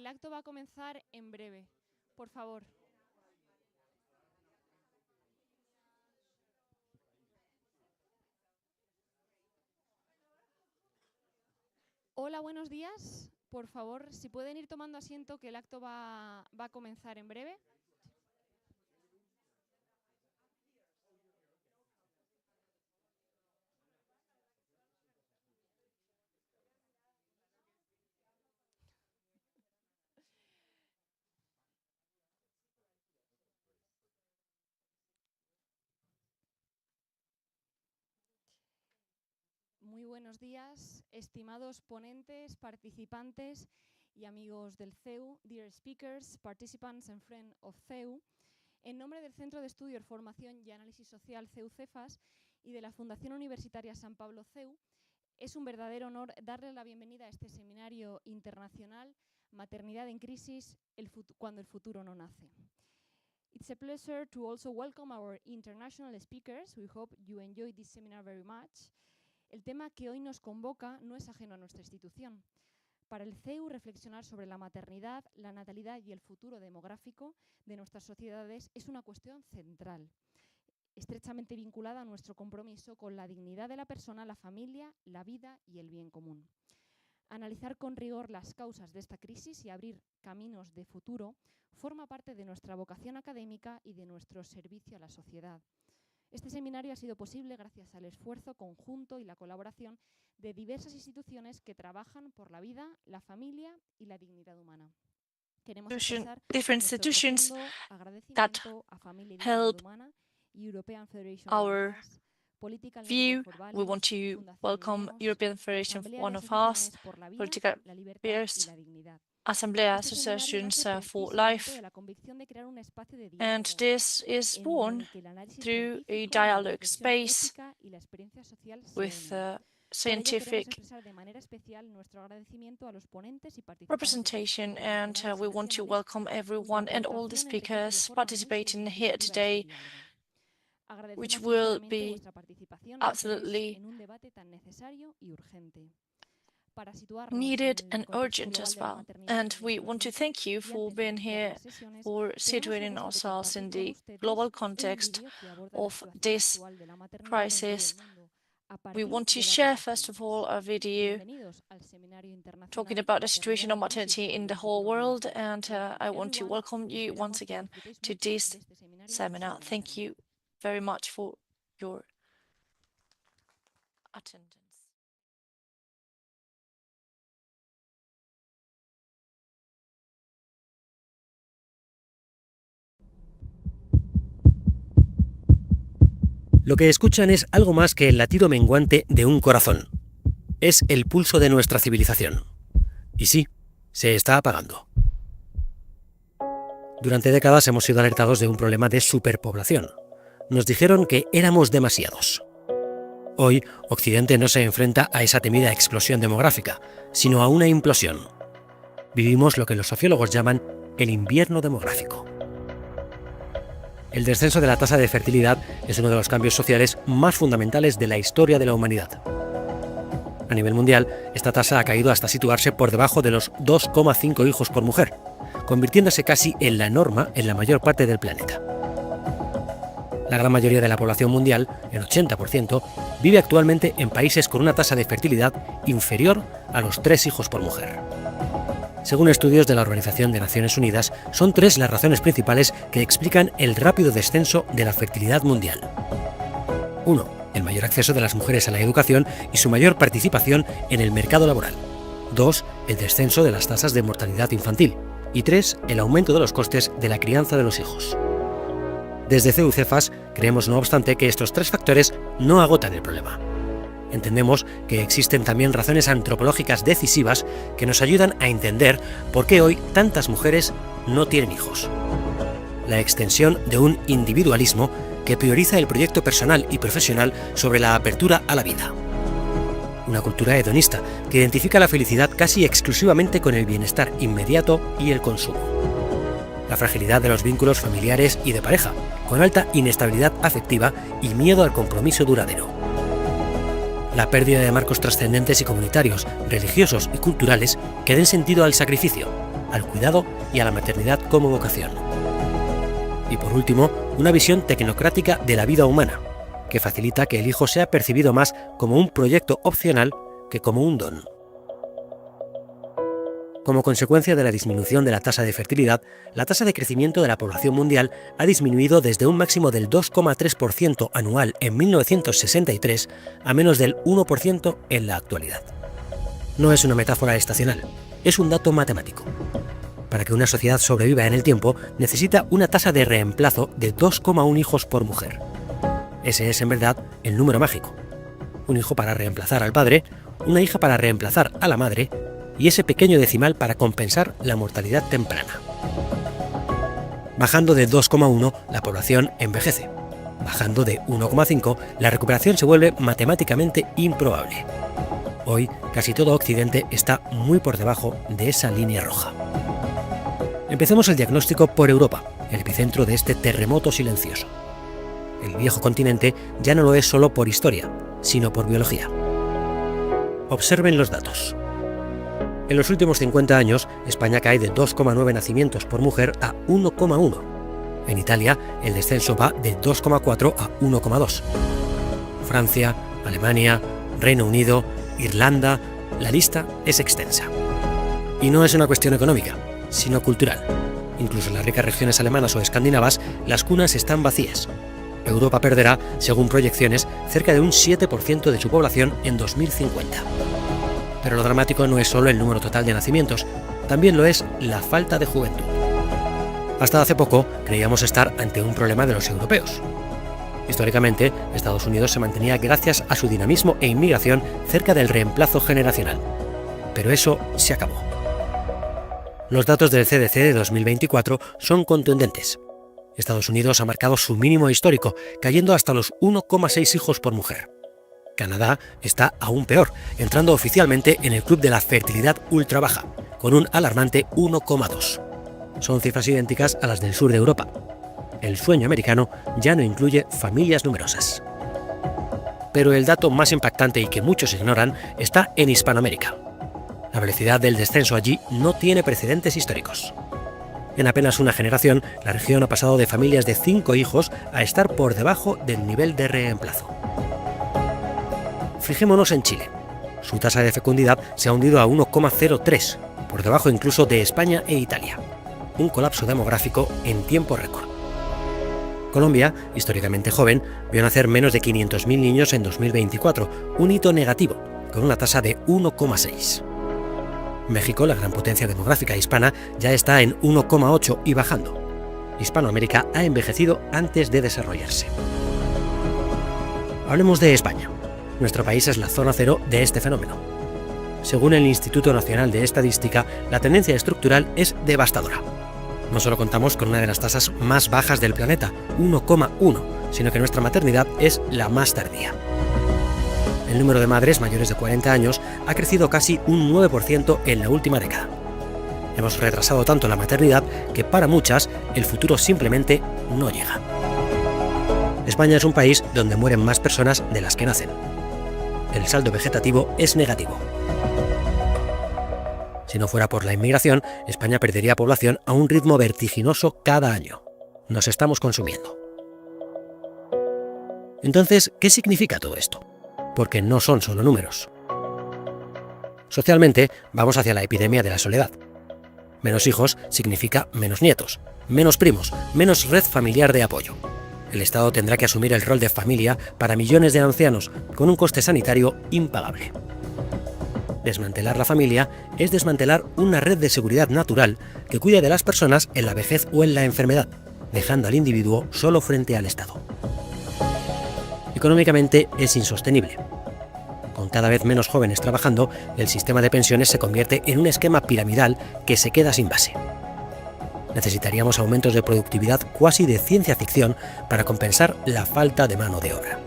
acto va a comenzar en breve. Por favor. Hola, buenos días. Por favor, si pueden ir tomando asiento, que el acto va a comenzar en breve. Muy buenos días, estimados ponentes, participantes y amigos del CEU, dear speakers, participants and friends of CEU. En nombre del Centro de Estudios, Formación y Análisis Social CEU-Cefas y de la Fundación Universitaria San Pablo CEU, es un verdadero honor darles la bienvenida a este Seminario Internacional Maternidad en Crisis, cuando el futuro no nace. It's a pleasure to also welcome our international speakers. We hope you enjoy this seminar very much. El tema que hoy nos convoca no es ajeno a nuestra institución. Para el CEU, reflexionar sobre la maternidad, la natalidad y el futuro demográfico de nuestras sociedades es una cuestión central, estrechamente vinculada a nuestro compromiso con la dignidad de la persona, la familia, la vida y el bien común. Analizar con rigor las causas de esta crisis y abrir caminos de futuro forma parte de nuestra vocación académica y de nuestro servicio a la sociedad. Este seminario ha sido posible gracias al esfuerzo conjunto y la colaboración de diversas instituciones que trabajan por la vida, la familia y la dignidad humana. Queremos expresar different institutions that help our view. We want to welcome European Federation of One of Us, Political Affairs, Asamblea Associations for Life, and this is born through a dialogue space with scientific representation, and we want to welcome everyone and all the speakers participating here today, which will be absolutely needed and urgent as well. And we want to thank you for being here, for situating ourselves in the global context of this crisis. We want to share, first of all, a video talking about the situation of maternity in the whole world, and I want to welcome you once again to this seminar. Thank you very much for your attendance. Lo que escuchan es algo más que el latido menguante de un corazón. Es el pulso de nuestra civilización. Y sí, se está apagando. Durante décadas hemos sido alertados de un problema de superpoblación. Nos dijeron que éramos demasiados. Hoy, Occidente no se enfrenta a esa temida explosión demográfica, sino a una implosión. Vivimos lo que los sociólogos llaman el invierno demográfico. El descenso de la tasa de fertilidad es uno de los cambios sociales más fundamentales de la historia de la humanidad. A nivel mundial, esta tasa ha caído hasta situarse por debajo de los 2,5 hijos por mujer, convirtiéndose casi en la norma en la mayor parte del planeta. La gran mayoría de la población mundial, el 80%, vive actualmente en países con una tasa de fertilidad inferior a los 3 hijos por mujer. Según estudios de la Organización de Naciones Unidas, son 3 las razones principales que explican el rápido descenso de la fertilidad mundial. 1. El mayor acceso de las mujeres a la educación y su mayor participación en el mercado laboral. 2. El descenso de las tasas de mortalidad infantil. Y 3. El aumento de los costes de la crianza de los hijos. Desde CEU-Cefas creemos, no obstante, que estos 3 factores no agotan el problema. Entendemos que existen también razones antropológicas decisivas que nos ayudan a entender por qué hoy tantas mujeres no tienen hijos. La extensión de un individualismo que prioriza el proyecto personal y profesional sobre la apertura a la vida. Una cultura hedonista que identifica la felicidad casi exclusivamente con el bienestar inmediato y el consumo. La fragilidad de los vínculos familiares y de pareja, con alta inestabilidad afectiva y miedo al compromiso duradero. La pérdida de marcos trascendentes y comunitarios, religiosos y culturales que den sentido al sacrificio, al cuidado y a la maternidad como vocación. Y por último, una visión tecnocrática de la vida humana, que facilita que el hijo sea percibido más como un proyecto opcional que como un don. Como consecuencia de la disminución de la tasa de fertilidad, la tasa de crecimiento de la población mundial ha disminuido desde un máximo del 2,3% anual en 1963 a menos del 1% en la actualidad. No es una metáfora estacional, es un dato matemático. Para que una sociedad sobreviva en el tiempo, necesita una tasa de reemplazo de 2,1 hijos por mujer. Ese es, en verdad, el número mágico. Un hijo para reemplazar al padre, una hija para reemplazar a la madre, y ese pequeño decimal para compensar la mortalidad temprana. Bajando de 2,1, la población envejece. Bajando de 1,5, la recuperación se vuelve matemáticamente improbable. Hoy, casi todo Occidente está muy por debajo de esa línea roja. Empecemos el diagnóstico por Europa, el epicentro de este terremoto silencioso. El viejo continente ya no lo es solo por historia, sino por biología. Observen los datos. En los últimos 50 años, España cae de 2,9 nacimientos por mujer a 1,1. En Italia, el descenso va de 2,4 a 1,2. Francia, Alemania, Reino Unido, Irlanda, la lista es extensa. Y no es una cuestión económica, sino cultural. Incluso en las ricas regiones alemanas o escandinavas, las cunas están vacías. Europa perderá, según proyecciones, cerca de un 7% de su población en 2050. Pero lo dramático no es solo el número total de nacimientos, también lo es la falta de juventud. Hasta hace poco creíamos estar ante un problema de los europeos. Históricamente, Estados Unidos se mantenía gracias a su dinamismo e inmigración cerca del reemplazo generacional. Pero eso se acabó. Los datos del CDC de 2024 son contundentes. Estados Unidos ha marcado su mínimo histórico, cayendo hasta los 1,6 hijos por mujer. Canadá está aún peor, entrando oficialmente en el club de la fertilidad ultra baja, con un alarmante 1,2. Son cifras idénticas a las del sur de Europa. El sueño americano ya no incluye familias numerosas. Pero el dato más impactante y que muchos ignoran está en Hispanoamérica. La velocidad del descenso allí no tiene precedentes históricos. En apenas una generación, la región ha pasado de familias de 5 hijos a estar por debajo del nivel de reemplazo. Fijémonos en Chile. Su tasa de fecundidad se ha hundido a 1,03, por debajo incluso de España e Italia. Un colapso demográfico en tiempo récord. Colombia, históricamente joven, vio nacer menos de 500.000 niños en 2024, un hito negativo, con una tasa de 1,6. México, la gran potencia demográfica hispana, ya está en 1,8 y bajando. Hispanoamérica ha envejecido antes de desarrollarse. Hablemos de España. Nuestro país es la zona cero de este fenómeno. Según el Instituto Nacional de Estadística, la tendencia estructural es devastadora. No solo contamos con una de las tasas más bajas del planeta, 1,1, sino que nuestra maternidad es la más tardía. El número de madres mayores de 40 años ha crecido casi un 9% en la última década. Hemos retrasado tanto la maternidad que para muchas el futuro simplemente no llega. España es un país donde mueren más personas de las que nacen. El saldo vegetativo es negativo. Si no fuera por la inmigración, España perdería población a un ritmo vertiginoso cada año. Nos estamos consumiendo. Entonces, ¿qué significa todo esto? Porque no son solo números. Socialmente, vamos hacia la epidemia de la soledad. Menos hijos significa menos nietos, menos primos, menos red familiar de apoyo. El Estado tendrá que asumir el rol de familia para millones de ancianos, con un coste sanitario impagable. Desmantelar la familia es desmantelar una red de seguridad natural que cuida de las personas en la vejez o en la enfermedad, dejando al individuo solo frente al Estado. Económicamente es insostenible. Con cada vez menos jóvenes trabajando, el sistema de pensiones se convierte en un esquema piramidal que se queda sin base. Necesitaríamos aumentos de productividad cuasi de ciencia ficción para compensar la falta de mano de obra.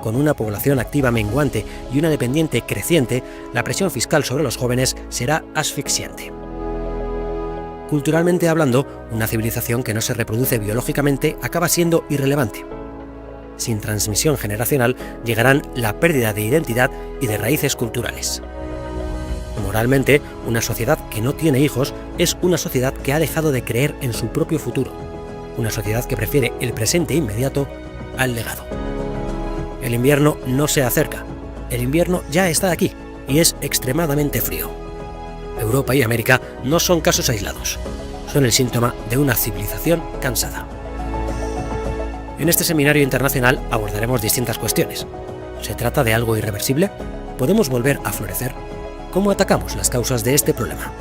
Con una población activa menguante y una dependiente creciente, la presión fiscal sobre los jóvenes será asfixiante. Culturalmente hablando, una civilización que no se reproduce biológicamente acaba siendo irrelevante. Sin transmisión generacional llegarán la pérdida de identidad y de raíces culturales. Moralmente, una sociedad que no tiene hijos es una sociedad que ha dejado de creer en su propio futuro, una sociedad que prefiere el presente inmediato al legado. El invierno no se acerca, el invierno ya está aquí y es extremadamente frío. Europa y América no son casos aislados, son el síntoma de una civilización cansada. En este seminario internacional abordaremos distintas cuestiones. ¿Se trata de algo irreversible? ¿Podemos volver a florecer? ¿Cómo atacamos las causas de este problema?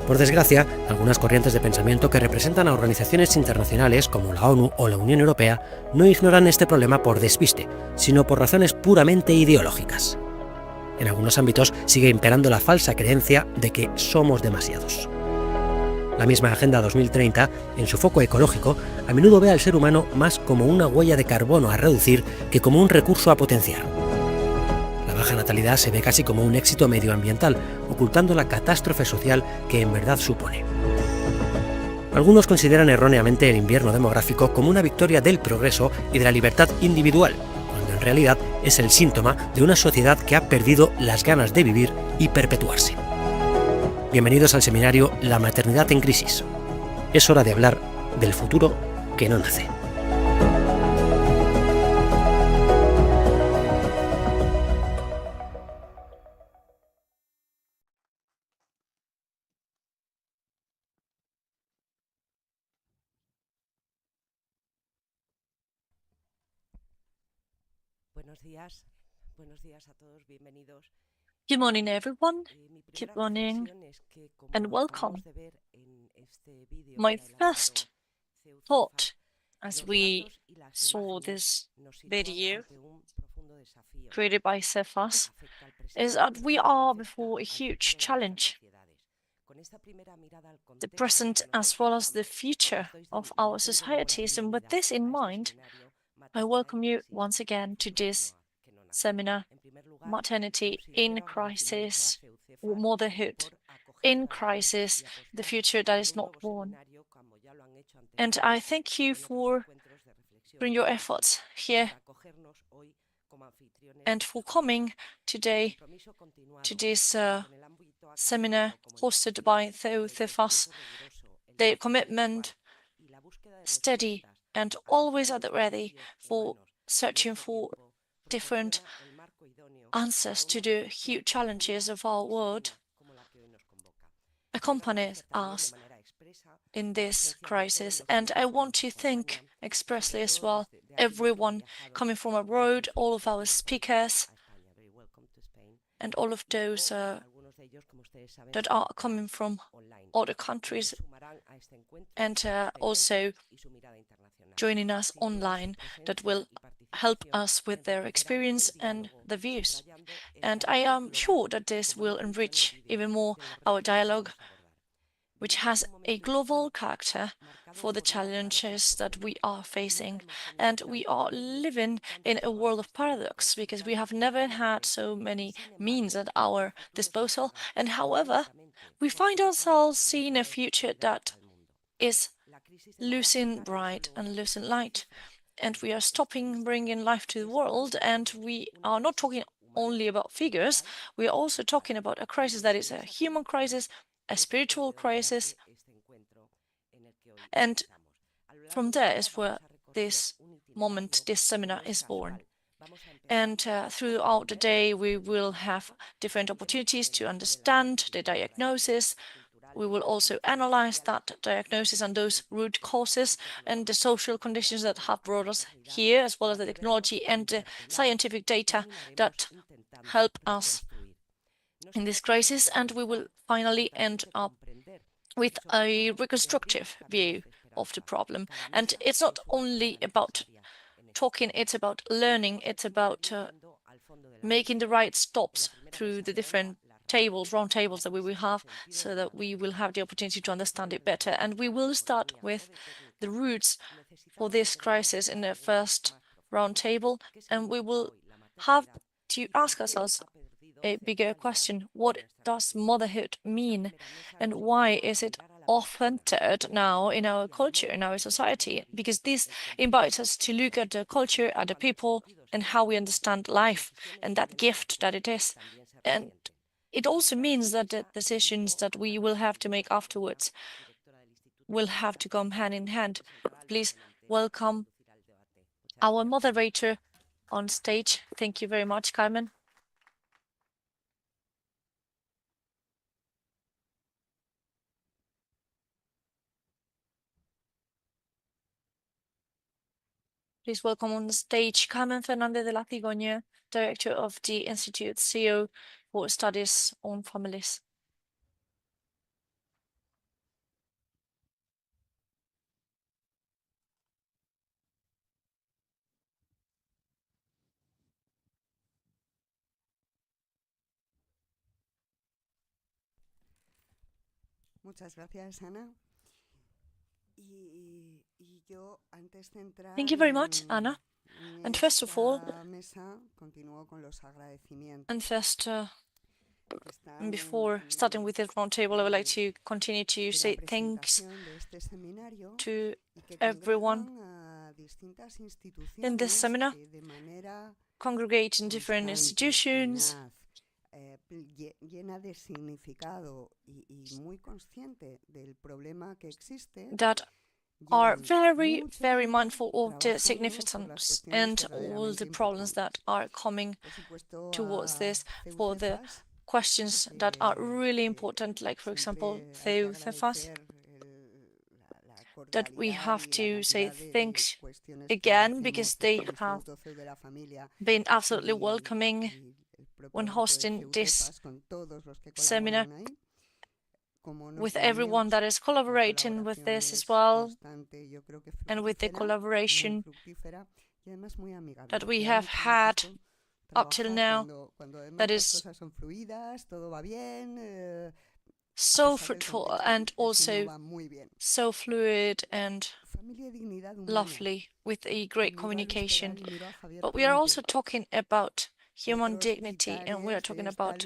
Por desgracia, algunas corrientes de pensamiento que representan a organizaciones internacionales como la ONU o la Unión Europea no ignoran este problema por despiste, sino por razones puramente ideológicas. En algunos ámbitos sigue imperando la falsa creencia de que somos demasiados. La misma Agenda 2030, en su foco ecológico, a menudo ve al ser humano más como una huella de carbono a reducir que como un recurso a potenciar. La baja natalidad se ve casi como un éxito medioambiental, ocultando la catástrofe social que en verdad supone. Algunos consideran erróneamente el invierno demográfico como una victoria del progreso y de la libertad individual, cuando en realidad es el síntoma de una sociedad que ha perdido las ganas de vivir y perpetuarse. Bienvenidos al seminario La Maternidad en Crisis. Es hora de hablar del futuro que no nace. Good morning, everyone. Good morning and welcome. My first thought as we saw this video created by Cephas is that we are before a huge challenge, the present as well as the future of our societies. And with this in mind, I welcome you once again to this seminar, Maternity in Crisis, or Motherhood in Crisis, the future that is not born. And I thank you for your efforts here and for coming today to this seminar hosted by Cephas. Their commitment, steady and always at the ready for searching for different answers to the huge challenges of our world accompanies us in this crisis. And I want to thank expressly as well everyone coming from abroad, all of our speakers and all of those that are coming from other countries and also joining us online that will help us with their experience and the views. And I am sure that this will enrich even more our dialogue, which has a global character for the challenges that we are facing. And we are living in a world of paradox because we have never had so many means at our disposal. And however, we find ourselves seeing a future that is losing bright and losing light. And we are stopping bringing life to the world, and we are not talking only about figures, we are also talking about a crisis that is a human crisis, a spiritual crisis, and from there is where this moment, this seminar is born. And throughout the day, we will have different opportunities to understand the diagnosis. We will also analyze that diagnosis and those root causes and the social conditions that have brought us here, as well as the technology and the scientific data that help us in this crisis. And we will finally end up with a reconstructive view of the problem. And it's not only about talking, it's about learning, it's about making the right stops through the different round tables that we will have, so that we will have the opportunity to understand it better. And we will start with the roots for this crisis in the first round table, and we will have to ask ourselves a bigger question: what does motherhood mean, and why is it off-centered now in our culture, in our society? Because this invites us to look at the culture, at the people, and how we understand life and that gift that it is. And it also means that the decisions that we will have to make afterwards will have to come hand in hand. Please welcome our moderator on stage. Thank you very much, Carmen. Please welcome on the stage Carmen Fernández de la Cigoña, Director of the Institute, CEO for Studies on Families. Muchas gracias, Ana. Thank you very much, Anna. And first of all, before starting with the roundtable, I would like to continue to say thanks to everyone in this seminar, congregate in different institutions, that are very, very mindful of the significance and all the problems that are coming towards this, for the questions that are really important, like, for example, CEFAS, that we have to say thanks again, because they have been absolutely welcoming when hosting this seminar, with everyone that is collaborating with this as well, and with the collaboration that we have had up till now, that is so fruitful and also so fluid and lovely, with a great communication. But we are also talking about human dignity, and we are talking about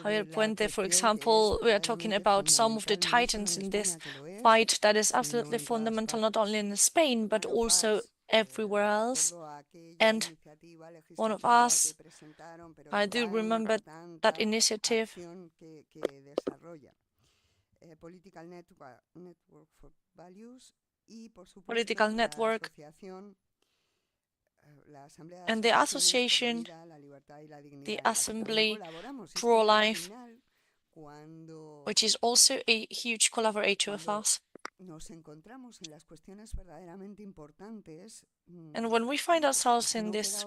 Javier Puente, for example. We are talking about some of the titans in this fight that is absolutely fundamental, not only in Spain, but also everywhere else. And one of us, I do remember that initiative, Political Network, and the association, the Assembly Pro-Life, which is also a huge collaborator of us. And when we find ourselves in this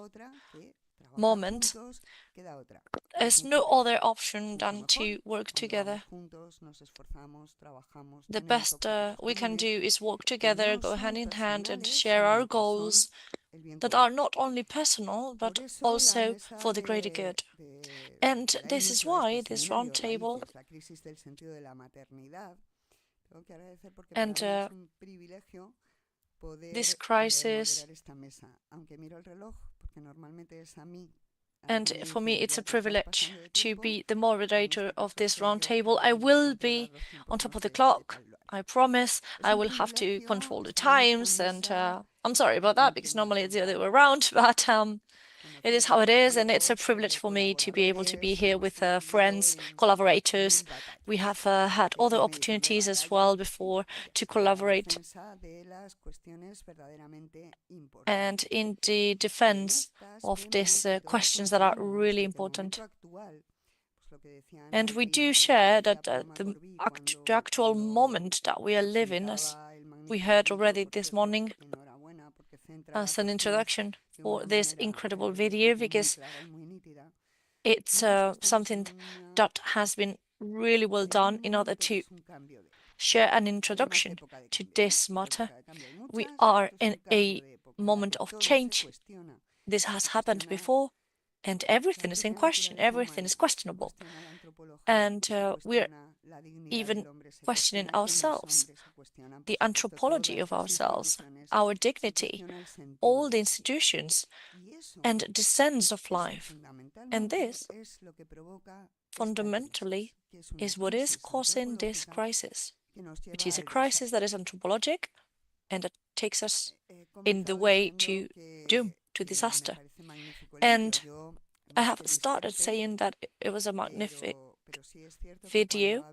moment, there's no other option than to work together. The best we can do is work together, go hand in hand, and share our goals that are not only personal, but also for the greater good. And this is why this roundtable and this crisis, and for me it's a privilege to be the moderator of this roundtable. I will be on top of the clock, I promise. I will have to control the times, and I'm sorry about that, because normally it's the other way around, but it is how it is, and it's a privilege for me to be able to be here with friends, collaborators. We have had other opportunities as well before to collaborate, and in the defense of these questions that are really important. And we do share that the actual moment that we are living, as we heard already this morning as an introduction for this incredible video, because it's something that has been really well done in order to share an introduction to this matter. We are in a moment of change. This has happened before, and everything is in question, everything is questionable. And we're even questioning ourselves, the anthropology of ourselves, our dignity, all the institutions, and the sense of life. And this, fundamentally, is what is causing this crisis, which is a crisis that is anthropologic and that takes us in the way to doom, to disaster. And I have started saying that it was a magnificent video.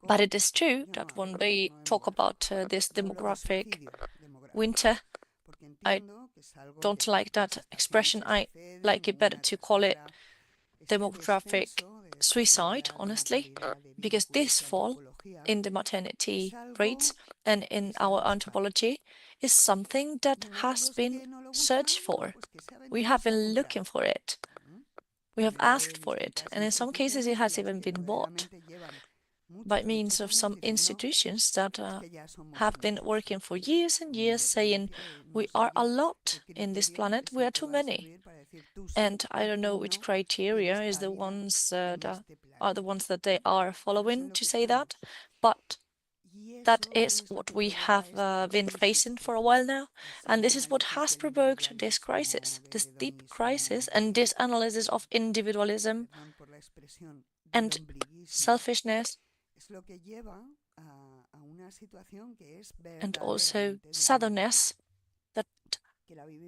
But it is true that when they talk about this demographic winter, I don't like that expression. I like it better to call it demographic suicide, honestly, because this fall in the maternity rates and in our anthropology is something that has been searched for. We have been looking for it. We have asked for it, and in some cases it has even been bought by means of some institutions that have been working for years and years saying we are a lot in this planet, we are too many. And I don't know which criteria is the ones that are the ones that they are following to say that, but that is what we have been facing for a while now. And this is what has provoked this crisis, this deep crisis and this analysis of individualism and selfishness and also sadness that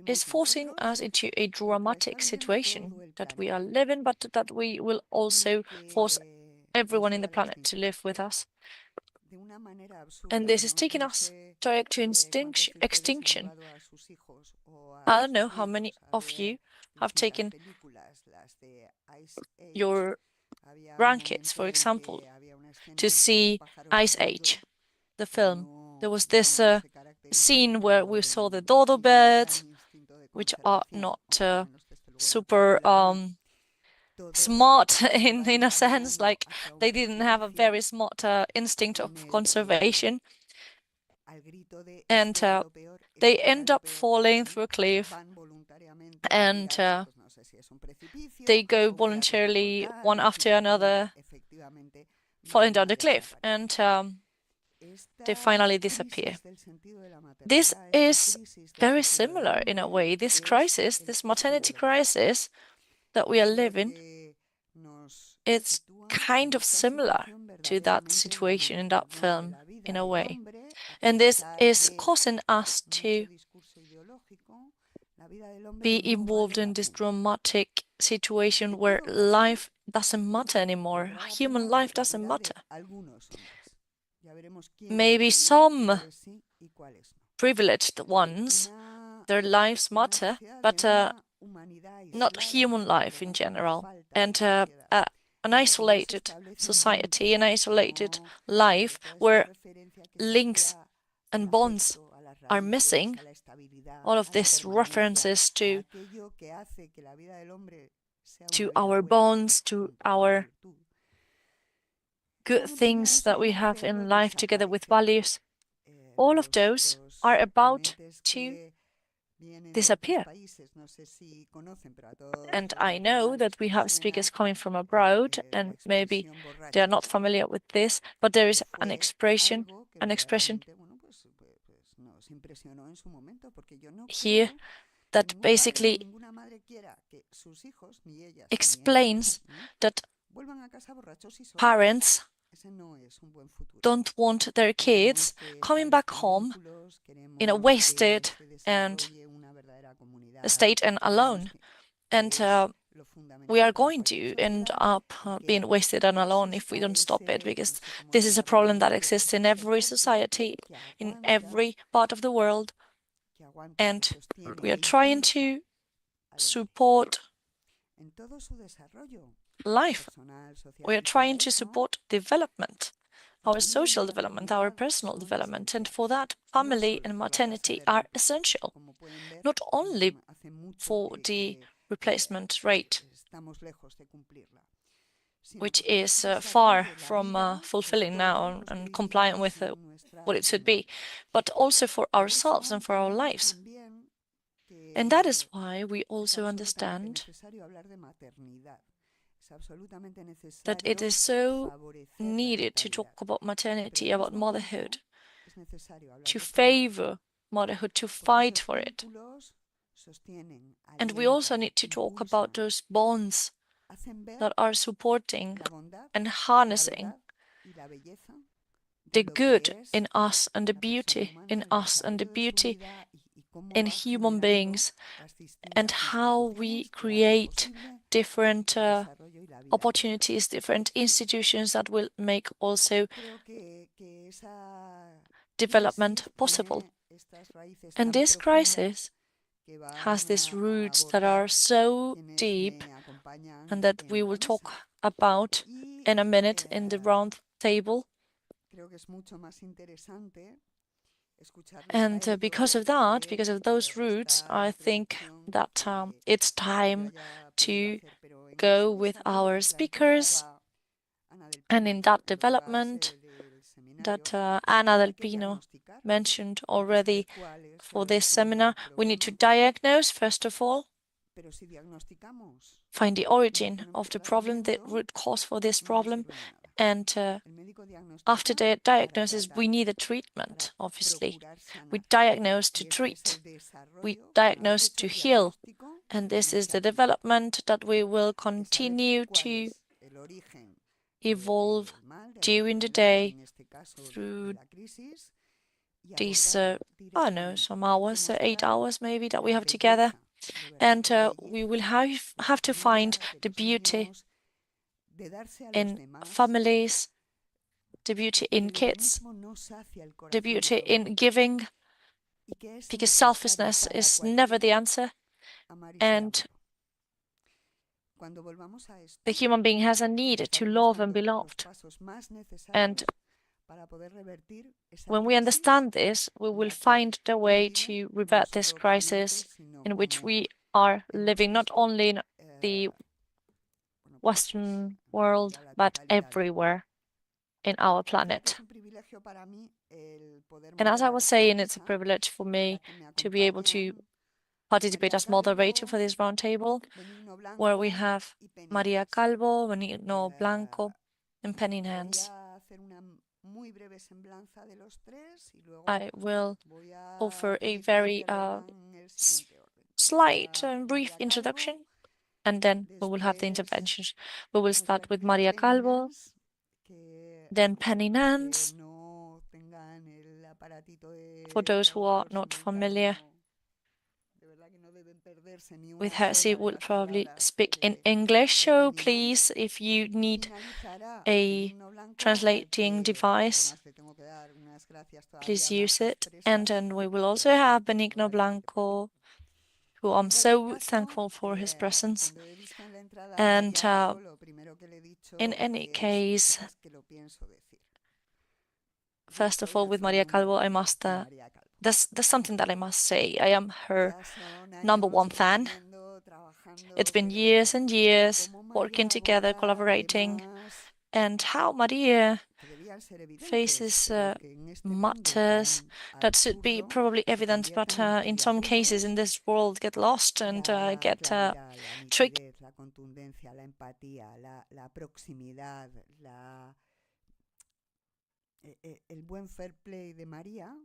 is forcing us into a dramatic situation that we are living, but that we will also force everyone in the planet to live with us. And this is taking us direct to extinction. I don't know how many of you have taken your grandkids, for example, to see Ice Age, the film. There was this scene where we saw the dodo birds, which are not super smart in a sense, like they didn't have a very smart instinct of conservation, and they end up falling through a cliff, and they go voluntarily one after another falling down the cliff, and they finally disappear. This is very similar in a way. This crisis, this maternity crisis that we are living, it's kind of similar to that situation in that film in a way. And this is causing us to be involved in this dramatic situation where life doesn't matter anymore. Human life doesn't matter. Maybe some privileged ones, their lives matter, but not human life in general. And an isolated society, an isolated life where links and bonds are missing, all of these references to our bonds, to our good things that we have in life together with values, all of those are about to disappear. And I know that we have speakers coming from abroad, and maybe they are not familiar with this, but there is an expression here that basically explains that parents don't want their kids coming back home in a wasted and state and alone. And we are going to end up being wasted and alone if we don't stop it, because this is a problem that exists in every society, in every part of the world. And we are trying to support life. We are trying to support development, our social development, our personal development, and for that, family and maternity are essential, not only for the replacement rate, which is far from fulfilling now and compliant with what it should be, but also for ourselves and for our lives. And that is why we also understand that it is so needed to talk about maternity, about motherhood, to favor motherhood, to fight for it. And we also need to talk about those bonds that are supporting and harnessing the good in us and the beauty in us and the beauty in human beings, and how we create different opportunities, different institutions that will make also development possible. And this crisis has these roots that are so deep and that we will talk about in a minute in the round table. And because of that, because of those roots, I think that it's time to go with our speakers. And in that development that Ana del Pino mentioned already for this seminar, we need to diagnose, first of all, find the origin of the problem, the root cause for this problem, and after the diagnosis, we need a treatment, obviously. We diagnose to treat, we diagnose to heal, and this is the development that we will continue to evolve during the day through these, I don't know, some hours, 8 hours maybe, that we have together. And we will have to find the beauty in families, the beauty in kids, the beauty in giving, because selfishness is never the answer. And the human being has a need to love and be loved. And when we understand this, we will find the way to revert this crisis in which we are living, not only in the Western world, but everywhere in our planet. And as I was saying, it's a privilege for me to be able to participate as moderator for this roundtable, where we have Maria Calvo, Benigno Blanco, and Penny Nance. I will offer a very slight and brief introduction, and then we will have the interventions. We will start with Maria Calvo, then Penny Nance. For those who are not familiar with her, she will probably speak in English, so please, if you need a translating device, please use it. And then we will also have Benigno Blanco, who I'm so thankful for his presence. And in any case, first of all, with Maria Calvo, I must, there's something that I must say. I am her #1 fan. It's been years and years working together, collaborating, and how Maria faces matters that should be probably evident, but in some cases in this world get lost and get tricked. El buen fair play de María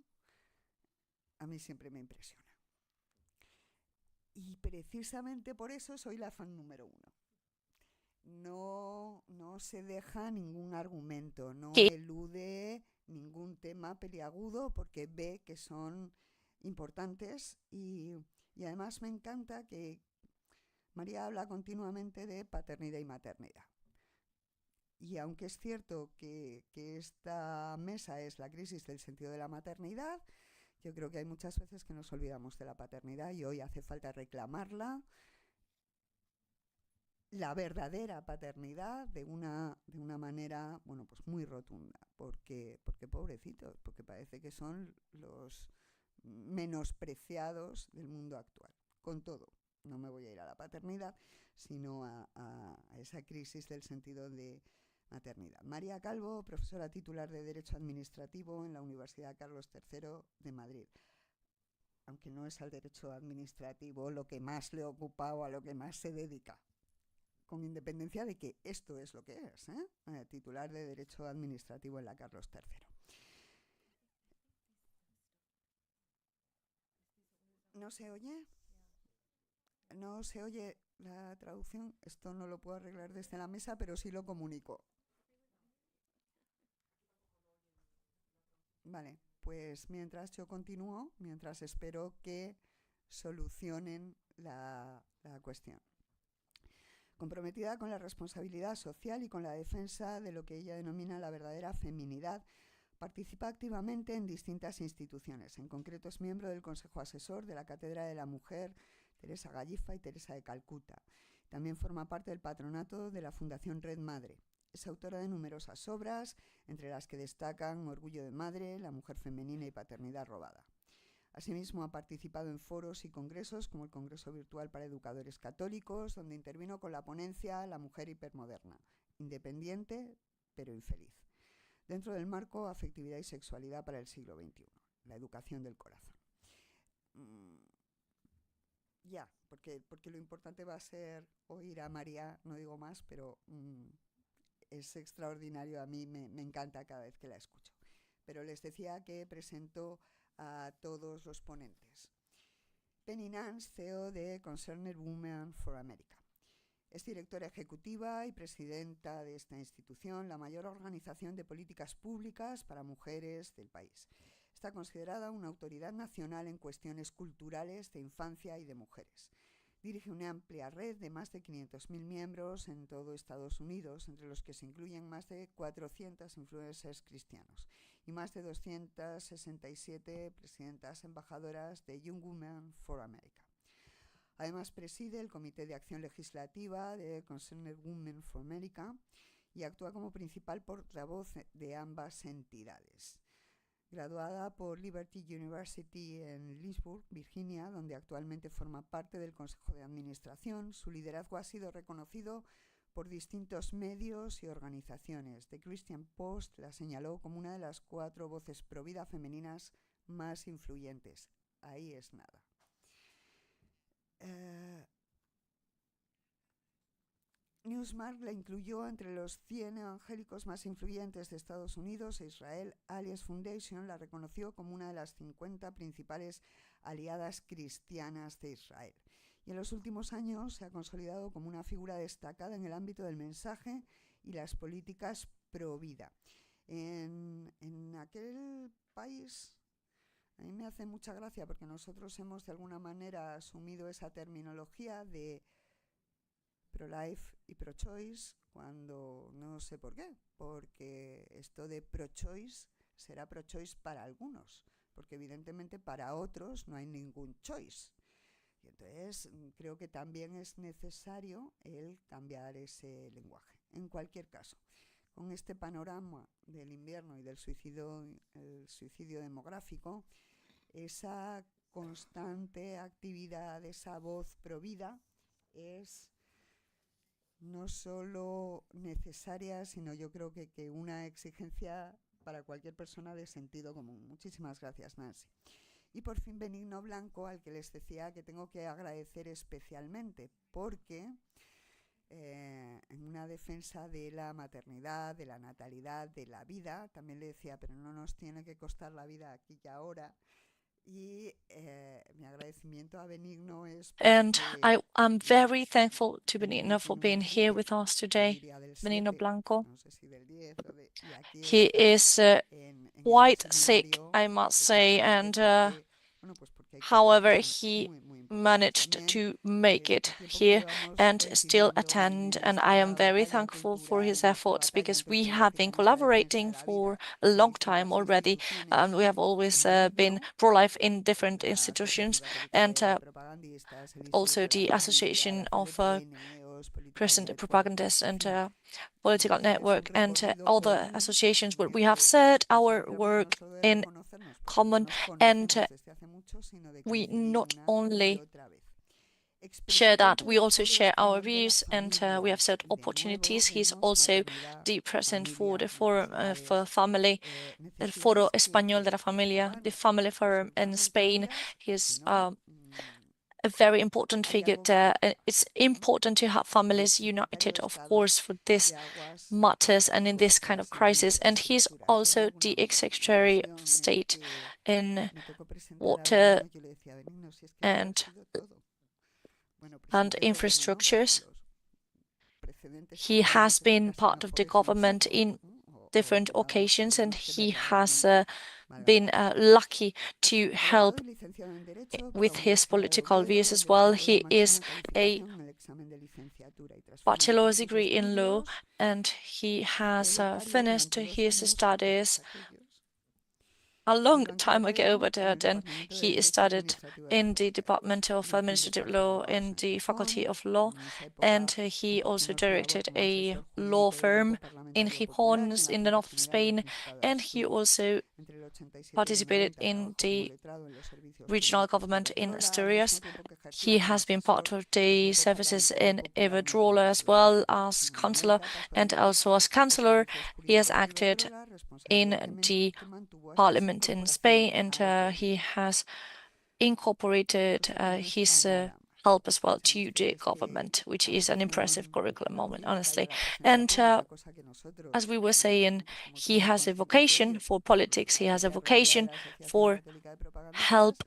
a mí siempre me impresiona. Y precisamente por eso soy la fan número 1. No se deja ningún argumento, no elude ningún tema peliagudo porque ve que son importantes y además me encanta que María habla continuamente de paternidad y maternidad. Y aunque es cierto que esta mesa es la crisis del sentido de la maternidad, yo creo que hay muchas veces que nos olvidamos de la paternidad y hoy hace falta reclamarla, la verdadera paternidad de una manera, bueno, pues muy rotunda, porque pobrecitos, porque parece que son los menospreciados del mundo actual. Con todo, no me voy a ir a la paternidad, sino a esa crisis del sentido de maternidad. María Calvo, profesora titular de Derecho Administrativo en la Universidad Carlos III de Madrid. Aunque no es al derecho administrativo lo que más le ocupa o a lo que más se dedica, con independencia de que esto es lo que es, titular de Derecho Administrativo en la Carlos III. ¿No se oye? ¿No se oye la traducción? Esto no lo puedo arreglar desde la mesa, pero sí lo comunico. Vale, pues mientras yo continúo, mientras espero que solucionen la cuestión. Comprometida con la responsabilidad social y con la defensa de lo que ella denomina la verdadera feminidad, participa activamente en distintas instituciones. En concreto es miembro del Consejo Asesor de la Cátedra de la Mujer Teresa Gallifa y Teresa de Calcuta. También forma parte del patronato de la Fundación Red Madre. Es autora de numerosas obras, entre las que destacan Orgullo de Madre, La mujer femenina y Paternidad robada. Asimismo, ha participado en foros y congresos, como el Congreso Virtual para Educadores Católicos, donde intervino con la ponencia La mujer hipermoderna, independiente pero infeliz, dentro del marco Afectividad y Sexualidad para el siglo XXI, la educación del corazón. Porque lo importante va a ser oír a María, no digo más, pero es extraordinario, a mí me encanta cada vez que la escucho. Pero les decía que presento a todos los ponentes. Penny Nance, CEO de Concerned Women for America. Es directora ejecutiva y presidenta de esta institución, la mayor organización de políticas públicas para mujeres del país. Está considerada una autoridad nacional en cuestiones culturales de infancia y de mujeres. Dirige una amplia red de más de 500.000 miembros en todo Estados Unidos, entre los que se incluyen más de 400 influencers cristianos y más de 267 presidentas embajadoras de Young Women for America. Además, preside el Comité de Acción Legislativa de Concerned Women for America y actúa como principal portavoz de ambas entidades. Graduada por Liberty University en Leesburg, Virginia, donde actualmente forma parte del Consejo de Administración, su liderazgo ha sido reconocido por distintos medios y organizaciones. The Christian Post la señaló como una de las 4 voces pro vida femeninas más influyentes. Ahí es nada. Newsmark la incluyó entre los 100 evangélicos más influyentes de Estados Unidos e Israel Allies Foundation la reconoció como una de las 50 principales aliadas cristianas de Israel. Y en los últimos años se ha consolidado como una figura destacada en el ámbito del mensaje y las políticas pro vida. En aquel país, a mí me hace mucha gracia porque nosotros hemos de alguna manera asumido esa terminología de pro-life y pro-choice, cuando no sé por qué, porque esto de pro-choice será pro-choice para algunos, porque evidentemente para otros no hay ningún choice. Y entonces creo que también es necesario el cambiar ese lenguaje. En cualquier caso, con este panorama del invierno y del suicidio demográfico, esa constante actividad, esa voz pro vida es no solo necesaria, sino yo creo que una exigencia para cualquier persona de sentido común. Muchísimas gracias, Nancy. Y por fin Benigno Blanco, al que les decía que tengo que agradecer especialmente, porque en una defensa de la maternidad, de la natalidad, de la vida, también le decía, pero no nos tiene que costar la vida aquí y ahora. Y mi agradecimiento a Benigno es And I'm very thankful to Benigno for being here with us today. Benigno Blanco. He is quite sick, I must say, and however, he managed to make it here and still attend, and I am very thankful for his efforts because we have been collaborating for a long time already. We have always been pro-life in different institutions, and also the Association of Christian Propagandists and Political Network and other associations where we have said our work in common, and we not only share that, we also share our views, and we have set opportunities. He's also the president for the Forum for Family, el Foro Español de la Familia, the Family Forum in Spain. He's a very important figure there. It's important to have families united, of course, for this matters and in this kind of crisis. And he's also the Secretary of State in Water and infrastructures. He has been part of the government in different occasions, and he has been lucky to help with his political views as well. He is a bachelor's degree in law, and he has finished his studies a long time ago, but then he studied in the Department of Administrative Law in the Faculty of Law, and he also directed a law firm in Gijón, in the north of Spain, and he also participated in the regional government in Asturias. He has been part of the services in Iberdrola as well as councillor, and also as councillor he has acted in the parliament in Spain, and he has incorporated his help as well to the government, which is an impressive curriculum moment, honestly. And as we were saying, he has a vocation for politics, he has a vocation for help.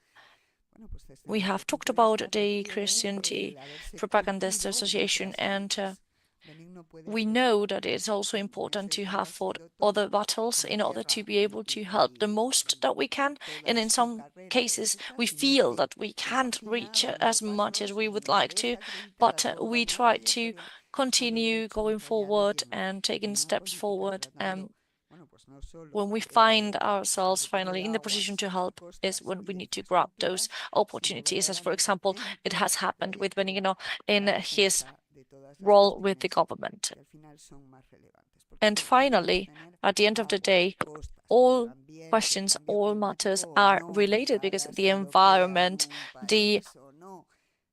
We have talked about the Christianity Propagandist Association, and we know that it's also important to have fought other battles in order to be able to help the most that we can. And in some cases, we feel that we can't reach as much as we would like to, but we try to continue going forward and taking steps forward. When we find ourselves finally in the position to help is when we need to grab those opportunities, as for example, it has happened with Benigno in his role with the government. And finally, at the end of the day, all questions, all matters are related, because the environment, the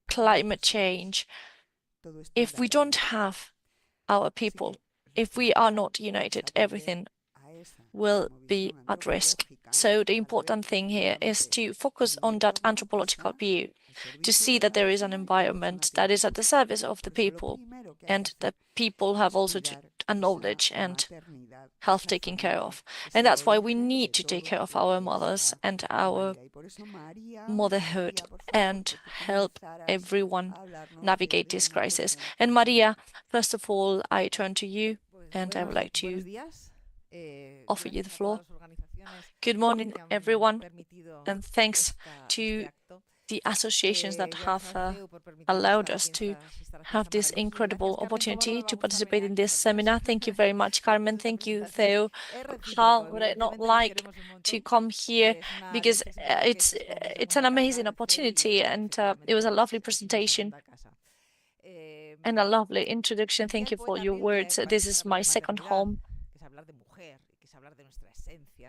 climate change, if we don't have our people, if we are not united, everything will be at risk. So the important thing here is to focus on that anthropological view, to see that there is an environment that is at the service of the people, and that people have also to acknowledge and have taken care of. And that's why we need to take care of our mothers and our motherhood and help everyone navigate this crisis. And Maria, first of all, I turn to you and I would like to offer you the floor. Good morning, everyone, and thanks to the associations that have allowed us to have this incredible opportunity to participate in this seminar. Thank you very much, Carmen. Thank you, Theo. How would I not like to come here, because it's an amazing opportunity, and it was a lovely presentation and a lovely introduction. Thank you for your words. This is my second home.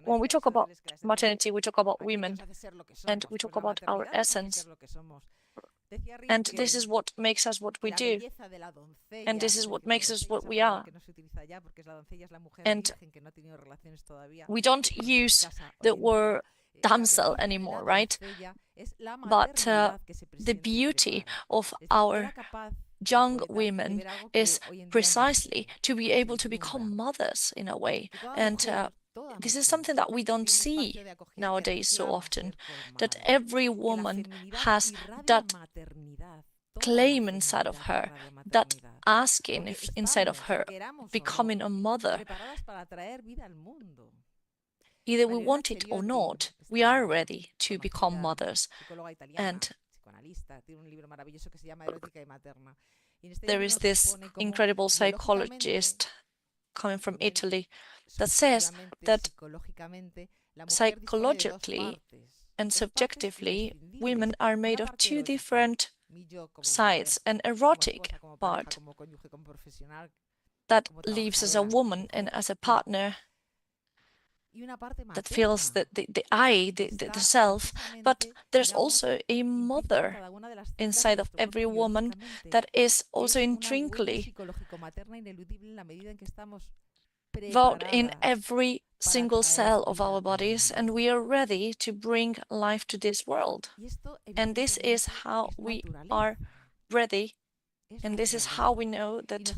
When we talk about maternity, we talk about women, and we talk about our essence. And this is what makes us what we do. And this is what makes us what we are. And we don't use the word damsel anymore, right? But the beauty of our young women is precisely to be able to become mothers in a way. And this is something that we don't see nowadays so often, that every woman has that claim inside of her, that asking inside of her, becoming a mother. Either we want it or not, we are ready to become mothers. And there is this incredible psychologist coming from Italy that says that psychologically and subjectively, women are made of two different sides: an erotic part that lives as a woman and as a partner, that feels the self, but there's also a mother inside of every woman that is also intrinsically involved in every single cell of our bodies, and we are ready to bring life to this world. And this is how we are ready, and this is how we know that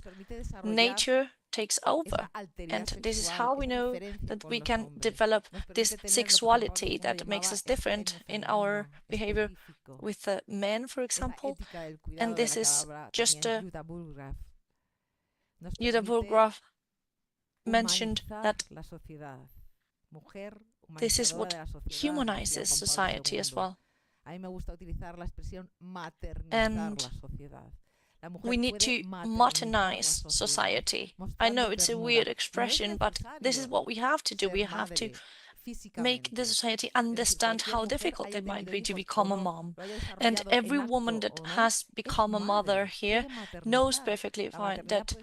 nature takes over, and this is how we know that we can develop this sexuality that makes us different in our behavior with men, for example. And this is just Jutta Burggraf mentioned that this is what humanizes society as well. And We need to modernize society. I know it's a weird expression, but this is what we have to do. We have to make the society understand how difficult it might be to become a mom. And every woman that has become a mother here knows perfectly fine that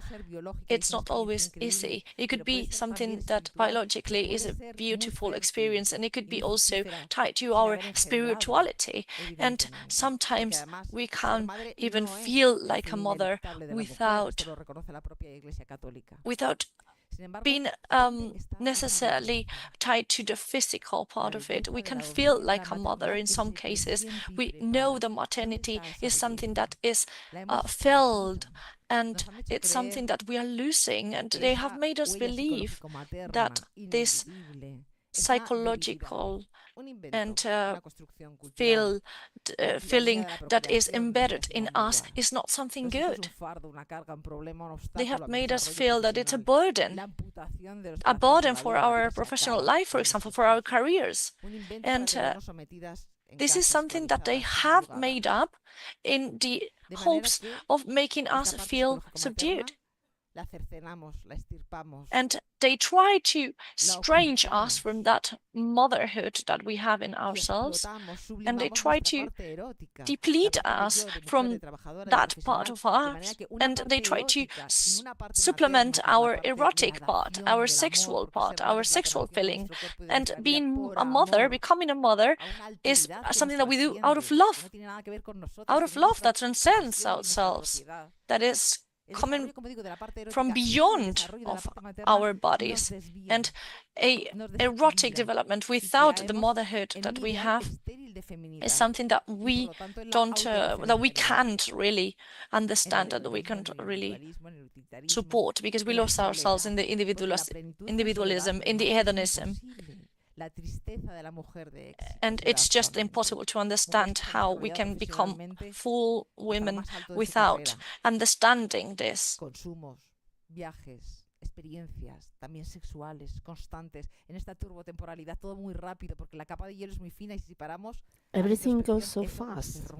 it's not always easy. It could be something that biologically is a beautiful experience, and it could be also tied to our spirituality. And sometimes we can't even feel like a mother without being necessarily tied to the physical part of it. We can feel like a mother in some cases. We know the maternity is something that is felt, and it's something that we are losing. And they have made us believe that this psychological and feeling that is embedded in us is not something good. They have made us feel that it's a burden for our professional life, for example, for our careers. And this is something that they have made up in the hopes of making us feel subdued. And they try to estrange us from that motherhood that we have in ourselves, and they try to deplete us from that part of us, and they try to supplement our erotic part, our sexual feeling. And being a mother, becoming a mother, is something that we do out of love that transcends ourselves, that is coming from beyond of our bodies, and a erotic development without the motherhood that we have is something that we can't really understand, that we can't really support, because we lose ourselves in the individualism, in the hedonism. And it's just impossible to understand how we can become full women without understanding this. Experiencias también sexuales constantes en esta turbotemporalidad, todo muy rápido porque la capa de hielo es muy fina y si paramos everything goes so fast,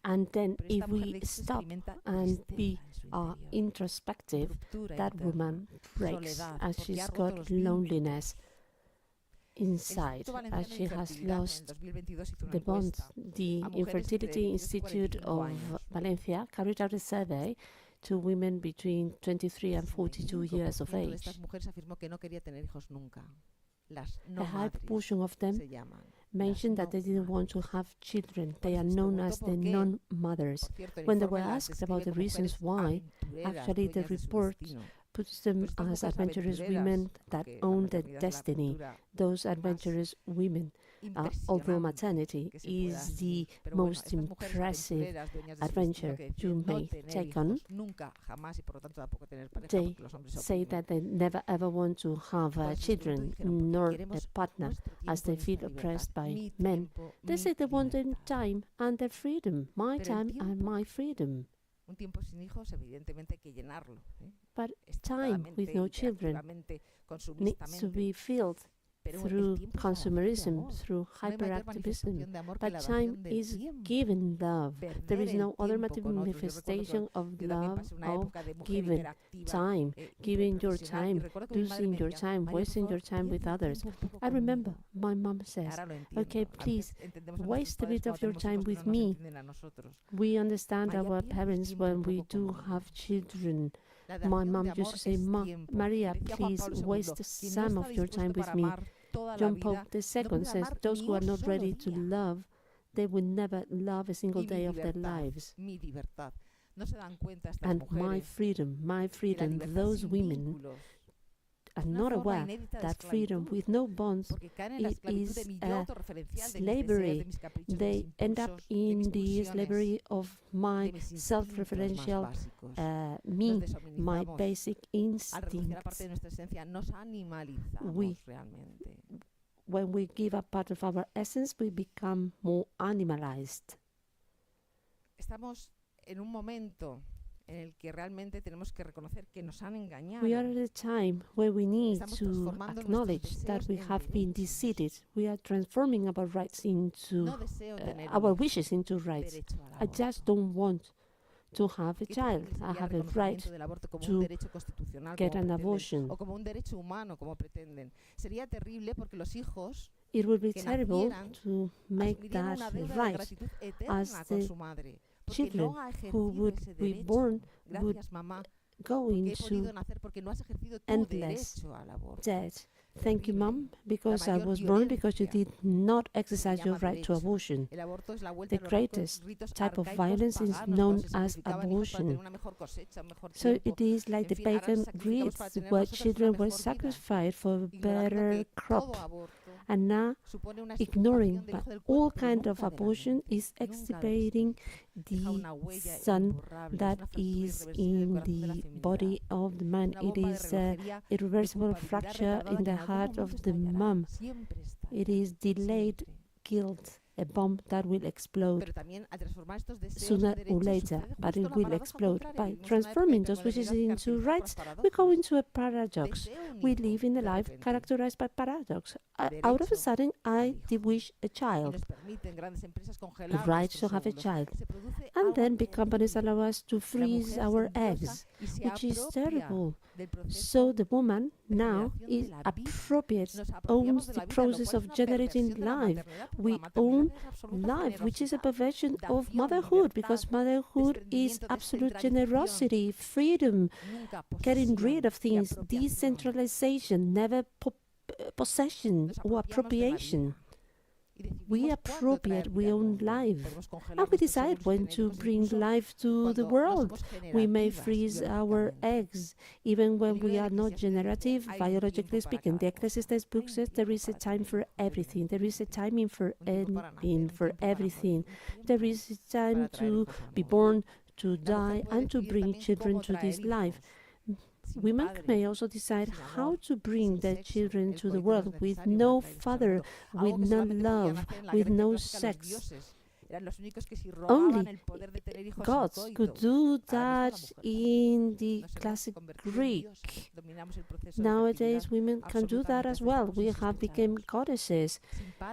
and then if we stop and be introspective, that woman breaks as she's got loneliness inside, as she has lost the bonds. The Infertility Institute of Valencia carried out a survey to women between 23 and 42 years of age. A high proportion of them mentioned that they didn't want to have children. They are known as the non-mothers. When they were asked about the reasons why, actually the report puts them as adventurous women that own their destiny. Those adventurous women, although maternity is the most impressive adventure you may take on, they say that they never ever want to have children nor a partner, as they feel oppressed by men. They say they want their time and their freedom, my time and my freedom. But time with no children needs to be filled through consumerism, through hyperactivism. But time is given love. There is no other manifestation of love of giving time, giving your time, losing your time, wasting your time with others. I remember my mom says, okay, please, waste a bit of your time with me. We understand our parents when we do have children. My mom used to say, Maria, please waste some of your time with me. John Paul II says, those who are not ready to love, they will never love a single day of their lives. And my freedom, those women are not aware that freedom with no bonds is slavery. They end up in the slavery of my self-referential me, my basic instincts. When we give up part of our essence, we become more animalized. We are at a time where we need to acknowledge that we have been deceived. We are transforming our rights into our wishes into rights. I just don't want to have a child. I have a right to get an abortion. It would be terrible to make that right, as the children who would be born would go into endless death. Thank you, Mom, because I was born because you did not exercise your right to abortion. The greatest type of violence is known as abortion. So it is like the pagan wreaths where children were sacrificed for a better crop. And now, ignoring all kind of abortion is extirpating the son that is in the body of the man. It is an irreversible fracture in the heart of the mom. It is delayed guilt, a bomb that will explode sooner or later, but it will explode. By transforming those wishes into rights, we go into a paradox. We live in a life characterized by paradox. Out of a sudden, I wish a child, the right to have a child. And then big companies allow us to freeze our eggs, which is terrible. So the woman now is appropriate, owns the process of generating life. We own life, which is a perversion of motherhood, because motherhood is absolute generosity, freedom, getting rid of things, decentralization, never possession or appropriation. We appropriate, we own life, and we decide when to bring life to the world. We may freeze our eggs, even when we are not generative, biologically speaking. The Ecclesiastes book says there is a time for everything. There is a timing for anything, for everything. There is a time to be born, to die, and to bring children to this life. Women may also decide how to bring their children to the world with no father, with no love, with no sex. Only gods could do that in the classic Greek. Nowadays, women can do that as well. We have become goddesses,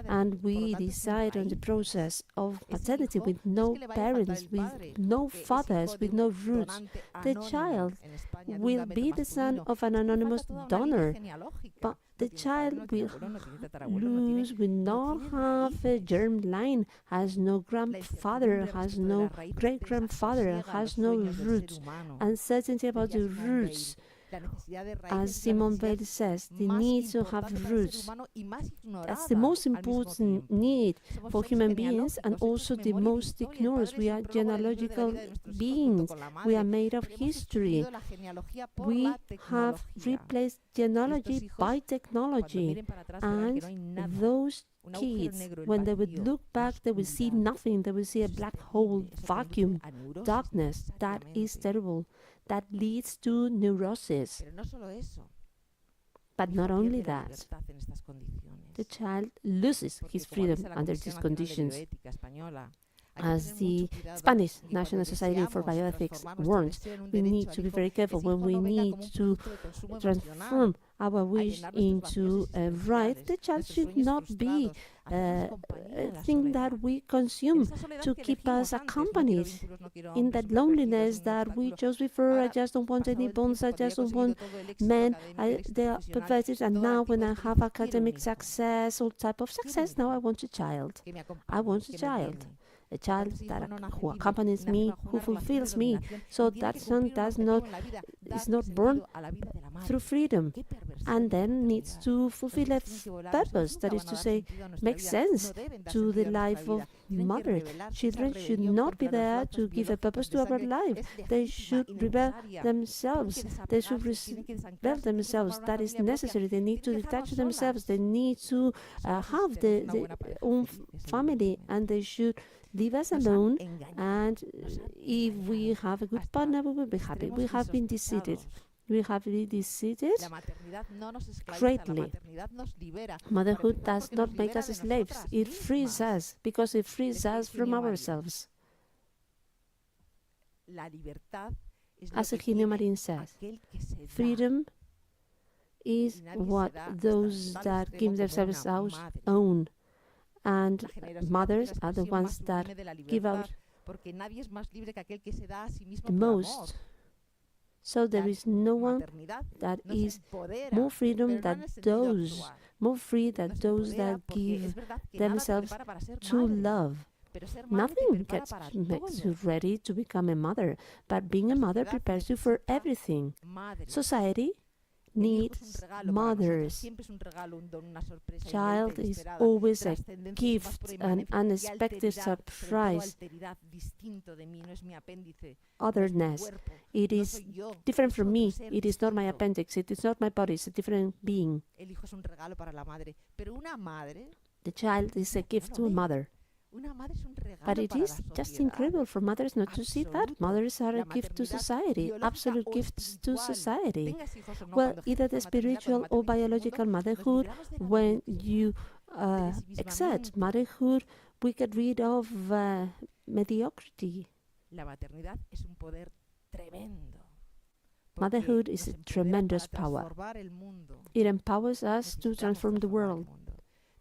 and we decide on the process of maternity with no parents, with no fathers, with no roots. The child will be the son of an anonymous donor, but the child will not have a germline, has no grandfather, has no great-grandfather, has no roots. Uncertainty about the roots. As Simone Weil says, the need to have roots. That's the most important need for human beings, and also the most ignored. We are genealogical beings. We are made of history. We have replaced genealogy by technology. And those kids, when they would look back, they will see nothing. They will see a black hole, vacuum, darkness. That is terrible. That leads to neurosis. But not only that, the child loses his freedom under these conditions. As the Spanish National Society for Bioethics warns, we need to be very careful when we need to transform our wish into a right. The child should not be a thing that we consume to keep us accompanied in that loneliness that we just refer. I just don't want any bonds, I just don't want men, they are perverted, and now when I have academic success, all type of success, now I want a child. I want a child who accompanies me, who fulfills me. So that son is not born through freedom, and then needs to fulfill a purpose, that is to say, makes sense to the life of mother. Children should not be there to give a purpose to our life. They should rebel themselves. They should rebel themselves. That is necessary. They need to detach themselves. They need to have their own family, and they should leave us alone, and if we have a good partner, we will be happy. We have been deceived. We have been deceived greatly. Motherhood does not make us slaves. It frees us, because it frees us from ourselves. As Eugenio Marín says, freedom is what those that give themselves out own. And mothers are the ones that give out Porque nadie es más libre que aquel que se da a sí mismo the por amor. most. So there is no one Maternidad that nos is empodera, more freedom pero no than en el sentido those, actual. more free than Nos those empodera that porque give es verdad que nada te themselves prepara para ser to madre, love. pero ser madre te Nothing prepara para makes you todo. ready to become a mother, but being a La mother sociedad prepares you for necesita everything. madres. Society El hijo es un needs regalo para nosotros, mothers. siempre es un regalo, un don, una sorpresa Child inédita, is inesperada, always a trascendencia, sin más gift, pura an inmanencia y unexpected alteridad, sobre todo surprise, alteridad, distinto de mí, no es mi apéndice, otherness. no es mi cuerpo, It no is soy yo, different es from otro me. ser It is not my distinto. appendix. It is not my body. It's a different being. El hijo es un regalo para la madre, pero una madre, The child is a no, que no gift lo to a ve. mother. Una madre es un regalo But it para is la just sociedad. incredible for mothers not to see that. Absoluto. Mothers are La a gift to maternidad society, biológica absolute o gifts to espiritual. society. Tengas hijos o no, Well, cuando either ejerces the la maternidad, spiritual cuando or maternizas al biological mundo, motherhood, nos libramos de la when mediocritud, you del accept ensimismamiento. motherhood, we get rid of mediocrity. La maternidad es un poder tremendo. Motherhood porque is nos a empodera tremendous para power. transformar el mundo. It empowers us to Necesitamos transform the transformar el world. mundo.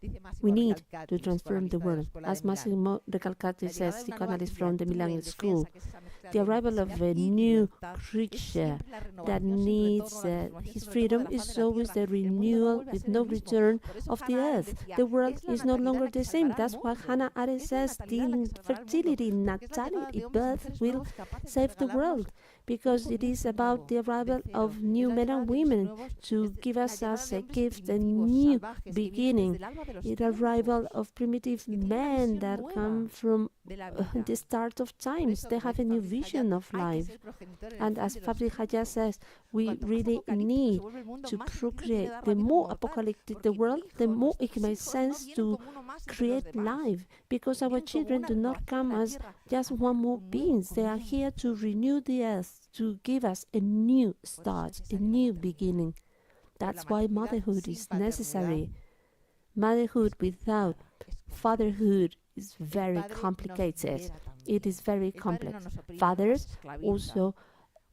Dice Máximo We need Recalcati, to transform the psicoanalista de la world. Escuela de As Milán. Massimo Recalcati La llegada says, de una nueva psychoanalyst from the criatura Milan indefensa, School, que es esa mezcla the de arrival of necesidad a y new libertad, es creature siempre la that renovación sin needs retorno, la transformación his sin retorno de freedom la faz is de la always tierra. the El mundo no renewal vuelve a with ser no el mismo. return Por eso of the Hannah Arendt earth. decía, The world es la is no natalidad longer la que the same. salvará al That's why mundo. Hannah Arendt Es la says natalidad la que the salvará al mundo, fertility, porque es la llegada natality, de hombres y birth mujeres will nuevos capaces de save the regalarnos world, because it is comienzo about nuevo, the arrival de cero. of Es new la men llegada and de hombres women nuevos, to es give la us llegada as de a hombres gift a primitivos, new salvajes, que vienen beginning. desde el alba de los The arrival tiempos, of primitive que tienen una men visión that nueva come from de la vida. the start of Por times. eso, They como have dice a new Fabrice vision Hayat, of hay que life. ser progenitor en el And fin as de los Fabrice Hayat tiempos. says, we Cuanto más really apocalíptico need se vuelve el mundo, to más sentido tiene procreate. dar The la vida more mortal, apocalyptic the porque world, the hijos, more it nuestros makes hijos no sense vienen to como uno más entre los create demás. life, because our Vienen como children una do not renovación come de la as tierra, just a one dar more un nuevo beings. They are here to comienzo. renew the earth, to give us a new Por eso es start, a necesaria la new maternidad. beginning. Pero la That's why maternidad motherhood sin is paternidad necessary. es Motherhood complicada, without es compleja. fatherhood is El very padre nos complicated. libera It también. is very El padre no complex. nos oprime, no nos Fathers esclaviza. also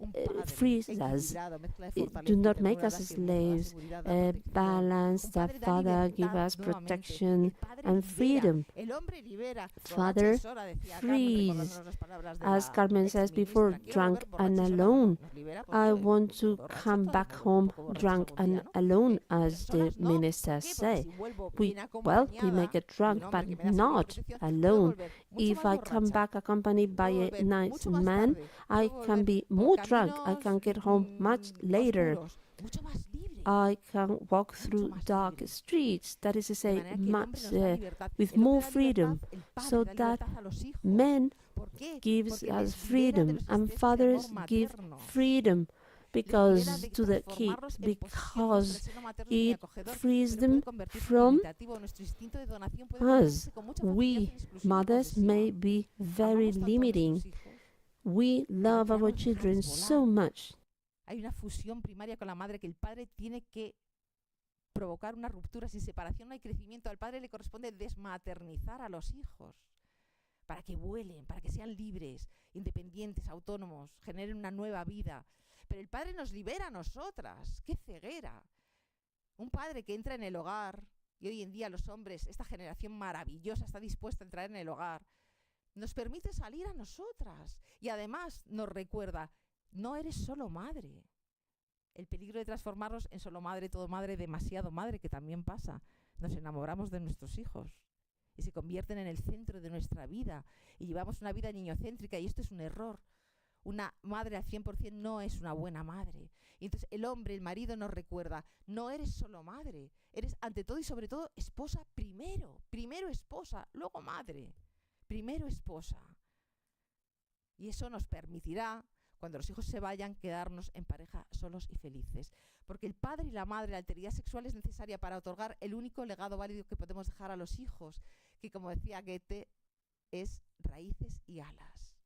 Un padre frees us, equilibrado, mezcla de do fortaleza y not make ternura, us da seguridad, da slaves, seguridad, da protección. balance, Un that padre da father give libertad us nuevamente. protection El padre and libera, freedom. el hombre libera. Father Borracha es hora, decía Carmen, frees. recordándonos las palabras de As la Carmen says before, exministra. Quiero drunk volver and borracha sola. alone. Nos libera I porque want to borracha come todo el back mundo, home un poco borracha drunk algún día, and ¿no? alone, Pero as the solas no. ¿Por ministers qué? Porque say. si vuelvo We, bien well, we may acompañada get de drunk, un hombre but que me da seguridad y not protección, puedo alone. volver mucho If más I come borracha. back accompanied by Puedo a volver nice mucho más man, tarde, I puedo can volver be por more drunk. I caminos can get home much later. oscuros, mucho más libre. I can walk Mucho through más dark libre. streets, that is to De say, manera que el hombre much, nos da libertad. with El hombre more da freedom, libertad, el padre so da that libertad a los hijos. men ¿Por qué? gives Porque us les libera de freedom los and excesos de fathers amor give materno. freedom Les libera because de to the kids, transformarlos en posesiones because del seno materno y it acogedor, frees pero them puede convertirse en from limitativo. Nuestro instinto de donación puede us. convertirse con mucha facilidad We en exclusivo y mothers may posesivo. be very Amamos tanto a limiting. nuestros hijos. We love our queremos children dejarles so volar. much. Hay una fusión primaria con la madre que el padre tiene que provocar una ruptura. Sin separación no hay crecimiento. Al padre le corresponde desmaternizar a los hijos para que vuelen, para que sean libres, independientes, autónomos, generen una nueva vida. Pero el padre nos libera a nosotras. ¡Qué ceguera! Un padre que entra en el hogar, y hoy en día los hombres, esta generación maravillosa está dispuesta a entrar en el hogar, nos permite salir a nosotras. Y además nos recuerda, no eres solo madre. El peligro de transformarnos en solo madre, todo madre, demasiado madre, que también pasa. Nos enamoramos de nuestros hijos y se convierten en el centro de nuestra vida y llevamos una vida niñocéntrica y esto es un error. Una madre al 100% no es una buena madre. Y entonces el hombre, el marido nos recuerda, no eres solo madre, eres ante todo y sobre todo esposa primero. Primero esposa, luego madre. Primero esposa. Y eso nos permitirá, cuando los hijos se vayan, quedarnos en pareja solos y felices. Porque el padre y la madre, la alteridad sexual es necesaria para otorgar el único legado válido que podemos dejar a los hijos, que como decía Goethe, es raíces y alas.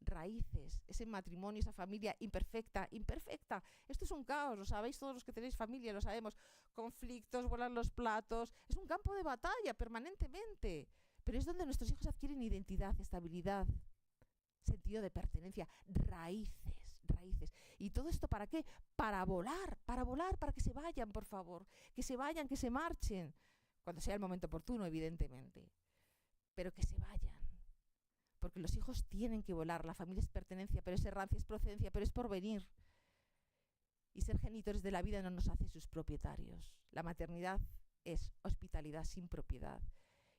Raíces, ese matrimonio, esa familia imperfecta. Esto es un caos, lo sabéis todos los que tenéis familia, lo sabemos. Conflictos, vuelan los platos, es un campo de batalla permanentemente. Pero es donde nuestros hijos adquieren identidad, estabilidad, sentido de pertenencia, raíces. ¿Y todo esto para qué? Para volar, para que se vayan, por favor. Que se vayan, que se marchen. Cuando sea el momento oportuno, evidentemente. Pero que se vayan. porque los hijos tienen que volar, la familia es pertenencia, pero es errancia, es procedencia, pero es porvenir. Y ser genitores de la vida no nos hace sus propietarios. La maternidad es hospitalidad sin propiedad.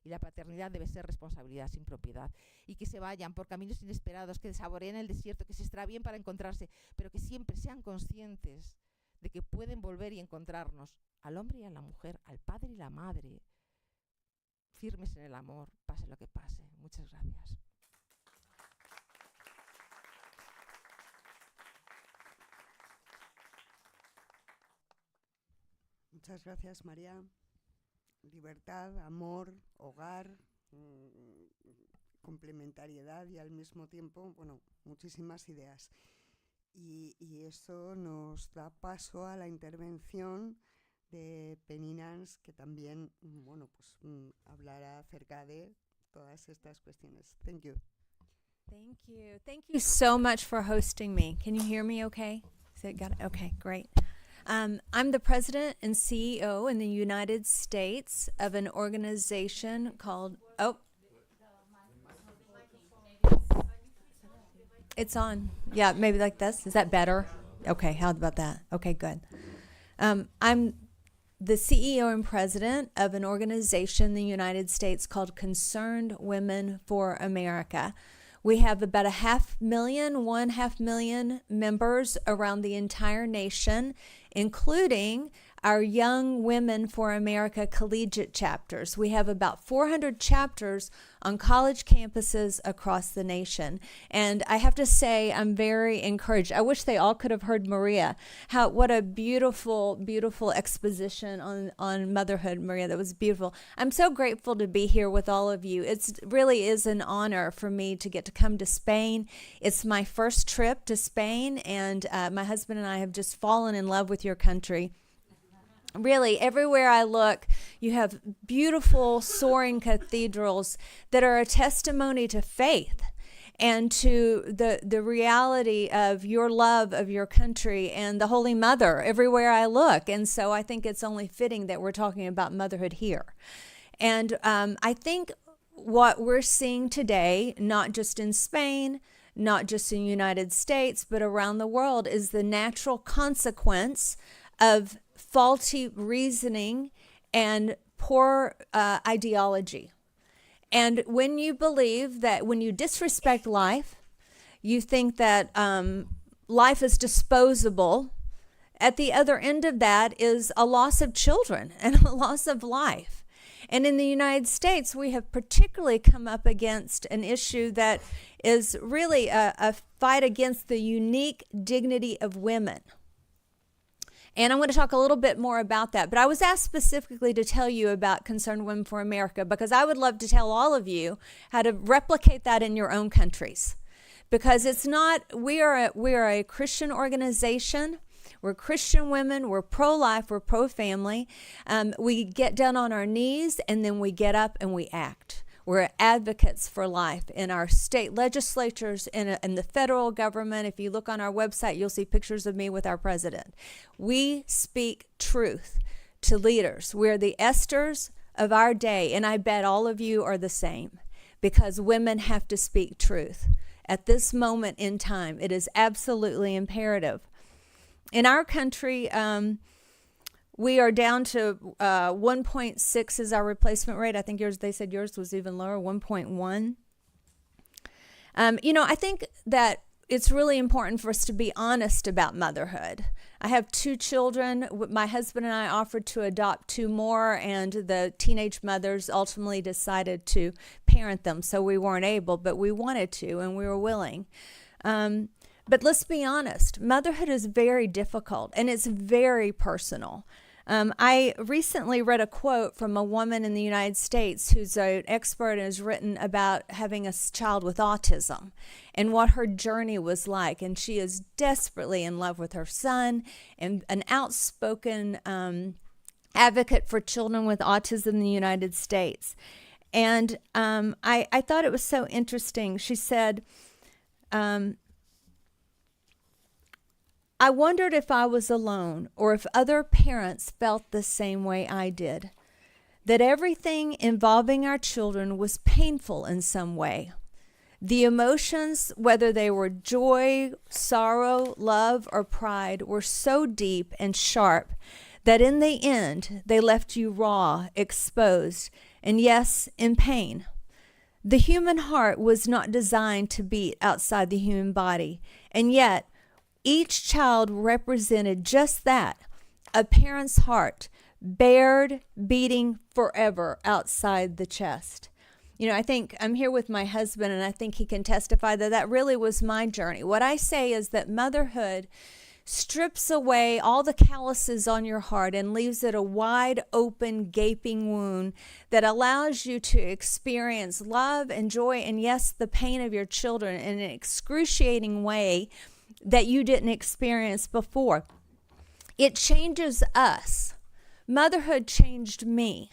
Y la paternidad debe ser responsabilidad sin propiedad. Y que se vayan por caminos inesperados, que saboreen el desierto, que se extravíen para encontrarse, pero que siempre sean conscientes de que pueden volver y encontrarnos al hombre y a la mujer, al padre y la madre, firmes en el amor, pase lo que pase. Muchas gracias. Muchas gracias, María. Libertad, amor, hogar, complementariedad y al mismo tiempo, bueno, muchísimas ideas. Y esto nos da paso a la intervención de Peninans, que también, bueno, pues hablará acerca de todas estas cuestiones. Thank you. Thank you. Thank you so much for hosting me. Can you hear me okay? Is it got it? Okay, great. I'm the president and CEO in the United States of an organization called, it's on. Yeah, maybe like this. Is that better? Okay, how about that? Okay, good. I'm the CEO and president of an organization in the United States called Concerned Women for America. We have about 1.5 million members around the entire nation, including our Young Women for America collegiate chapters. We have about 400 chapters on college campuses across the nation. And I have to say, I'm very encouraged. I wish they all could have heard Maria. What a beautiful, beautiful exposition on motherhood, Maria. That was beautiful. I'm so grateful to be here with all of you. It really is an honor for me to get to come to Spain. It's my first trip to Spain, and my husband and I have just fallen in love with your country. Really, everywhere I look, you have beautiful soaring cathedrals that are a testimony to faith and to the reality of your love of your country and the Holy Mother everywhere I look. And so I think it's only fitting that we're talking about motherhood here. And I think what we're seeing today, not just in Spain, not just in the United States, but around the world, is the natural consequence of faulty reasoning and poor ideology. And when you believe that, when you disrespect life, you think that life is disposable, at the other end of that is a loss of children and a loss of life. And in the United States, we have particularly come up against an issue that is really a fight against the unique dignity of women. And I'm going to talk a little bit more about that. But I was asked specifically to tell you about Concerned Women for America because I would love to tell all of you how to replicate that in your own countries. Because it's not, we are a Christian organization. We're Christian women. We're pro-life. We're pro-family. We get down on our knees and then we get up and we act. We're advocates for life in our state legislatures, in the federal government. If you look on our website, you'll see pictures of me with our president. We speak truth to leaders. We're the Esthers of our day, and I bet all of you are the same because women have to speak truth. At this moment in time, it is absolutely imperative. In our country, we are down to 1.6 is our replacement rate. I think they said yours was even lower, 1.1. I think that it's really important for us to be honest about motherhood. I have 2 children. My husband and I offered to adopt 2 more, and the teenage mothers ultimately decided to parent them, so we weren't able, but we wanted to, and we were willing. But let's be honest, motherhood is very difficult, and it's very personal. I recently read a quote from a woman in the United States who's an expert and has written about having a child with autism and what her journey was like. And she is desperately in love with her son and an outspoken advocate for children with autism in the United States. And I thought it was so interesting. She said, I wondered if I was alone or if other parents felt the same way I did, that everything involving our children was painful in some way. The emotions, whether they were joy, sorrow, love, or pride, were so deep and sharp that in the end, they left you raw, exposed, and yes, in pain. The human heart was not designed to beat outside the human body, and yet each child represented just that, a parent's heart, bared, beating forever outside the chest. You know, I think I'm here with my husband, and I think he can testify that that really was my journey. What I say is that motherhood strips away all the calluses on your heart and leaves it a wide open, gaping wound that allows you to experience love and joy and, yes, the pain of your children in an excruciating way that you didn't experience before. It changes us. Motherhood changed me.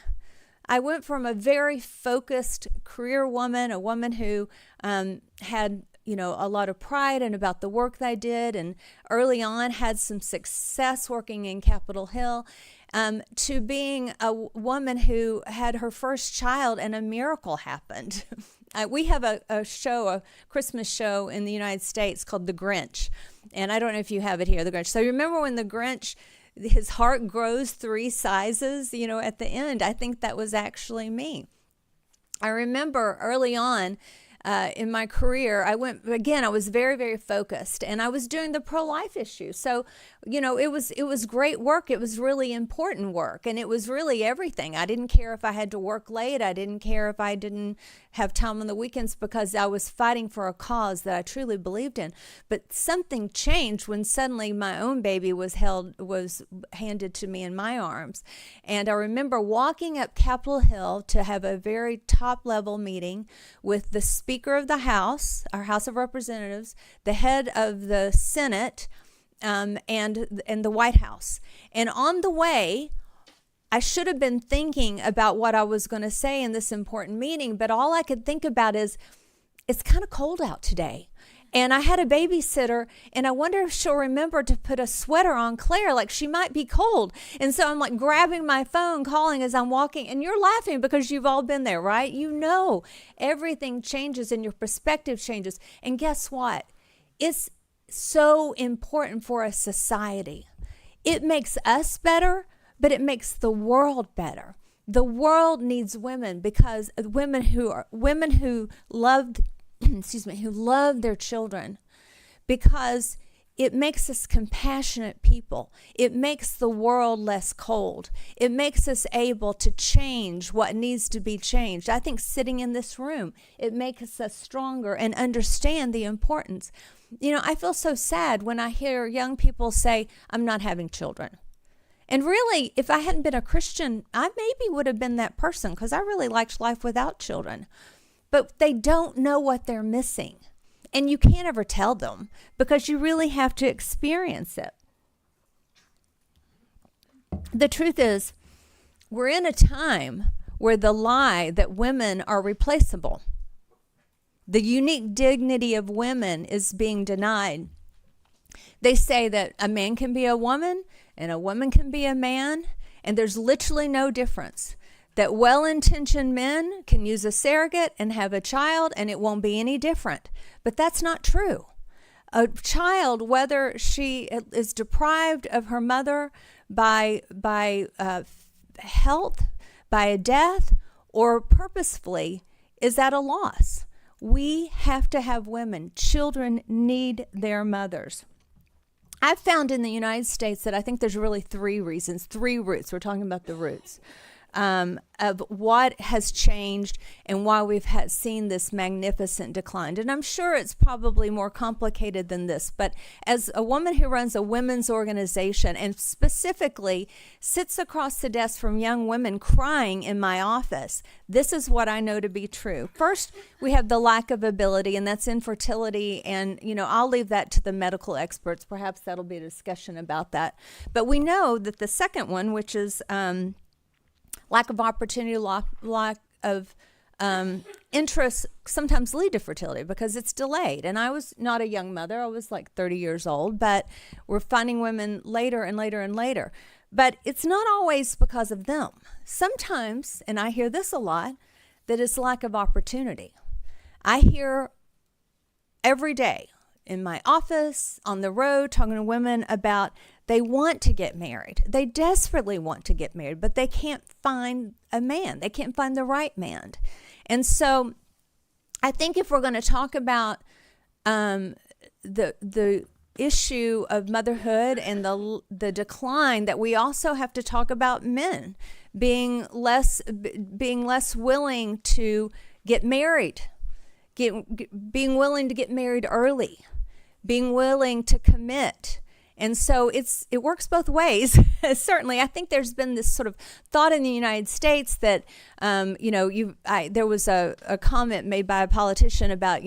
I went from a very focused career woman, a woman who had, you know, a lot of pride and about the work that I did, and early on had some success working in Capitol Hill, to being a woman who had her first child and a miracle happened. We have a Christmas show in the United States called The Grinch, and I don't know if you have it here, The Grinch. So you remember when The Grinch, his heart grows 3 sizes, you know, at the end? I think that was actually me. I remember early on in my career, I was very, very focused, and I was doing the pro-life issue. So, you know, it was great work. It was really important work, and it was really everything. I didn't care if I had to work late. I didn't care if I didn't have time on the weekends, because I was fighting for a cause that I truly believed in. But something changed when suddenly my own baby was handed to me in my arms. And I remember walking up Capitol Hill to have a very top-level meeting with the Speaker of the House, our House of Representatives, the head of the Senate, and the White House. And on the way, I should have been thinking about what I was going to say in this important meeting, but all I could think about is, it's kind of cold out today. And I had a babysitter, and I wonder if she'll remember to put a sweater on Claire, like she might be cold. And so I'm like grabbing my phone, calling as I'm walking, and you're laughing because you've all been there, right? You know, everything changes and your perspective changes. And guess what? It's so important for a society. It makes us better, but it makes the world better. The world needs women, because women who love who love their children, because it makes us compassionate people. It makes the world less cold. It makes us able to change what needs to be changed. I think sitting in this room, it makes us stronger and understand the importance. You know, I feel so sad when I hear young people say, I'm not having children. And really, if I hadn't been a Christian, I maybe would have been that person, because I really liked life without children. But they don't know what they're missing. And you can't ever tell them, because you really have to experience it. The truth is, we're in a time where the lie that women are replaceable, the unique dignity of women, is being denied. They say that a man can be a woman and a woman can be a man, and there's literally no difference. That well-intentioned men can use a surrogate and have a child, and it won't be any different. But that's not true. A child, whether she is deprived of her mother by health, by a death, or purposefully, is at a loss. We have to have women. Children need their mothers. I've found in the United States that I think there's really 3 reasons, 3 roots. We're talking about the roots of what has changed and why we've seen this magnificent decline. And I'm sure it's probably more complicated than this, but as a woman who runs a women's organization and specifically sits across the desk from young women crying in my office, this is what I know to be true. First, we have the lack of ability, and that's infertility, and I'll leave that to the medical experts. Perhaps that'll be a discussion about that. But we know that the second one, which is lack of opportunity, lack of interest, sometimes lead to fertility because it's delayed. And I was not a young mother. I was like 30 years old, but we're finding women later and later and later. But it's not always because of them. Sometimes, and I hear this a lot, that it's lack of opportunity. I hear every day in my office, on the road, talking to women about they want to get married. They desperately want to get married, but they can't find a man. They can't find the right man. And so I think if we're going to talk about the issue of motherhood and the decline, that we also have to talk about men being less willing to get married, being willing to get married early, being willing to commit. And so it works both ways. Certainly, I think there's been this sort of thought in the United States that, there was a comment made by a politician about,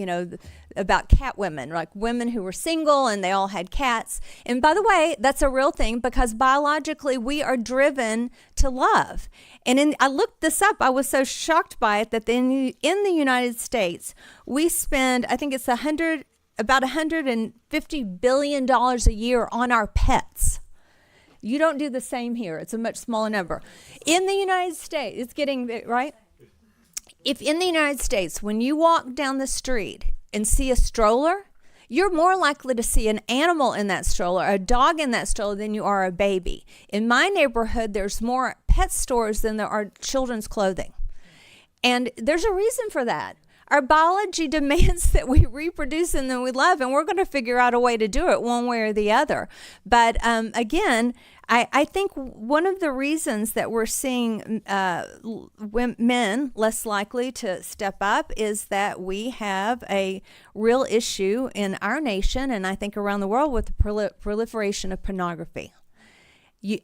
about cat women, like women who were single and they all had cats. And by the way, that's a real thing, because biologically we are driven to love. And I looked this up. I was so shocked by it that in the United States, we spend, I think it's about $150 billion a year on our pets. You don't do the same here. It's a much smaller number. In the United States, it's getting, right? If in the United States, when you walk down the street and see a stroller, you're more likely to see an animal in that stroller, a dog in that stroller, than you are a baby. In my neighborhood, there's more pet stores than there are children's clothing. And there's a reason for that. Our biology demands that we reproduce and that we love, and we're going to figure out a way to do it one way or the other. But again, I think one of the reasons that we're seeing men less likely to step up is that we have a real issue in our nation, and I think around the world, with the proliferation of pornography.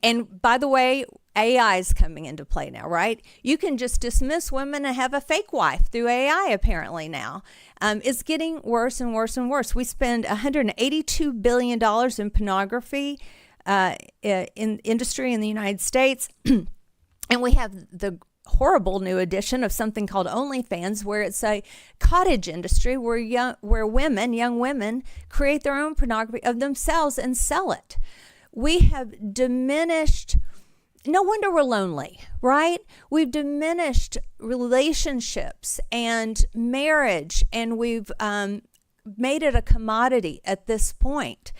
And by the way, AI is coming into play now, right? You can just dismiss women and have a fake wife through AI apparently now. It's getting worse and worse and worse. We spend $182 billion in pornography in industry in the United States. And we have the horrible new addition of something called OnlyFans, where it's a cottage industry where young women create their own pornography of themselves and sell it. We have diminished, no wonder we're lonely, right? We've diminished relationships and marriage, and we've made it a commodity at this point.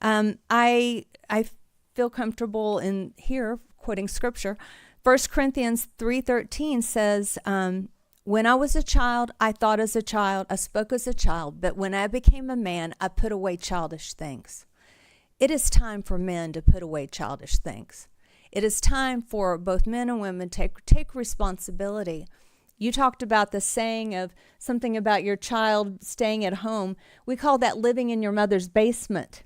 I feel comfortable in here quoting scripture. 1 Corinthians 3:13 says, when I was a child, I thought as a child, I spoke as a child, but when I became a man, I put away childish things. It is time for men to put away childish things. It is time for both men and women to take responsibility. You talked about the saying of something about your child staying at home. We call that living in your mother's basement.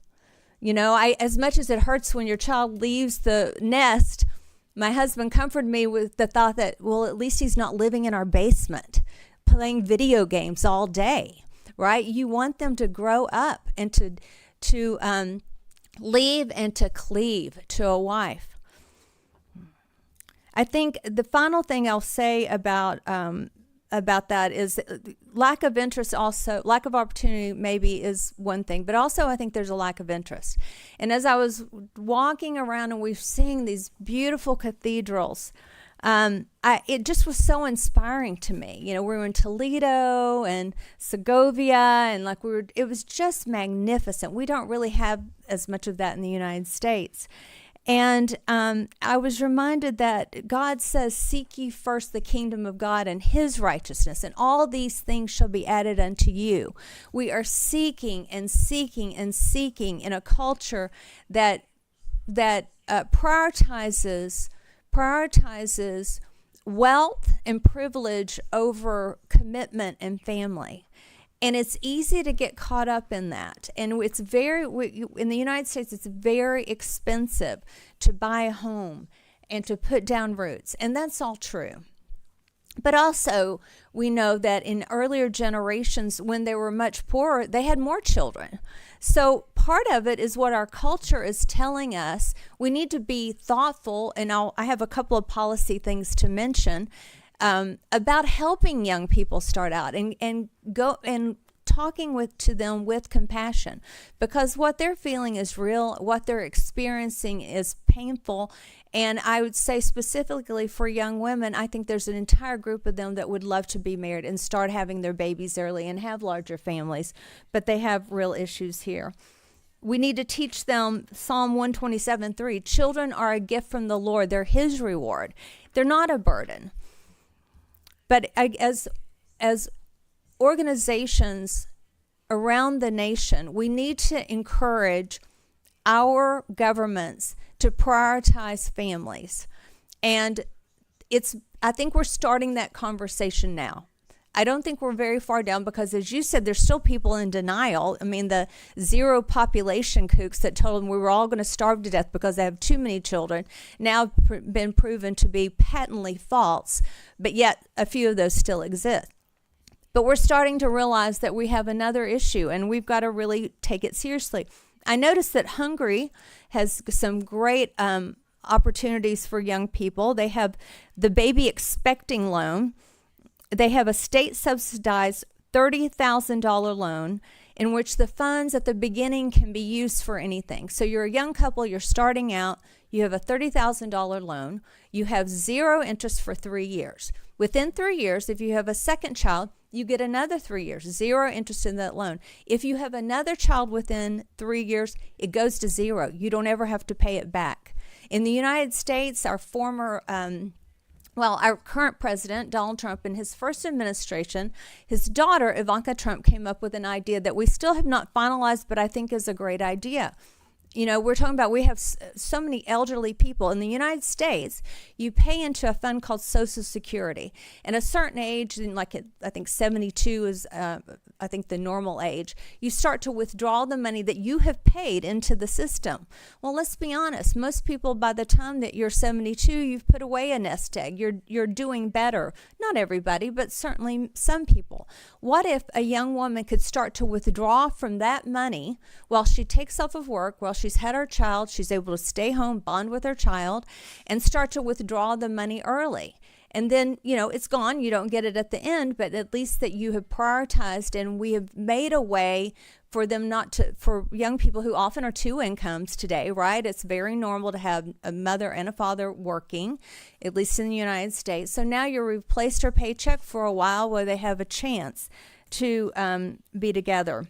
As much as it hurts when your child leaves the nest, my husband comforted me with the thought that, well, at least he's not living in our basement, playing video games all day, right? You want them to grow up and to leave and to cleave to a wife. I think the final thing I'll say about that is lack of interest. Also, lack of opportunity maybe is one thing, but also I think there's a lack of interest. And as I was walking around and we're seeing these beautiful cathedrals, it just was so inspiring to me. We were in Toledo and Segovia, and it was just magnificent. We don't really have as much of that in the United States. And I was reminded that God says, seek ye first the kingdom of God and his righteousness, and all these things shall be added unto you. We are seeking and seeking and seeking in a culture that prioritizes wealth and privilege over commitment and family. And it's easy to get caught up in that. And it's in the United States, it's very expensive to buy a home and to put down roots. And that's all true. But also, we know that in earlier generations, when they were much poorer, they had more children. So part of it is what our culture is telling us. We need to be thoughtful, and I have a couple of policy things to mention about helping young people start out and go and talking to them with compassion, because what they're feeling is real, what they're experiencing is painful. And I would say specifically for young women, I think there's an entire group of them that would love to be married and start having their babies early and have larger families, but they have real issues here. We need to teach them Psalm 127:3. Children are a gift from the Lord. They're his reward. They're not a burden. But as organizations around the nation, we need to encourage our governments to prioritize families. And I think we're starting that conversation now. I don't think we're very far down because, as you said, there's still people in denial. I mean, the zero population kooks that told them we were all going to starve to death because they have too many children now have been proven to be patently false, but yet a few of those still exist. But we're starting to realize that we have another issue, and we've got to really take it seriously. I noticed that Hungary has some great opportunities for young people. They have the baby expecting loan. They have a state-subsidized $30,000 loan in which the funds at the beginning can be used for anything. So you're a young couple, you're starting out, you have a $30,000 loan, you have zero interest for 3 years. Within 3 years, if you have a second child, you get another 3 years, zero interest in that loan. If you have another child within 3 years, it goes to zero. You don't ever have to pay it back. In the United States, our current president, Donald Trump, in his first administration, his daughter, Ivanka Trump, came up with an idea that we still have not finalized, but I think is a great idea. You know, we're talking about we have so many elderly people. In the United States, you pay into a fund called Social Security. And a certain age, I think 72 is I think the normal age, you start to withdraw the money that you have paid into the system. Well, let's be honest. Most people, by the time that you're 72, you've put away a nest egg. You're doing better. Not everybody, but certainly some people. What if a young woman could start to withdraw from that money while she takes off of work, while she's had her child, she's able to stay home, bond with her child, and start to withdraw the money early? And then, it's gone. You don't get it at the end, but at least that you have prioritized, and we have made a way for them for young people who often are two incomes today, right? It's very normal to have a mother and a father working, at least in the United States. So now you're replaced her paycheck for a while where they have a chance to be together.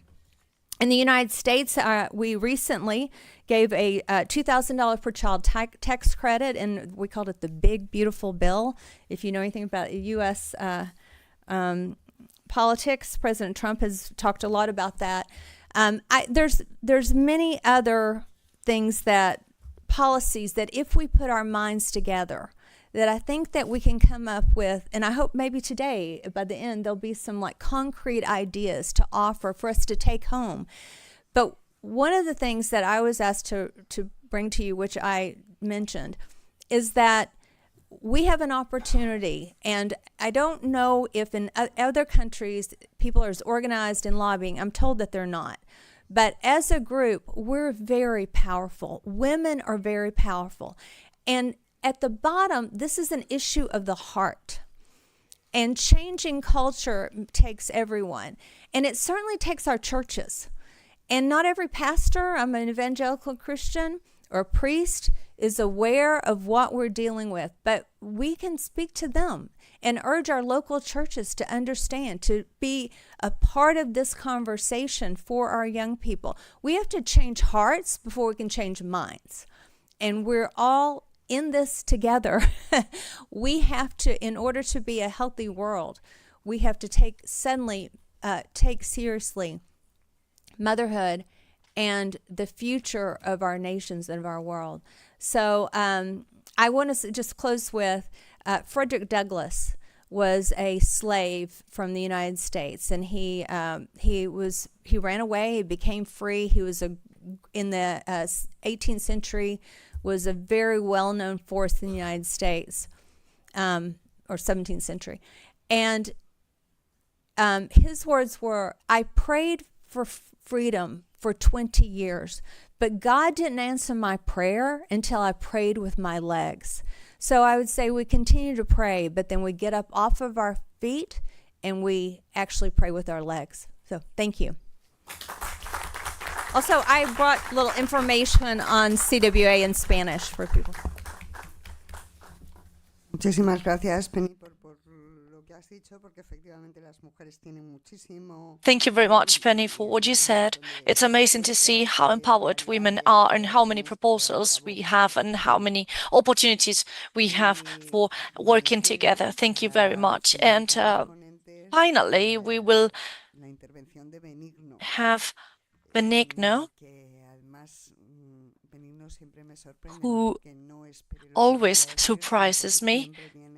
In the United States, we recently gave a $2,000 per child tax credit, and we called it the Big Beautiful Bill. If you know anything about U.S. Politics, President Trump has talked a lot about that. There's many other things policies that if we put our minds together, that I think that we can come up with, and I hope maybe today, by the end, there'll be some concrete ideas to offer for us to take home. But one of the things that I was asked to bring to you, which I mentioned, is that we have an opportunity, and I don't know if in other countries people are as organized in lobbying. I'm told that they're not. But as a group, we're very powerful. Women are very powerful. And at the bottom, this is an issue of the heart. And changing culture takes everyone. And it certainly takes our churches. And not every pastor, I'm an evangelical Christian, or priest, is aware of what we're dealing with. But we can speak to them and urge our local churches to understand, to be a part of this conversation for our young people. We have to change hearts before we can change minds. And we're all in this together. We have to, in order to be a healthy world, we have to take seriously motherhood and the future of our nations and of our world. So I want to just close with Frederick Douglass was a slave from the United States, and he ran away. He became free. He was in the 18th century was a very well-known force in the United States, or 17th century. And his words were, "I prayed for freedom for 20 years, but God didn't answer my prayer until I prayed with my legs." So I would say we continue to pray, but then we get up off of our feet and we actually pray with our legs. So thank you. Also, I brought a little information on CWA in Spanish for people. Muchísimas gracias, Penny, por lo que has dicho, porque efectivamente las mujeres tienen muchísimo. Thank you very much, Penny, for what you said. It's amazing to see how empowered women are and how many proposals we have and how many opportunities we have for working together. Thank you very much. And finally, we will have Benigno, who always surprises me,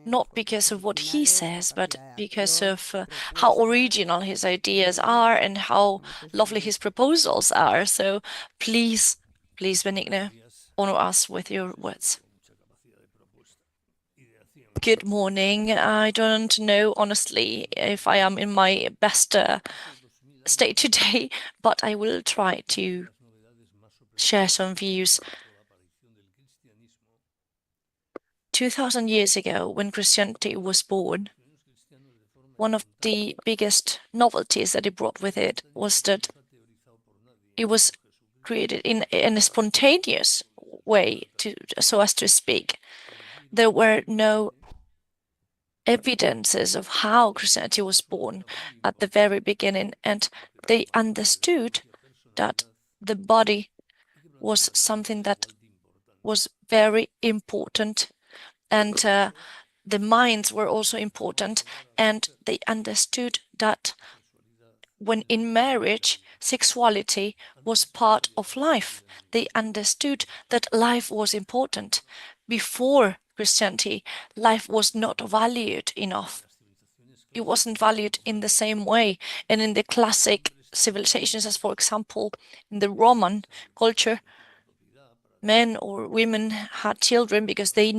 not because of what he says, but because of how original his ideas are and how lovely his proposals are. So please, Benigno, honor us with your words. Good morning. I don't know, honestly, if I am in my best state today, but I will try to share some views. 2,000 years ago, when Christianity was born, one of the biggest novelties that it brought with it was that it was created in a spontaneous way, so as to speak. There were no evidences of how Christianity was born at the very beginning, and they understood that the body was something that was very important, and the minds were also important, and they understood that when in marriage, sexuality was part of life. They understood that life was important. Before Christianity, life was not valued enough. It wasn't valued in the same way. And in the classic civilizations, as for example, in the Roman culture, men or women had children because they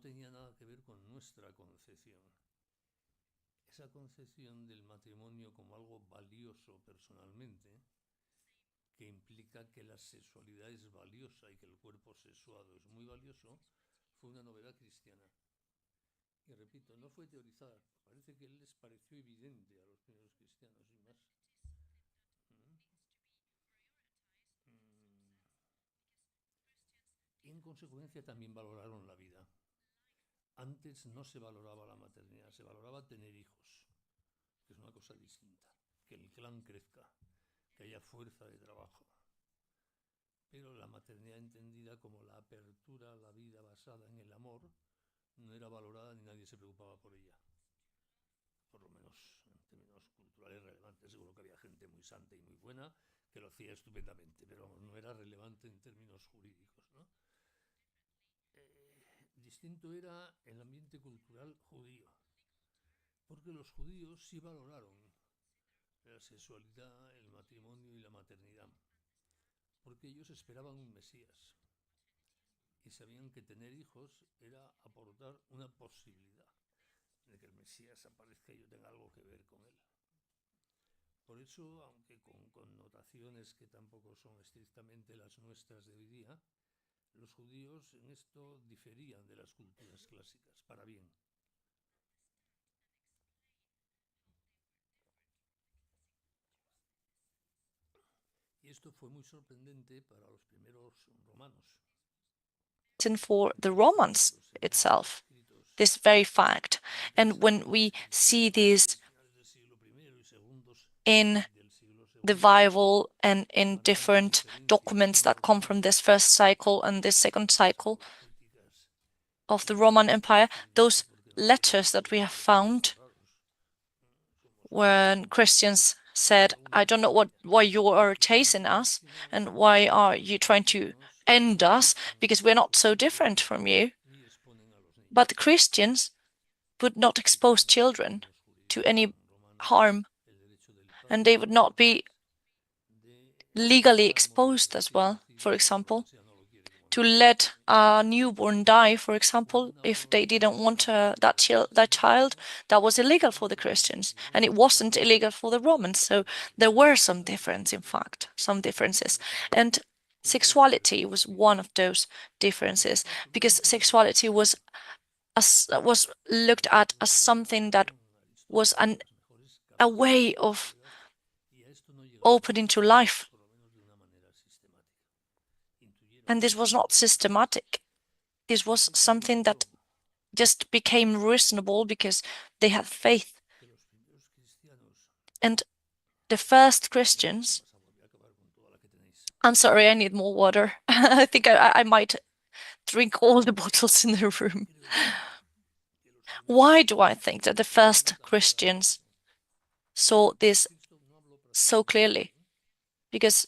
tenía nada que ver con nuestra concepción. Esa concepción del matrimonio como algo valioso personalmente, que implica que la sexualidad es valiosa y que el cuerpo sexuado es muy valioso, fue una novedad cristiana. Y repito, no fue teorizada. Parece que les pareció evidente a los primeros cristianos y más. Y en consecuencia también valoraron la vida. Antes no se valoraba la maternidad, se valoraba tener hijos, que es una cosa distinta, que el clan crezca, que haya fuerza de trabajo. Pero la maternidad entendida como la apertura a la vida basada en el amor no era valorada ni nadie se preocupaba por ella. Por lo menos en términos culturales relevantes. Seguro que había gente muy santa y muy buena que lo hacía estupendamente, pero no era relevante en términos jurídicos, ¿no? Distinto era el ambiente cultural judío, porque los judíos sí valoraron la sexualidad, el matrimonio y la maternidad, porque ellos esperaban un Mesías y sabían que tener hijos era aportar una posibilidad de que el Mesías aparezca y yo tenga algo que ver con él. Por eso, aunque con connotaciones que tampoco son estrictamente las nuestras de hoy día, los judíos en esto diferían de las culturas clásicas, para bien. Y esto fue muy sorprendente para los primeros romanos. For the Romans itself, this very fact. And when we see this in the Bible and in different documents that come from this first cycle and this second cycle of the Roman Empire, those letters that we have found when Christians said, I don't know why you are chasing us and why are you trying to end us, because we're not so different from you. But the Christians would not expose children to any harm, and they would not be legally exposed as well, for example, to let a newborn die, for example, if they didn't want that child, that was illegal for the Christians, and it wasn't illegal for the Romans. So there were some differences, in fact, some differences. And sexuality was one of those differences, because sexuality was looked at as something that was a way of opening to life. And this was not systematic. This was something that just became reasonable because they had faith. And the first Christians, I'm sorry, I need more water. I think I might drink all the bottles in the room. Why do I think that the first Christians saw this so clearly? Because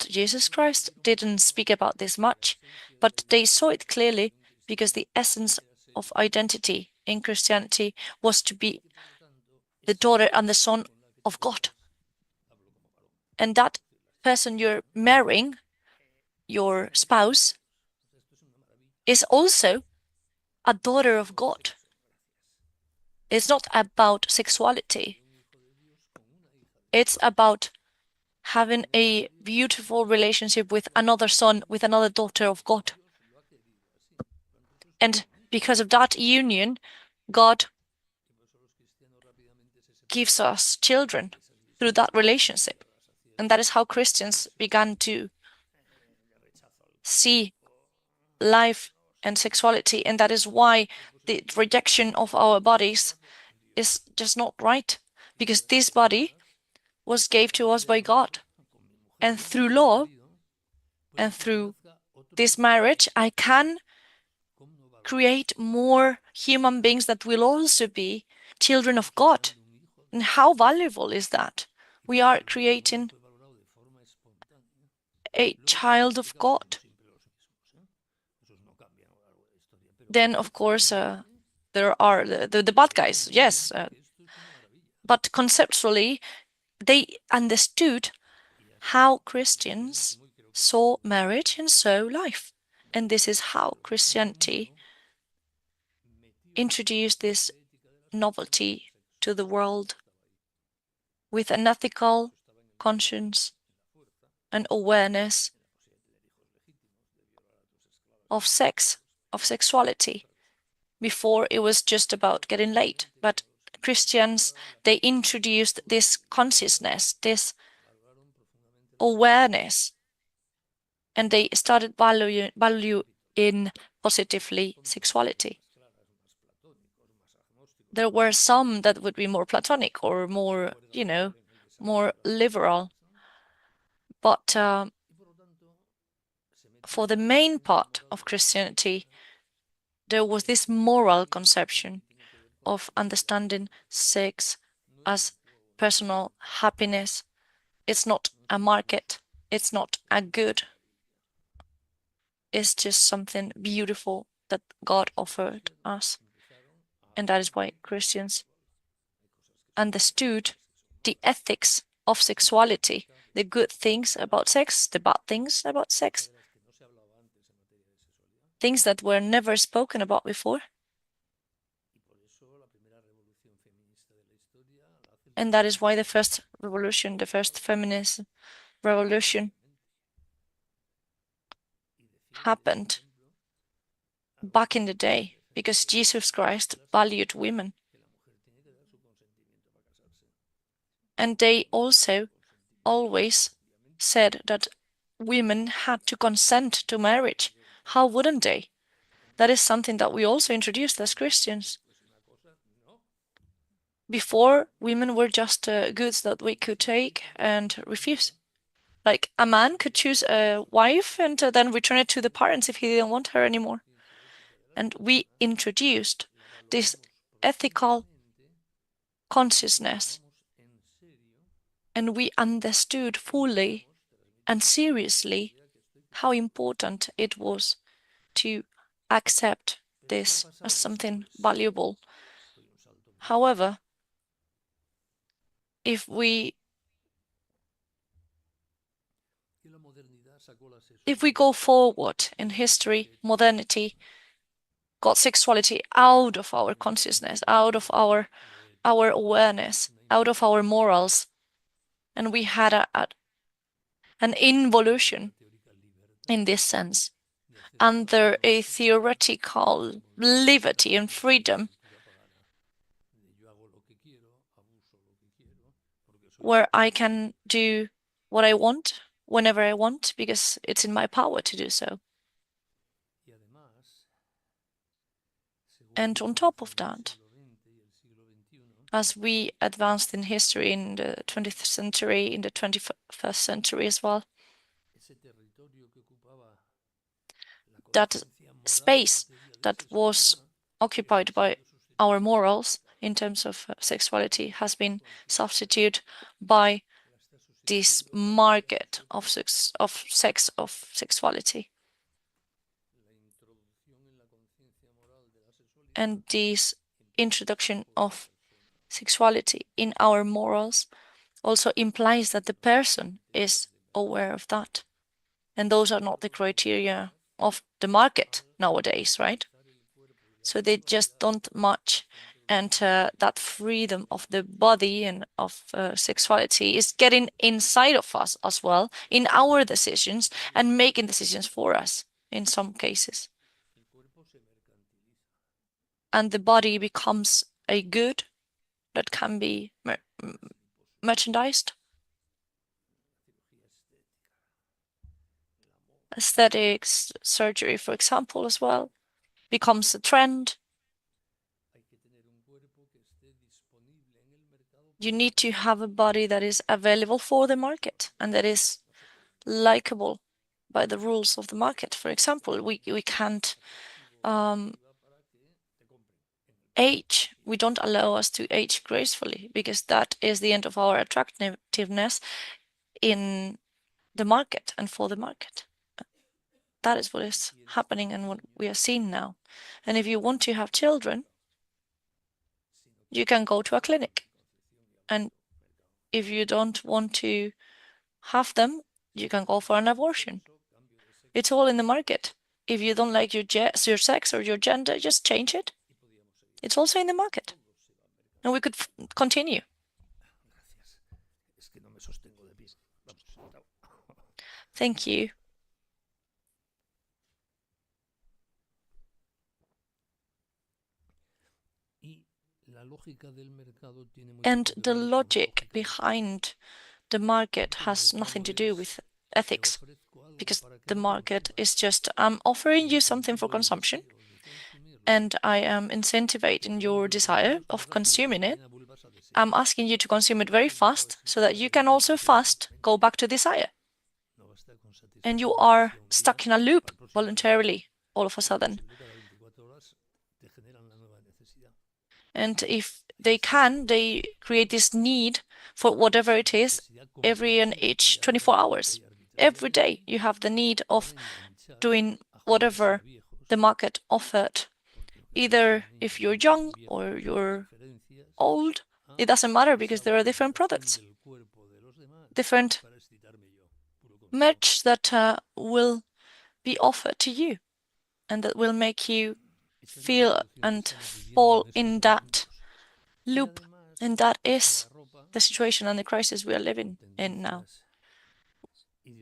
Jesus Christ, didn't speak about this much, but they saw it clearly because the essence of identity in Christianity was to be the daughter and the son of God. And that person you're marrying, your spouse, is also a daughter of God. It's not about sexuality. It's about having a beautiful relationship with another son, with another daughter of God. And because of that union, God gives us children through that relationship. And that is how Christians began to see life and sexuality. And that is why the rejection of our bodies is just not right, because this body was gave to us by God. And through law and through this marriage, I can create more human beings that will also be children of God. And how valuable is that? We are creating a child of God. Then, of course, there are the bad guys, yes. But conceptually, they understood how Christians saw marriage and saw life. And this is how Christianity introduced this novelty to the world with an ethical conscience and awareness of sex, of sexuality. Before, it was just about getting laid, but Christians, they introduced this consciousness, this awareness, and they started valuing positively sexuality. There were some that would be more platonic or more, more liberal. But for the main part of Christianity, there was this moral conception of understanding sex as personal happiness. It's not a market. It's not a good. It's just something beautiful that God offered us. And that is why Christians understood the ethics of sexuality, the good things about sex, the bad things about sex, things that were never spoken about before. And that is why the first revolution, the first feminist revolution happened back in the day, because Jesus Christ valued women. And they also always said that women had to consent to marriage. How wouldn't they? That is something that we also introduced as Christians. Before, women were just goods that we could take and refuse. Like a man could choose a wife and then return it to the parents if he didn't want her anymore. And we introduced this ethical consciousness, and we understood fully and seriously how important it was to accept this as something valuable. However, if we go forward in history, modernity got sexuality out of our consciousness, out of our awareness, out of our morals, and we had an involution in this sense, under a theoretical liberty and freedom, where I can do what I want, whenever I want, because it's in my power to do so. And on top of that, as we advanced in history in the 20th century, in the 21st century as well, that space that was occupied by our morals in terms of sexuality has been substituted by this market of sexuality. And this introduction of sexuality in our morals also implies that the person is aware of that. And those are not the criteria of the market nowadays, right? So they just don't match. And that freedom of the body and of sexuality is getting inside of us as well, in our decisions, and making decisions for us in some cases. And the body becomes a good that can be merchandised. Aesthetics, surgery, for example, as well, becomes a trend. You need to have a body that is available for the market and that is likable by the rules of the market. For example, we can't age. We don't allow us to age gracefully, because that is the end of our attractiveness in the market and for the market. That is what is happening and what we are seeing now. And if you want to have children, you can go to a clinic. And if you don't want to have them, you can go for an abortion. It's all in the market. If you don't like your sex or your gender, just change it. It's also in the market. And we could continue. Thank you. And the logic behind the market has nothing to do with ethics, because the market is just, I'm offering you something for consumption, and I am incentivizing your desire of consuming it. I'm asking you to consume it very fast so that you can also fast go back to desire. And you are stuck in a loop voluntarily all of a sudden. And if they create this need for whatever it is every and each 24 hours. Every day you have the need of doing whatever the market offered. Either if you're young or you're old, it doesn't matter, because there are different products, different merch that will be offered to you and that will make you feel and fall in that loop. And that is the situation and the crisis we are living in now,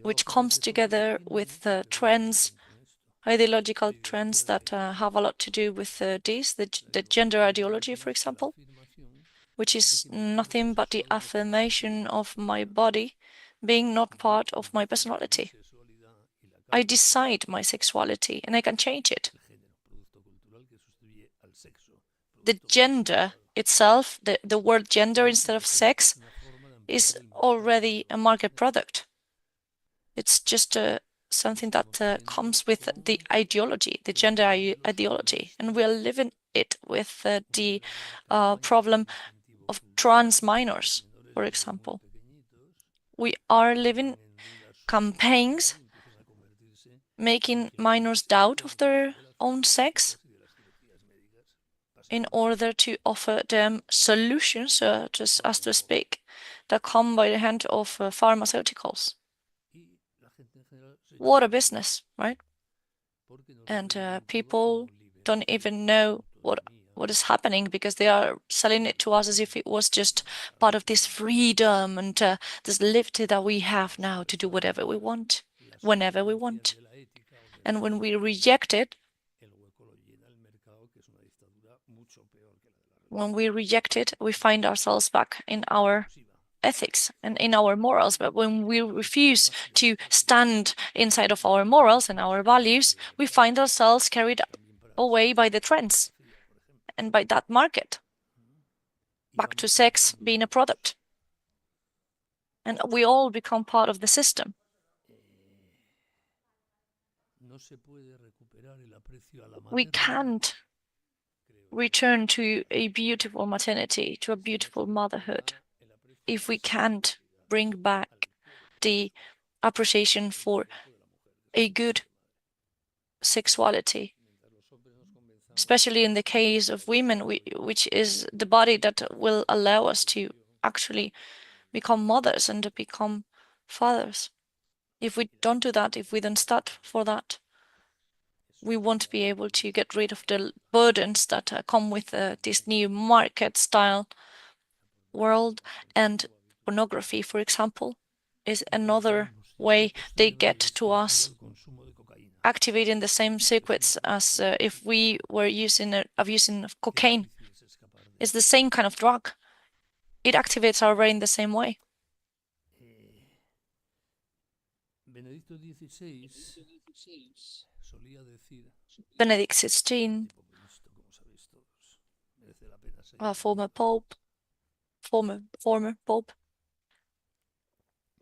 which comes together with the trends, ideological trends that have a lot to do with the gender ideology, for example, which is nothing but the affirmation of my body being not part of my personality. I decide my sexuality and I can change it. The gender itself, the word gender instead of sex, is already a market product. It's just something that comes with the ideology, the gender ideology, and we're living it with the problem of trans minors, for example. We are living campaigns making minors doubt of their own sex, in order to offer them solutions, just as to speak, that come by the hand of pharmaceuticals. What a business, right? And people don't even know what is happening because they are selling it to us as if it was just part of this freedom and this liberty that we have now to do whatever we want, whenever we want. And when we reject it, we find ourselves back in our ethics and in our morals. But when we refuse to stand inside of our morals and our values, we find ourselves carried away by the trends and by that market, back to sex being a product. And we all become part of the system. We can't return to a beautiful maternity, to a beautiful motherhood, if we can't bring back the appreciation for a good sexuality, especially in the case of women, which is the body that will allow us to actually become mothers and to become fathers. If we don't do that, if we don't start for that, we won't be able to get rid of the burdens that come with this new market style world. And pornography, for example, is another way they get to us, activating the same circuits as if we were abusing cocaine. It's the same kind of drug. It activates our brain the same way. Benedict XVI, former pope,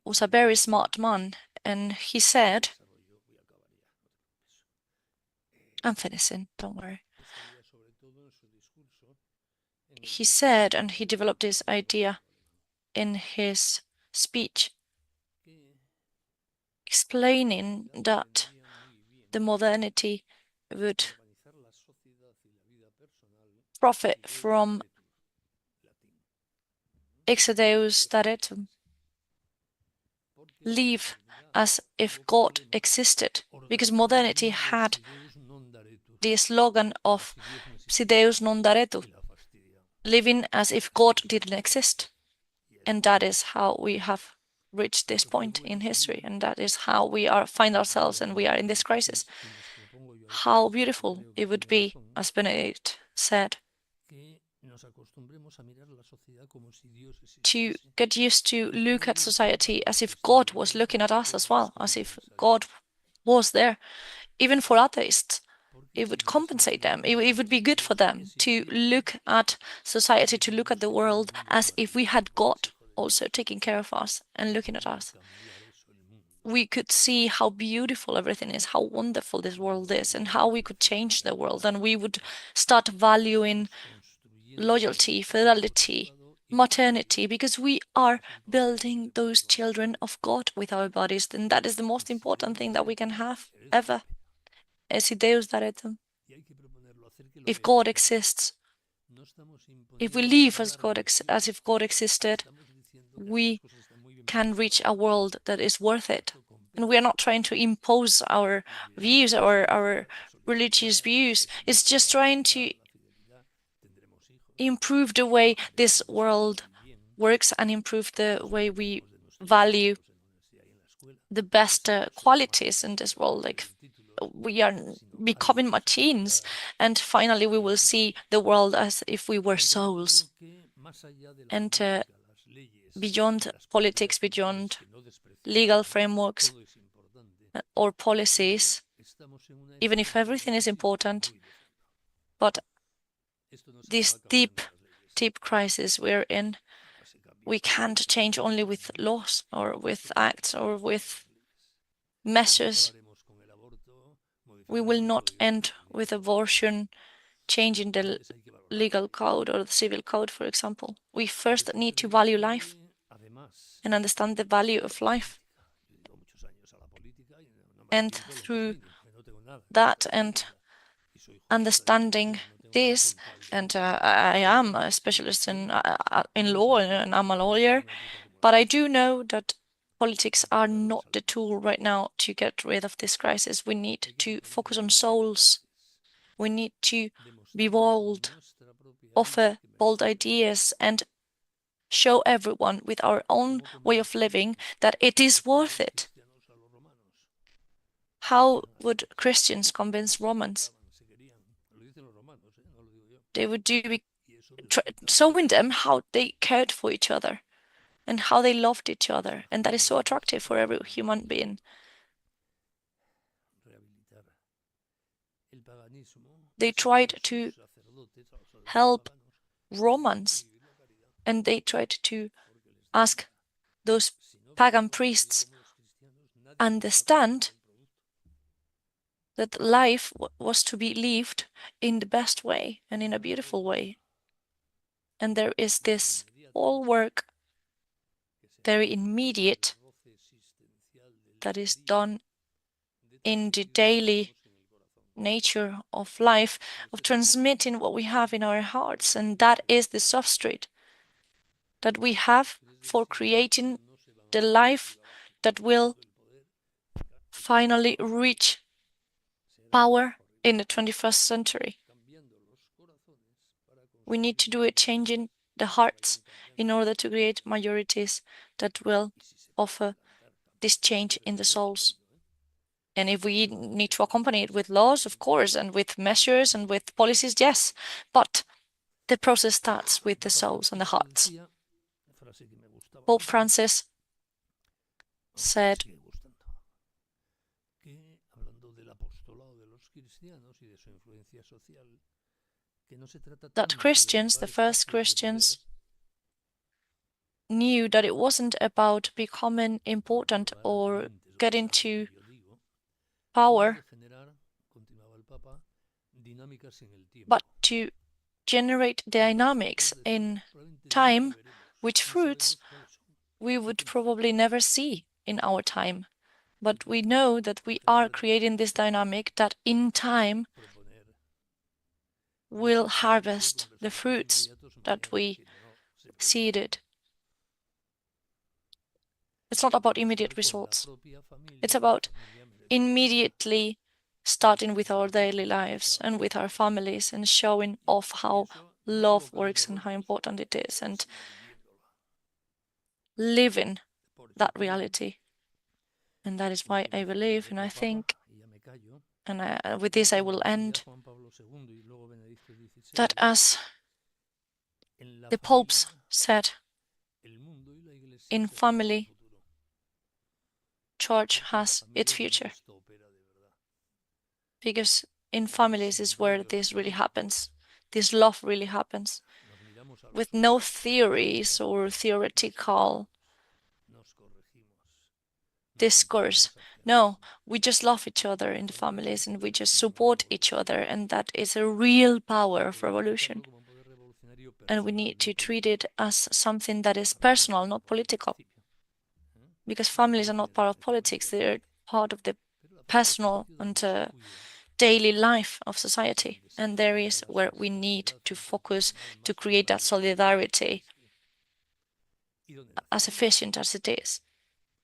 was a very smart man, and he said, I'm finishing, don't worry. He said, and he developed this idea in his speech, explaining that the modernity would profit from ex Deus daretum, live as if God existed, because modernity had the slogan of si Deus non daretur, living as if God didn't exist. And that is how we have reached this point in history, and that is how we find ourselves, and we are in this crisis. How beautiful it would be, as Benedict said, to get used to look at society as if God was looking at us as well, as if God was there. Even for atheists, it would compensate them. It would be good for them to look at society, to look at the world as if we had God also taking care of us and looking at us. We could see how beautiful everything is, how wonderful this world is, and how we could change the world. And we would start valuing loyalty, fidelity, maternity, because we are building those children of God with our bodies. And that is the most important thing that we can have ever. Si Deus daretum. If God exists, if we live as if God existed, we can reach a world that is worth it. And we are not trying to impose our views or our religious views. It's just trying to improve the way this world works and improve the way we value the best qualities in this world. Like, we are becoming machines, and finally we will see the world as if we were souls. And beyond politics, beyond legal frameworks or policies, even if everything is important, but this deep crisis we're in, we can't change only with laws or with acts or with measures. We will not end with abortion, changing the legal code or the civil code, for example. We first need to value life and understand the value of life. And through that and understanding this, and I am a specialist in law, and I'm a lawyer, but I do know that politics are not the tool right now to get rid of this crisis. We need to focus on souls. We need to be bold, offer bold ideas, and show everyone with our own way of living that it is worth it. How would Christians convince Romans? They would showing them how they cared for each other and how they loved each other, and that is so attractive for every human being. They tried to help Romans, and they tried to ask those pagan priests understand that life was to be lived in the best way and in a beautiful way. And there is this whole work, very immediate, that is done in the daily nature of life, of transmitting what we have in our hearts, and that is the substrate that we have for creating the life that will finally reach power in the 21st century. We need to do it changing the hearts in order to create majorities that will offer this change in the souls. And if we need to accompany it with laws, of course, and with measures and with policies, yes, but the process starts with the souls and the hearts. Pope Francis said that Christians, the first Christians, knew that it wasn't about becoming important or getting to power, but to generate dynamics in time, which fruits we would probably never see in our time. But we know that we are creating this dynamic that in time will harvest the fruits that we seeded. It's not about immediate results. It's about immediately starting with our daily lives and with our families and showing off how love works and how important it is, and living that reality. And that is why I believe and I think, and with this I will end, that as the popes said, in family, church has its future. Because in families is where this really happens. This love really happens. With no theories or theoretical discourse. No, we just love each other in the families and we just support each other, and that is a real power of revolution. And we need to treat it as something that is personal, not political. Because families are not part of politics, they're part of the personal and daily life of society. And there is where we need to focus to create that solidarity, as efficient as it is,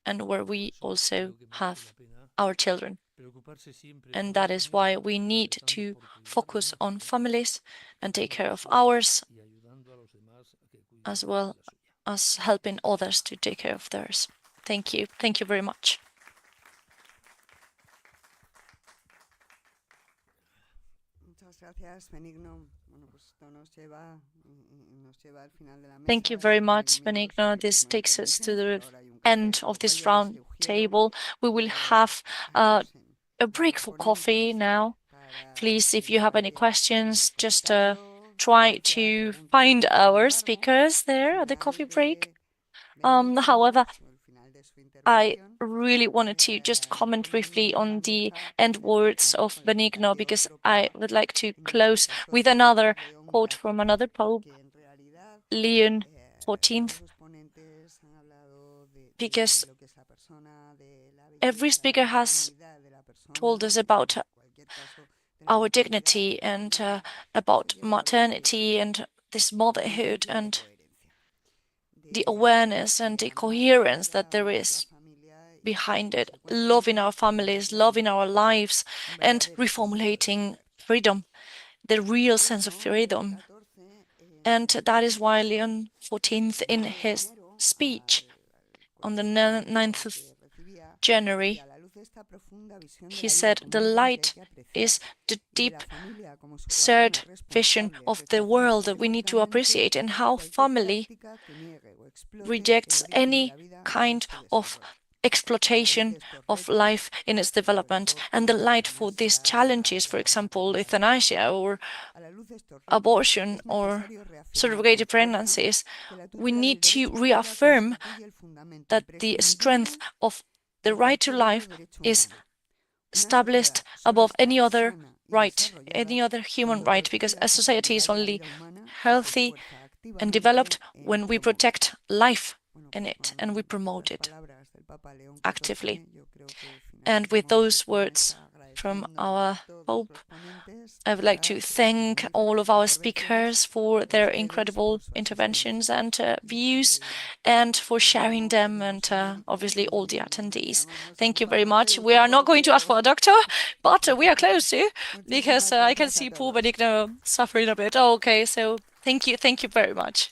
and where we also have our children. And that is why we need to focus on families and take care of ours, as well as helping others to take care of theirs. Thank you. Thank you very much. Thank you very much, Benigno. This takes us to the end of this round table. We will have a break for coffee now. Please, if you have any questions, just try to find our speakers there at the coffee break. However, I really wanted to just comment briefly on the end words of Benigno, because I would like to close with another quote from another pope, Leon XIV, because every speaker has told us about our dignity and about maternity and this motherhood and the awareness and the coherence that there is behind it, loving our families, loving our lives, and reformulating freedom, the real sense of freedom. And that is why Leon XIV, in his speech on the 9th of January, he said, the light is the deep, shared vision of the world that we need to appreciate, and how family rejects any kind of exploitation of life in its development, and the light for these challenges, for example, euthanasia or abortion or surrogated pregnancies. We need to reaffirm that the strength of the right to life is established above any other right, any other human right, because a society is only healthy and developed when we protect life in it and we promote it actively. And with those words from our Pope, I would like to thank all of our speakers for their incredible interventions and views, and for sharing them, and obviously all the attendees. Thank you very much. We are not going to ask for a doctor, but we are close to, because I can see poor Benigno suffering a bit. Oh, okay, so thank you very much.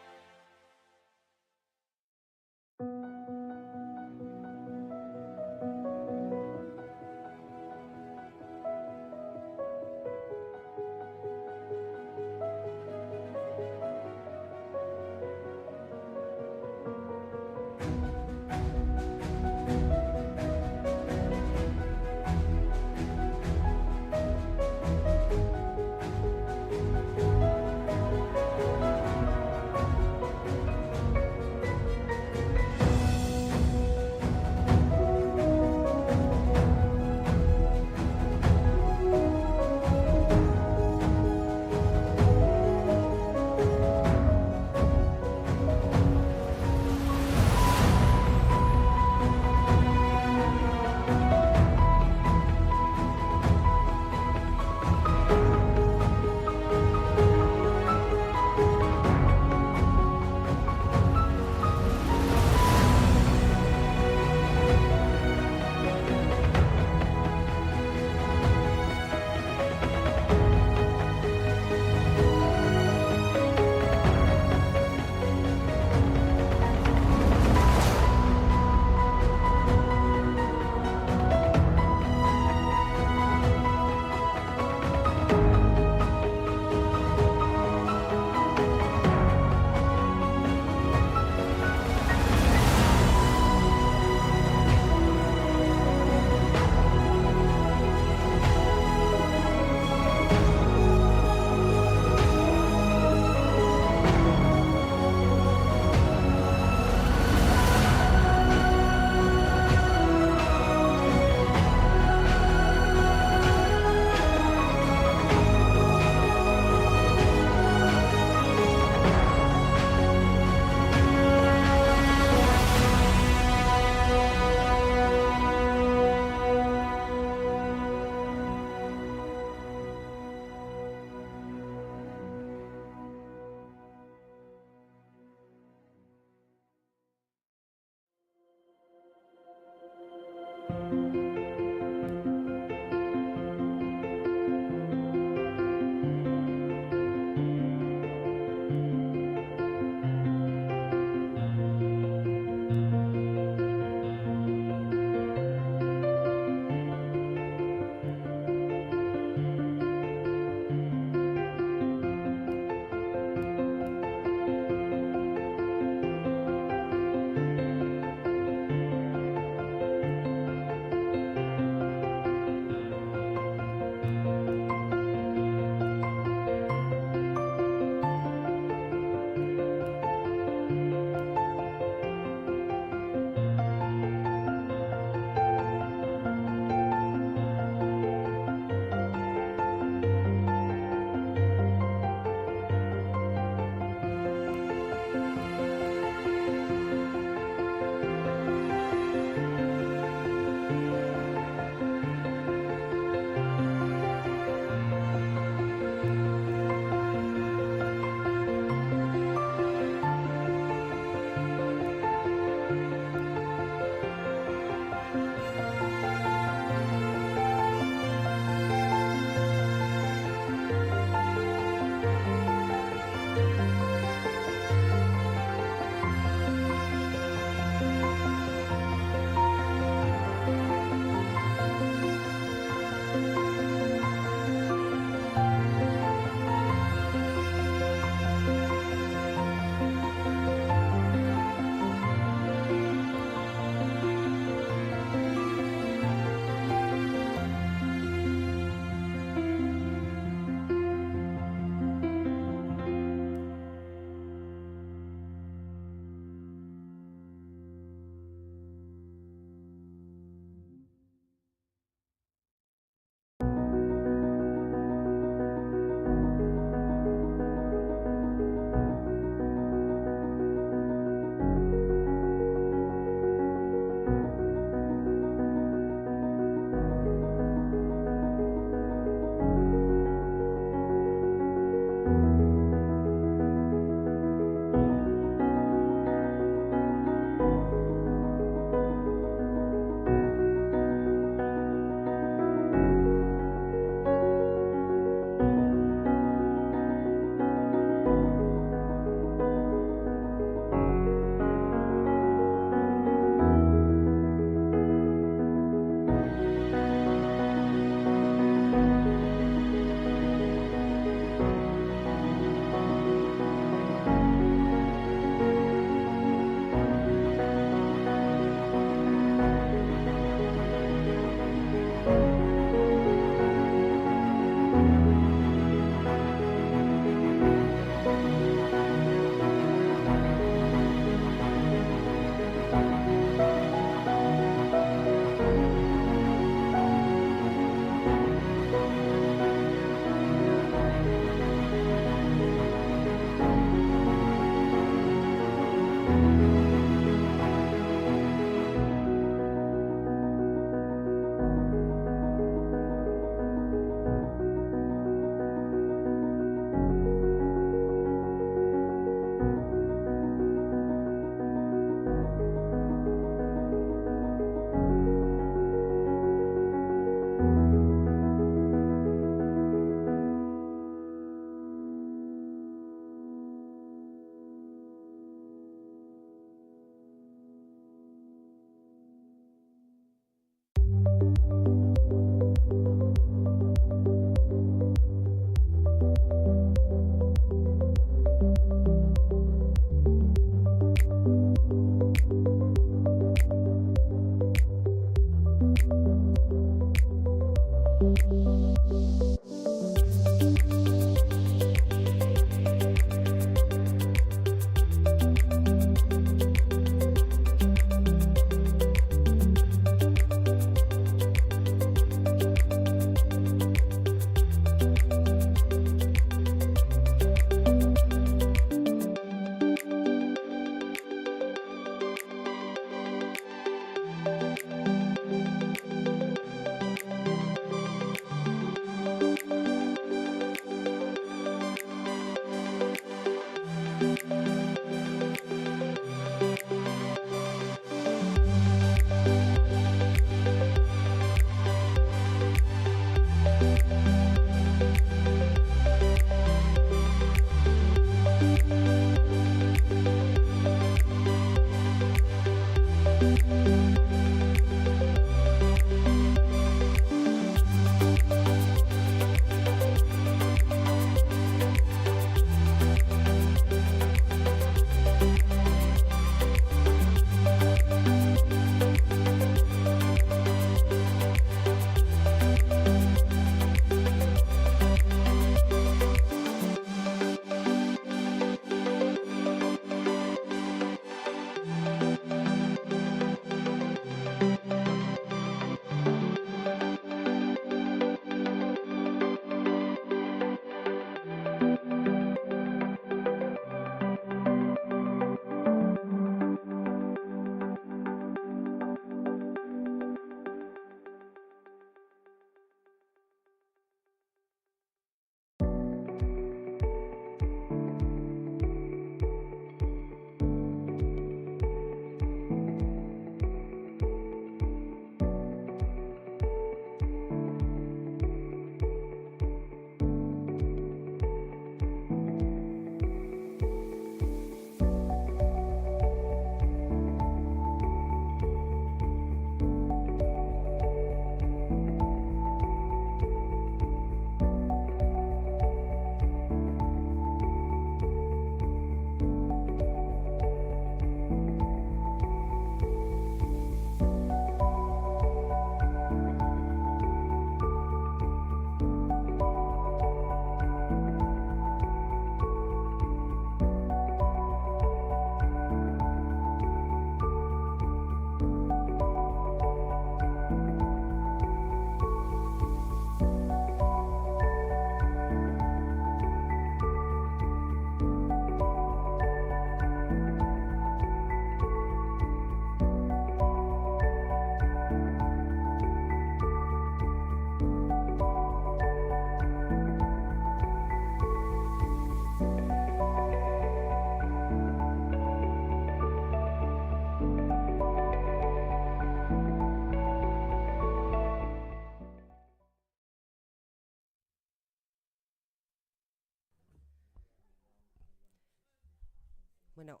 Bueno,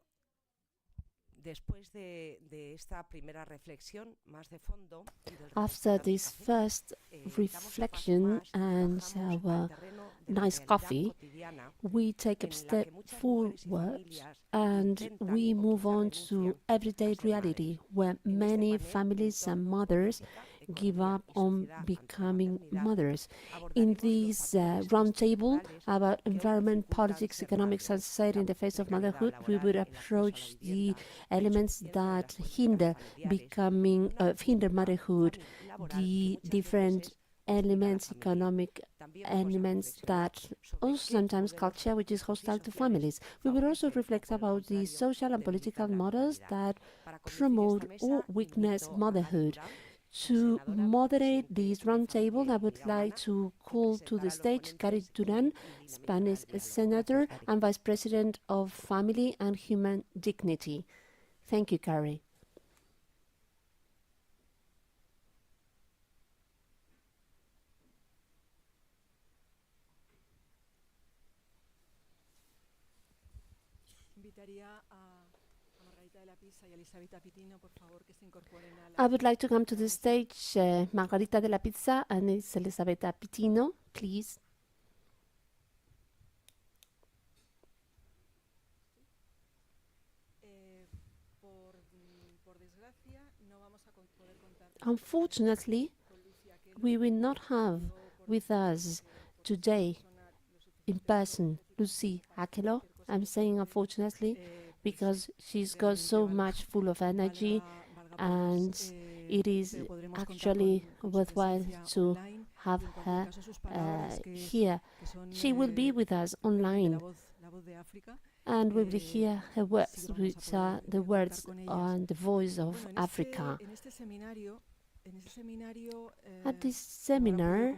después de esta primera reflexión más de fondo, after this first reflection and our nice coffee, we take a step forward and we move on to everyday reality, where many families and mothers give up on becoming mothers. In this roundtable about environment, politics, economics, and society in the face of motherhood, we would approach the elements that hinder motherhood, the different elements, economic elements that also sometimes culture, which is hostile to families. We will also reflect about the social and political models that promote or witness motherhood. To moderate this roundtable, I would like to call to the stage Cari Duran, Spanish Senator and Vice President of Family and Human Dignity. Thank you, Cari. I would like to come to the stage Margarita de la Pizza and Elisabetta Pitino, please. Unfortunately, we will not have with us today in person Lucy Akelo. I'm saying unfortunately because she's got so much full of energy, and it is actually worthwhile to have her here. She will be with us online, and we will hear her words, which are the words and the voice of Africa. At this seminar,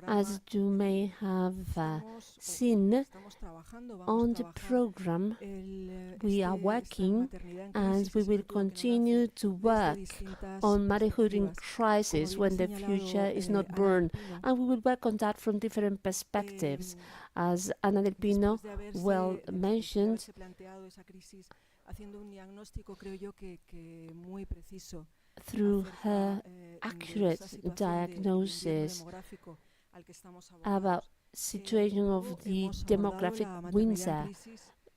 as you may have seen on the program, we are working and we will continue to work on motherhood in crisis when the future is not born, and we will work on that from different perspectives. As Ana del Pino well mentioned, through her accurate diagnosis about situation of the demographic winter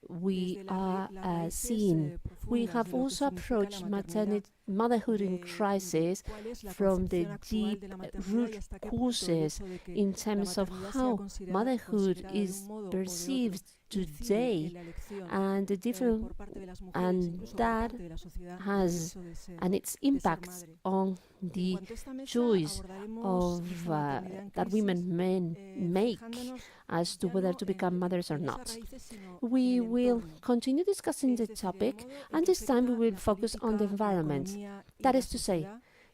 we are seeing. We have also approached motherhood in crisis from the deep root causes in terms of how motherhood is perceived today, and the different, and that has and its impacts on the choice of that women make as to whether to become mothers or not. We will continue discussing the topic, and this time we will focus on the environment. That is to say,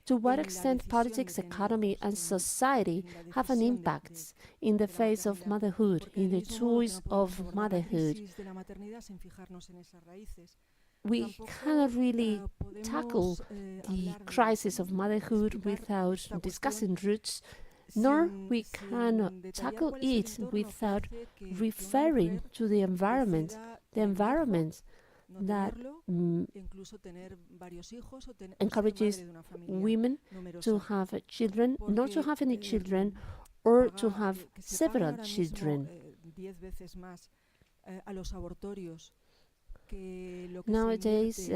to what extent politics, economy, and society have an impact in the face of motherhood, in the choice of motherhood. We cannot really tackle the crisis of motherhood without discussing roots, nor we cannot tackle it without referring to the environment that encourages women to have children, not to have any children, or to have several children. Nowadays,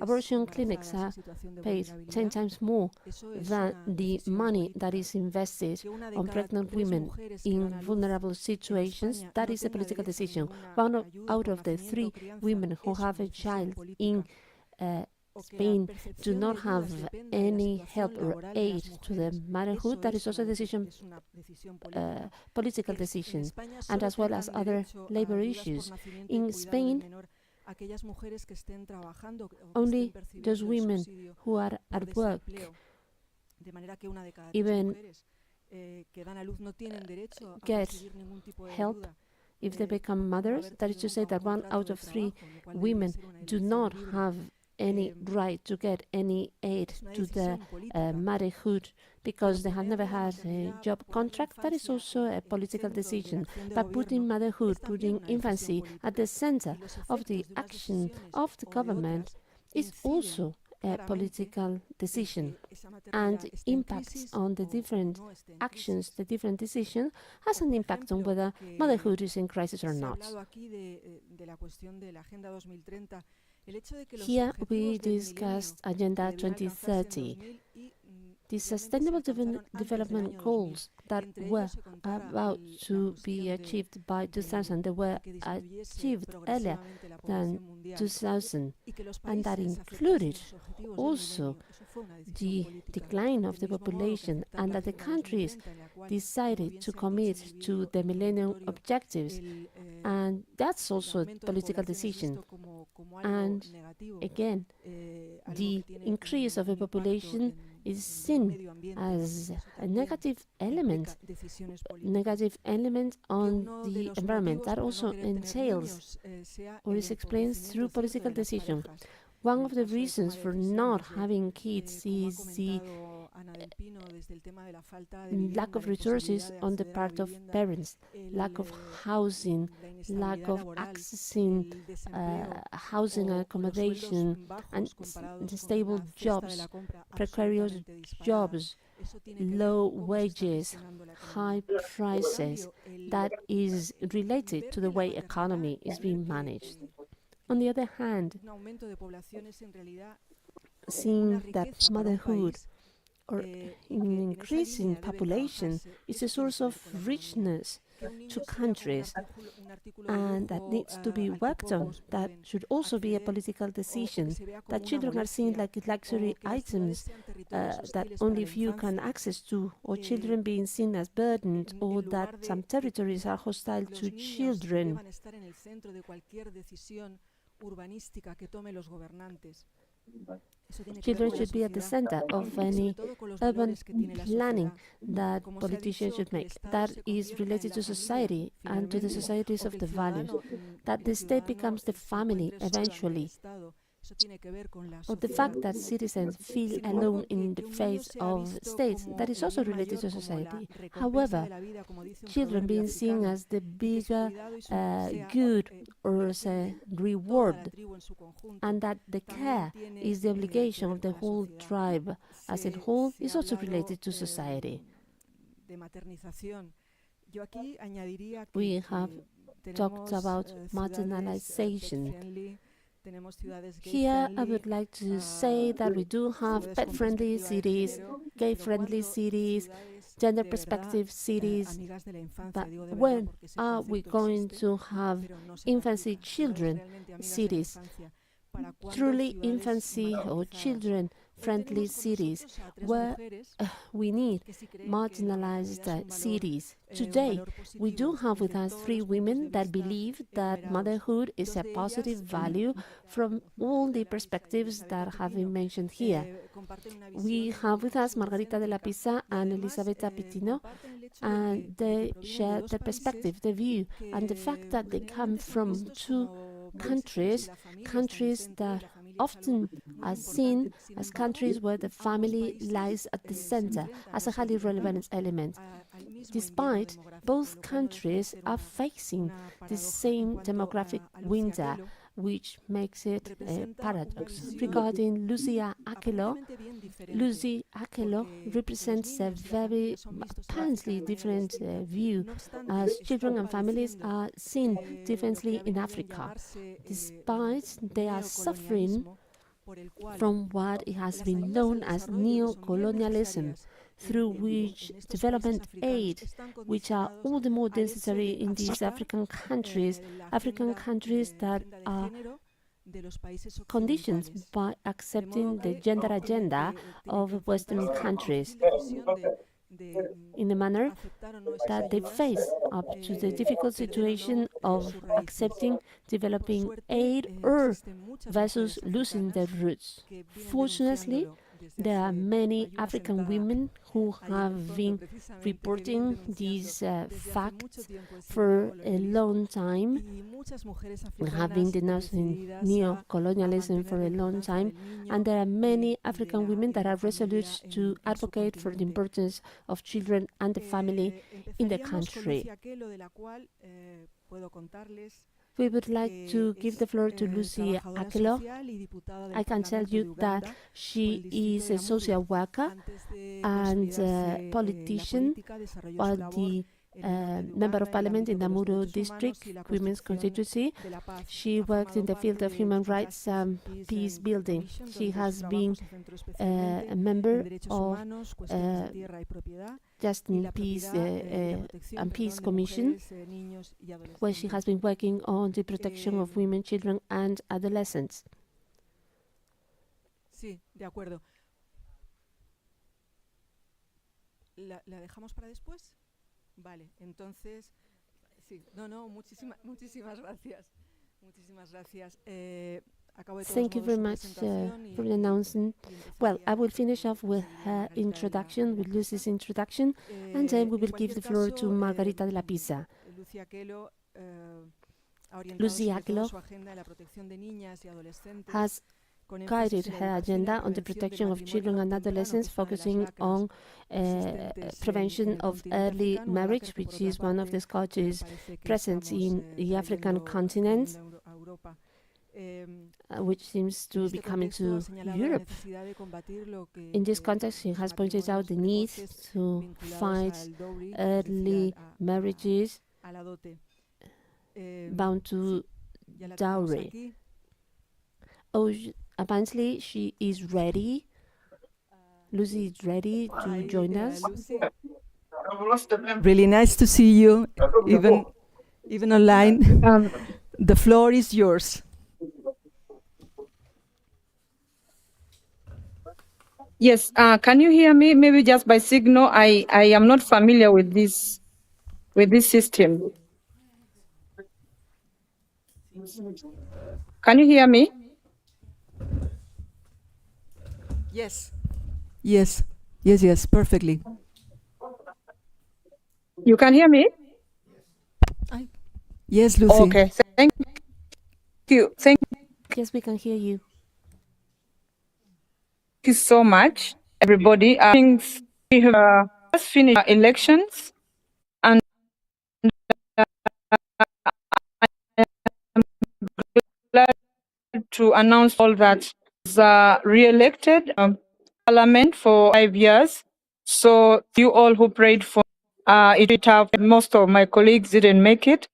abortion clinics are paid 10 times more than the money that is invested on pregnant women in vulnerable situations. That is a political decision. One out of the 3 women who have a child in Spain do not have any help or aid to their motherhood. That is also a decision, political decision, and as well as other labor issues. In Spain, only those women who are at work, even get help if they become mothers. That is to say that 1 out of 3 women do not have any right to get any aid to their motherhood because they have never had a job contract. That is also a political decision. But putting motherhood, putting infancy at the center of the action of the government is also a political decision, and impacts on the different actions, the different decisions, has an impact on whether motherhood is in crisis or not. Here we discussed Agenda 2030, the Sustainable Development Goals that were about to be achieved by 2000. They were achieved earlier than 2000, and that included also the decline of the population, and that the countries decided to commit to the Millennium Objectives, and that's also a political decision. And again, the increase of the population is seen as a negative element on the environment. That also entails or is explained through political decision. One of the reasons for not having kids is the lack of resources on the part of parents, lack of housing, lack of accessing housing and accommodation, and stable jobs, precarious jobs, low wages, high prices. That is related to the way economy is being managed. On the other hand, seeing that motherhood or in increasing population is a source of richness to countries, and that needs to be worked on. That should also be a political decision, that children are seen like luxury items that only few can access to, or children being seen as burdened, or that some territories are hostile to children. Children should be at the center of any urban planning that politicians should make. That is related to society and to the societies of the values. That the state becomes the family eventually. Or the fact that citizens feel alone in the face of states, that is also related to society. However, children being seen as the bigger good or as a reward, and that the care is the obligation of the whole tribe as a whole, is also related to society. We have talked about maternalization. Here, I would like to say that we do have pet-friendly cities, gay-friendly cities, gender perspective cities, but when are we going to have infancy children cities? Truly infancy or children-friendly cities where we need marginalized cities. Today, we do have with us 3 women that believe that motherhood is a positive value from all the perspectives that have been mentioned here. We have with us Margarita de la Pisa and Elisabetta Pitino, and they share the perspective, the view, and the fact that they come from 2 countries that often are seen as countries where the family lies at the center as a highly relevant element. Despite both countries are facing the same demographic winter, which makes it a paradox. Regarding Lucia Akelo, Lucy Akelo represents a very apparently different view, as children and families are seen differently in Africa, despite they are suffering from what has been known as neo-colonialism, through which development aid, which are all the more necessary in these African countries that are conditioned by accepting the gender agenda of Western countries in a manner that they face up to the difficult situation of accepting developing aid or versus losing their roots. Fortunately, there are many African women who have been reporting these facts for a long time, and have been denouncing neo-colonialism for a long time, and there are many African women that are resolute to advocate for the importance of children and the family in the country. We would like to give the floor to Lucy Akelo. I can tell you that she is a social worker and politician, while the Member of Parliament in the Muro District Women's Constituency. She worked in the field of human rights and peace building. She has been a member of Justice and Peace Commission, where she has been working on the protection of women, children and adolescents. Sí, de acuerdo. ¿La dejamos para después? Vale, entonces, sí, muchísimas gracias. Muchísimas gracias. Thank you very much for the announcement. Well, I will finish off with her introduction, with Lucy's introduction, and then we will give the floor to Margarita de la Pisa. Lucy Akelo has guided her agenda on the protection of children and adolescents, focusing on prevention of early marriage, which is one of the scourges present in the African continent, which seems to be coming to Europe. In this context, she has pointed out the need to fight early marriages bound to dowry. Apparently, she is ready Lucy is ready to join us. Lucy. Really nice to see you, even online. The floor is yours. Yes, can you hear me? Maybe just by signal. I am not familiar with this system. Can you hear me? Yes, perfectly. You can hear me? Yes, Lucy. Okay, thank you. Yes, we can hear you. Thank you so much, everybody. We have just finished our elections, and I'm glad to announce all that is re-elected Parliament for 5 years. So you all who prayed for it, have most of my colleagues didn't make it,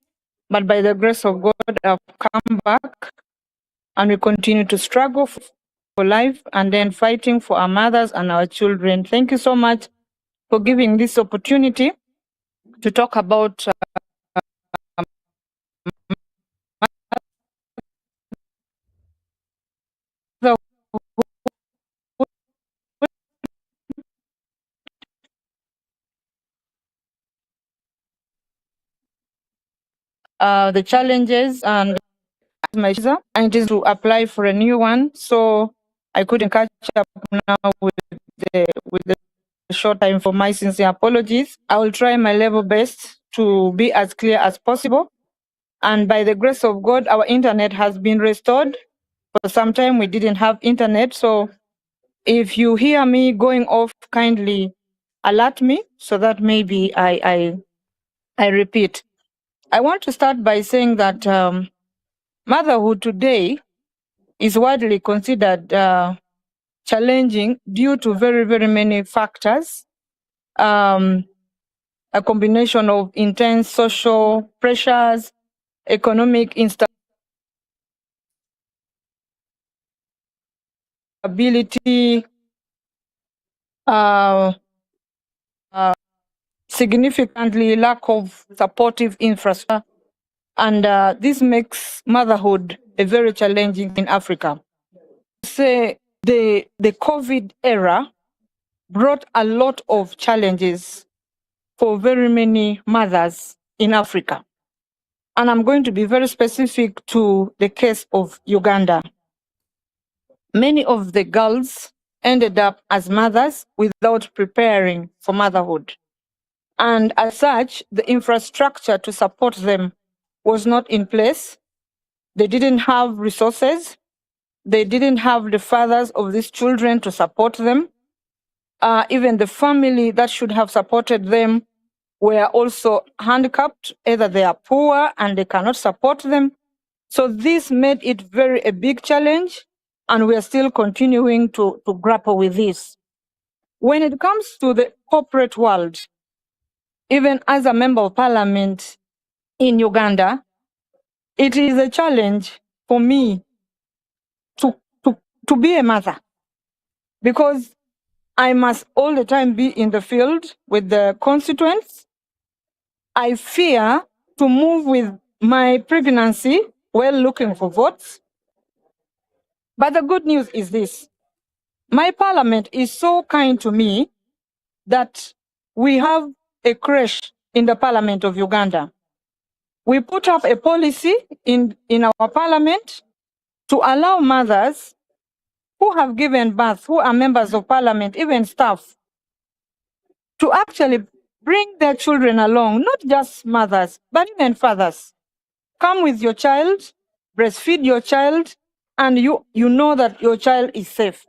but by the grace of God, I've come back, and we continue to struggle for life and then fighting for our mothers and our children. Thank you so much for giving this opportunity to talk about the challenges and my visa, and it is to apply for a new one. So I couldn't catch up now with the short time. For my sincere apologies. I will try my level best to be as clear as possible. And by the grace of God, our internet has been restored. For some time, we didn't have internet. So if you hear me going off, kindly alert me so that maybe I repeat. I want to start by saying that motherhood today is widely considered challenging due to very, very many factors. A combination of intense social pressures, economic instability, significantly lack of supportive infrastructure, and this makes motherhood a very challenging in Africa. Say the COVID era brought a lot of challenges for very many mothers in Africa. And I'm going to be very specific to the case of Uganda. Many of the girls ended up as mothers without preparing for motherhood. And as such, the infrastructure to support them was not in place. They didn't have resources. They didn't have the fathers of these children to support them. Even the family that should have supported them were also handicapped. Either they are poor and they cannot support them. So this made it a big challenge, and we are still continuing to grapple with this. When it comes to the corporate world, even as a member of parliament in Uganda, it is a challenge for me to be a mother, because I must all the time be in the field with the constituents. I fear to move with my pregnancy while looking for votes. But the good news is this: my parliament is so kind to me that we have a creche in the parliament of Uganda. We put up a policy in our parliament to allow mothers who have given birth, who are members of parliament, even staff, to actually bring their children along, not just mothers, but even fathers. Come with your child, breastfeed your child, and you know that your child is safe.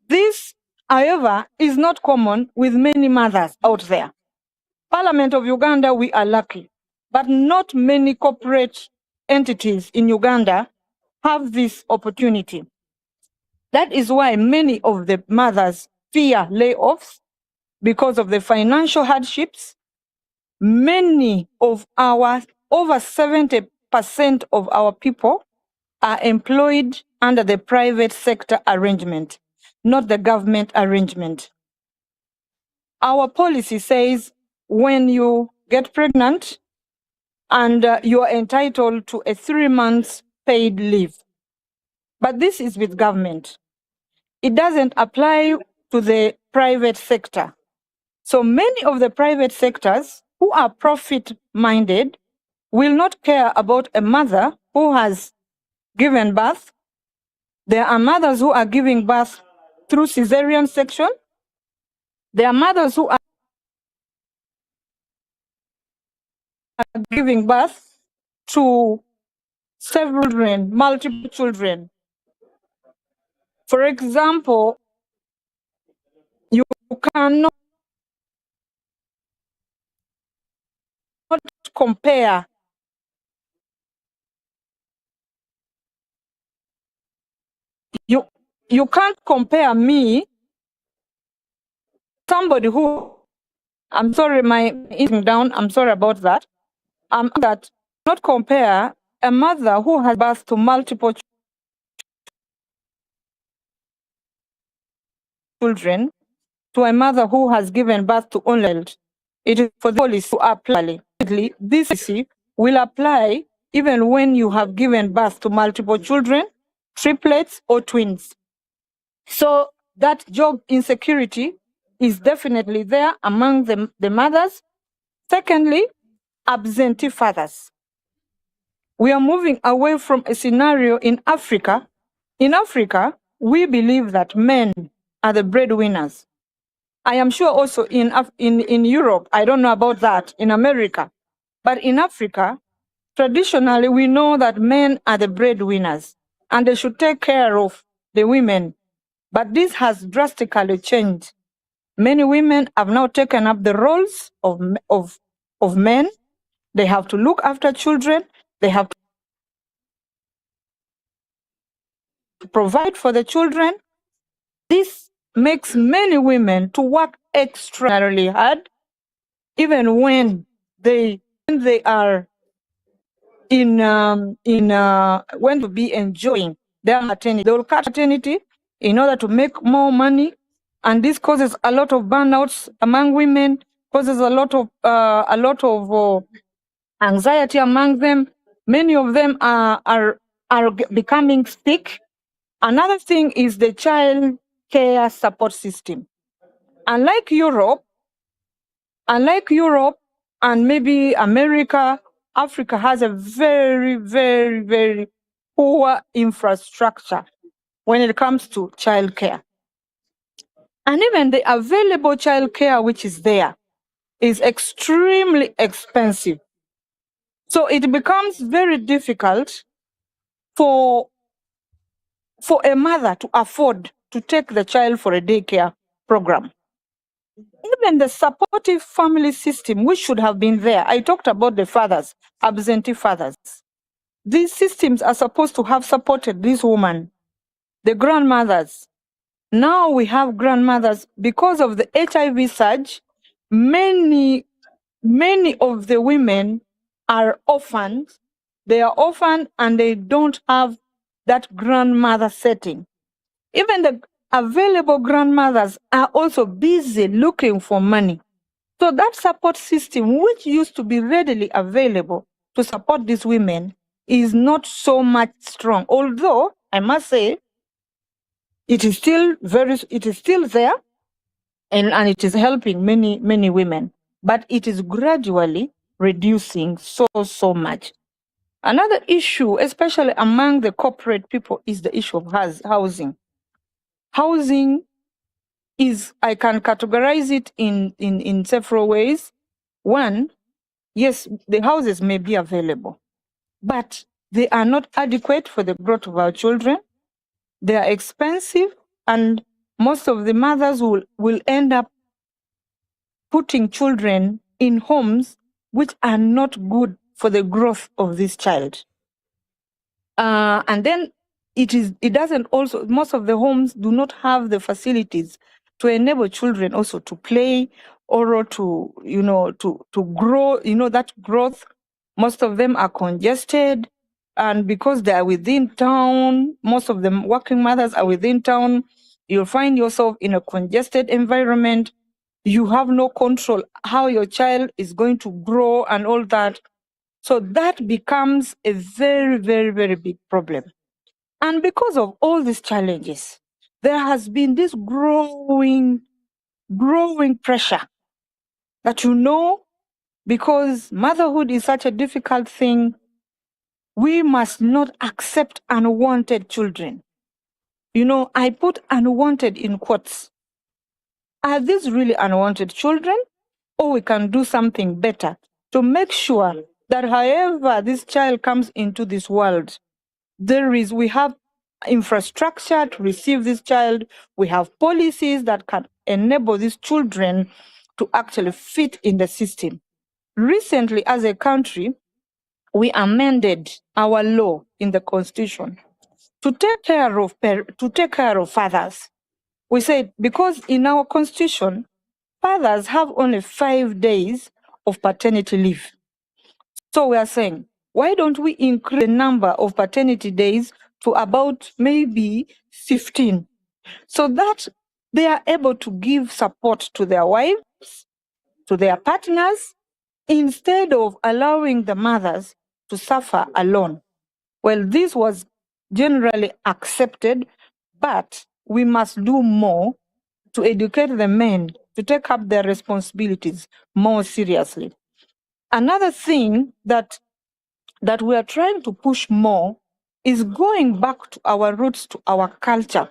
This, however, is not common with many mothers out there. Parliament of Uganda, we are lucky, but not many corporate entities in Uganda have this opportunity. That is why many of the mothers fear layoffs because of the financial hardships. Many of our, over 70% of our people are employed under the private sector arrangement. not the government arrangement. Our policy says when you get pregnant and you are entitled to a 3 months paid leave. But this is with government. It doesn't apply to the private sector. So many of the private sectors who are profit-minded will not care about a mother who has given birth. There are mothers who are giving birth through cesarean section. There are mothers who are giving birth to several children, multiple children. For example, you cannot compare you can't compare me, somebody who, I'm sorry, my eating down, I'm sorry about that. That not compare a mother who has birth to multiple children to a mother who has given birth to only child. It is for the policy to apply. This policy will apply even when you have given birth to multiple children, triplets or twins. So that job insecurity is definitely there among the mothers. Secondly, absentee fathers. We are moving away from a scenario in Africa. In Africa, we believe that men are the breadwinners. I am sure also in Europe, I don't know about that, in America. But in Africa, traditionally, we know that men are the breadwinners and they should take care of the women. But this has drastically changed. Many women have now taken up the roles of men. They have to look after children. They have to provide for the children. This makes many women to work extraordinarily hard, even when they are when to be enjoying their maternity. They will cut maternity in order to make more money, and this causes a lot of burnouts among women, causes a lot of anxiety among them. Many of them are becoming sick. Another thing is the child care support system. Unlike Europe and maybe America, Africa has a very, very, very poor infrastructure when it comes to child care. And even the available child care which is there is extremely expensive. So it becomes very difficult for a mother to afford to take the child for a daycare program. Even the supportive family system, which should have been there. I talked about the fathers, absentee fathers. These systems are supposed to have supported this woman, the grandmothers. Now we have grandmothers because of the HIV surge. Many of the women are orphans. They are orphaned and they don't have that grandmother setting. Even the available grandmothers are also busy looking for money. So that support system, which used to be readily available to support these women, is not so much strong. Although I must say, it is still there, and it is helping many women. But it is gradually reducing so much. Another issue, especially among the corporate people, is the issue of housing. Housing is, I can categorize it in several ways. One, yes, the houses may be available, but they are not adequate for the growth of our children. They are expensive, and most of the mothers will end up putting children in homes which are not good for the growth of this child. And then it doesn't also, most of the homes do not have the facilities to enable children also to play or to grow, that growth. Most of them are congested, and because they are within town, most of them working mothers are within town, You'll find yourself in a congested environment. You have no control how your child is going to grow and all that. So that becomes a very, very, very big problem. And because of all these challenges, there has been this growing pressure that, because motherhood is such a difficult thing, we must not accept unwanted children. I put unwanted in quotes. Are these really unwanted children? Or we can do something better to make sure that however this child comes into this world, we have infrastructure to receive this child. We have policies that can enable these children to actually fit in the system. Recently, as a country, we amended our law in the Constitution to take care of fathers. We said, because in our Constitution, fathers have only 5 days of paternity leave. So we are saying, why don't we increase the number of paternity days to about maybe 15, so that they are able to give support to their wives, to their partners, instead of allowing the mothers to suffer alone. Well, this was generally accepted, but we must do more to educate the men to take up their responsibilities more seriously. Another thing that we are trying to push more is going back to our roots, to our culture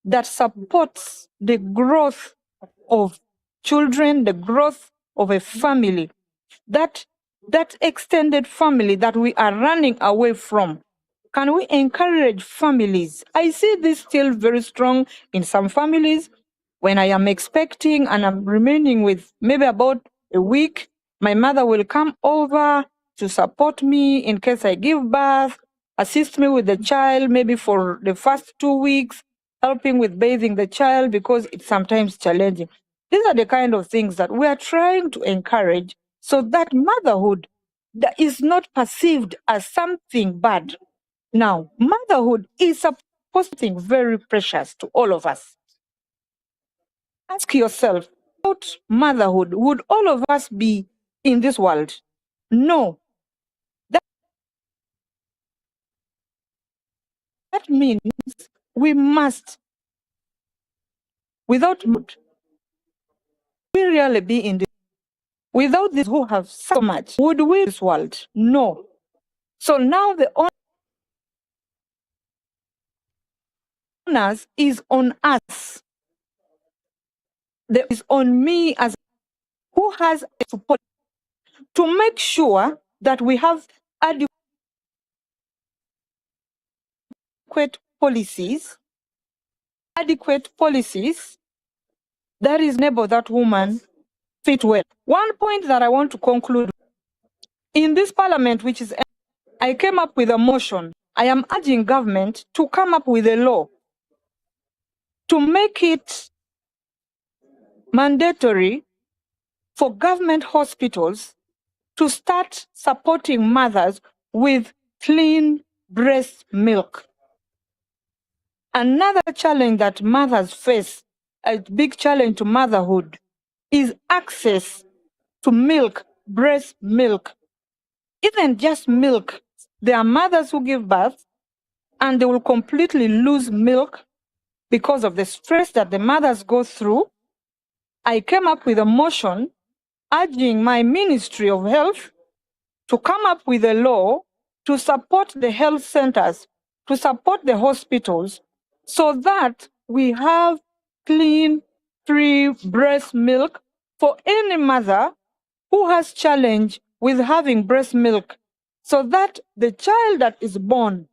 that supports the growth of children, the growth of a family, that extended family that we are running away from. Can we encourage families? I see this still very strong in some families. When I am expecting and I'm remaining with maybe about a week, my mother will come over to support me in case I give birth, assist me with the child maybe for the first 2 weeks, helping with bathing the child because it's sometimes challenging. These are the kind of things that we are trying to encourage so that motherhood that is not perceived as something bad. Now, motherhood is something very precious to all of us. Ask yourself, without motherhood, would all of us be in this world? No. That means we must, without would we really be in this? Without this who have so much, would we in this world? No. So now the onus is on us. There is on me as who has support to make sure that we have adequate policies that is enable that woman fit well. One point that I want to conclude in this parliament, which is I came up with a motion. I am urging government to come up with a law to make it mandatory for government hospitals to start supporting mothers with clean breast milk. Another challenge that mothers face, a big challenge to motherhood, is access to milk, breast milk. Even just milk. There are mothers who give birth and they will completely lose milk because of the stress that the mothers go through. I came up with a motion urging my Ministry of Health to come up with a law to support the health centers, to support the hospitals, so that we have clean, free breast milk for any mother who has challenge with having breast milk, so that the child that is born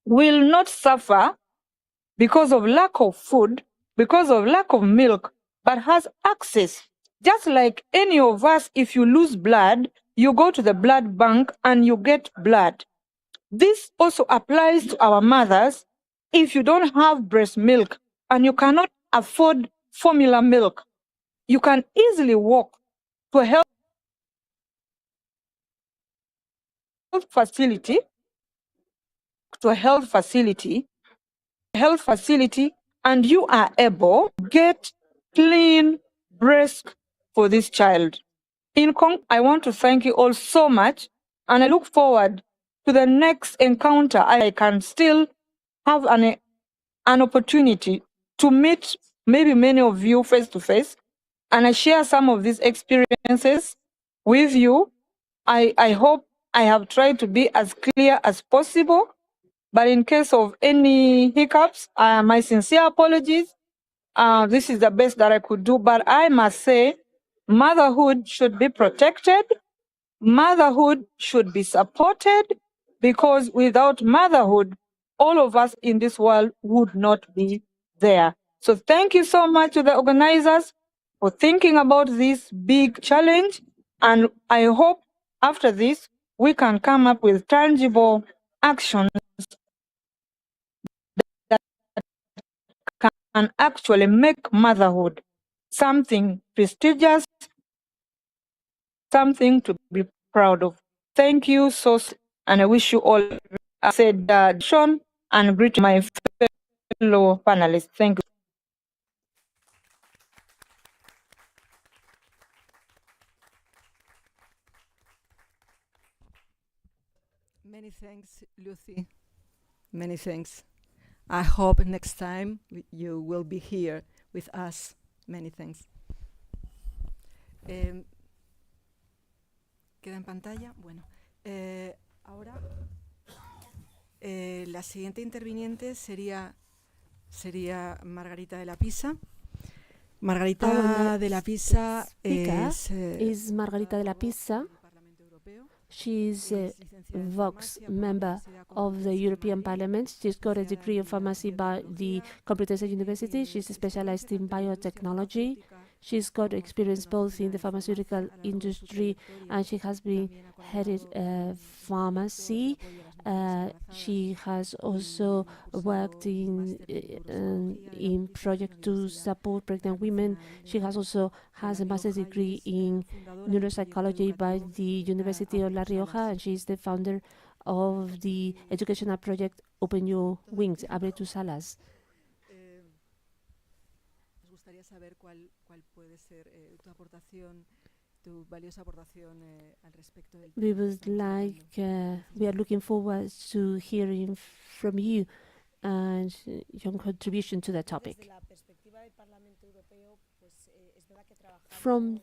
will not suffer because of lack of food, because of lack of milk, but has access. Just like any of us, if you lose blood, you go to the blood bank and you get blood. This also applies to our mothers. If you don't have breast milk and you cannot afford formula milk, you can easily walk to a health facility, and you are able to get clean breast for this child. I want to thank you all so much, and I look forward to the next encounter. I can still have an opportunity to meet maybe many of you face to face, and I share some of these experiences with you. I hope I have tried to be as clear as possible, but in case of any hiccups, my sincere apologies. This is the best that I could do, but I must say, motherhood should be protected. Motherhood should be supported, because without motherhood, all of us in this world would not be there. So thank you so much to the organizers for thinking about this big challenge. And I hope after this, we can come up with tangible actions that can actually make motherhood something prestigious, something to be proud of. Thank you so, and I wish you all a said Sean, and greet my fellow panelists. Thank you. Many thanks, Lucy. Many thanks. I hope next time you will be here with us. Many thanks. ¿Queda en pantalla? Bueno, ahora la siguiente interviniente sería Margarita de la Pisa. Margarita de la Pisa is Margarita de la Pisa. She's a Vox member of the European Parliament. She's got a degree of pharmacy by the Complutense University. She's specialized in biotechnology. She's got experience both in the pharmaceutical industry, and she has been headed pharmacy. She has also worked in projects to support pregnant women. She has a master's degree in neuropsychology by the University of La Rioja, and she's the founder of the educational project Open Your Wings, Abre tus alas. Saber cuál puede ser tu aportación, tu valiosa aportación al respecto del tema. We would like, we are looking forward to hearing from you and your contribution to the topic. From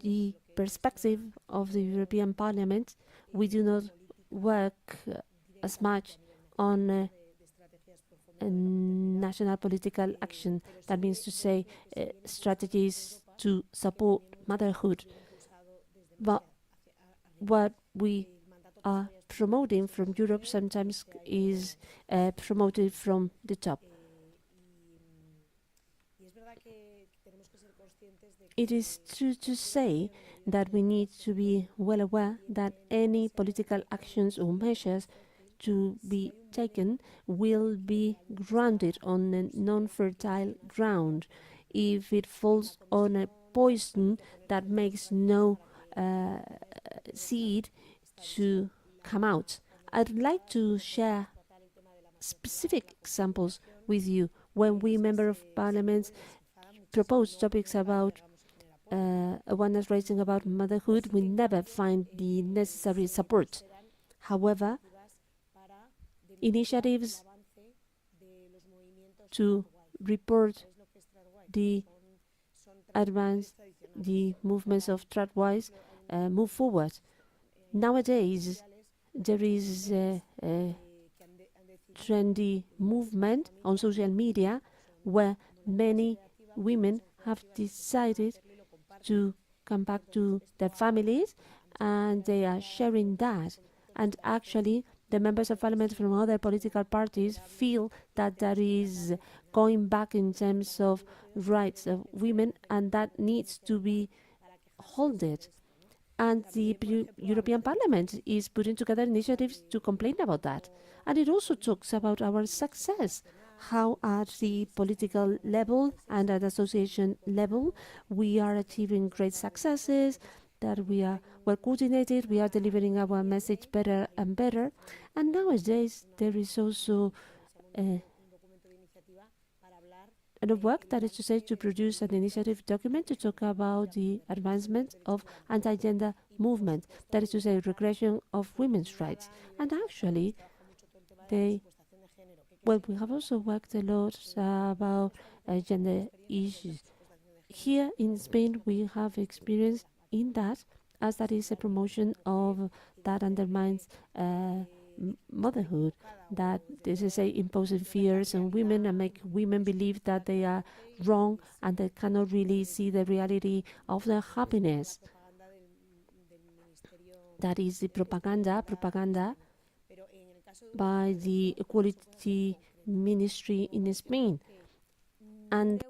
the perspective of the European Parliament, we do not work as much on national political action. That means to say strategies to support motherhood. But what we are promoting from Europe sometimes is promoted from the top. It is true to say that we need to be well aware that any political actions or measures to be taken will be grounded on a non-fertile ground. If it falls on a poison that makes no seed to come out. I'd like to share specific examples with you. When we, Member of Parliament, propose topics about awareness raising about motherhood, we never find the necessary support. However, initiatives to report the advance, the movements of Tradwise move forward. Nowadays, there is a trendy movement on social media where many women have decided to come back to their families, and they are sharing that. And actually, the members of parliament from other political parties feel that there is going back in terms of rights of women, and that needs to be halted. And the European Parliament is putting together initiatives to complain about that. And it also talks about our success, how at the political level and at association level we are achieving great successes, that we are well coordinated, we are delivering our message better and better. And nowadays there is also of work, that is to say, to produce an initiative document to talk about the advancement of anti-gender movement, that is to say, regression of women's rights. And actually, we have also worked a lot about gender issues. Here in Spain, we have experience in that, as that is a promotion of that undermines motherhood, that this is imposing fears on women and make women believe that they are wrong and they cannot really see the reality of their happiness. That is the propaganda by the Equality Ministry in Spain. And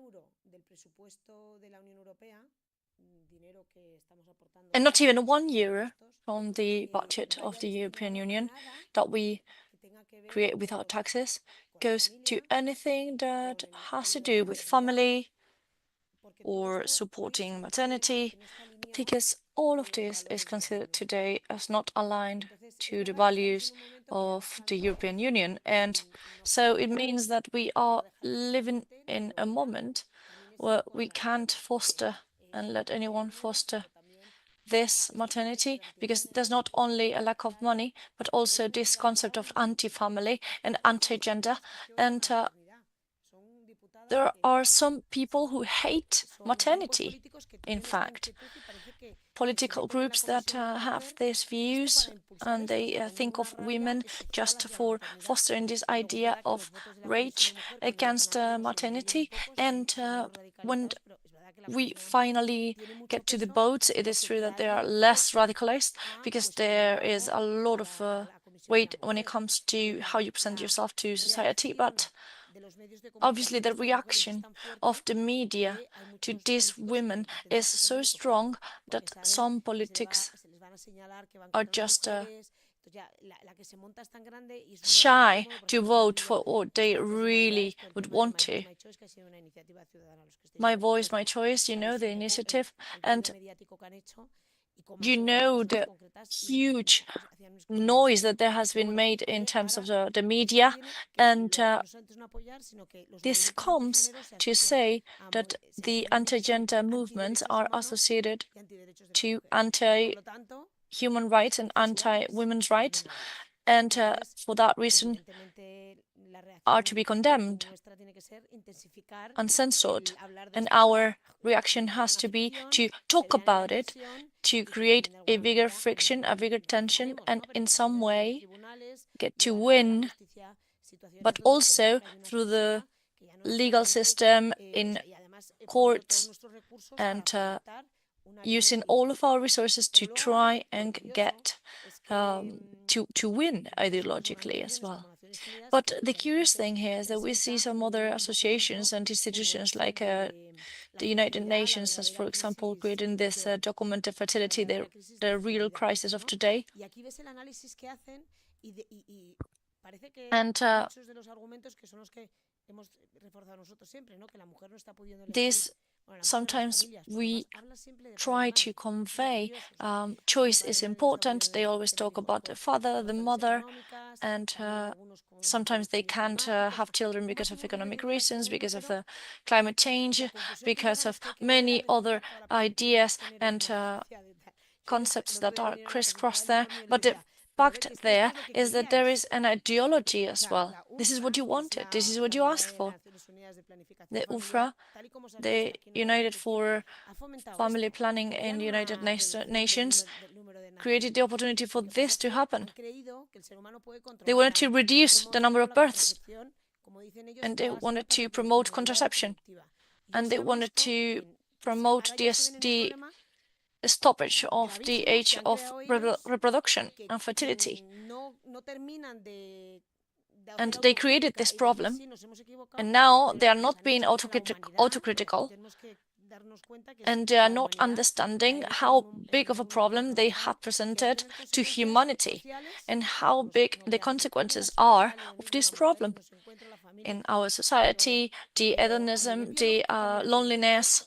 not even €1 from the budget of the European Union that we create with our taxes goes to anything that has to do with family or supporting maternity, because all of this is considered today as not aligned to the values of the European Union. And so it means that we are living in a moment where we can't foster and let anyone foster this maternity, because there's not only a lack of money, but also this concept of anti-family and anti-gender. And there are some people who hate maternity, in fact. Political groups that have these views, and they think of women just for fostering this idea of rage against maternity. And when we finally get to the votes, it is true that they are less radicalized, because there is a lot of weight when it comes to how you present yourself to society. But obviously the reaction of the media to these women is so strong that some politics are just shy to vote for what they really would want to. My Voice, My Choice, you know, the initiative, and you know the huge noise that there has been made in terms of the media, and this comes to say that the anti-gender movements are associated to anti-human rights and anti-women's rights, and for that reason are to be condemned and censored. And our reaction has to be to talk about it, to create a bigger friction, a bigger tension, and in some way get to win, but also through the legal system, in courts, and using all of our resources to try and get to win ideologically as well. But the curious thing here is that we see some other associations and institutions like the United Nations, as for example, creating this document of fertility, the real crisis of today. And this sometimes we try to convey choice is important. They always talk about the father, the mother, and sometimes they can't have children because of economic reasons, because of the climate change, because of many other ideas and concepts that are crisscrossed there. But the fact there is that there is an ideology as well. This is what you wanted. This is what you asked for. The UFRA, the United for Family Planning in the United Nations, created the opportunity for this to happen. They wanted to reduce the number of births, and they wanted to promote contraception, and they wanted to promote the stoppage of the age of reproduction and fertility. And they created this problem, and now they are not being autocritical, and they are not understanding how big of a problem they have presented to humanity and how big the consequences are of this problem in our society, the hedonism, the loneliness,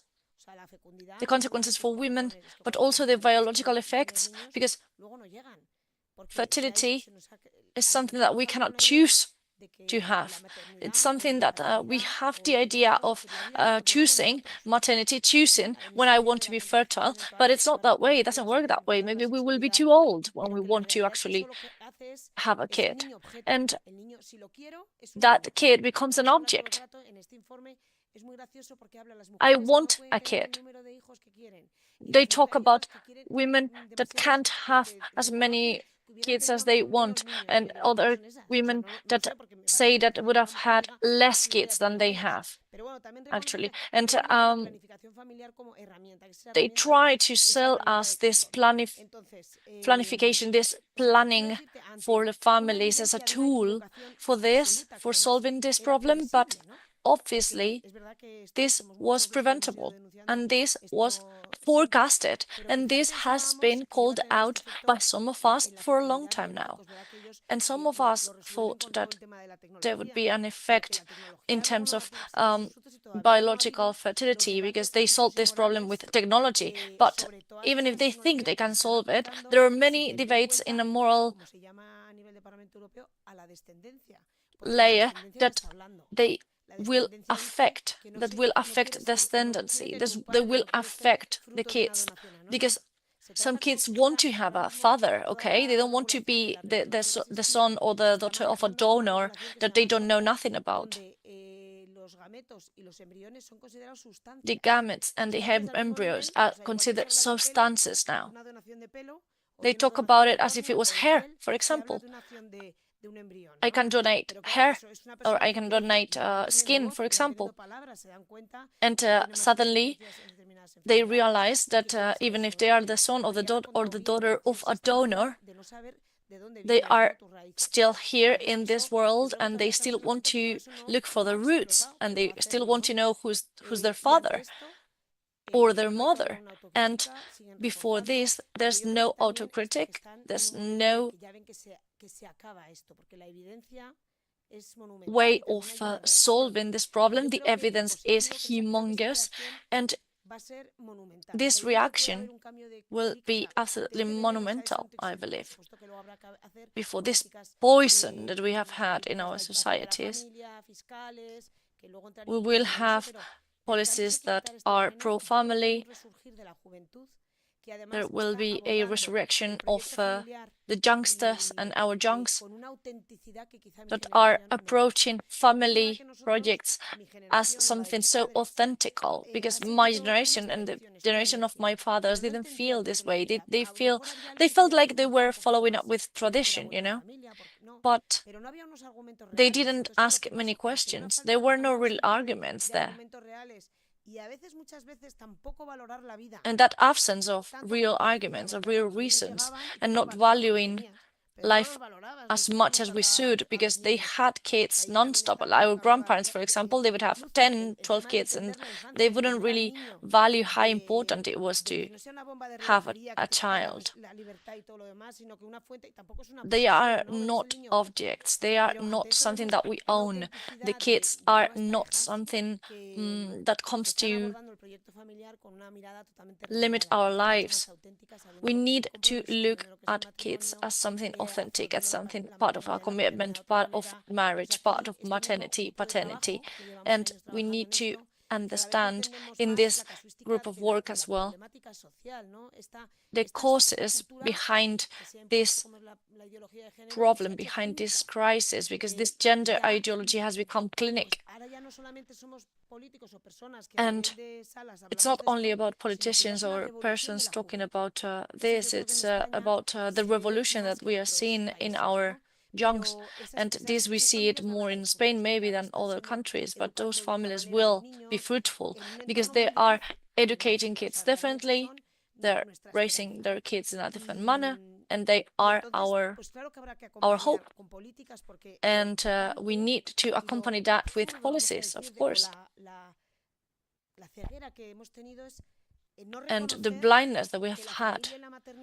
the consequences for women, but also the biological effects, because fertility is something that we cannot choose to have. It's something that we have the idea of choosing maternity, choosing when I want to be fertile, but it's not that way. It doesn't work that way. Maybe we will be too old when we want to actually have a kid. And that kid becomes an object. I want a kid. They talk about women that can't have as many kids as they want, and other women that say that would have had less kids than they have, actually. And they try to sell us this planification, this planning for the families as a tool for this, for solving this problem, but obviously this was preventable and this was forecasted, and this has been called out by some of us for a long time now. And some of us thought that there would be an effect in terms of biological fertility because they solved this problem with technology. But even if they think they can solve it, there are many debates in a moral layer that will affect this tendency. They will affect the kids, because some kids want to have a father, okay? They don't want to be the son or the daughter of a donor that they don't know nothing about. The gametes and the embryos are considered substances now. They talk about it as if it was hair, for example. I can donate hair, or I can donate skin, for example. And suddenly they realize that even if they are the son or the daughter of a donor, they are still here in this world, and they still want to look for the roots, and they still want to know who's their father or their mother. And before this, there's no autocritic, there's no way of solving this problem. The evidence is humongous, and this reaction will be absolutely monumental, I believe. Before this poison that we have had in our societies, we will have policies that are pro-family. There will be a resurrection of the youngsters and our youngs that are approaching family projects as something so authentic, because my generation and the generation of my fathers didn't feel this way. They felt like they were following up with tradition, you know, but they didn't ask many questions. There were no real arguments there. And that absence of real arguments, of real reasons, and not valuing life as much as we should, because they had kids non-stop. Our grandparents, for example, they would have 10, 12 kids, and they wouldn't really value how important it was to have a child. They are not objects. They are not something that we own. The kids are not something that comes to limit our lives. We need to look at kids as something authentic, as something part of our commitment, part of marriage, part of maternity, paternity, and we need to understand in this group of work as well the causes behind this problem, behind this crisis, because this gender ideology has become clinic. And it's not only about politicians or persons talking about this, it's about the revolution that we are seeing in our youngs, and this we see it more in Spain maybe than other countries, but those families will be fruitful because they are educating kids differently, they're raising their kids in a different manner, and they are our hope. And we need to accompany that with policies, of course. And the blindness that we have had,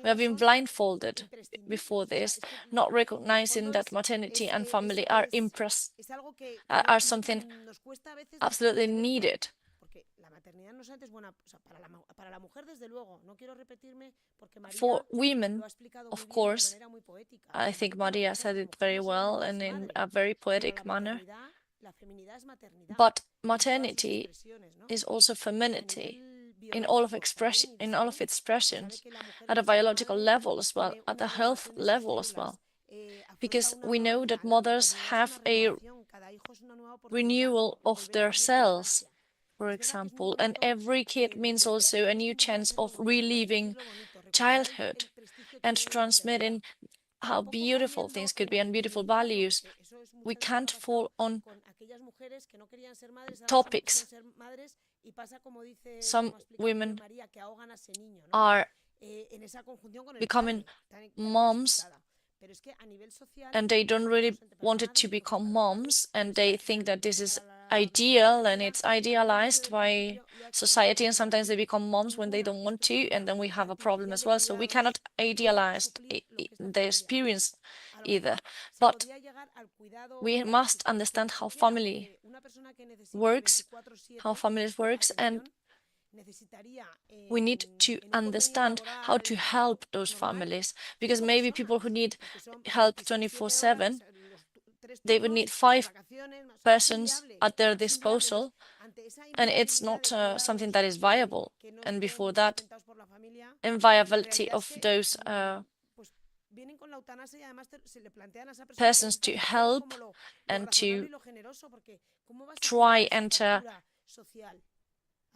we have been blindfolded before this, not recognizing that maternity and family are something absolutely needed. For women, of course, I think Maria said it very well and in a very poetic manner. But maternity is also femininity in all of its expressions, at a biological level as well, at a health level as well. Because we know that mothers have a renewal of their cells, for example, and every kid means also a new chance of reliving childhood and transmitting how beautiful things could be and beautiful values. We can't fall on topics. Some women are becoming moms and they don't really want it to become moms, and they think that this is ideal and it's idealized by society, and sometimes they become moms when they don't want to, and then we have a problem as well. So we cannot idealize the experience either, but we must understand how family works, how families works, and we need to understand how to help those families, because maybe people who need help 24/7, they would need 5 persons at their disposal, and it's not something that is viable. And before that, inviability of those persons to help and to try and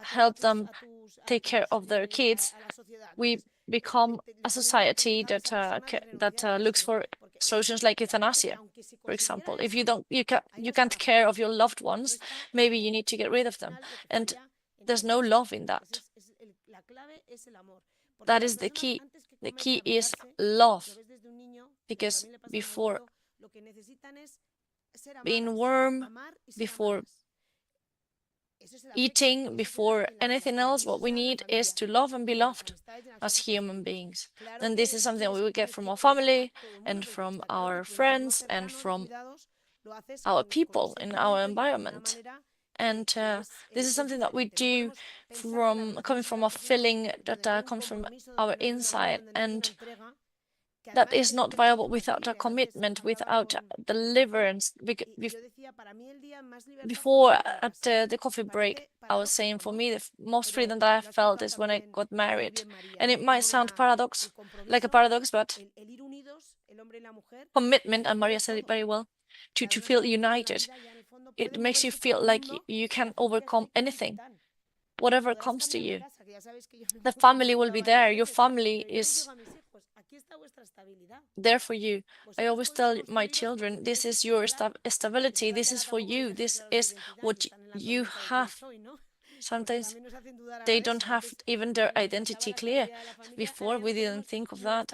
help them take care of their kids, we become a society that looks for solutions like euthanasia, for example. If you can't care of your loved ones, maybe you need to get rid of them, and there's no love in that. That is the key. The key is love, because before being warm, before eating, before anything else, what we need is to love and be loved as human beings. And this is something we will get from our family and from our friends and from our people in our environment. And this is something that we do coming from a feeling that comes from our inside, and that is not viable without a commitment, without deliverance. Before, at the coffee break, I was saying, for me, the most freedom that I felt is when I got married. And it might sound like a paradox, but commitment, and Maria said it very well, to feel united. It makes you feel like you can overcome anything, whatever comes to you. The family will be there. Your family is there for you. I always tell my children, this is your stability, this is for you, this is what you have. Sometimes they don't have even their identity clear. Before, we didn't think of that.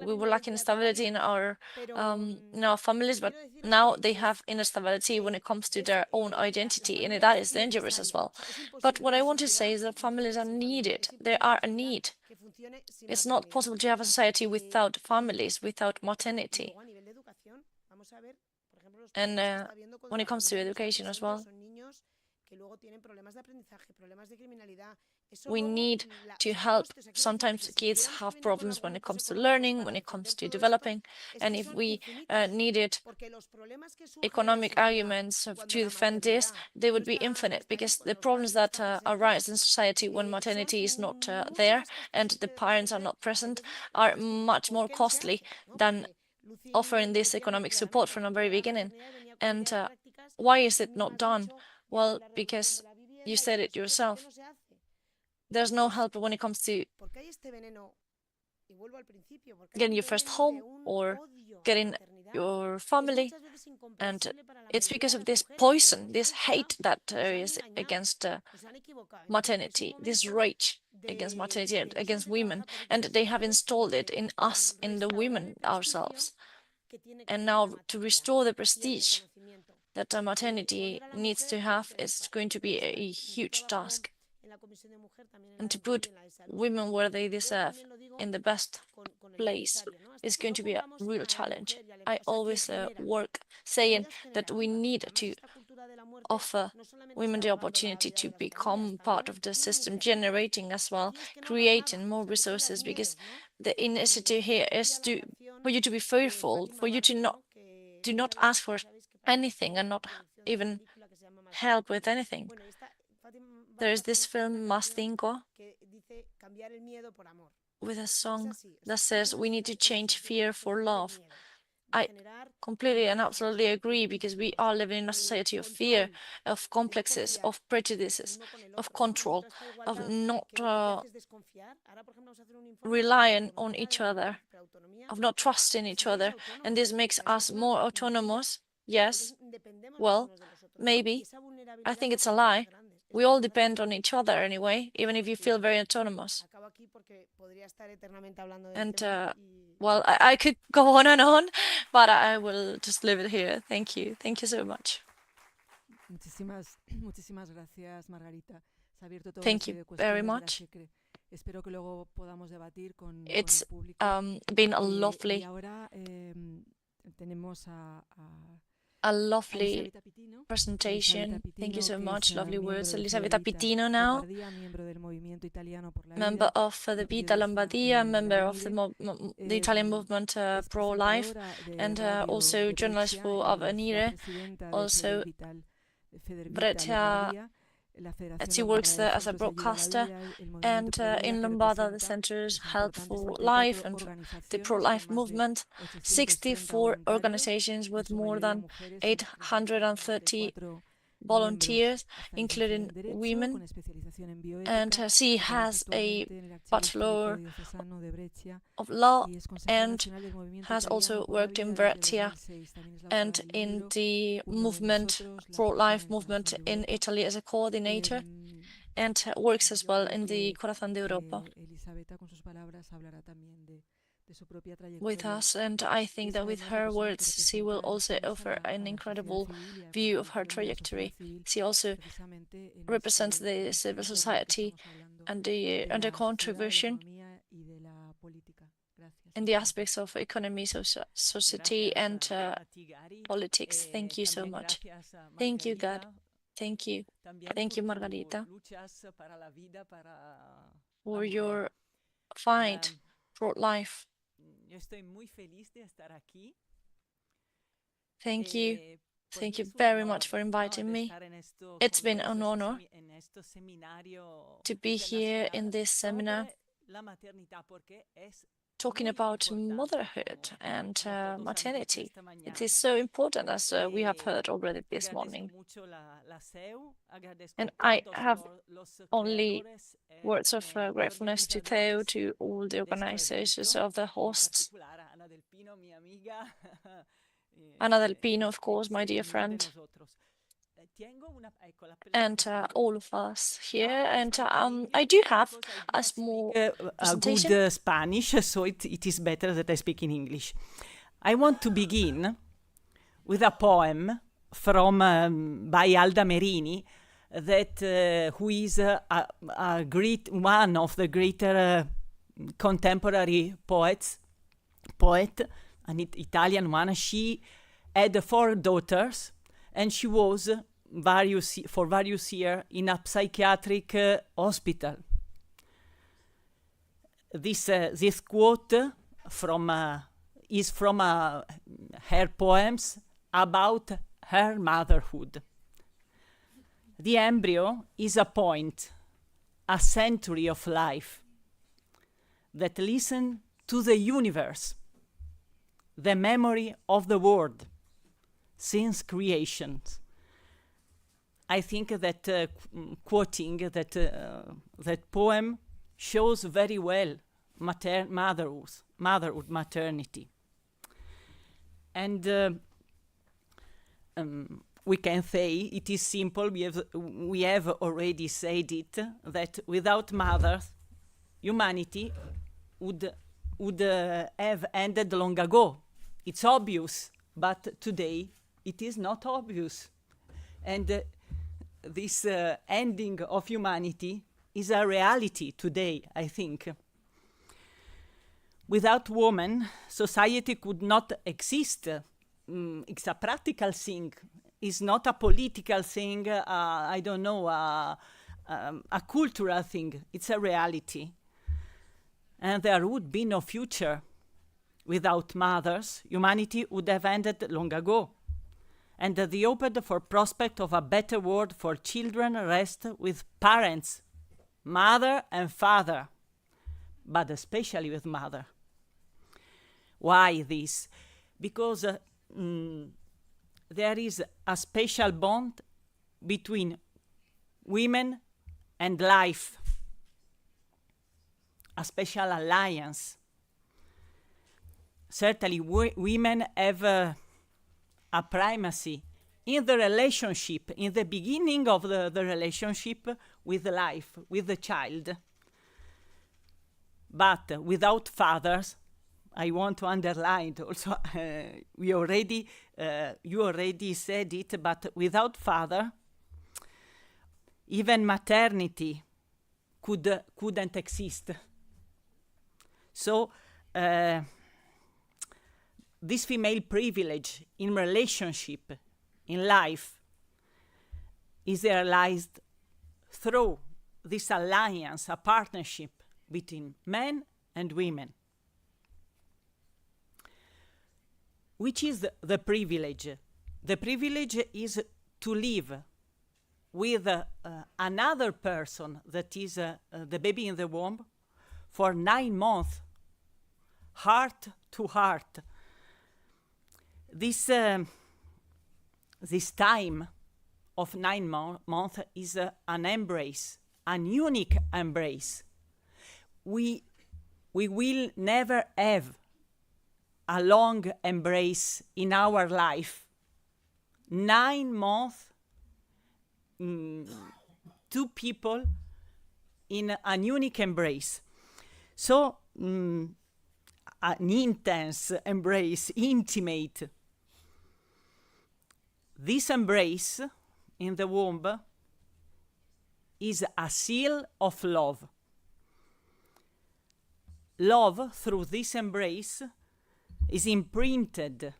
We were lacking stability in our families, but now they have inner stability when it comes to their own identity, and that is dangerous as well. But what I want to say is that families are needed. They are a need. It's not possible to have a society without families, without maternity. And when it comes to education as well, we need to help. Sometimes kids have problems when it comes to learning, when it comes to developing, and if we needed economic arguments to defend this, they would be infinite, because the problems that arise in society when maternity is not there and the parents are not present are much more costly than offering this economic support from the very beginning. And why is it not done? Well, because you said it yourself. There's no help when it comes to getting your first home or getting your family. And it's because of this poison, this hate that there is against maternity, this rage against maternity, against women. And they have installed it in us, in the women ourselves. And now to restore the prestige that maternity needs to have is going to be a huge task. And to put women where they deserve, in the best place, is going to be a real challenge. I always work saying that we need to offer women the opportunity to become part of the system, generating as well, creating more resources, because the initiative here is for you to be faithful, for you to not ask for anything and not even help with anything. There is this film, Más Cinco, with a song that says we need to change fear for love. I completely and absolutely agree, because we are living in a society of fear, of complexes, of prejudices, of control, of not relying on each other, of not trusting each other. And this makes us more autonomous. Yes, well, maybe. I think it's a lie. We all depend on each other anyway, even if you feel very autonomous. And, well, I could go on and on, but I will just leave it here. Thank you. Thank you so much. Muchísimas gracias, Margarita. Thank you very much. Espero que luego podamos debatir con It's el público. been a lovely Y ahora tenemos a lovely presentation. Thank you so much. Lovely words. Elisabetta Pitino now, member of the Vita Lombardia, member of the Italian movement pro-life, and also journalist for Avvenire. Also, Breccia, she works there as a broadcaster, and in Lombarda, the Centers Help for Life and the pro-life movement, 64 organizations with more than 830 volunteers, including women, and she has a Bachelor of Law and has also worked in Brescia and in the movement, pro-life movement in Italy as a coordinator, and works as well in the Corazón de Europa with us. And I think that with her words, she will also offer an incredible view of her trajectory. She also represents the civil society and the contribution in the aspects of economy, society, and politics. Thank you so much. Thank you, God. Thank you. Thank you, Margarita, for your fight for life. Thank you. Thank you very much for inviting me. It's been an honor to be here in this seminar talking about motherhood and maternity. It is so important, as we have heard already this morning. And I have only words of gratefulness to Theo, to all the organizers of the hosts, Anna Del Pino, of course, my dear friend, and all of us here. And I do have a small presentation. Good Spanish, so it is better that I speak in English. I want to begin with a poem from by Alda Merini, that who is a great one of the greater contemporary poet, an Italian one. She had 4 daughters, and she was for various years in a psychiatric hospital. This quote is from her poems about her motherhood. The embryo is a point, a century of life that listens to the universe, the memory of the world since creation. I think that quoting that poem shows very well motherhood, maternity. And we can say it is simple. We have already said it, that without mothers, humanity would have ended long ago. It's obvious, but today it is not obvious. And this ending of humanity is a reality today, I think. Without women, society could not exist. It's a practical thing. is not a political thing, I don't know, a cultural thing. It's a reality. And there would be no future. Without mothers, humanity would have ended long ago. And the hope for prospect of a better world for children rests with parents, mother and father, but especially with mother. Why this? Because there is a special bond between women and life, a special alliance. Certainly, women have a primacy in the relationship, in the beginning of the relationship with life, with the child. But without fathers, I want to underline also, you already said it, but without father, even maternity couldn't exist. So this female privilege in relationship, in life, is realized through this alliance, a partnership between men and women. Which is the privilege? The privilege is to live with another person, that is the baby in the womb, for 9 months, heart to heart. This time of 9 months is an embrace, an unique embrace. We will never have a long embrace in our life. 9 months, 2 people in an unique embrace. So, an intense embrace, intimate. This embrace in the womb is a seal of love. Love, through this embrace, is imprinted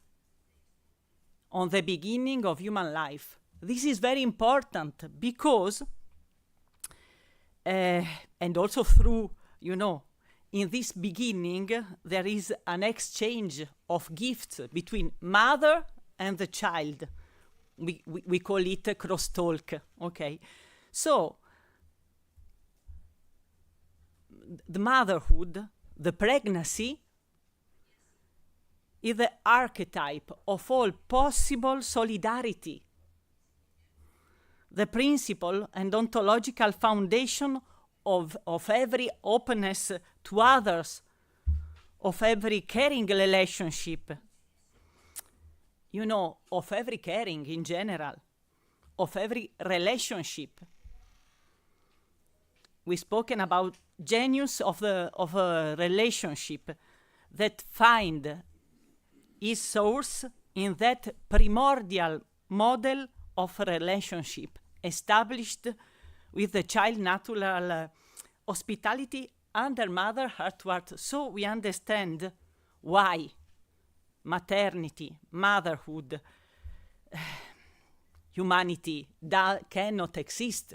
on the beginning of human life. This is very important because, and also through, in this beginning, there is an exchange of gifts between mother and the child. We call it crosstalk, okay? So, the motherhood, the pregnancy, is the archetype of all possible solidarity, the principle and ontological foundation of every openness to others, of every caring relationship, of every caring in general, of every relationship. We've spoken about genius of a relationship that find its source in that primordial model of relationship established with the child natural hospitality under mother heart to heart. So we understand why maternity, motherhood, humanity cannot exist,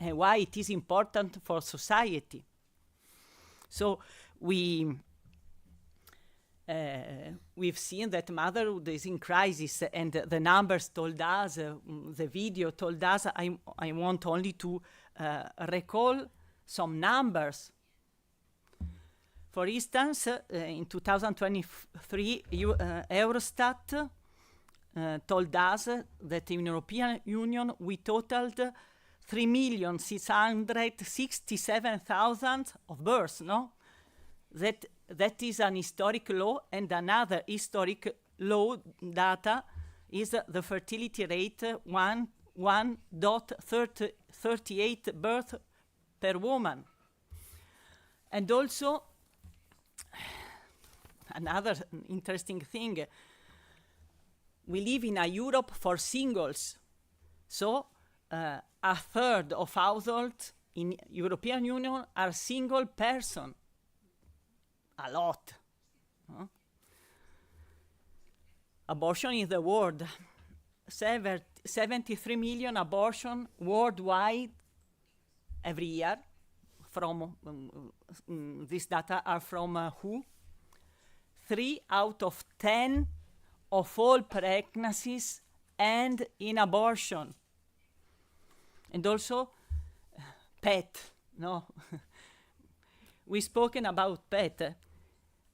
and why it is important for society. So we've seen that motherhood is in crisis, and the numbers told us, the video told us. I want only to recall some numbers. For instance, in 2023, Eurostat told us that in European Union we totaled 3,667,000 of births, no? That is an historic low, and another historic low data is the fertility rate, 1.38 birth per woman. And also, another interesting thing, we live in a Europe for singles. So, a third of households in European Union are single person. A lot. Abortion in the world 73 million abortions worldwide every year. From these data are from WHO. 3 out of 10 of all pregnancies end in abortion. And also pet, no? We've spoken about pet.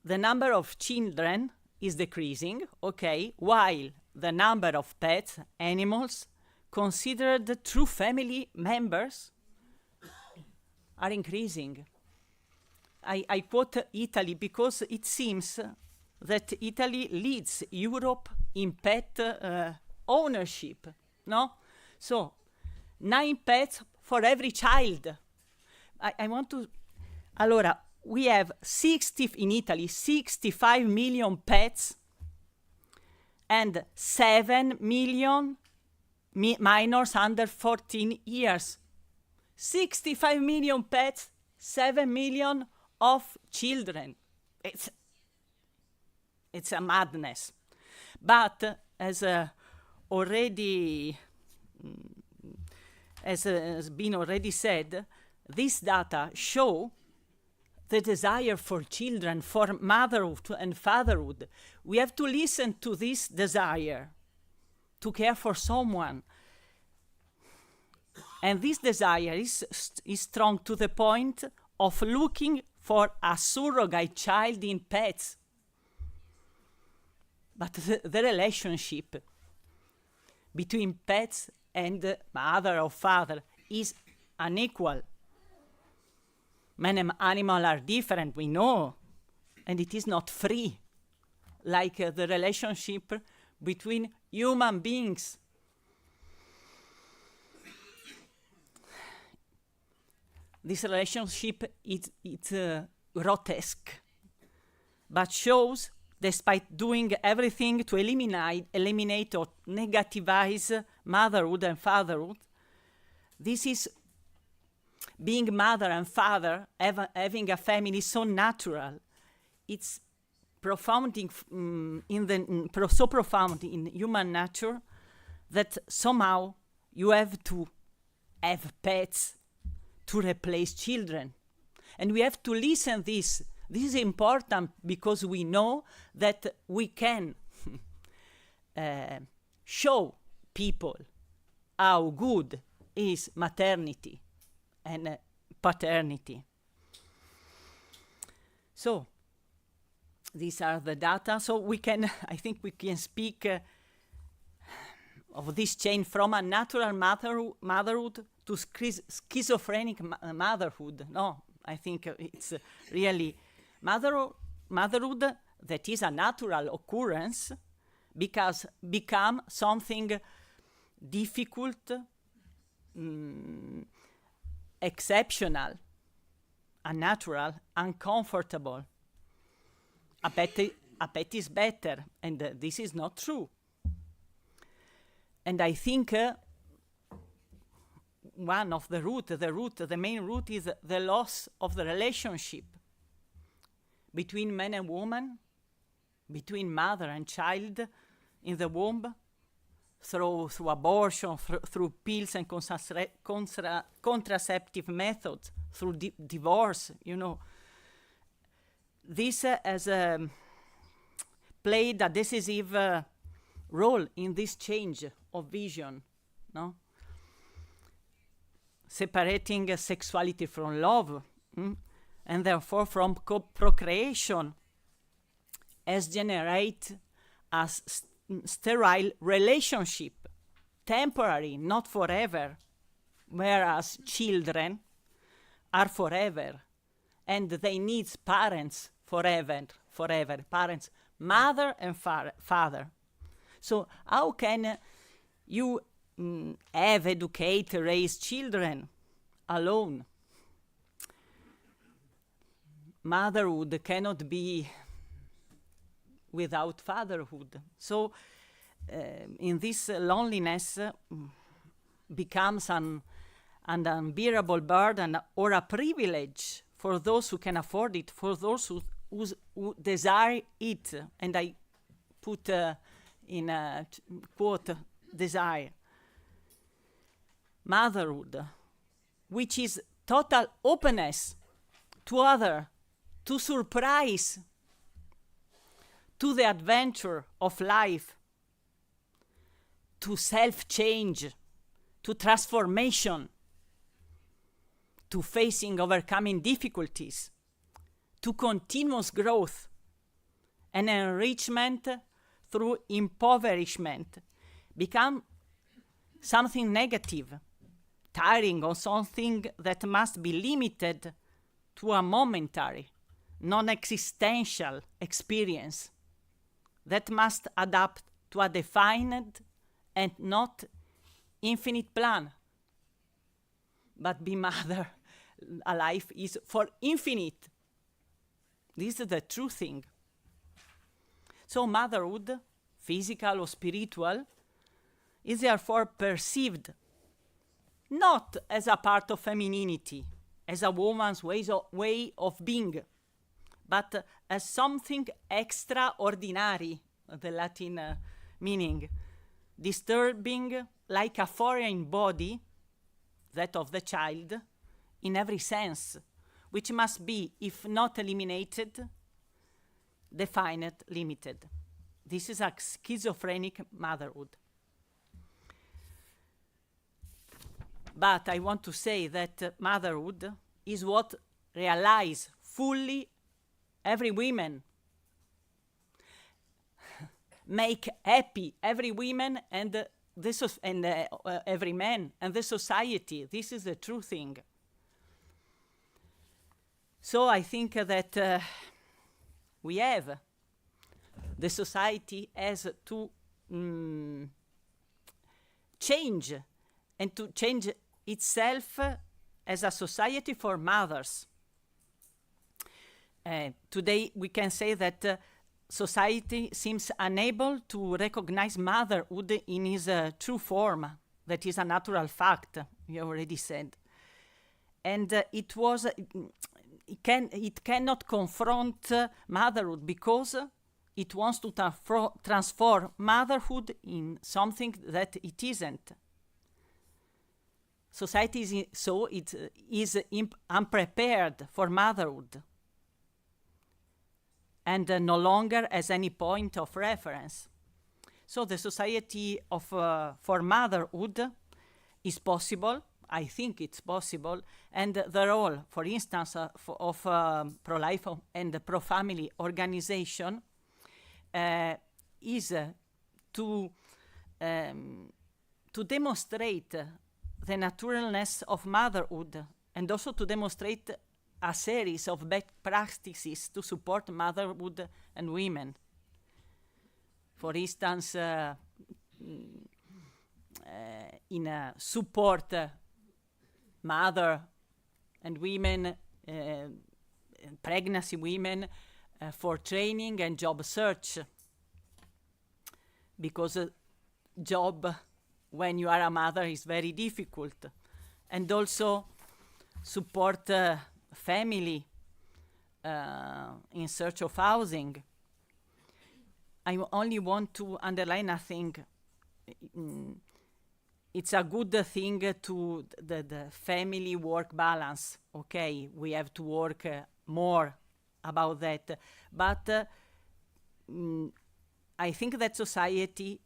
The number of children is decreasing, okay, while the number of pets, animals, considered true family members are increasing. I quote Italy because it seems that Italy leads Europe in pet ownership, no? So, 9 pets for every child. I want to... Allora, we have in Italy 65 million pets and 7 million minors under 14 years. 65 million pets, 7 million of children. It's a madness. But as already has been already said, this data show the desire for children, for motherhood and fatherhood. We have to listen to this desire to care for someone. And this desire is strong to the point of looking for a surrogate child in pets. But the relationship between pets and mother or father is unequal. Men and animals are different, we know, and it is not free, like the relationship between human beings. This relationship is grotesque, but shows, despite doing everything to eliminate or negativize motherhood and fatherhood, this is being mother and father, having a family so natural. It's profound so profound in human nature that somehow you have to have pets to replace children. And we have to listen this. This is important because we know that we can show people how good is maternity and paternity. So these are the data. So we can, I think we can speak of this change from a natural motherhood to schizophrenic motherhood. No, I think it's really motherhood that is a natural occurrence because become something difficult, exceptional, unnatural, uncomfortable. A pet is better, and this is not true. And I think one of the main root is the loss of the relationship between man and woman, between mother and child in the womb, through abortion, through pills and contraceptive methods, through divorce, you know. This has played a decisive role in this change of vision, no? Separating sexuality from love, and therefore from procreation, has generated a sterile relationship, temporary, not forever, whereas children are forever, and they need parents forever, parents, mother and father. So how can you educate, raise children alone? Motherhood cannot be without fatherhood. So in this loneliness becomes an unbearable burden or a privilege for those who can afford it, for those who desire it. And I put in a quote desire. Motherhood, which is total openness to other, to surprise, to the adventure of life, to self-change, to transformation, to facing, overcoming difficulties, to continuous growth and enrichment through impoverishment, become something negative, tiring, or something that must be limited to a momentary, non-existential experience that must adapt to a defined and not infinite plan. But be mother, a life is for infinite. This is the true thing. So motherhood, physical or spiritual, is therefore perceived not as a part of femininity, as a woman's way of being, but as something extraordinary, the Latin meaning, disturbing like a foreign body, that of the child, in every sense, which must be, if not eliminated, defined, limited. This is a schizophrenic motherhood. But I want to say that motherhood is what realize fully every woman, make happy every woman and every man and the society. This is the true thing. So I think that we have, the society has to change, and to change itself as a society for mothers. Today we can say that society seems unable to recognize motherhood in its true form. That is a natural fact, you already said. And it cannot confront motherhood because it wants to transform motherhood in something that it isn't. Society is unprepared for motherhood and no longer as any point of reference. So the society for motherhood is possible. I think it's possible, and the role, for instance, of pro-life and pro-family organization is to demonstrate the naturalness of motherhood, and also to demonstrate a series of best practices to support motherhood and women. For instance, in support mother and women, pregnancy women, for training and job search, because job when you are a mother is very difficult, and also support family in search of housing. I only want to underline a thing. It's a good thing to the family work balance. Okay, we have to work more about that. But I think that society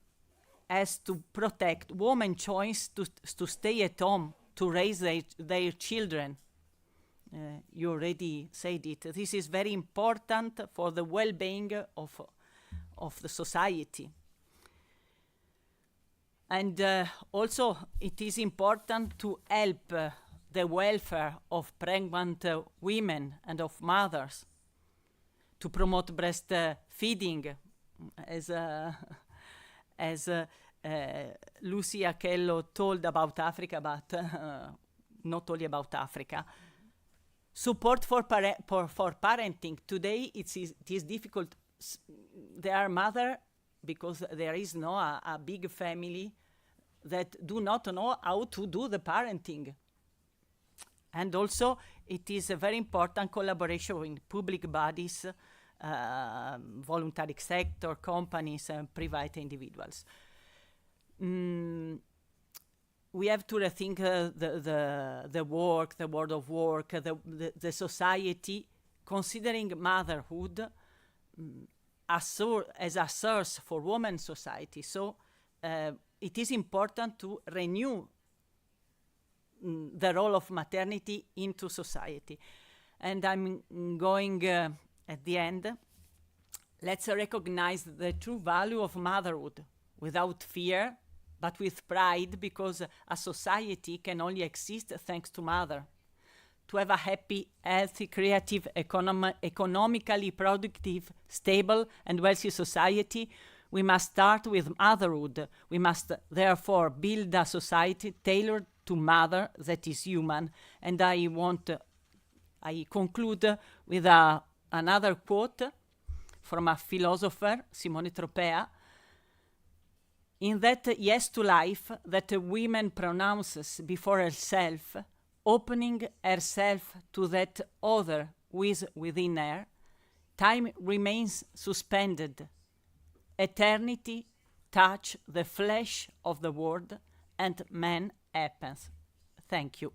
has to protect women's choice to stay at home, to raise their children. You already said it. This is very important for the well-being of the society. And also, it is important to help the welfare of pregnant women and of mothers, to promote breastfeeding, as Lucy Achello told about Africa, but not only about Africa. Support for parenting. Today, it is difficult. There are mothers, because there is a big family that do not know how to do the parenting. And also, it is a very important collaboration with public bodies, voluntary sector, companies, and private individuals. we have to rethink the world of work, the society, considering motherhood as a source for women's society. So it is important to renew the role of maternity into society. And I'm going at the end. Let's recognize the true value of motherhood without fear, but with pride, because a society can only exist thanks to mother. To have a happy, healthy, creative, economically productive, stable, and wealthy society, we must start with motherhood. We must therefore build a society tailored to mother that is human. And I conclude with another quote from a philosopher, Simone Tropea, in that yes to life that a woman pronounces before herself, opening herself to that other who is within her, time remains suspended. Eternity touch the flesh of the world, and man happens. Thank you.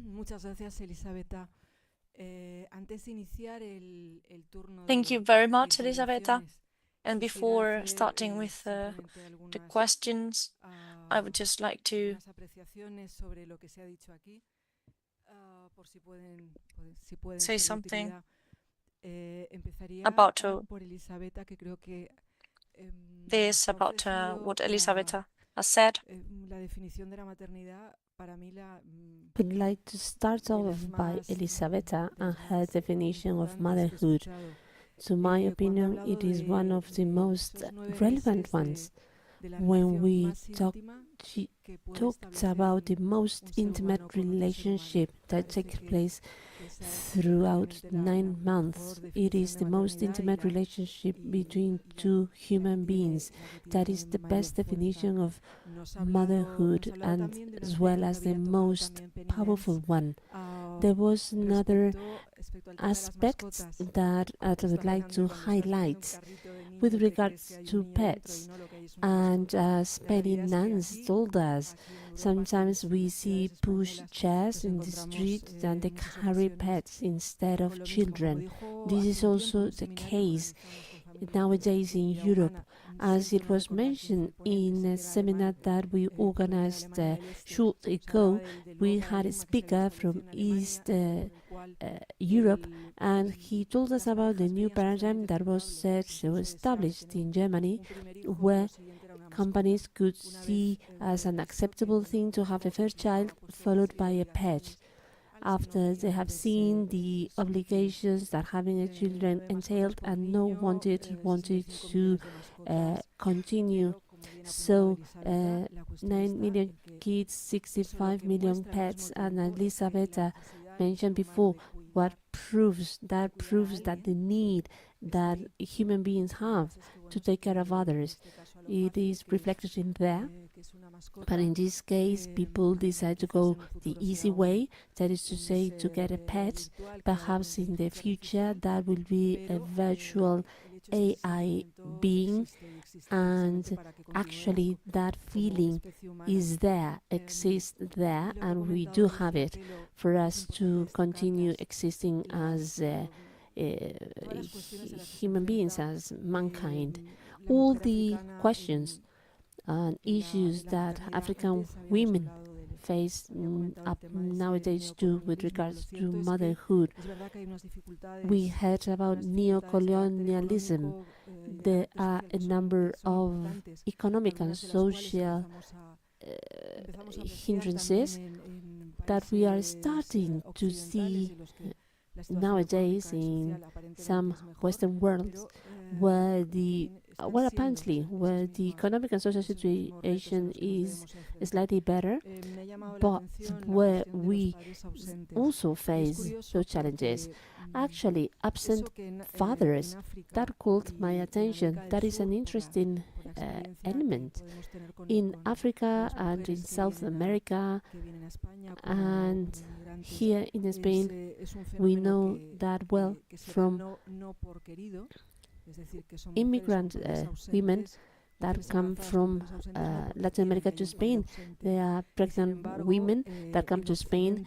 Muchas gracias, Elisabetta. Antes de iniciar el turno Thank you very much, Elisabetta. And before starting with the questions, I would just like to say something about this, about what Elisabetta has said. I'd like to start off by Elisabetta and her definition of motherhood. To my opinion, it is one of the most relevant ones. When she talked about the most intimate relationship that takes place throughout 9 months. It is the most intimate relationship between two human beings. That is the best definition of motherhood, and as well as the most powerful one. There was another aspect that I would like to highlight with regards to pets. And as Penny Nance told us, sometimes we see push chairs in the street and they carry pets instead of children. This is also the case nowadays in Europe. As it was mentioned in a seminar that we organized short ago, we had a speaker from East Europe, and he told us about the new paradigm that was established in Germany, where companies could see as an acceptable thing to have a first child followed by a pet, after they have seen the obligations that having a children entailed and no wanted to continue. So 9 million kids, 65 million pets, and Elisabetta mentioned before, what proves that the need that human beings have to take care of others, it is reflected in there. But in this case, people decide to go the easy way, that is to say, to get a pet. Perhaps in the future that will be a virtual AI being, and actually that feeling is there, exists there, and we do have it for us to continue existing as human beings, as mankind. All the questions and issues that African women face up nowadays too with regards to motherhood. We heard about neocolonialism. There are a number of economic and social hindrances that we are starting to see nowadays in some Western worlds, where the well, apparently, where the economic and social situation is slightly better, but where we also face those challenges. Actually, absent fathers, that caught my attention. That is an interesting element. In Africa and in South America and here in Spain, we know that well from immigrant women that come from Latin America to Spain. They are pregnant women that come to Spain,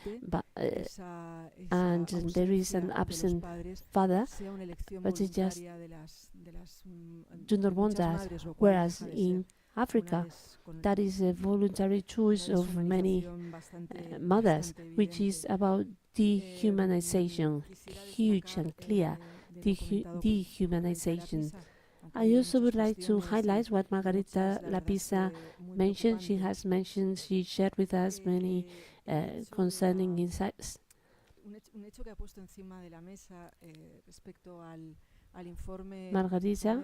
and there is an absent father, but they just do not want that. Whereas in Africa, that is a voluntary choice of many mothers, which is about dehumanization, huge and clear dehumanization. I also would like to highlight what Margarita Lapisa mentioned. She shared with us many concerning insights. Margarita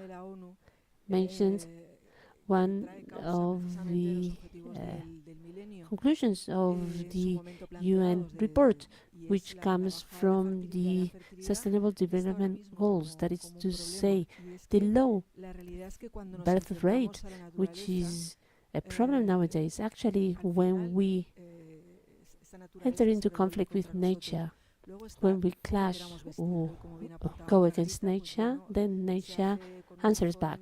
mentioned one of the conclusions of the UN report, which comes from the Sustainable Development Goals, that is to say, the low birth rate, which is a problem nowadays. Actually, when we enter into conflict with nature, when we clash or go against nature, then nature answers back.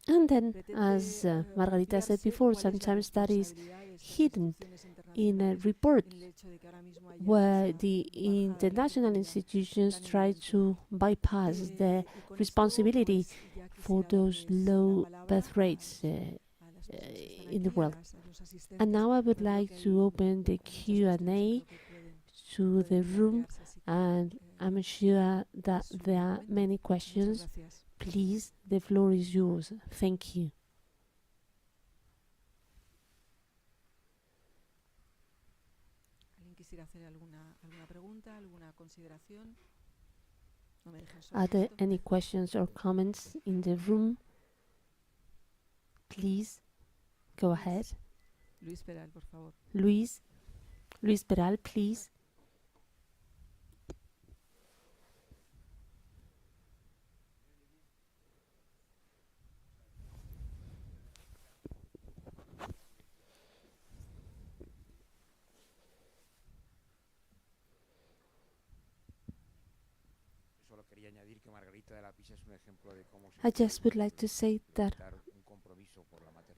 And then, as Margarita said before, sometimes that is hidden in a report where the international institutions try to bypass the responsibility for those low birth rates in the world. And now I would like to open the Q&A to the room, and I'm sure that there are many questions. Please, the floor is yours. Thank you. Are there any questions or comments in the room? Please, go ahead. Luis Peral, por favor. Luis Peral, please. I just would like to say that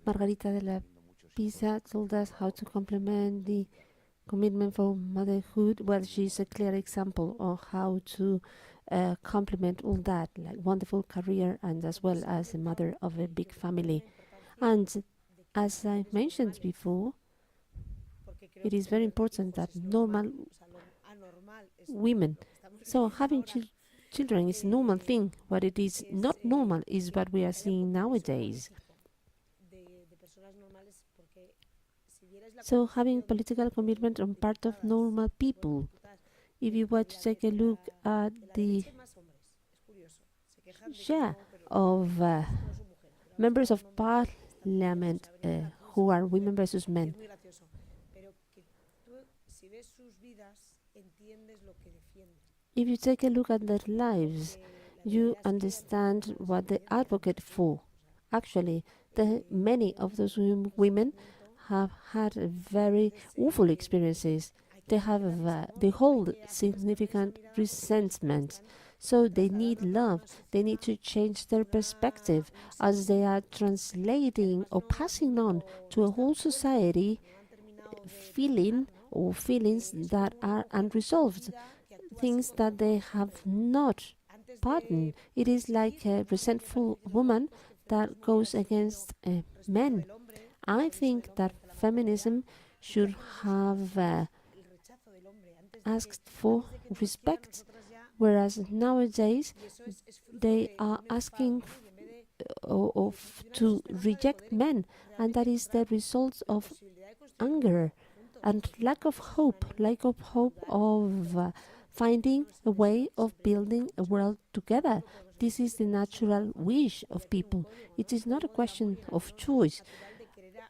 Margarita de la Pisa told us how to complement the commitment for motherhood. Well, she's a clear example of how to complement all that, like wonderful career and as well as a mother of a big family. And as I mentioned before, it is very important that normal women, so having children is a normal thing. What it is not normal is what we are seeing nowadays. So having political commitment on part of normal people. If you were to take a look at the share of members of parliament who are women versus men, if you take a look at their lives, you understand what they advocate for. Actually, many of those women have had very awful experiences. They hold significant resentment. So they need love. They need to change their perspective as they are translating or passing on to a whole society feelings that are unresolved, things that they have not pardoned. It is like a resentful woman that goes against men. I think that feminism should have asked for respect, whereas nowadays they are asking to reject men, and that is the result of anger and lack of hope of finding a way of building a world together. this is the natural wish of people. It is not a question of choice.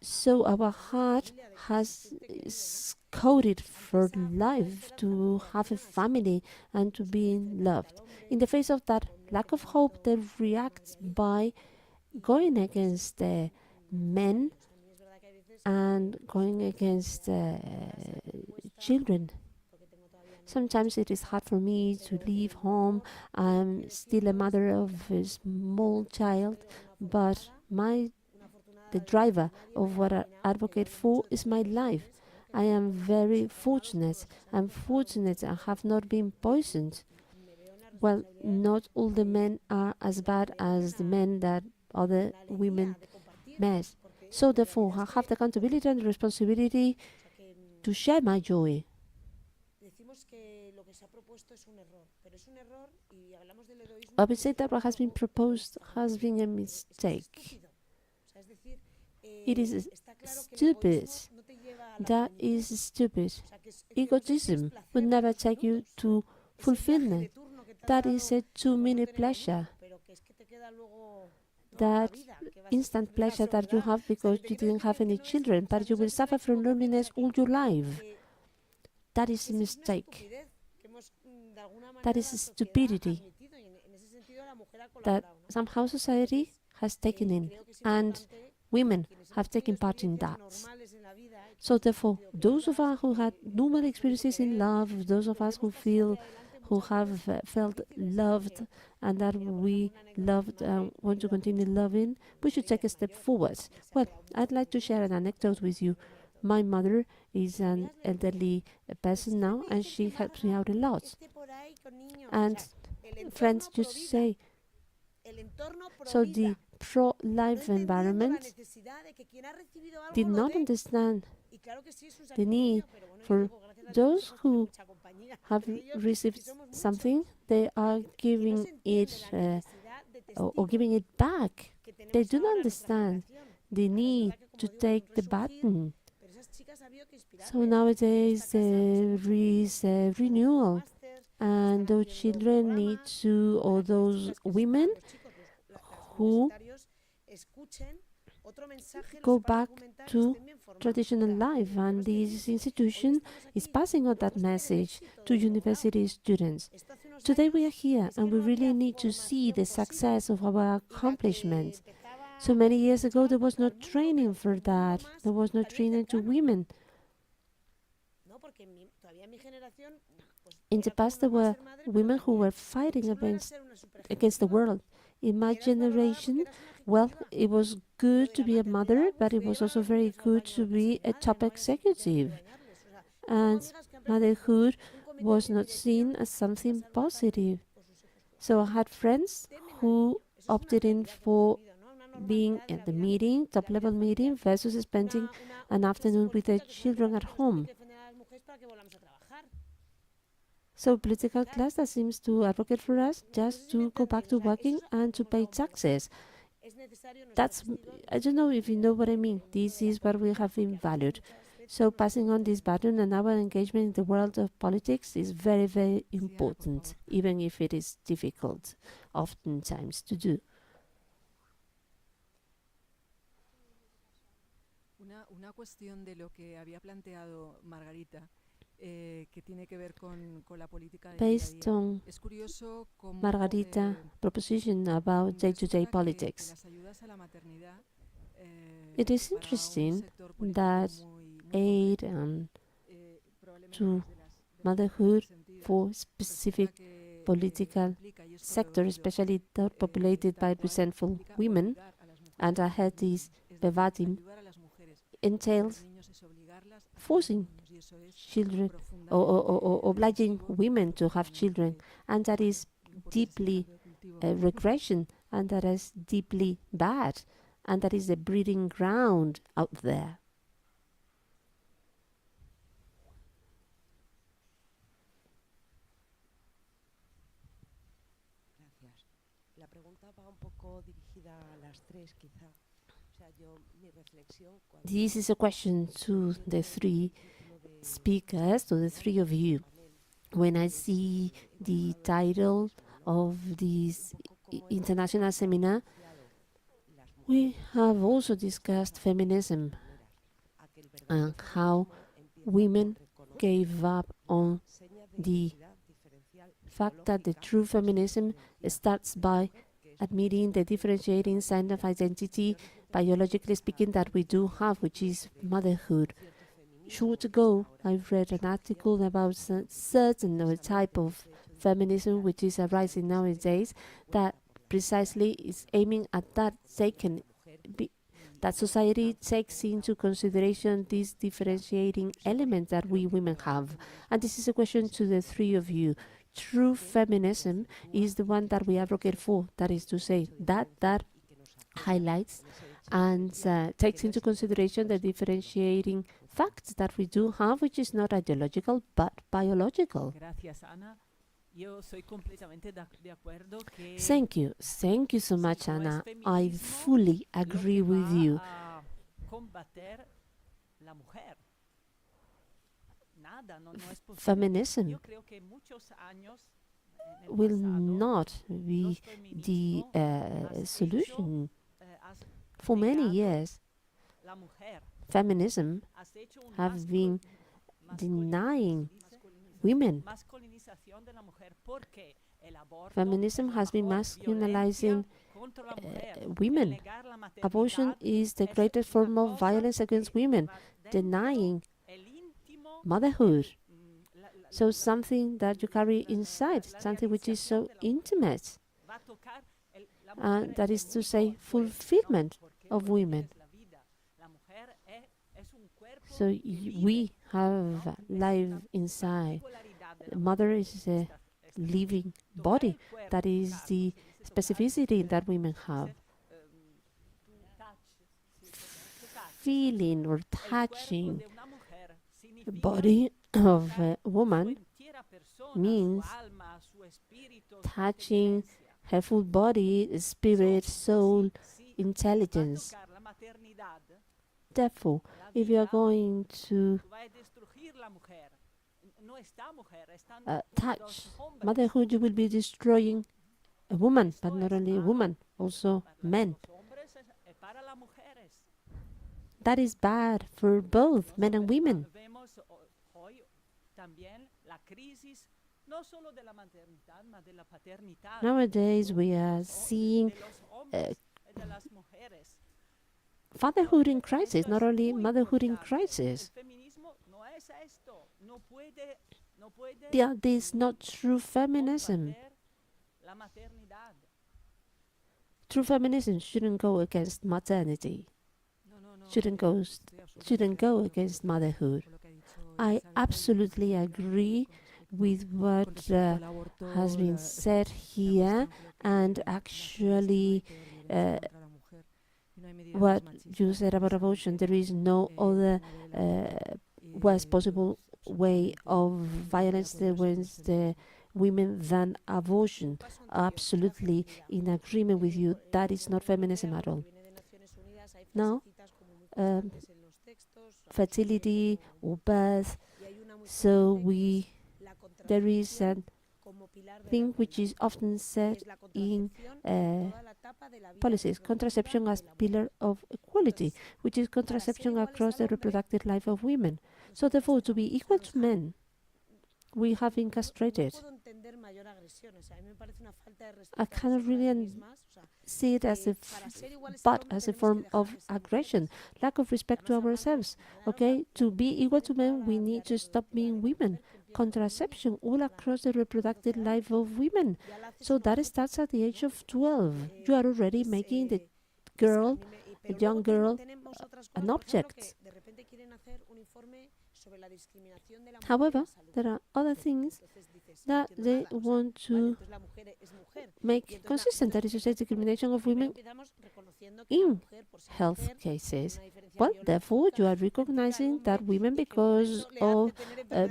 So our heart is coded for life, to have a family and to be loved. In the face of that lack of hope, they react by going against men and going against children. Sometimes it is hard for me to leave home. I'm still a mother of a small child, but the driver of what I advocate for is my life. I am very fortunate. I'm fortunate I have not been poisoned. Well, not all the men are as bad as the men that other women met. So therefore, I have the accountability and the responsibility to share my joy. I would say that what has been proposed has been a mistake. It is stupid. That is stupid. Egotism would never take you to fulfillment. That is a 2-minute pleasure. That instant pleasure that you have because you didn't have any children, but you will suffer from loneliness all your life. That is a mistake. That is stupidity that somehow society has taken in, and women have taken part in that. So therefore, those of us who had normal experiences in love, those of us who have felt loved and that we loved and want to continue loving, we should take a step forward. Well, I'd like to share an anecdote with you. My mother is an elderly person now, and she helps me out a lot. And friends used to say, so the pro-life environment did not understand the need for those who have received something, they are giving it or giving it back. They do not understand the need to take the button. So nowadays there is a renewal, and those children need to, or those women who go back to traditional life, and this institution is passing on that message to university students. Today we are here, and we really need to see the success of our accomplishments. So many years ago there was no training for that. There was no training to women. In the past there were women who were fighting against the world. In my generation, well, it was good to be a mother, but it was also very good to be a top executive. And motherhood was not seen as something positive. So I had friends who opted in for being at the meeting, top-level meeting, versus spending an afternoon with their children at home. So political class that seems to advocate for us just to go back to working and to pay taxes. That's, I don't know if you know what I mean. This is what we have been valued. So passing on this baton and our engagement in the world of politics is very, very important, even if it is difficult oftentimes to do. Una cuestión de lo que había planteado Margarita, que tiene que ver con la política de based on Margarita's proposition about day-to-day politics. It is interesting that aid to motherhood for specific political sector, especially those populated by resentful women, and I had this verbatim, entails forcing children or obliging women to have children, and that is deeply regression, and that is deeply bad, and that is a breeding ground out there. Gracias. La pregunta va un poco dirigida a las tres, quizá. This is a question to the three speakers, to the three of you. When I see the title of this international seminar, we have also discussed feminism and how women gave up on the fact that the true feminism starts by admitting the differentiating sign of identity, biologically speaking, that we do have, which is motherhood. Short ago, I read an article about a certain type of feminism which is arising nowadays that precisely is aiming at that that society takes into consideration these differentiating elements that we women have. And this is a question to the three of you. True feminism is the one that we advocate for, that is to say, that highlights and takes into consideration the differentiating facts that we do have, which is not ideological but biological. Thank you so much, Anna. I fully agree with you. Feminism will not be the solution. For many years, feminism have been denying women. Feminism has been masculinizing women. Abortion is the greatest form of violence against women, denying motherhood. So something that you carry inside, something which is so intimate, and that is to say, fulfillment of women. So we have life inside. The mother is a living body. That is the specificity that women have. Feeling or touching the body of a woman means touching her full body, spirit, soul, intelligence. Therefore, if you are going to touch motherhood, you will be destroying a woman, but not only a woman, also men. That is bad for both men and women. Nowadays, we are seeing fatherhood in crisis, not only motherhood in crisis. That is not true feminism. True feminism shouldn't go against maternity. Shouldn't go against motherhood. I absolutely agree with what has been said here, and actually what you said about abortion. There is no other worst possible way of violence against the women than abortion. Absolutely in agreement with you. That is not feminism at all. Now, fertility or birth. So there is a thing which is often said in policies, contraception as pillar of equality, which is contraception across the reproductive life of women. So therefore, to be equal to men, we have been castrated. I cannot really see it as as a form of aggression, lack of respect to ourselves. Okay, to be equal to men, we need to stop being women. Contraception all across the reproductive life of women. So that starts at the age of 12. You are already making the girl, a young girl, an object. However, there are other things that they want to make consistent. That is to say, discrimination of women in health cases. Well, therefore, you are recognizing that women, because of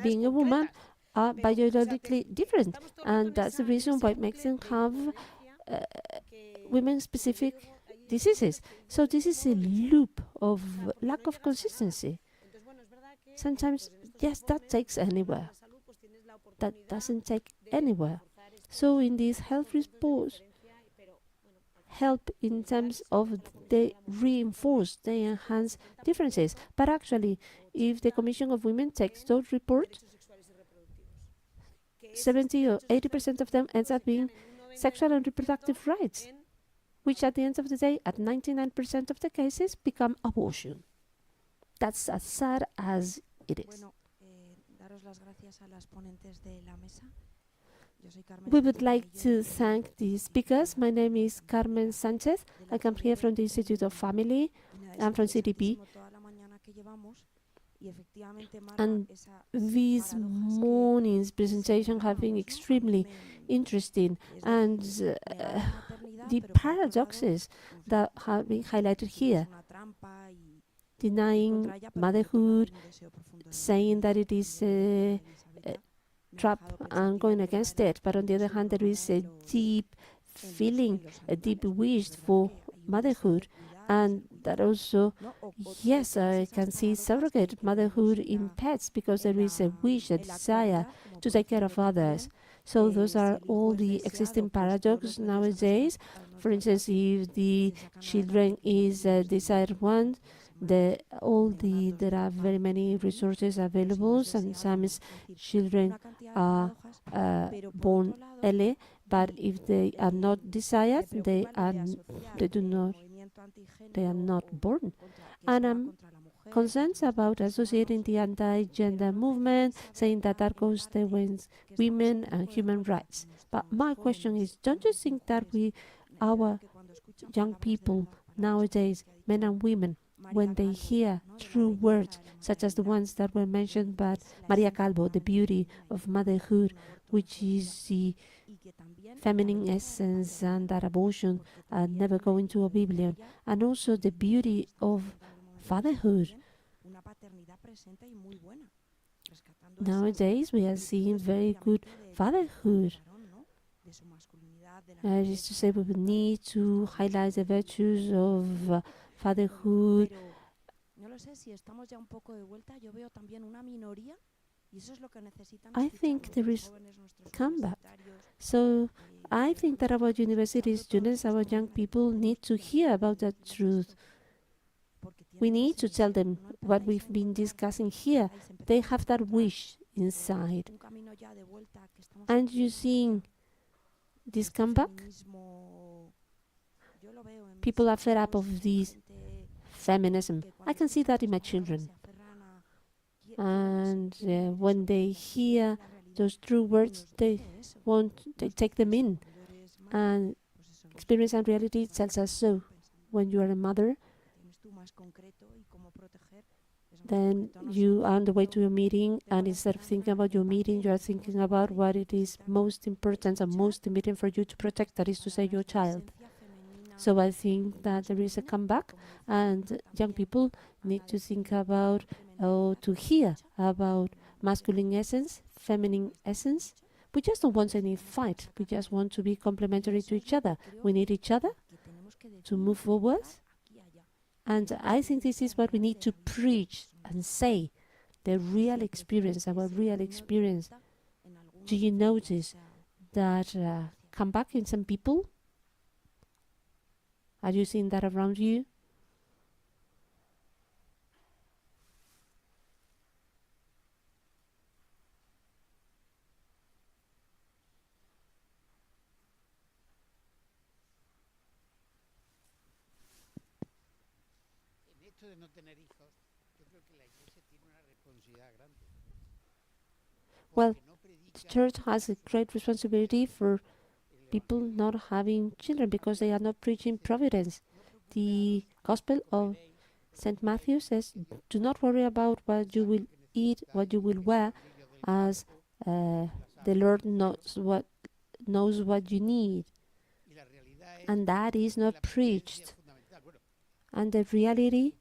being a woman, are biologically different. And that's the reason why it makes them have women-specific diseases. So this is a loop of lack of consistency. Sometimes, yes, that takes anywhere. That doesn't take anywhere. So in these health reports, help in terms of they reinforce, they enhance differences. But actually, if the Commission of Women takes those reports, 70 or 80% of them ends up being sexual and reproductive rights, which at the end of the day, at 99% of the cases, become abortion. That's as sad as it is. We would like to thank the speakers. My name is Carmen Sanchez. I come here from the Institute of Family. I'm from CDP. And this morning's presentation have been extremely interesting, and the paradoxes that have been highlighted here, denying motherhood, saying that it is a trap and going against it, but on the other hand there is a deep feeling, a deep wish for motherhood, and that also, yes, I can see surrogate motherhood in pets because there is a wish, a desire to take care of others. So those are all the existing paradoxes nowadays. For instance, if the children is a desired one, there are very many resources available, and sometimes children are born early, but if they are not desired, they are not born. And I'm concerned about associating the anti-gender movement, saying that that goes against women and human rights. But my question is, don't you think that our young people nowadays, men and women, when they hear true words such as the ones that were mentioned by Maria Calvo, the beauty of motherhood, which is the feminine essence, and that abortion never go into oblivion, and also the beauty of fatherhood. Nowadays we are seeing very good fatherhood. I used to say we would need to highlight the virtues of fatherhood. I think there is comeback. So I think that our university students, our young people need to hear about that truth. We need to tell them what we've been discussing here. They have that wish inside. And you seeing this comeback? People are fed up of this feminism. I can see that in my children. And when they hear those true words, they take them in. And experience and reality tells us so. When you are a mother, then you are on the way to your meeting, and instead of thinking about your meeting, you are thinking about what it is most important and most immediate for you to protect, that is to say, your child. So I think that there is a comeback, and young people need to think about, to hear about masculine essence, feminine essence. We just don't want any fight. We just want to be complementary to each other. We need each other to move forward. And I think this is what we need to preach and say, the real experience, our real experience. Do you notice that comeback in some people? Are you seeing that around you? Well, the church has a great responsibility for people not having children because they are not preaching providence. The Gospel of St. Matthew says, do not worry about what you will eat, what you will wear, as the Lord knows what you need. And that is not preached. And the reality,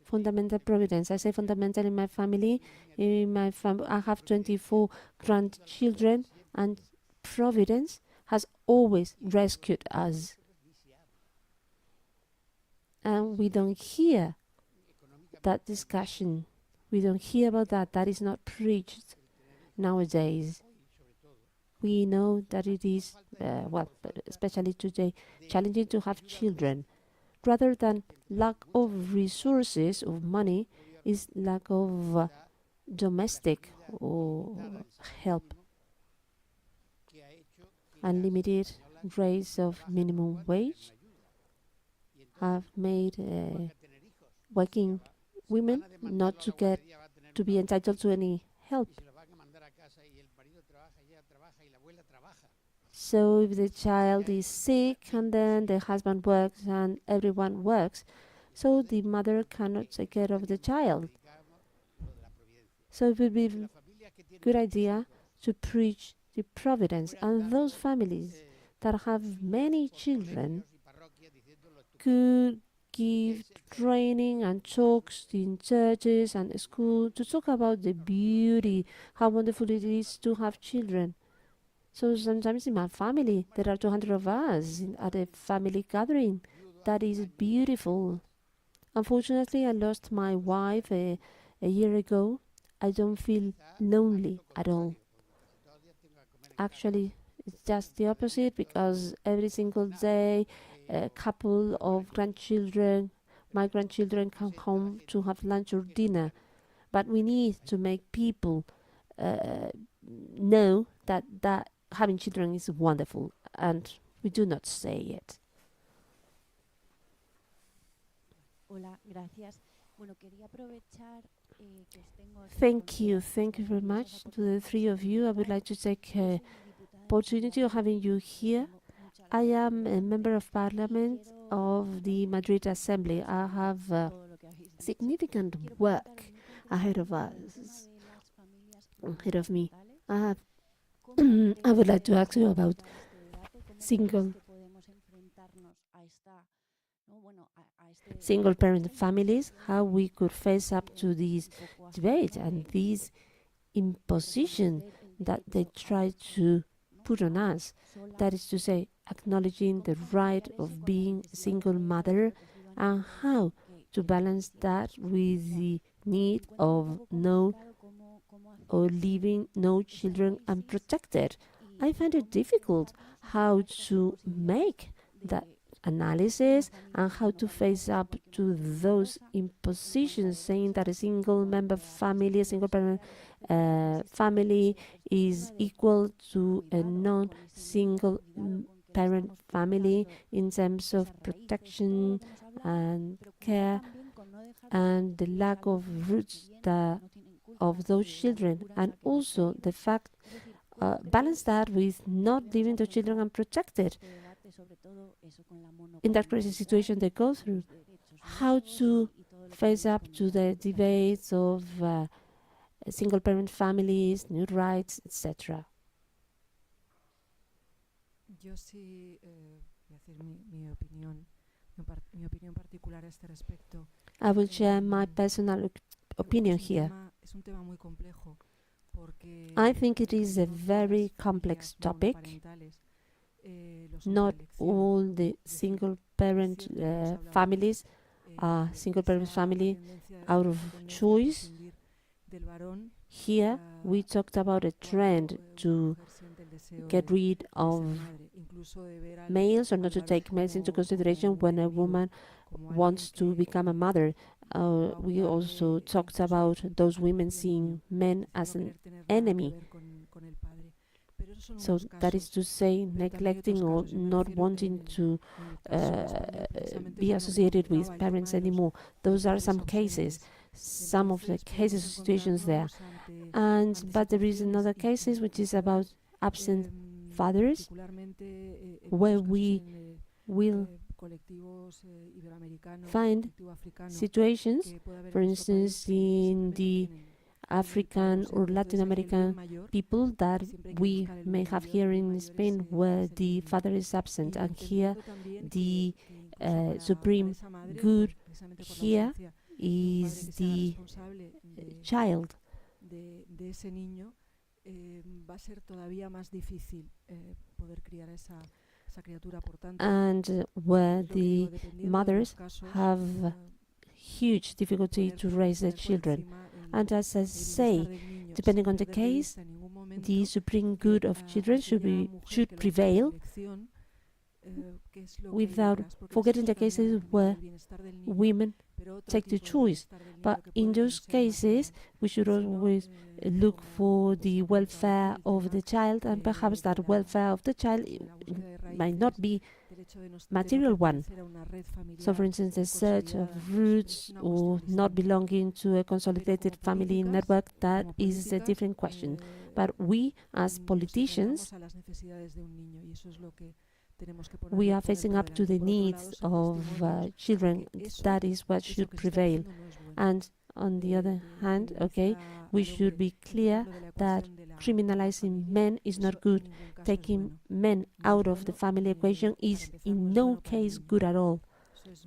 fundamental providence. I say fundamental in my family. I have 24 grandchildren, and providence has always rescued us. And we don't hear that discussion. We don't hear about that. That is not preached nowadays. We know that it is, especially today, challenging to have children. Rather than lack of resources, of money, is lack of domestic help. Unlimited raise of minimum wage have made working women not to be entitled to any help. So if the child is sick and then the husband works and everyone works, so the mother cannot take care of the child. So it would be a good idea to preach the providence, and those families that have many children could give training and talks in churches and schools to talk about the beauty, how wonderful it is to have children. So sometimes in my family, there are 200 of us at a family gathering. That is beautiful. Unfortunately, I lost my wife a year ago. I don't feel lonely at all. Actually, it's just the opposite, because every single day a couple of grandchildren, my grandchildren, come home to have lunch or dinner. But we need to make people know that having children is wonderful, and we do not say it. Thank you very much to the three of you. I would like to take opportunity of having you here. I am a member of parliament of the Madrid Assembly. I have significant work ahead of us, ahead of me. I would like to ask you about single parent families, how we could face up to this debate and this imposition that they try to put on us. That is to say, acknowledging the right of being a single mother, and how to balance that with the need of leaving no children unprotected. I find it difficult how to make that analysis and how to face up to those impositions, saying that a single member family, a single parent family is equal to a non-single parent family in terms of protection and care, and the lack of roots of those children, and also the fact balance that with not leaving the children unprotected in that crazy situation they go through. How to face up to the debates of single parent families, new rights, etc. Yo sí voy a decir mi opinión particular a este respecto. I will share my personal opinion here. Es un tema muy complejo porque I think it is a very complex topic. Not all the single parent families are single parent family out of choice. Here we talked about a trend to get rid of males, or not to take males into consideration when a woman wants to become a mother. We also talked about those women seeing men as an enemy. So that is to say, neglecting or not wanting to be associated with parents anymore. Those are some cases, some of the cases or situations there. But there is another cases which is about absent fathers, where we will find situations, for instance, in the African or Latin American people that we may have here in Spain, where the father is absent, and here the supreme good here is the child. And where the mothers have huge difficulty to raise their children. And as I say, depending on the case, the supreme good of children should prevail, without forgetting the cases where women take the choice. But in those cases, we should always look for the welfare of the child, and perhaps that welfare of the child might not be material one. So, for instance, the search of roots or not belonging to a consolidated family network, that is a different question. But we, as politicians, we are facing up to the needs of children. That is what should prevail. And on the other hand, we should be clear that criminalizing men is not good. Taking men out of the family equation is in no case good at all.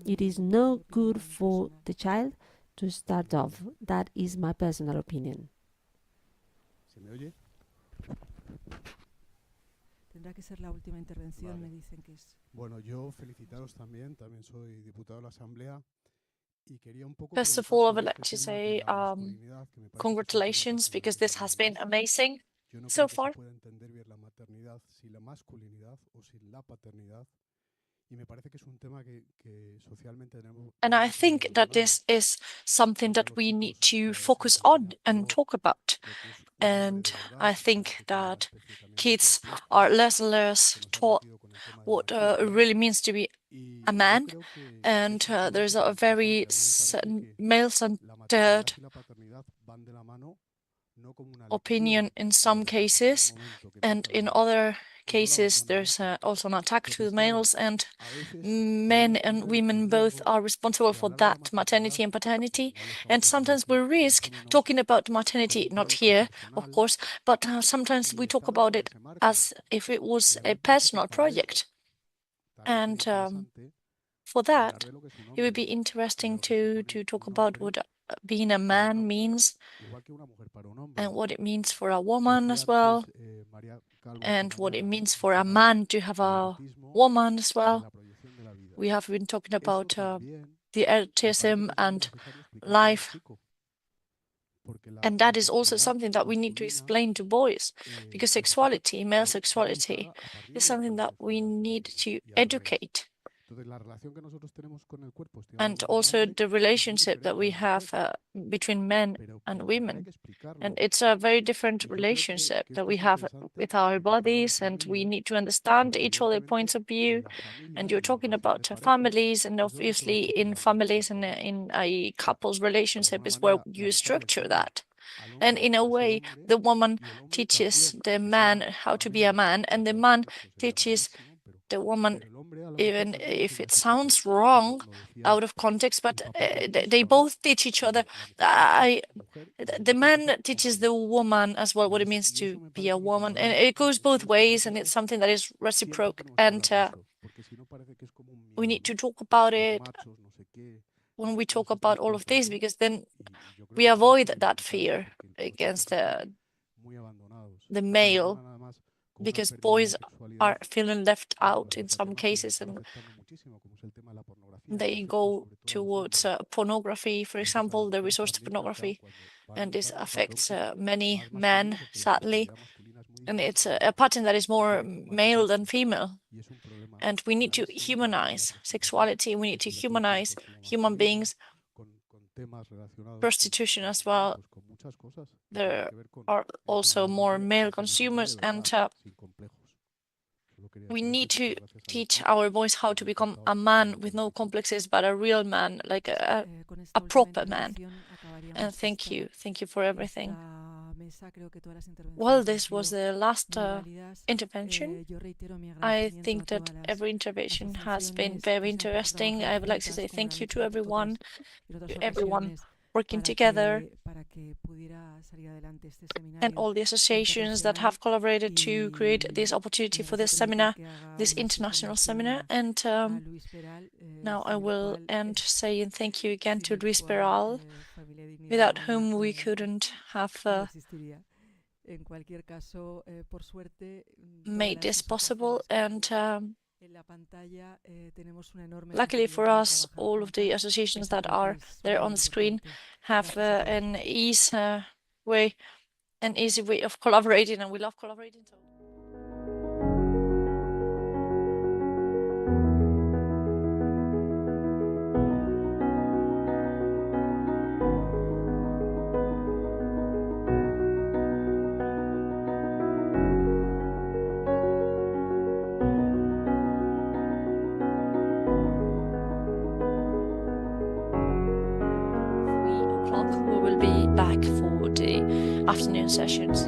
It is no good for the child to start off. That is my personal opinion. Tendrá que ser la última intervención, me dicen que es. Bueno, yo felicitaros también soy diputado de la Asamblea. First of all, I would like to say congratulations, because this has been amazing so far. And I think that this is something that we need to focus on and talk about. And I think that kids are less and less taught what it really means to be a man, and there's a very male-centered opinion in some cases, and in other cases there's also an attack to the males, and men and women both are responsible for that, maternity and paternity. And sometimes we risk talking about maternity, not here, of course, but sometimes we talk about it as if it was a personal project. And for that, it would be interesting to talk about what being a man means, and what it means for a woman as well, and what it means for a man to have a woman as well. We have been talking about the autism and life, and that is also something that we need to explain to boys, because sexuality, male sexuality, is something that we need to educate. And also the relationship that we have between men and women. And it's a very different relationship that we have with our bodies, and we need to understand each other's points of view. And you're talking about families, and obviously in families and in a couple's relationship is where you structure that. And in a way, the woman teaches the man how to be a man, and the man teaches the woman, even if it sounds wrong out of context, but they both teach each other. The man teaches the woman as well what it means to be a woman, and it goes both ways, and it's something that is reciprocal, and we need to talk about it when we talk about all of this, because then we avoid that fear against the male, because boys are feeling left out in some cases, and they go towards pornography, for example, the resource to pornography, and this affects many men, sadly, and it's a pattern that is more male than female. And we need to humanize sexuality, we need to humanize human beings, prostitution as well. There are also more male consumers, and we need to teach our boys how to become a man with no complexes, but a real man, like a proper man. And thank you for everything. Well, this was the last intervention. I think that every intervention has been very interesting. I would like to say thank you to everyone working together, and all the associations that have collaborated to create this opportunity for this seminar, this international seminar. And now I will end saying thank you again to Luis Peral, without whom we couldn't have made this possible. And luckily for us, all of the associations that are there on the screen have an easy way an easy way of collaborating, and we love collaborating. So. We will be back for the afternoon sessions.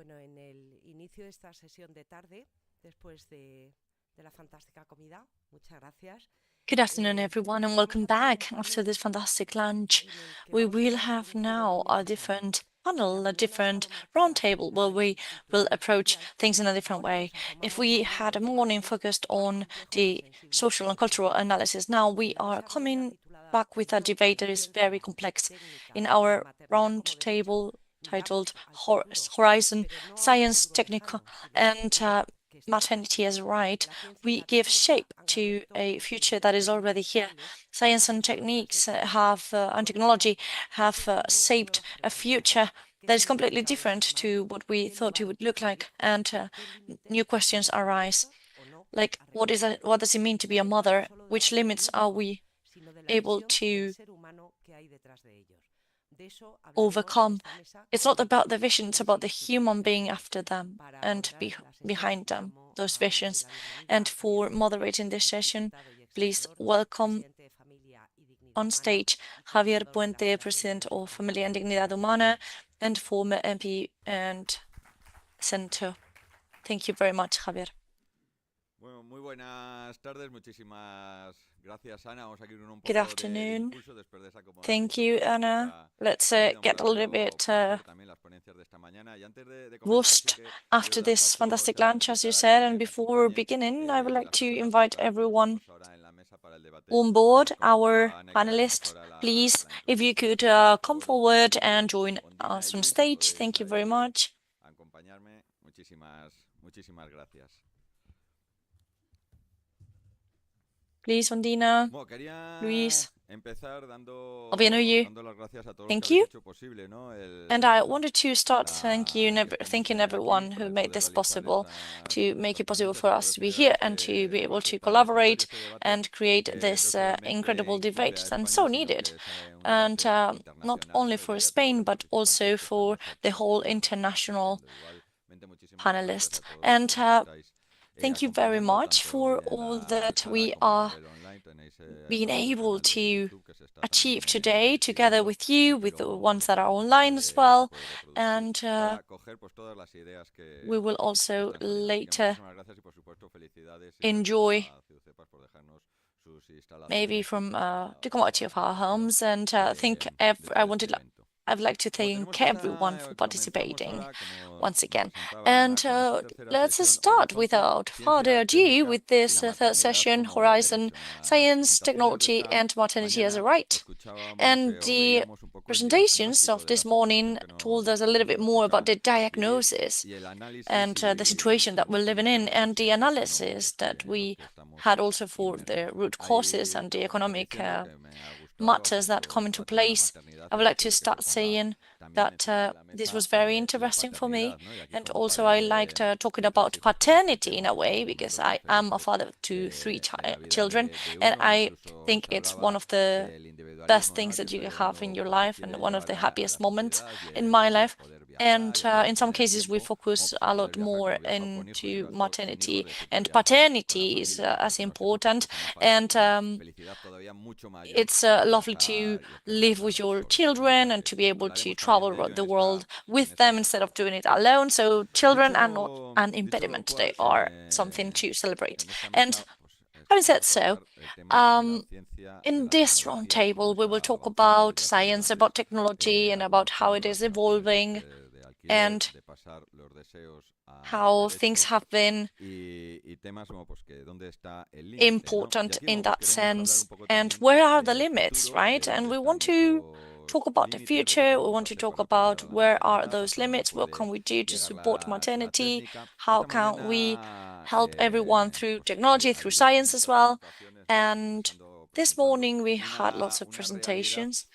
Bueno, en el inicio de esta sesión de tarde, después de la fantástica comida, muchas gracias. Good afternoon, everyone, and welcome back after this fantastic lunch. We will have now a different panel, a different roundtable where we will approach things in a different way. If we had a morning focused on the social and cultural analysis, now we are coming back with a debate that is very complex. In our roundtable titled Horizon Science, Technical and Maternity as a Right, we give shape to a future that is already here. Science and techniques and technology have shaped a future that is completely different to what we thought it would look like, and new questions arise, like what does it mean to be a mother? Which limits are we able to overcome? It's not about the vision, it's about the human being after them and behind them, those visions. And for moderating this session, please welcome on stage Javier Puente, President of Familia and Dignidad Humana and former MP and Senator. Thank you very much, Javier. Bueno, muy buenas tardes, muchísimas gracias, Ana. Vamos a ir un Good afternoon. Thank you, Anna. Let's get a little bit whooshed after this fantastic lunch, as you said. And before beginning, I would like to invite everyone on board, our panelists. Please, if you could come forward and join us on stage. Thank you very much. Muchísimas gracias. Please, Ondina, Luis, Obiano, you. Thank you. And I wanted to start thanking everyone who made this possible, to make it possible for us to be here and to be able to collaborate and create this incredible debate that's so needed. And not only for Spain, but also for the whole international panelists. And thank you very much for all that we are being able to achieve today together with you, with the ones that are online as well. And we will also later enjoy maybe from the quality of our homes. And I'd like to thank everyone for participating once again. And let's start without further ado with this third session, Horizon Science, Technology and Maternity as a Right. And the presentations of this morning told us a little bit more about the diagnosis and the situation that we're living in, and the analysis that we had also for the root causes and the economic matters that come into place. I would like to start saying that this was very interesting for me, and also I liked talking about paternity in a way, because I am a father to 3 children, and I think it's one of the best things that you can have in your life and one of the happiest moments in my life. And in some cases we focus a lot more into maternity, and paternity is as important. And it's lovely to live with your children and to be able to travel around the world with them instead of doing it alone. So children are not an impediment, they are something to celebrate. And having said so, in this roundtable we will talk about science, about technology, and about how it is evolving, and how things have been important in that sense, and where are the limits, right? And we want to talk about the future, we want to talk about where are those limits, what can we do to support maternity, how can we help everyone through technology, through science as well. And this morning we had lots of presentations,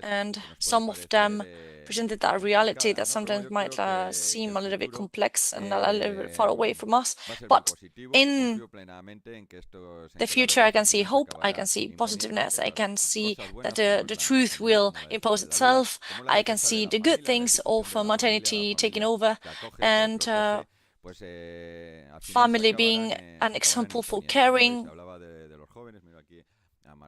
and some of them presented that reality that sometimes might seem a little bit complex and a little bit far away from us. But in the future I can see hope, I can see positiveness, I can see that the truth will impose itself, I can see the good things of maternity taking over, and family being an example for caring.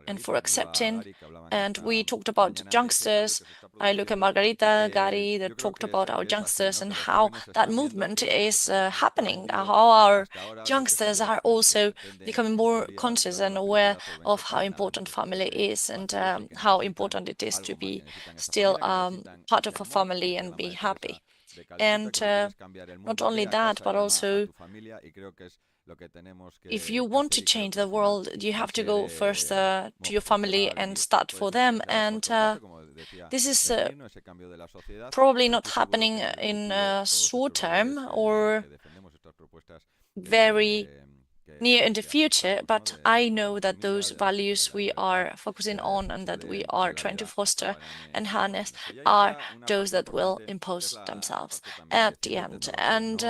and for accepting. And we talked about youngsters. I look at Margarita, Gary, that talked about our youngsters and how that movement is happening, how our youngsters are also becoming more conscious and aware of how important family is and how important it is to be still part of a family and be happy. And not only that, but also if you want to change the world, you have to go first to your family and start for them. And this is probably not happening in short term or very near in the future, but I know that those values we are focusing on and that we are trying to foster and harness are those that will impose themselves at the end. And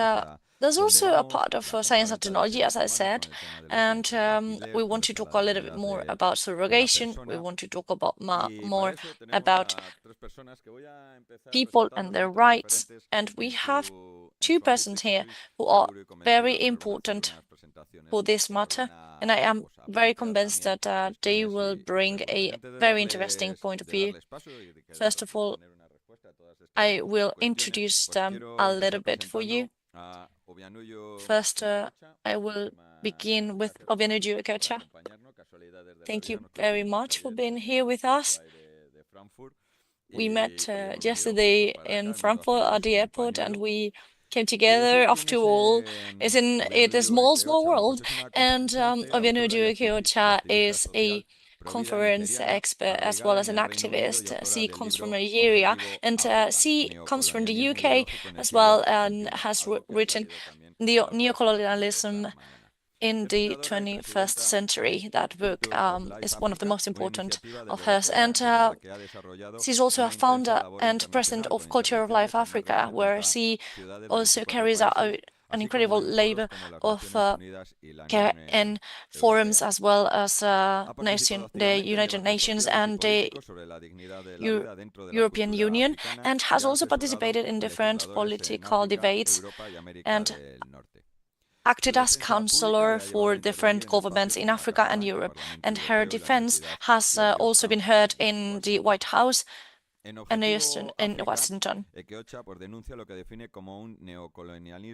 there's also a part of science and technology, as I said, and we want to talk a little bit more about surrogation. We want to talk about more about people and their rights. And we have two persons here who are very important for this matter, and I am very convinced that they will bring a very interesting point of view. First of all, I will introduce them a little bit for you. First, I will begin with Obianuju Ekeocha. Thank you very much for being here with us. We met yesterday in Frankfurt at the airport, and we came together. After all, it's a small world. And Obianuju Ekeocha is a conference expert as well as an activist. She comes from Nigeria, and she comes from the UK as well, and has written the neocolonialism in the 21st century. That book is one of the most important of hers. And she's also a founder and president of Culture of Life Africa, where she also carries out an incredible labor of care in forums as well as the United Nations and the European Union, and has also participated in different political debates and acted as counselor for different governments in Africa and Europe. And her defense has also been heard in the White House and in Washington.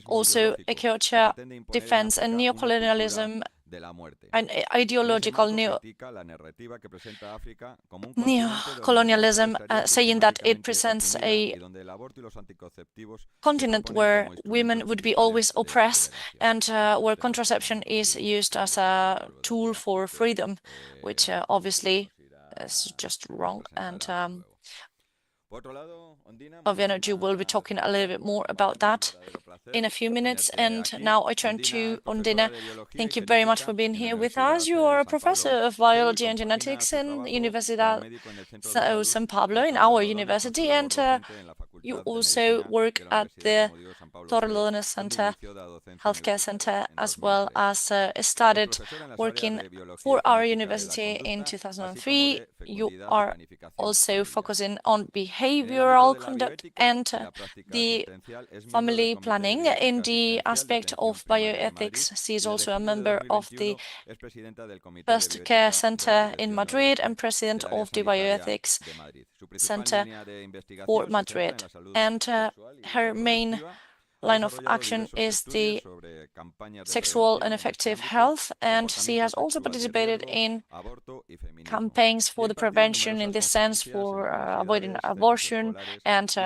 Also, Ekeocha defends a neocolonialism, an ideological neocolonialism, saying that it presents a continent where women would be always oppressed and where contraception is used as a tool for freedom, which obviously is just wrong. And Obianuju will be talking a little bit more about that in a few minutes. And now I turn to Ondina. Thank you very much for being here with us. You are a professor of biology and genetics in Universidad San Pablo, in our university, and you also work at the Torrelodones Center, Healthcare Center, as well as started working for our university in 2003. You are also focusing on behavioral conduct and the family planning in the aspect of bioethics. She is also a member of the First Care Center in Madrid and president of the Bioethics Center for Madrid. And her main line of action is the sexual and effective health, and she has also participated in campaigns for the prevention in this sense, for avoiding abortion and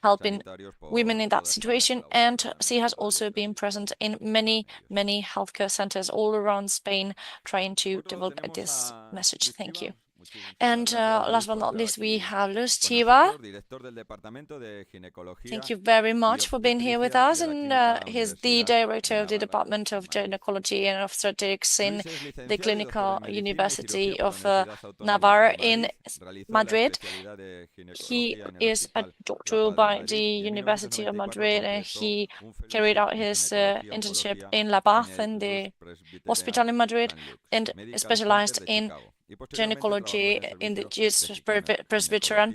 helping women in that situation. And she has also been present in many healthcare centers all around Spain, trying to develop this message. Thank you. And last but not least, we have Luz Chiva. Thank you very much for being here with us. And he's the director of the Department of Gynecology and Obstetrics in the Clinical University of Navarre in Madrid. He is a doctor by the University of Madrid, and he carried out his internship in La Paz in the hospital in Madrid and specialized in gynecology in the Jesus Presbyterian,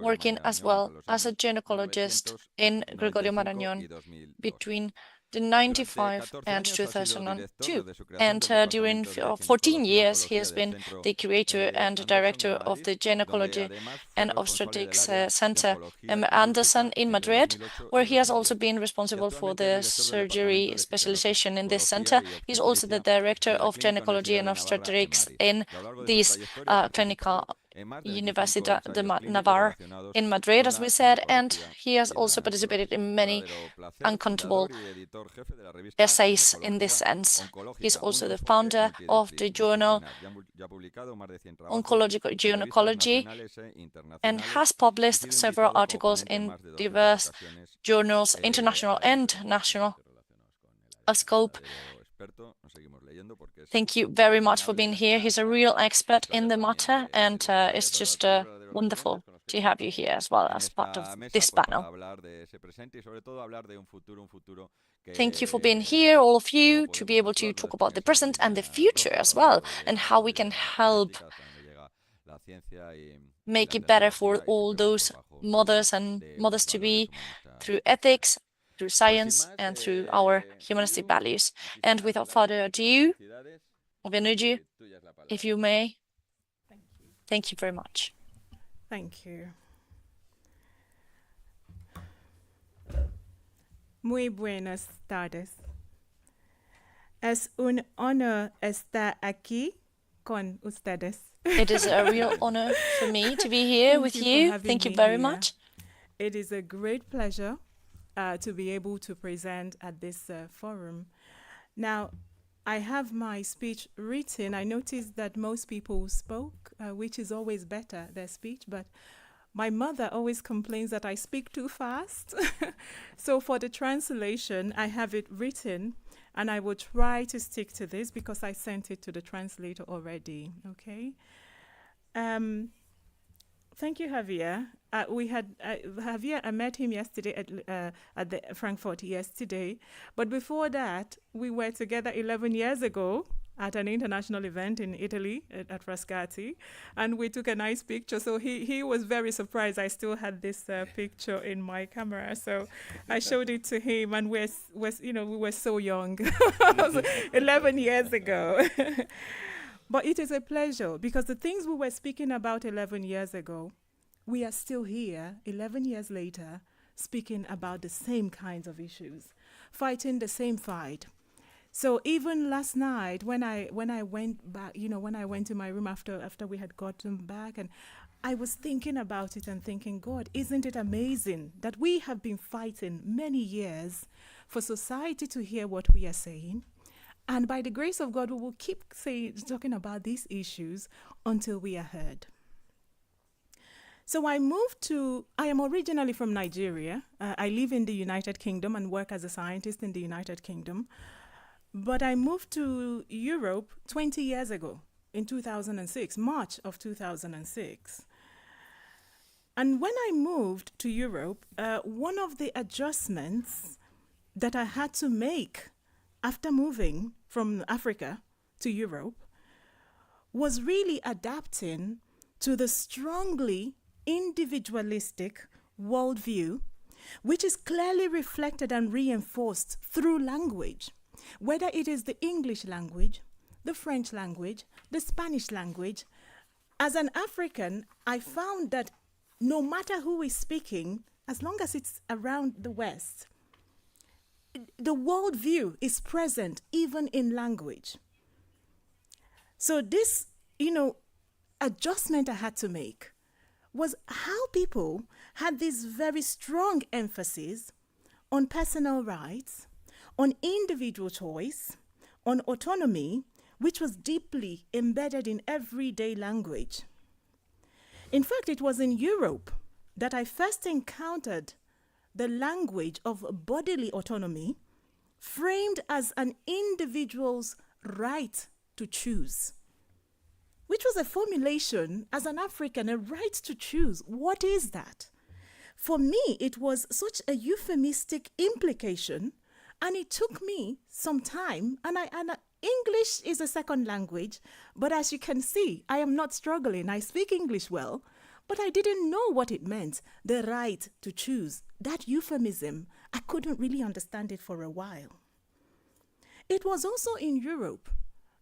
working as well as a gynecologist in Gregorio Marañón between in 1995 and 2002. And during 14 years, he has been the creator and director of the Gynecology and Obstetrics Center Anderson in Madrid, where he has also been responsible for the surgery specialization in this center. He's also the director of Gynecology and Obstetrics in this clinical Universidad de Navarre in Madrid, as we said, and he has also participated in many uncountable essays in this sense. He's also the founder of the journal Gynecology and has published several articles in diverse journals, international and national scope. Thank you very much for being here. He's a real expert in the matter, and it's just wonderful to have you here as well as part of this panel. Thank you for being here, all of you, to be able to talk about the present and the future as well, and how we can help make it better for all those mothers and mothers-to-be through ethics, through science, and through our humanistic values. And without further ado, Venuju, if you may. Thank you very much. Thank you. Muy buenas tardes. Es un honor estar aquí con ustedes. It is a real honor for me to be here with you. Thank you very much. It is a great pleasure to be able to present at this forum. Now, I have my speech written. I noticed that most people spoke, which is always better, their speech, but my mother always complains that I speak too fast. So for the translation, I have it written, and I will try to stick to this because I sent it to the translator already, okay? Thank you, Javier. Javier, I met him yesterday at the Frankfurt yesterday. But before that, we were together 11 years ago at an international event in Italy at Frascati, and we took a nice picture. So he was very surprised I still had this picture in my camera. So I showed it to him, and we were so young, 11 years ago. But it is a pleasure because the things we were speaking about 11 years ago, we are still here 11 years later speaking about the same kinds of issues, fighting the same fight. So even last night when I went back, when I went to my room after we had gotten back, and I was thinking about it and thinking, God, isn't it amazing that we have been fighting many years for society to hear what we are saying? And by the grace of God, we will keep talking about these issues until we are heard. So I am originally from Nigeria. I live in the United Kingdom and work as a scientist in the United Kingdom. But I moved to Europe 20 years ago, in 2006, March of 2006. And when I moved to Europe, one of the adjustments that I had to make after moving from Africa to Europe was really adapting to the strongly individualistic worldview, which is clearly reflected and reinforced through language, whether it is the English language, the French language, the Spanish language. As an African, I found that no matter who is speaking, as long as it's around the West, the worldview is present even in language. So this, adjustment I had to make was how people had this very strong emphasis on personal rights, on individual choice, on autonomy, which was deeply embedded in everyday language. In fact, it was in Europe that I first encountered the language of bodily autonomy framed as an individual's right to choose, which was a formulation as an African, a right to choose. What is that? For me, it was such a euphemistic implication, and it took me some time, and English is a second language, but as you can see, I am not struggling. I speak English well, but I didn't know what it meant, the right to choose. That euphemism, I couldn't really understand it for a while. it was also in Europe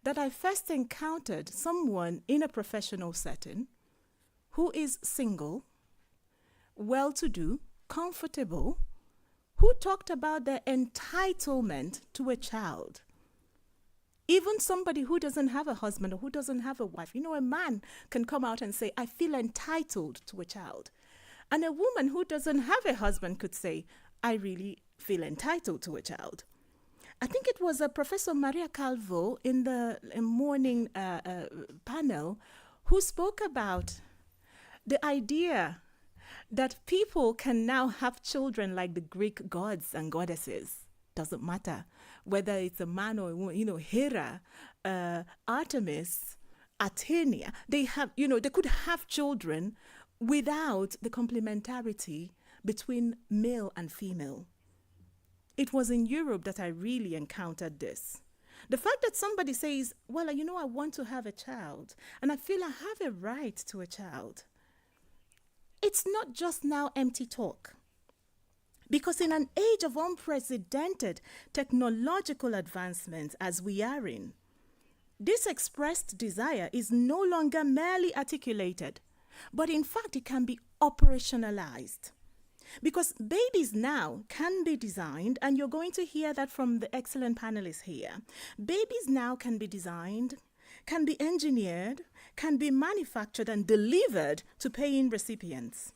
that I first encountered someone in a professional setting who is single, well-to-do, comfortable, who talked about their entitlement to a child. Even somebody who doesn't have a husband or who doesn't have a wife, a man can come out and say, I feel entitled to a child. And a woman who doesn't have a husband could say, I really feel entitled to a child. I think it was Professor Maria Calvo in the morning panel who spoke about the idea that people can now have children like the Greek gods and goddesses. Doesn't matter whether it's a man or a woman, Hera, Artemis, Athena. They have, they could have children without the complementarity between male and female. It was in Europe that I really encountered this. The fact that somebody says, well, I want to have a child, and I feel I have a right to a child. It's not just now empty talk. Because in an age of unprecedented technological advancements as we are in, this expressed desire is no longer merely articulated, but in fact it can be operationalized. Because babies now can be designed, and you're going to hear that from the excellent panelists here. Babies now can be designed, can be engineered, can be manufactured and delivered to paying recipients.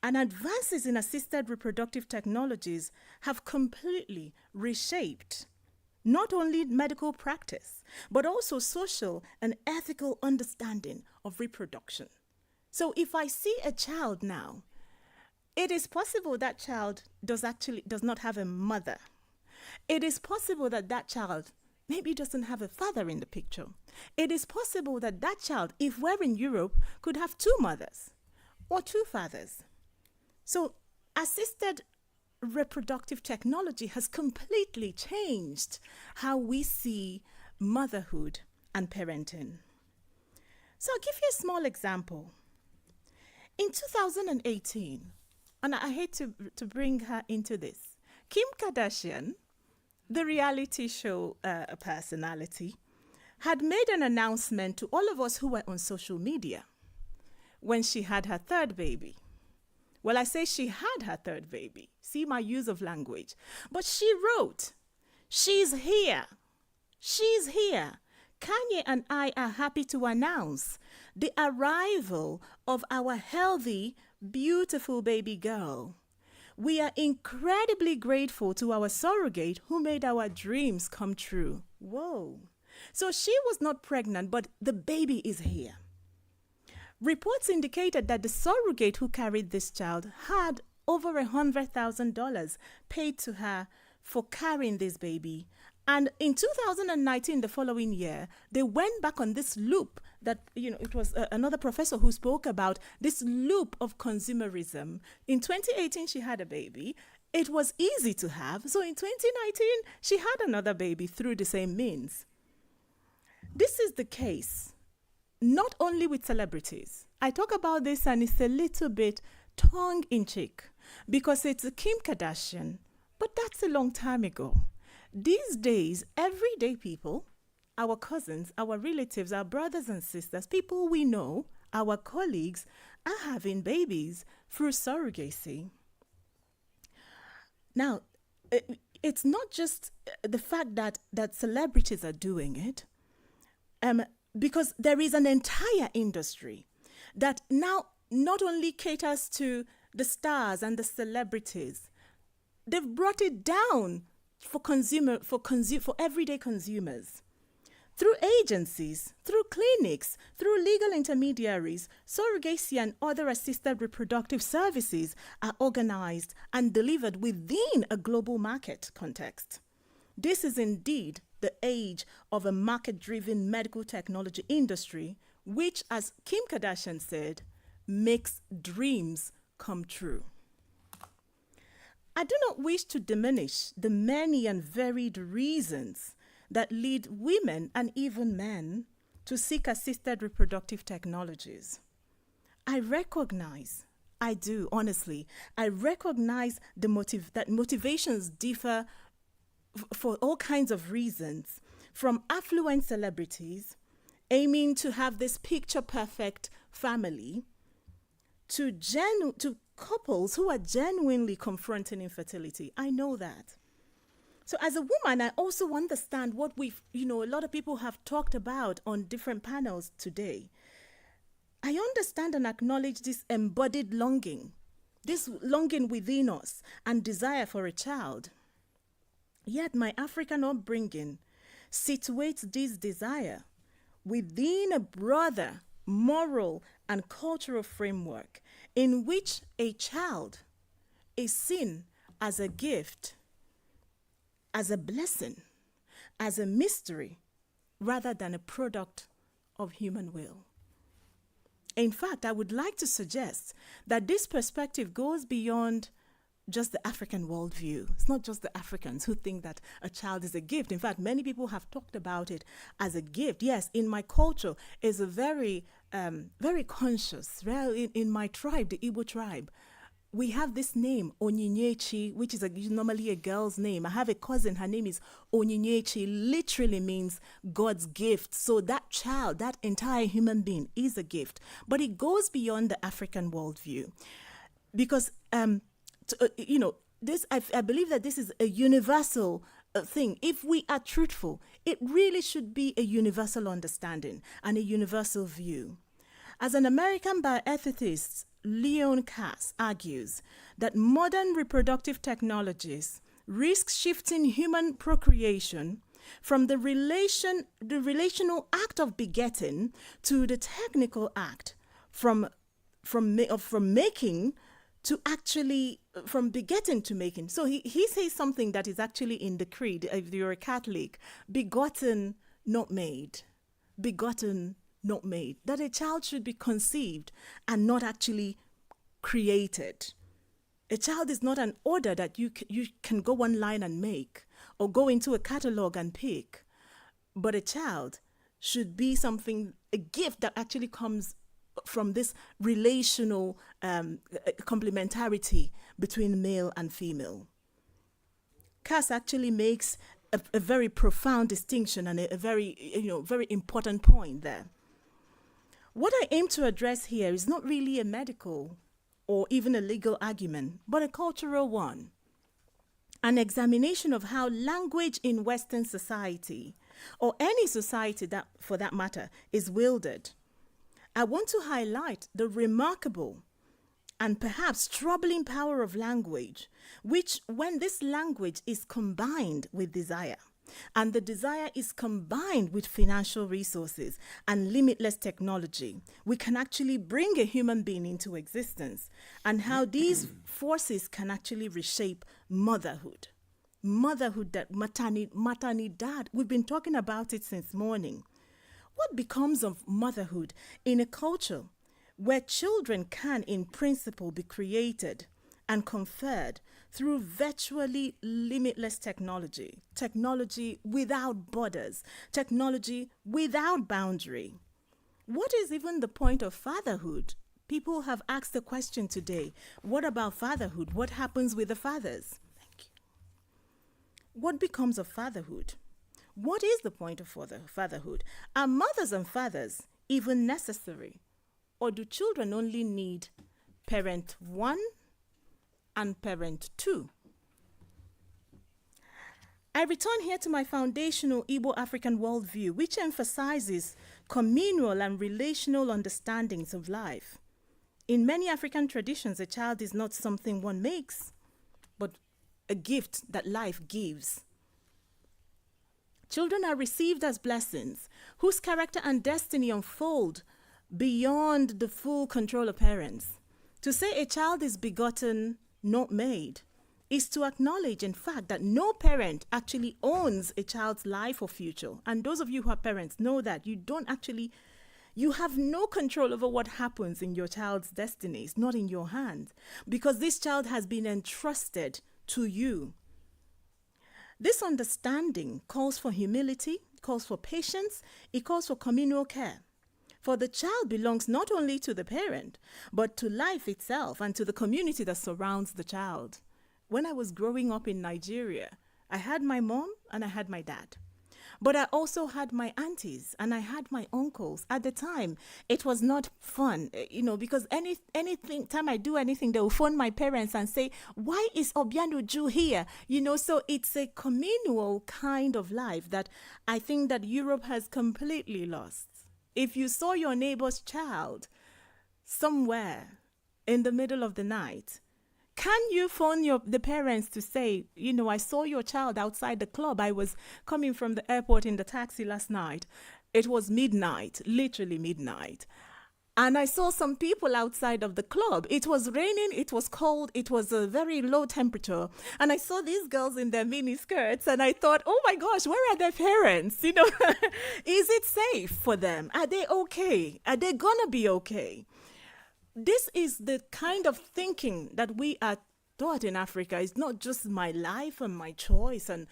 And advances in assisted reproductive technologies have completely reshaped not only medical practice, but also social and ethical understanding of reproduction. So if I see a child now, it is possible that child does not have a mother. It is possible that that child maybe doesn't have a father in the picture. It is possible that that child, if we're in Europe, could have two mothers or two fathers. So assisted reproductive technology has completely changed how we see motherhood and parenting. So I'll give you a small example. In 2018, and I hate to bring her into this, Kim Kardashian, the reality show personality, had made an announcement to all of us who were on social media when she had her third baby. Well, I say she had her third baby. See my use of language. But she wrote, she's here. She's here. Kanye and I are happy to announce the arrival of our healthy, beautiful baby girl. We are incredibly grateful to our surrogate who made our dreams come true. Whoa. So she was not pregnant, but the baby is here. Reports indicated that the surrogate who carried this child had over $100,000 paid to her for carrying this baby. And in 2019, the following year, they went back on this loop that, it was another professor who spoke about this loop of consumerism. In 2018, she had a baby. It was easy to have. So in 2019, she had another baby through the same means. This is the case not only with celebrities. I talk about this and it's a little bit tongue-in-cheek because it's Kim Kardashian, but that's a long time ago. These days, everyday people, our cousins, our relatives, our brothers and sisters, people we know, our colleagues, are having babies through surrogacy. Now, it's not just the fact that celebrities are doing it, because there is an entire industry that now not only caters to the stars and the celebrities, they've brought it down for everyday consumers. Through agencies, through clinics, through legal intermediaries, surrogacy and other assisted reproductive services are organized and delivered within a global market context. This is indeed the age of a market-driven medical technology industry, which, as Kim Kardashian said, makes dreams come true. I do not wish to diminish the many and varied reasons that lead women and even men to seek assisted reproductive technologies. I recognize that motivations differ for all kinds of reasons, from affluent celebrities aiming to have this picture-perfect family to couples who are genuinely confronting infertility. I know that. So as a woman, I also understand what a lot of people have talked about on different panels today. I understand and acknowledge this embodied longing, this longing within us and desire for a child. Yet my African upbringing situates this desire within a broader moral and cultural framework in which a child is seen as a gift, as a blessing, as a mystery, rather than a product of human will. In fact, I would like to suggest that this perspective goes beyond just the African worldview. It's not just the Africans who think that a child is a gift. In fact, many people have talked about it as a gift. Yes, in my culture, is a very conscious. In my tribe, the Igbo tribe, we have this name, Onyinyechi, which is normally a girl's name. I have a cousin, her name is Onyinyechi, literally means God's gift. So that child, that entire human being is a gift. But it goes beyond the African worldview. Because, I believe that this is a universal thing. If we are truthful, it really should be a universal understanding and a universal view. As an American bioethicist, Leon Cass argues that modern reproductive technologies risk shifting human procreation from the relational act of begetting to the technical act, from making to actually from begetting to making. So he says something that is actually in the creed. If you're a Catholic, begotten, not made. Begotten, not made. That a child should be conceived and not actually created. A child is not an order that you can go online and make or go into a catalog and pick. But a child should be something, a gift that actually comes from this relational complementarity between male and female. Cass actually makes a very profound distinction and a very important point there. What I aim to address here is not really a medical or even a legal argument, but a cultural one. An examination of how language in Western society, or any society that, for that matter, is wielded. I want to highlight the remarkable and perhaps troubling power of language, which when this language is combined with desire, and the desire is combined with financial resources and limitless technology, we can actually bring a human being into existence, and how these forces can actually reshape motherhood. Motherhood, that maternidad, we've been talking about it since morning. What becomes of motherhood in a culture where children can, in principle, be created and conferred through virtually limitless technology, technology without borders, technology without boundary? What is even the point of fatherhood? People have asked the question today, what about fatherhood? What happens with the fathers? Thank you. What becomes of fatherhood? What is the point of fatherhood? Are mothers and fathers even necessary? Or do children only need parent 1 and parent 2? I return here to my foundational Igbo African worldview, which emphasizes communal and relational understandings of life. In many African traditions, a child is not something one makes, but a gift that life gives. Children are received as blessings, whose character and destiny unfold beyond the full control of parents. To say a child is begotten, not made, is to acknowledge, in fact, that no parent actually owns a child's life or future. And those of you who are parents know that you have no control over what happens in your child's destiny. It's not in your hands, because this child has been entrusted to you. This understanding calls for humility, calls for patience, it calls for communal care. For the child belongs not only to the parent, but to life itself and to the community that surrounds the child. When I was growing up in Nigeria, I had my mom and I had my dad. But I also had my aunties and I had my uncles. At the time, it was not fun, because anything, time I do anything, they will phone my parents and say, why is Obianuju here? So it's a communal kind of life that I think that Europe has completely lost. If you saw your neighbor's child somewhere in the middle of the night, can you phone the parents to say, I saw your child outside the club. I was coming from the airport in the taxi last night. It was midnight, literally midnight. And I saw some people outside of the club. It was raining, it was cold, it was a very low temperature. And I saw these girls in their mini skirts and I thought, oh my gosh, where are their parents? Is it safe for them? Are they okay? Are they gonna be okay? This is the kind of thinking that we are taught in Africa. It's not just my life and my choice. And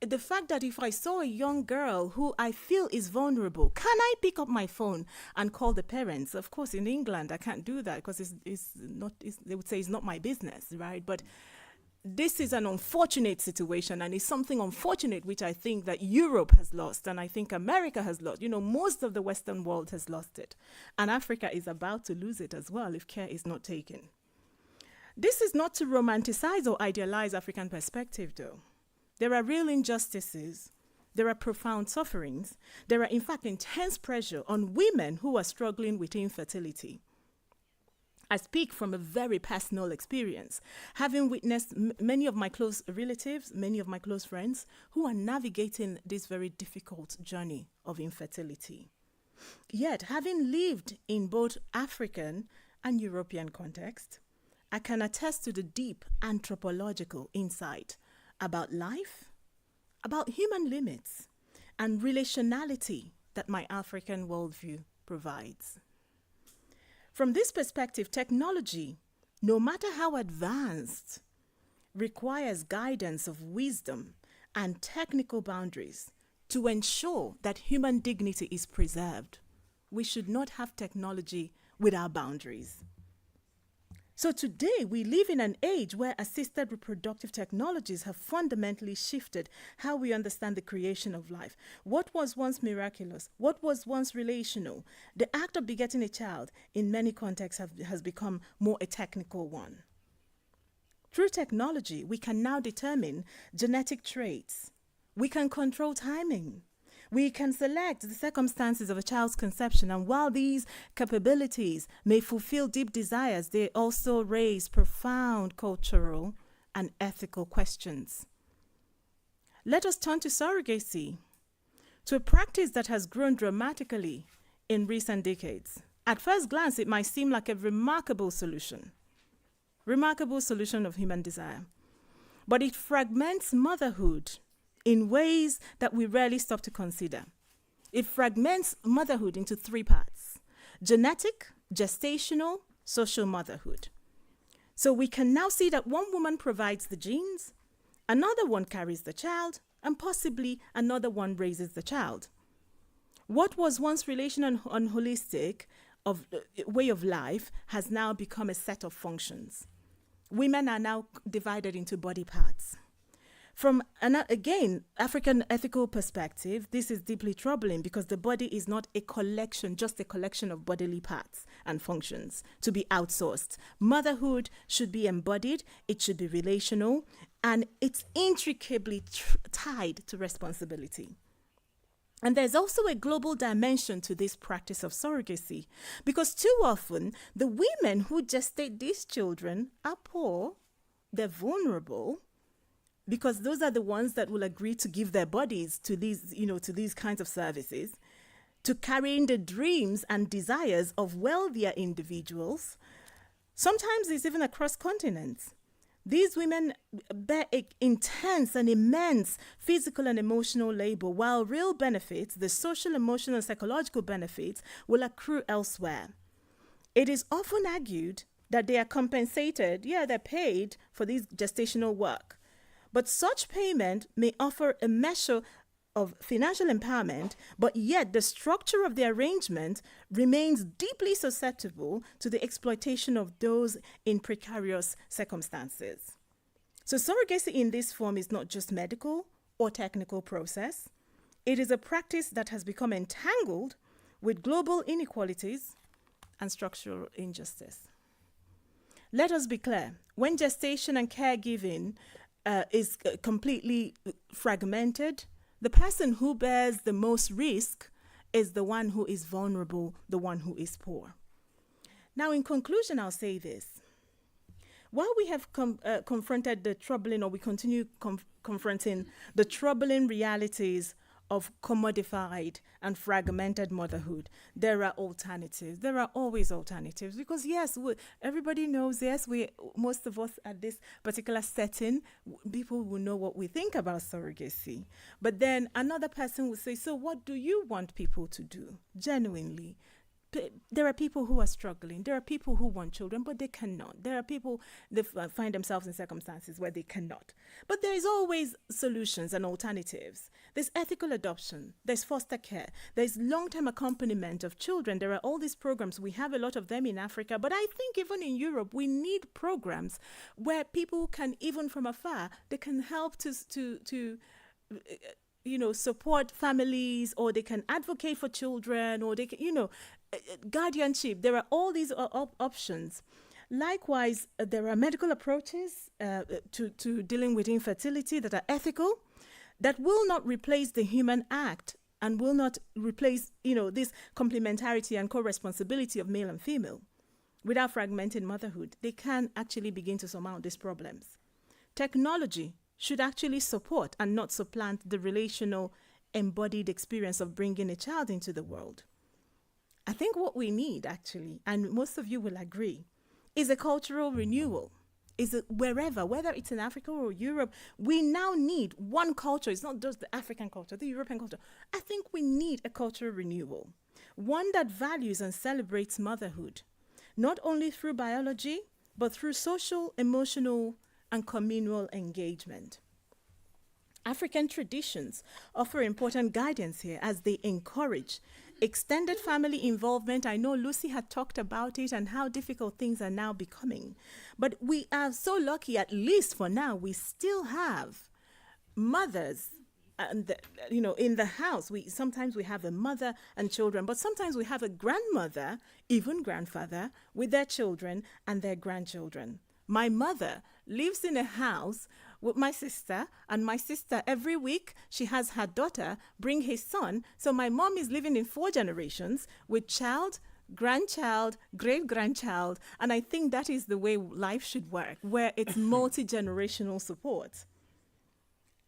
the fact that if I saw a young girl who I feel is vulnerable, can I pick up my phone and call the parents? Of course, in England, I can't do that because they would say it's not my business, right? But this is an unfortunate situation, and it's something unfortunate which I think that Europe has lost, and I think America has lost. Most of the Western world has lost it, and Africa is about to lose it as well if care is not taken. This is not to romanticize or idealize African perspective, though. There are real injustices. There are profound sufferings. There are, in fact, intense pressure on women who are struggling with infertility. I speak from a very personal experience, having witnessed many of my close relatives, many of my close friends who are navigating this very difficult journey of infertility. Yet, having lived in both African and European context, I can attest to the deep anthropological insight about life, about human limits, and relationality that my African worldview provides. From this perspective, technology, no matter how advanced, requires guidance of wisdom and technical boundaries to ensure that human dignity is preserved. We should not have technology without boundaries. So today, we live in an age where assisted reproductive technologies have fundamentally shifted how we understand the creation of life. What was once miraculous, what was once relational, the act of begetting a child in many contexts has become more a technical one. Through technology, we can now determine genetic traits. We can control timing. We can select the circumstances of a child's conception, and while these capabilities may fulfill deep desires, they also raise profound cultural and ethical questions. Let us turn to surrogacy, to a practice that has grown dramatically in recent decades. At first glance, it might seem like a remarkable solution of human desire, but it fragments motherhood in ways that we rarely stop to consider. It fragments motherhood into three parts: genetic, gestational, social motherhood. So we can now see that one woman provides the genes, another one carries the child, and possibly another one raises the child. What was once relational and holistic way of life has now become a set of functions. Women are now divided into body parts. From, again, African ethical perspective, this is deeply troubling because the body is not a collection, just a collection of bodily parts and functions to be outsourced. Motherhood should be embodied, it should be relational, and it's intricately tied to responsibility. And there's also a global dimension to this practice of surrogacy, because too often the women who gestate these children are poor, they're vulnerable, because those are the ones that will agree to give their bodies to these kinds of services, to carrying the dreams and desires of wealthier individuals. Sometimes it's even across continents. These women bear intense and immense physical and emotional labor, while real benefits, the social, emotional, and psychological benefits, will accrue elsewhere. It is often argued that they are compensated, they're paid for this gestational work. But such payment may offer a measure of financial empowerment, but yet the structure of the arrangement remains deeply susceptible to the exploitation of those in precarious circumstances. So surrogacy in this form is not just medical or technical process. It is a practice that has become entangled with global inequalities and structural injustice. Let us be clear, when gestation and caregiving is completely fragmented, the person who bears the most risk is the one who is vulnerable, the one who is poor. Now, in conclusion, I'll say this. While we have confronted the troubling, or we continue confronting the troubling realities of commodified and fragmented motherhood, there are alternatives. There are always alternatives because, yes, everybody knows, yes, most of us at this particular setting, people will know what we think about surrogacy. But then another person will say, so what do you want people to do genuinely? There are people who are struggling. There are people who want children, but they cannot. There are people that find themselves in circumstances where they cannot. But there is always solutions and alternatives. There's ethical adoption. There's foster care. There's long-term accompaniment of children. There are all these programs. We have a lot of them in Africa. But I think even in Europe, we need programs where people can, even from afar, they can help to support families, or they can advocate for children, or they can, guardianship. There are all these options. Likewise, there are medical approaches to dealing with infertility that are ethical, that will not replace the human act and will not replace, this complementarity and co-responsibility of male and female. Without fragmenting motherhood, they can actually begin to surmount these problems. Technology should actually support and not supplant the relational, embodied experience of bringing a child into the world. I think what we need, actually, and most of you will agree, is a cultural renewal. Whether it's in Africa or Europe, we now need one culture. It's not just the African culture, the European culture. I think we need a cultural renewal, one that values and celebrates motherhood, not only through biology, but through social, emotional, and communal engagement. African traditions offer important guidance here as they encourage extended family involvement. I know Lucy had talked about it and how difficult things are now becoming. But we are so lucky, at least for now, we still have mothers and in the house. Sometimes we have a mother and children, but sometimes we have a grandmother, even grandfather, with their children and their grandchildren. My mother lives in a house with my sister, and my sister, every week, she has her daughter bring his son. So my mom is living in 4 generations with child, grandchild, great-grandchild. And I think that is the way life should work, where it's multi-generational support.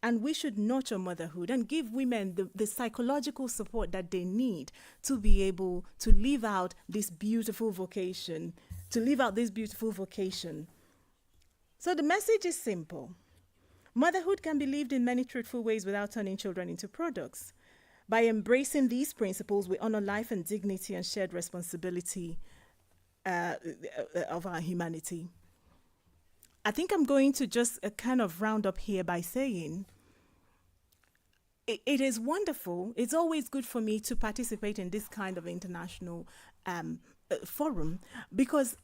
And we should nurture motherhood and give women the psychological support that they need to be able to live out this beautiful vocation, So the message is simple. Motherhood can be lived in many truthful ways without turning children into products. By embracing these principles, we honor life and dignity and shared responsibility of our humanity. I think I'm going to just kind of round up here by saying it is wonderful. It's always good for me to participate in this kind of international forum, because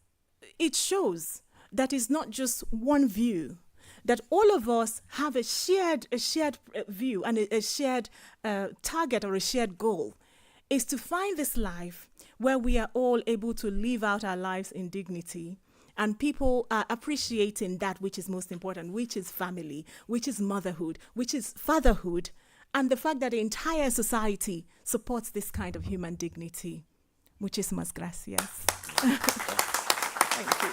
it shows that it's not just one view, that all of us have a shared view and a shared target or a shared goal, is to find this life where we are all able to live out our lives in dignity, and people are appreciating that which is most important, which is family, which is motherhood, which is fatherhood, and the fact that the entire society supports this kind of human dignity. Muchísimas gracias. Thank you.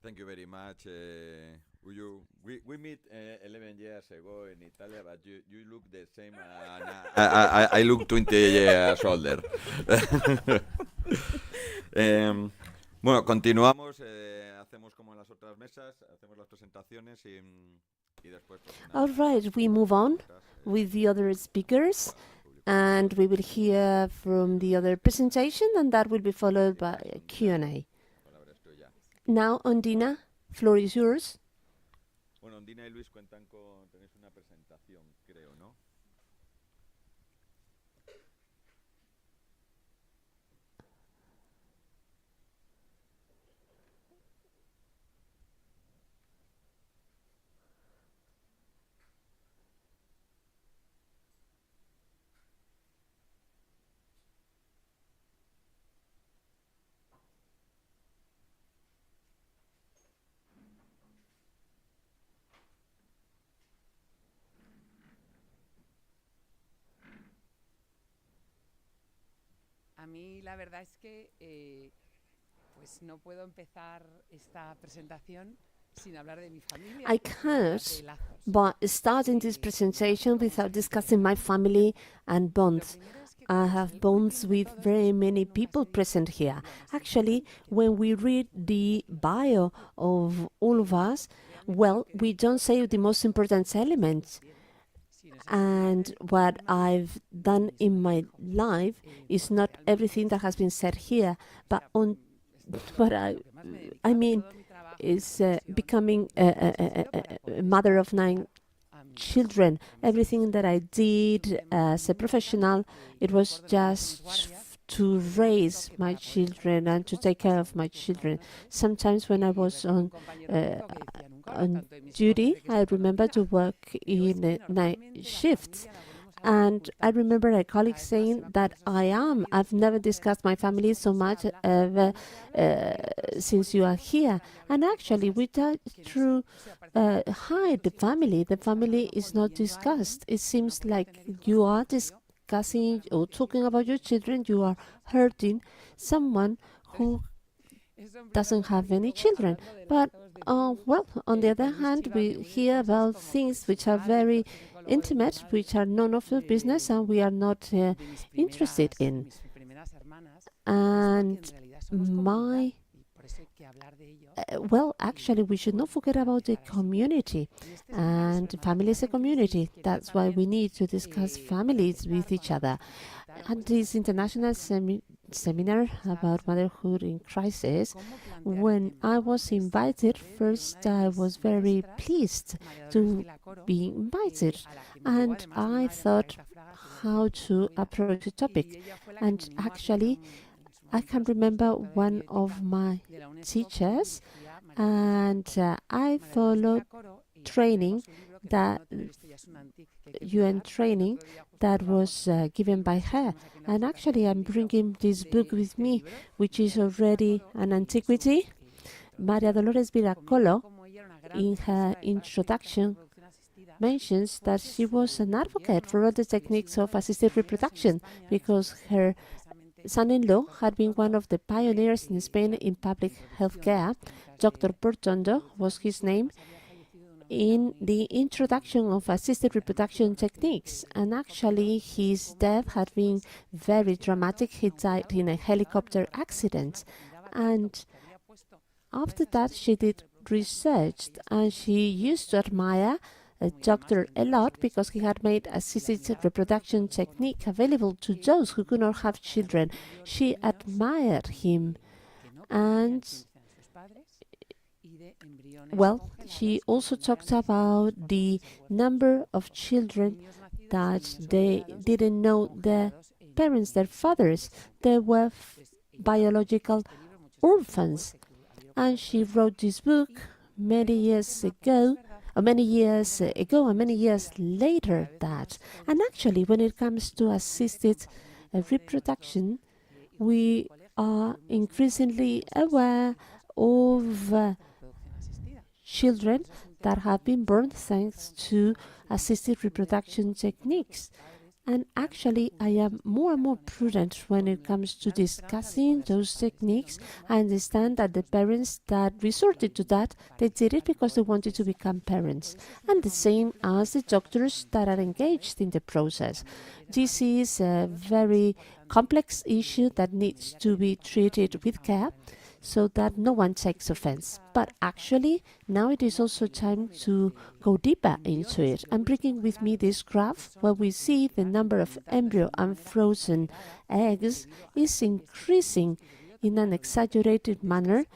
Thank you very much. We met 11 years ago in Italy, but you look the same. I look 20 years older. Bueno, continuamos. Hacemos como en las otras mesas, hacemos las presentaciones y después. All right, we move on with the other speakers, and we will hear from the other presentation, and that will be followed by a Q&A. Now, Ondina, floor is yours. Bueno, Ondina y Luis tenéis una presentación, creo, ¿no? A mí la verdad es que pues no puedo empezar esta presentación sin hablar de mi familia. I cannot but starting this presentation without discussing my family and bonds. I have bonds with very many people present here. Actually, when we read the bio of all of us, well, we don't say the most important elements. And what I've done in my life is not everything that has been said here, but on what I mean is becoming a mother of 9 children. Everything that I did as a professional, it was just to raise my children and to take care of my children. Sometimes when I was on duty, I remember to work in night shifts. And I remember a colleague saying that I've never discussed my family so much since you are here. And actually, we try to hide the family. The family is not discussed. It seems like you are discussing or talking about your children, you are hurting someone who doesn't have any children. But, well, on the other hand, we hear about things which are very intimate, which are none of your business, and we are not interested in. And well, actually, we should not forget about the community. And family is a community. That's why we need to discuss families with each other. At this international seminar about motherhood in crisis, when I was invited, first I was very pleased to be invited, and I thought how to approach the topic. And actually, I can remember one of my teachers, and I followed training that UN training that was given by her. And actually, I'm bringing this book with me, which is already an antiquity. Maria Dolores Viracolo, in her introduction, mentions that she was an advocate for all the techniques of assisted reproduction because her son-in-law had been one of the pioneers in Spain in public health care. Dr. Portondo was his name, in the introduction of assisted reproduction techniques. And actually, his death had been very dramatic. He died in a helicopter accident. And after that, she did research, and she used to admire a doctor a lot because he had made assisted reproduction technique available to those who could not have children. She admired him, and well, she also talked about the number of children that they didn't know their parents, their fathers. They were biological orphans. And she wrote this book many years ago, and many years later that. And actually, when it comes to assisted reproduction, we are increasingly aware of children that have been born thanks to assisted reproduction techniques. And actually, I am more and more prudent when it comes to discussing those techniques. I understand that the parents that resorted to that, they did it because they wanted to become parents. And the same as the doctors that are engaged in the process. This is a very complex issue that needs to be treated with care, so that no one takes offense. But actually, now it is also time to go deeper into it. I'm bringing with me this graph where we see the number of embryo and frozen eggs is increasing in an exaggerated manner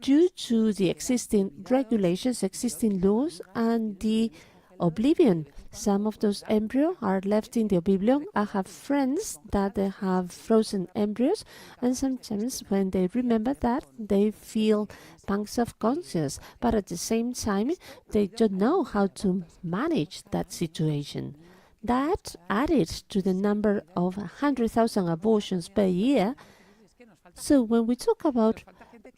due to the existing regulations, existing laws, and the oblivion. Some of those embryos are left in the oblivion. I have friends that they have frozen embryos, and sometimes when they remember that, they feel pangs of conscience, but at the same time, they don't know how to manage that situation. That added to the number of 100,000 abortions per year. So when we talk about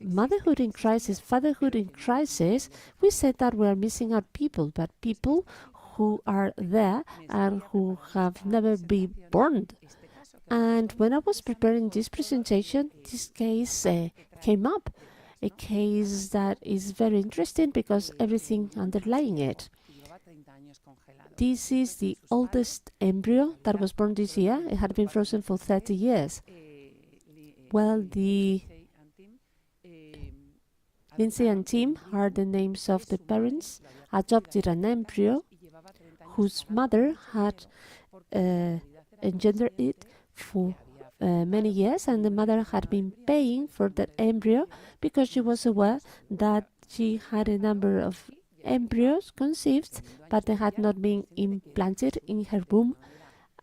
motherhood in crisis, fatherhood in crisis, we said that we are missing out people, but people who are there and who have never been born. And when I was preparing this presentation, this case came up, a case that is very interesting because everything underlying it. This is the oldest embryo that was born this year. It had been frozen for 30 years. Well, the Lindsay and Tim are the names of the parents, adopted an embryo whose mother had engendered it for many years, and the mother had been paying for that embryo because she was aware that she had a number of embryos conceived, but they had not been implanted in her womb.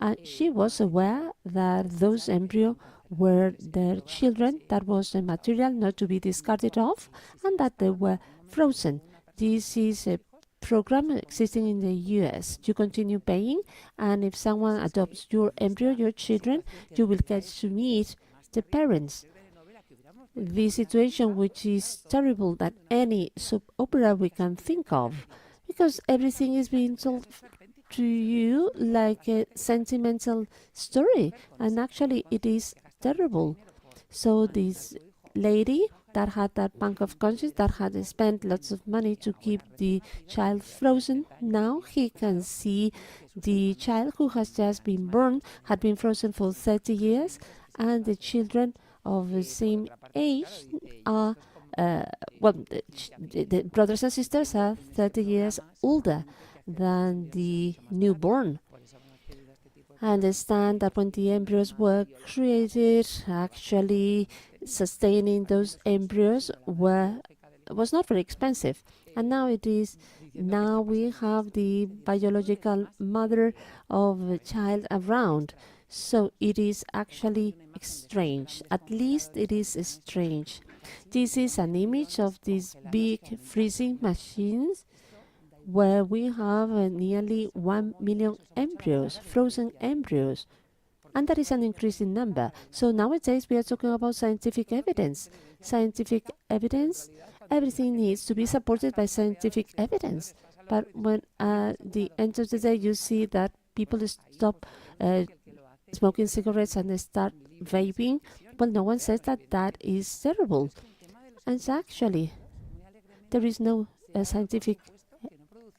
And she was aware that those embryos were their children, that was a material not to be discarded off, and that they were frozen. This is a program existing in the US. You continue paying, and if someone adopts your embryo, your children, you will get to meet the parents. The situation, which is terrible than any soap opera we can think of, because everything is being told to you like a sentimental story, and actually it is terrible. So this lady that had that bank of conscience, that had spent lots of money to keep the child frozen, now he can see the child who has just been born, had been frozen for 30 years, and the children of the same age are, the brothers and sisters are 30 years older than the newborn. I understand that when the embryos were created, actually sustaining those embryos was not very expensive. And now it is. Now we have the biological mother of the child around. So it is actually strange. At least it is strange. This is an image of these big freezing machines where we have nearly 1 million embryos, frozen embryos. And that is an increasing number. So nowadays we are talking about scientific evidence. Scientific evidence, everything needs to be supported by scientific evidence. But when at the end of the day you see that people stop smoking cigarettes and they start vaping, well, no one says that that is terrible. And actually, there is no scientific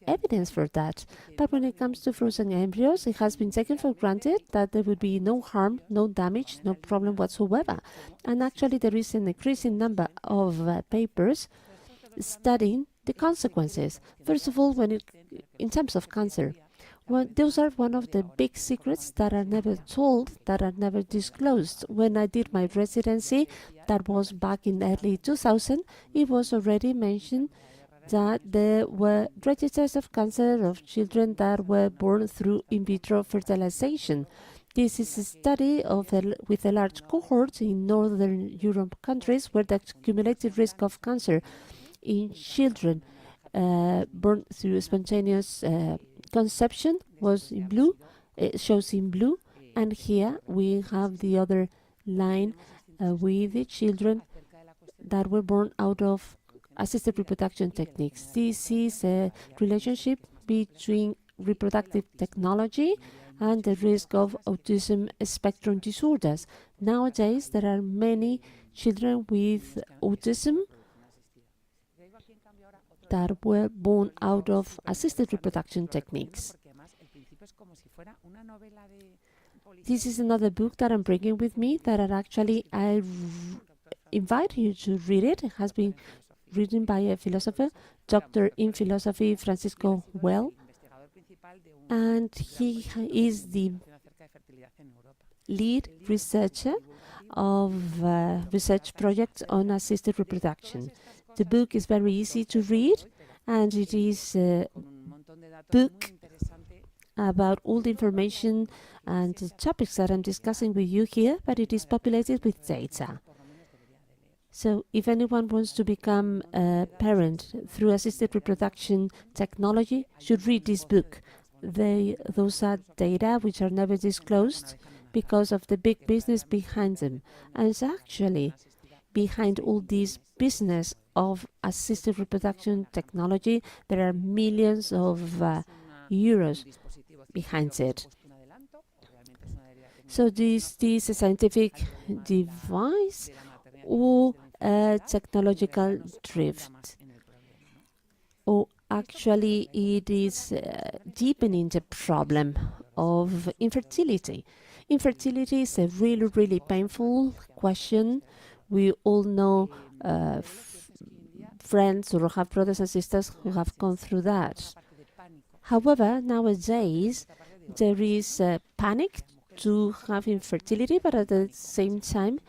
evidence for that. But when it comes to frozen embryos, it has been taken for granted that there would be no harm, no damage, no problem whatsoever. And actually, there is an increasing number of papers studying the consequences. First of all, in terms of cancer, well, those are one of the big secrets that are never told, that are never disclosed. When I did my residency, that was back in early 2000, it was already mentioned that there were registers of cancer of children that were born through in vitro fertilization. This is a study with a large cohort in Northern Europe countries where the accumulated risk of cancer in children born through spontaneous conception was in blue, it shows in blue, and here we have the other line with the children that were born out of assisted reproduction techniques. This is a relationship between reproductive technology and the risk of autism spectrum disorders. Nowadays, there are many children with autism that were born out of assisted reproduction techniques. This is another book that I'm bringing with me that I invite you to read it. It has been written by a philosopher, Doctor in Philosophy, Francisco Well, and he is the lead researcher of research projects on assisted reproduction. The book is very easy to read, and it is a book about all the information and the topics that I'm discussing with you here, but it is populated with data. So if anyone wants to become a parent through assisted reproduction technology, should read this book. Those are data which are never disclosed because of the big business behind them. And it's actually behind all this business of assisted reproduction technology, there are millions of euros behind it. So this is a scientific device or a technological drift? Or actually it is deepening the problem of infertility? Infertility is a really, really painful question. We all know friends or have brothers and sisters who have gone through that. However, nowadays there is panic to have infertility, but at the same time,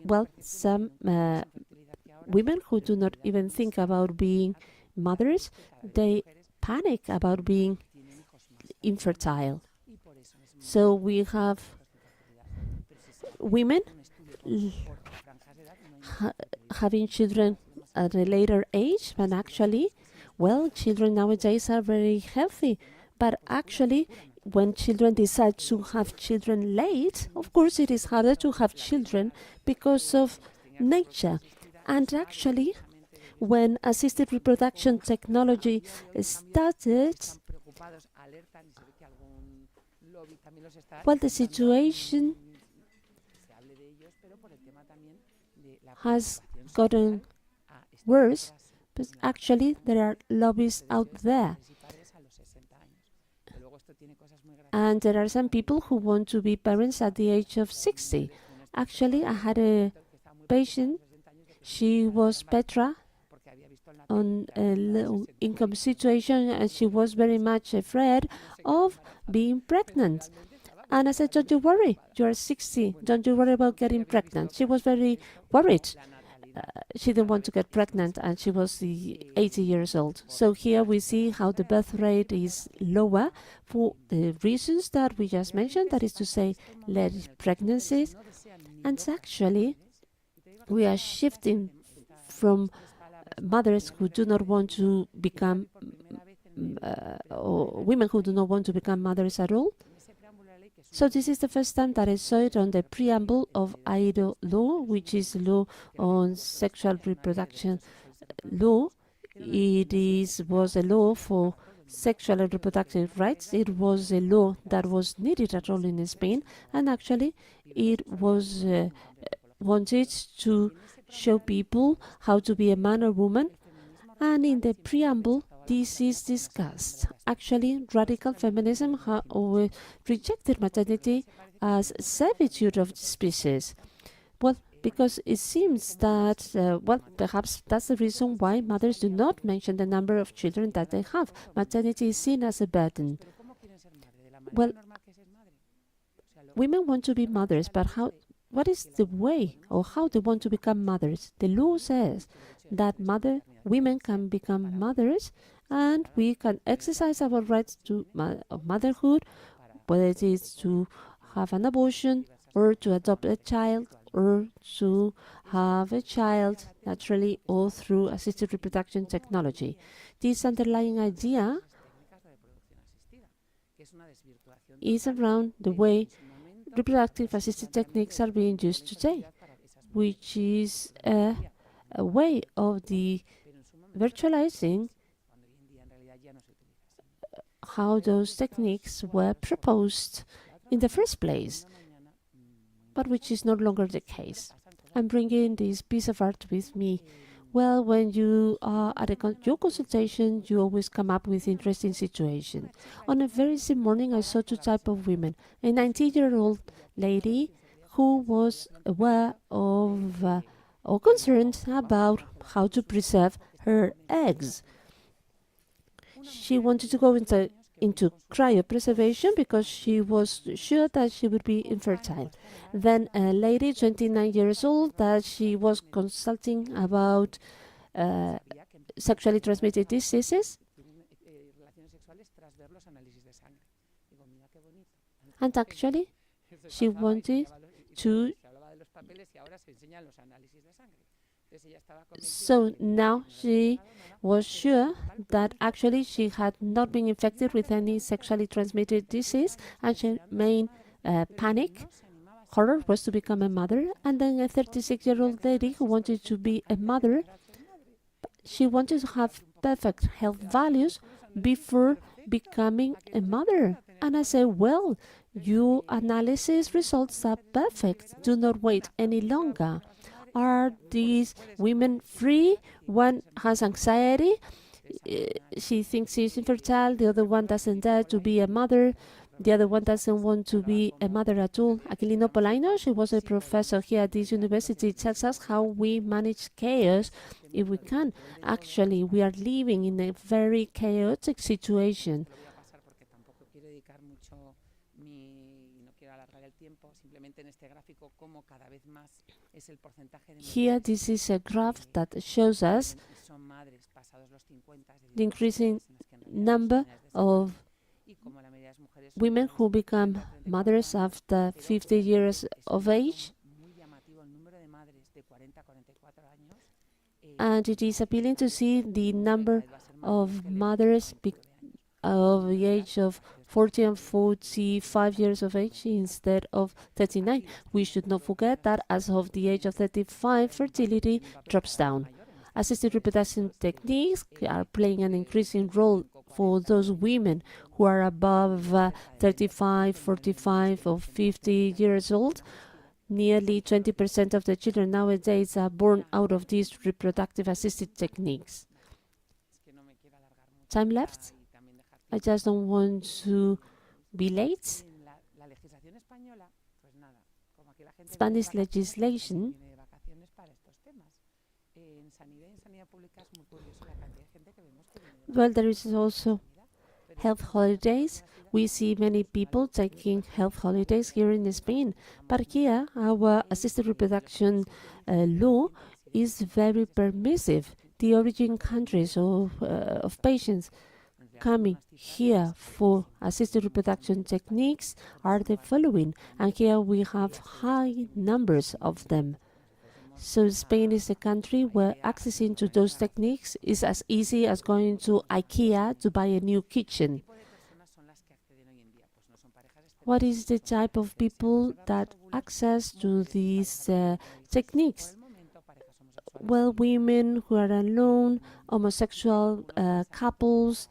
well, some women who do not even think about being mothers, they panic about being infertile. So we have women having children at a later age, but actually, well, children nowadays are very healthy. But actually, when children decide to have children late, of course, it is harder to have children because of nature. And actually, when assisted reproduction technology started, well, the situation has gotten worse, but actually there are lobbies out there. And there are some people who want to be parents at the age of 60. Actually, I had a patient, she was Petra, on a low income situation, and she was very much afraid of being pregnant. And I said, don't you worry, you are 60, don't you worry about getting pregnant. She was very worried. She didn't want to get pregnant, and she was 80 years old. So here we see how the birth rate is lower for the reasons that we just mentioned, that is to say, late pregnancies. And actually, we are shifting from mothers who do not want to become, or women who do not want to become mothers at all. So this is the first time that I saw it on the preamble of IDO law, which is law on sexual reproduction law. It was a law for sexual and reproductive rights. It was a law that was needed at all in Spain, and actually it was wanted to show people how to be a man or woman. And in the preamble, this is discussed. Actually, radical feminism rejected maternity as servitude of the species. Well, because it seems that, well, perhaps that's the reason why mothers do not mention the number of children that they have. Maternity is seen as a burden. Well, women want to be mothers, but what is the way or how they want to become mothers? The law says that women can become mothers, and we can exercise our rights to motherhood, whether it is to have an abortion or to adopt a child or to have a child naturally or through assisted reproduction technology. This underlying idea is around the way reproductive assisted techniques are being used today, which is a way of the virtualizing how those techniques were proposed in the first place, but which is no longer the case. I'm bringing this piece of art with me. Well, when you are at your consultation, you always come up with interesting situations. On a very same morning, I saw two types of women. A 90-year-old lady who was aware of or concerned about how to preserve her eggs. She wanted to go into cryopreservation because she was sure that she would be infertile. Then a lady, 29 years old, that she was consulting about sexually transmitted diseases. And actually, she wanted to. So now she was sure that actually she had not been infected with any sexually transmitted disease, and her main horror was to become a mother. And then a 36-year-old lady who wanted to be a mother, she wanted to have perfect health values before becoming a mother. And I said, well, Your analysis results are perfect. Do not wait any longer. Are these women free? One has anxiety. She thinks she's infertile. The other one doesn't dare to be a mother. The other one doesn't want to be a mother at all. Aquilino Polaino, she was a professor here at this university, tells us how we manage chaos if we can. Actually, we are living in a very chaotic situation. Here, this is a graph that shows us the increasing number of women who become mothers after 50 years of age. And it is appealing to see the number of mothers of the age of 40 and 45 years of age instead of 39. We should not forget that as of the age of 35, fertility drops down. Assisted reproduction techniques are playing an increasing role for those women who are above 35, 45 or 50 years old. Nearly 20% of the children nowadays are born out of these reproductive assisted techniques. Time left? I just don't want to be late. Spanish legislation. Well, there is also health holidays. We see many people taking health holidays here in Spain. But here, our assisted reproduction law is very permissive. The origin countries of patients coming here for assisted reproduction techniques are the following. And here we have high numbers of them. So Spain is a country where accessing to those techniques is as easy as going to IKEA to buy a new kitchen. What is the type of people that access to these techniques? Well, women who are alone, homosexual couples,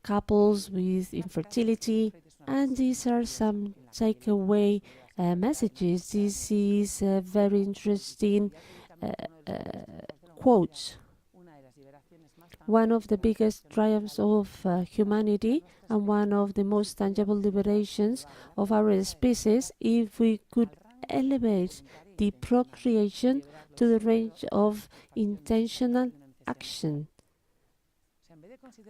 couples with infertility, and these are some takeaway messages. This is a very interesting quote. One of the biggest triumphs of humanity and one of the most tangible liberations of our species if we could elevate the procreation to the range of intentional action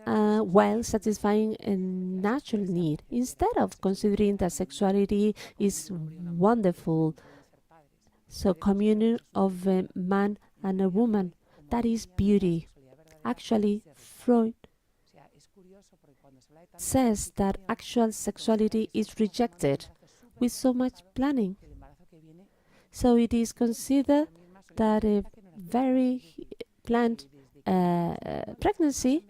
while satisfying a natural need, instead of considering that sexuality is wonderful. So communion of a man and a woman, that is beauty. Actually, Freud says that actual sexuality is rejected with so much planning. So it is considered that a very planned pregnancy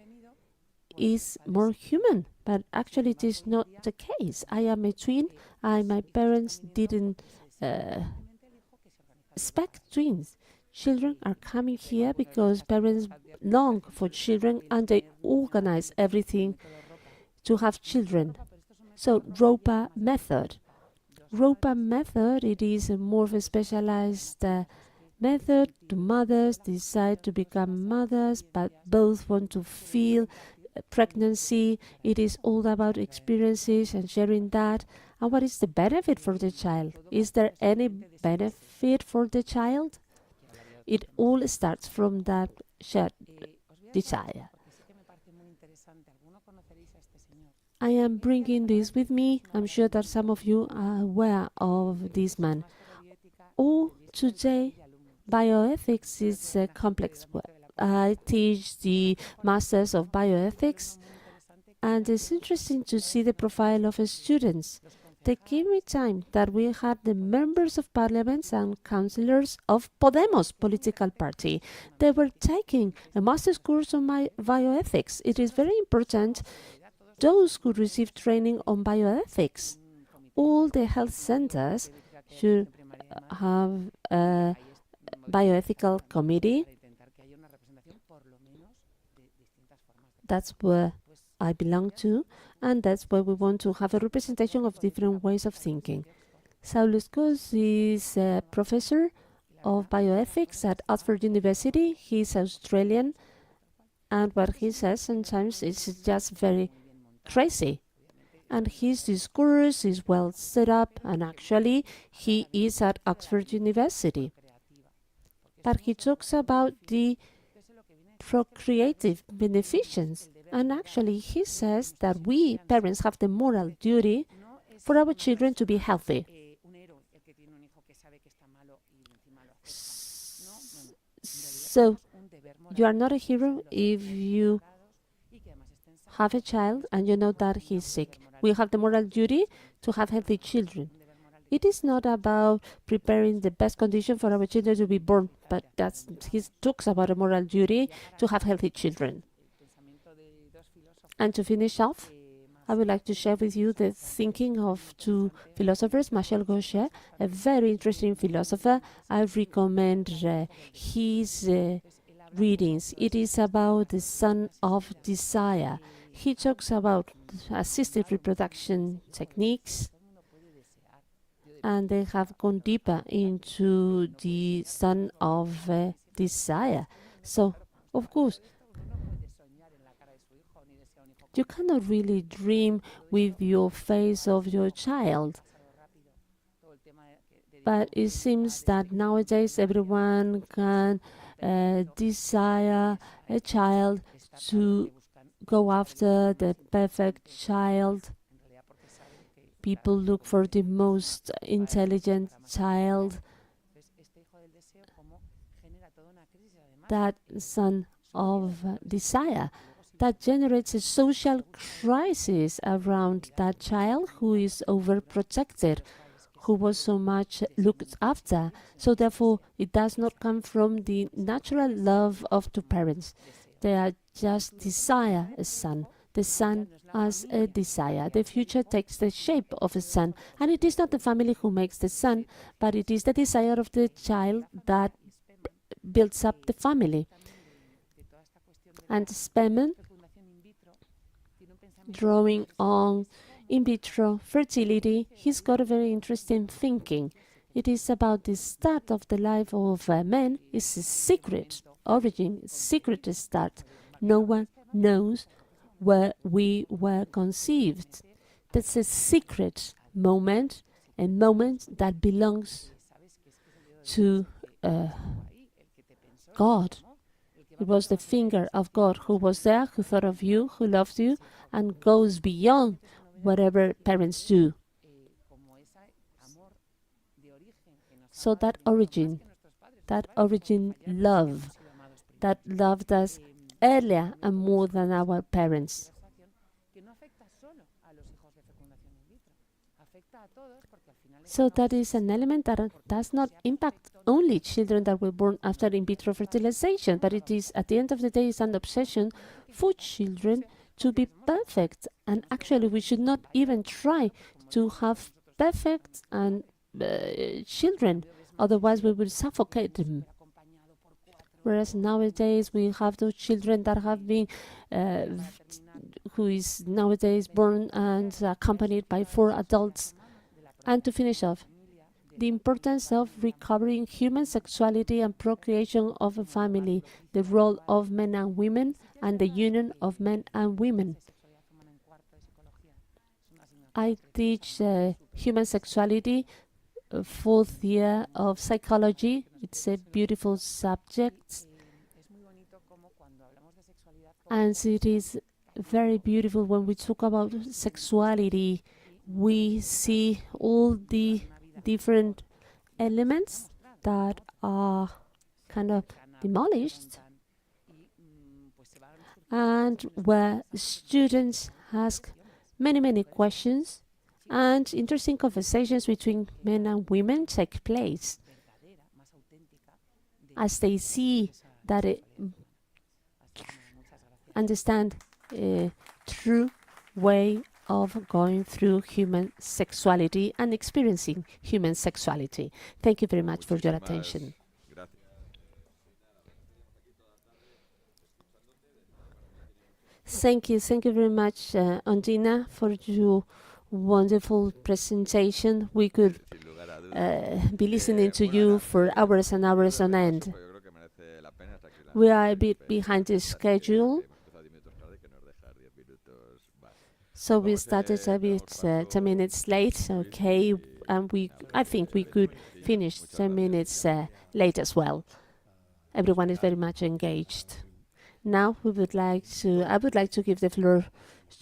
is more human, but actually it is not the case. I am a twin, my parents didn't expect twins. Children are coming here because parents long for children and they organize everything to have children. So ROPA method. ROPA method, it is a more of a specialized method to mothers decide to become mothers, but both want to feel pregnancy. It is all about experiences and sharing that. And what is the benefit for the child? Is there any benefit for the child? It all starts from that shared desire. I am bringing this with me. I'm sure that some of you are aware of this man. Today, bioethics is a complex word. I teach the Masters of Bioethics, and it's interesting to see the profile of students. They gave me time that we had the members of parliaments and councillors of Podemos political party. They were taking a master's course on bioethics. It is very important those who receive training on bioethics. All the health centers should have a bioethical committee. That's where I belong to, and that's why we want to have a representation of different ways of thinking. Saulus Kos is a professor of bioethics at Oxford University. He's Australian, and what he says sometimes is just very crazy. And his discourse is well set up, and actually he is at Oxford University. But he talks about the procreative beneficence, and actually he says that we parents have the moral duty for our children to be healthy. So you are not a hero if you have a child and you know that he's sick. We have the moral duty to have healthy children. It is not about preparing the best condition for our children to be born, but he talks about a moral duty to have healthy children. And to finish off, I would like to share with you the thinking of two philosophers, Michel Gauchet, a very interesting philosopher. I recommend his readings. It is about the son of desire. He talks about assisted reproduction techniques, and they have gone deeper into the son of desire. So, of course, you cannot really dream with your face of your child. But it seems that nowadays everyone can desire a child, to go after the perfect child. People look for the most intelligent child. That son of desire, that generates a social crisis around that child who is overprotected, who was so much looked after. So therefore, it does not come from the natural love of two parents. They are just desire a son. The son as a desire. The future takes the shape of a son. And it is not the family who makes the son, but it is the desire of the child that builds up the family. And Spearman, drawing on in vitro fertility, he's got a very interesting thinking. It is about the start of the life of men. It's a secret origin, secret start. No one knows where we were conceived. That's a secret moment, a moment that belongs to God. It was the finger of God who was there, who thought of you, who loved you, and goes beyond whatever parents do. So that origin love, that loved us earlier and more than our parents. So that is an element that does not impact only children that were born after in vitro fertilization, but it is, at the end of the day, is an obsession for children to be perfect. And actually, we should not even try to have perfect and children, otherwise we will suffocate them. Whereas nowadays we have those children that have been, who is nowadays born and accompanied by 4 adults. And to finish off, the importance of recovering human sexuality and procreation of a family, the role of men and women, and the union of men and women. I teach human sexuality, 4th year of psychology. It's a beautiful subject. And it is very beautiful when we talk about sexuality. We see all the different elements that are kind of demolished, and where students ask many questions and interesting conversations between men and women take place as they see that understand a true way of going through human sexuality and experiencing human sexuality. Thank you very much for your attention. Thank you very much, Ondina, for your wonderful presentation. We could be listening to you for hours and hours on end. We are a bit behind the schedule, so we started a bit 10 minutes late, okay, and I think we could finish 10 minutes late as well. Everyone is very much engaged. Now I would like to give the floor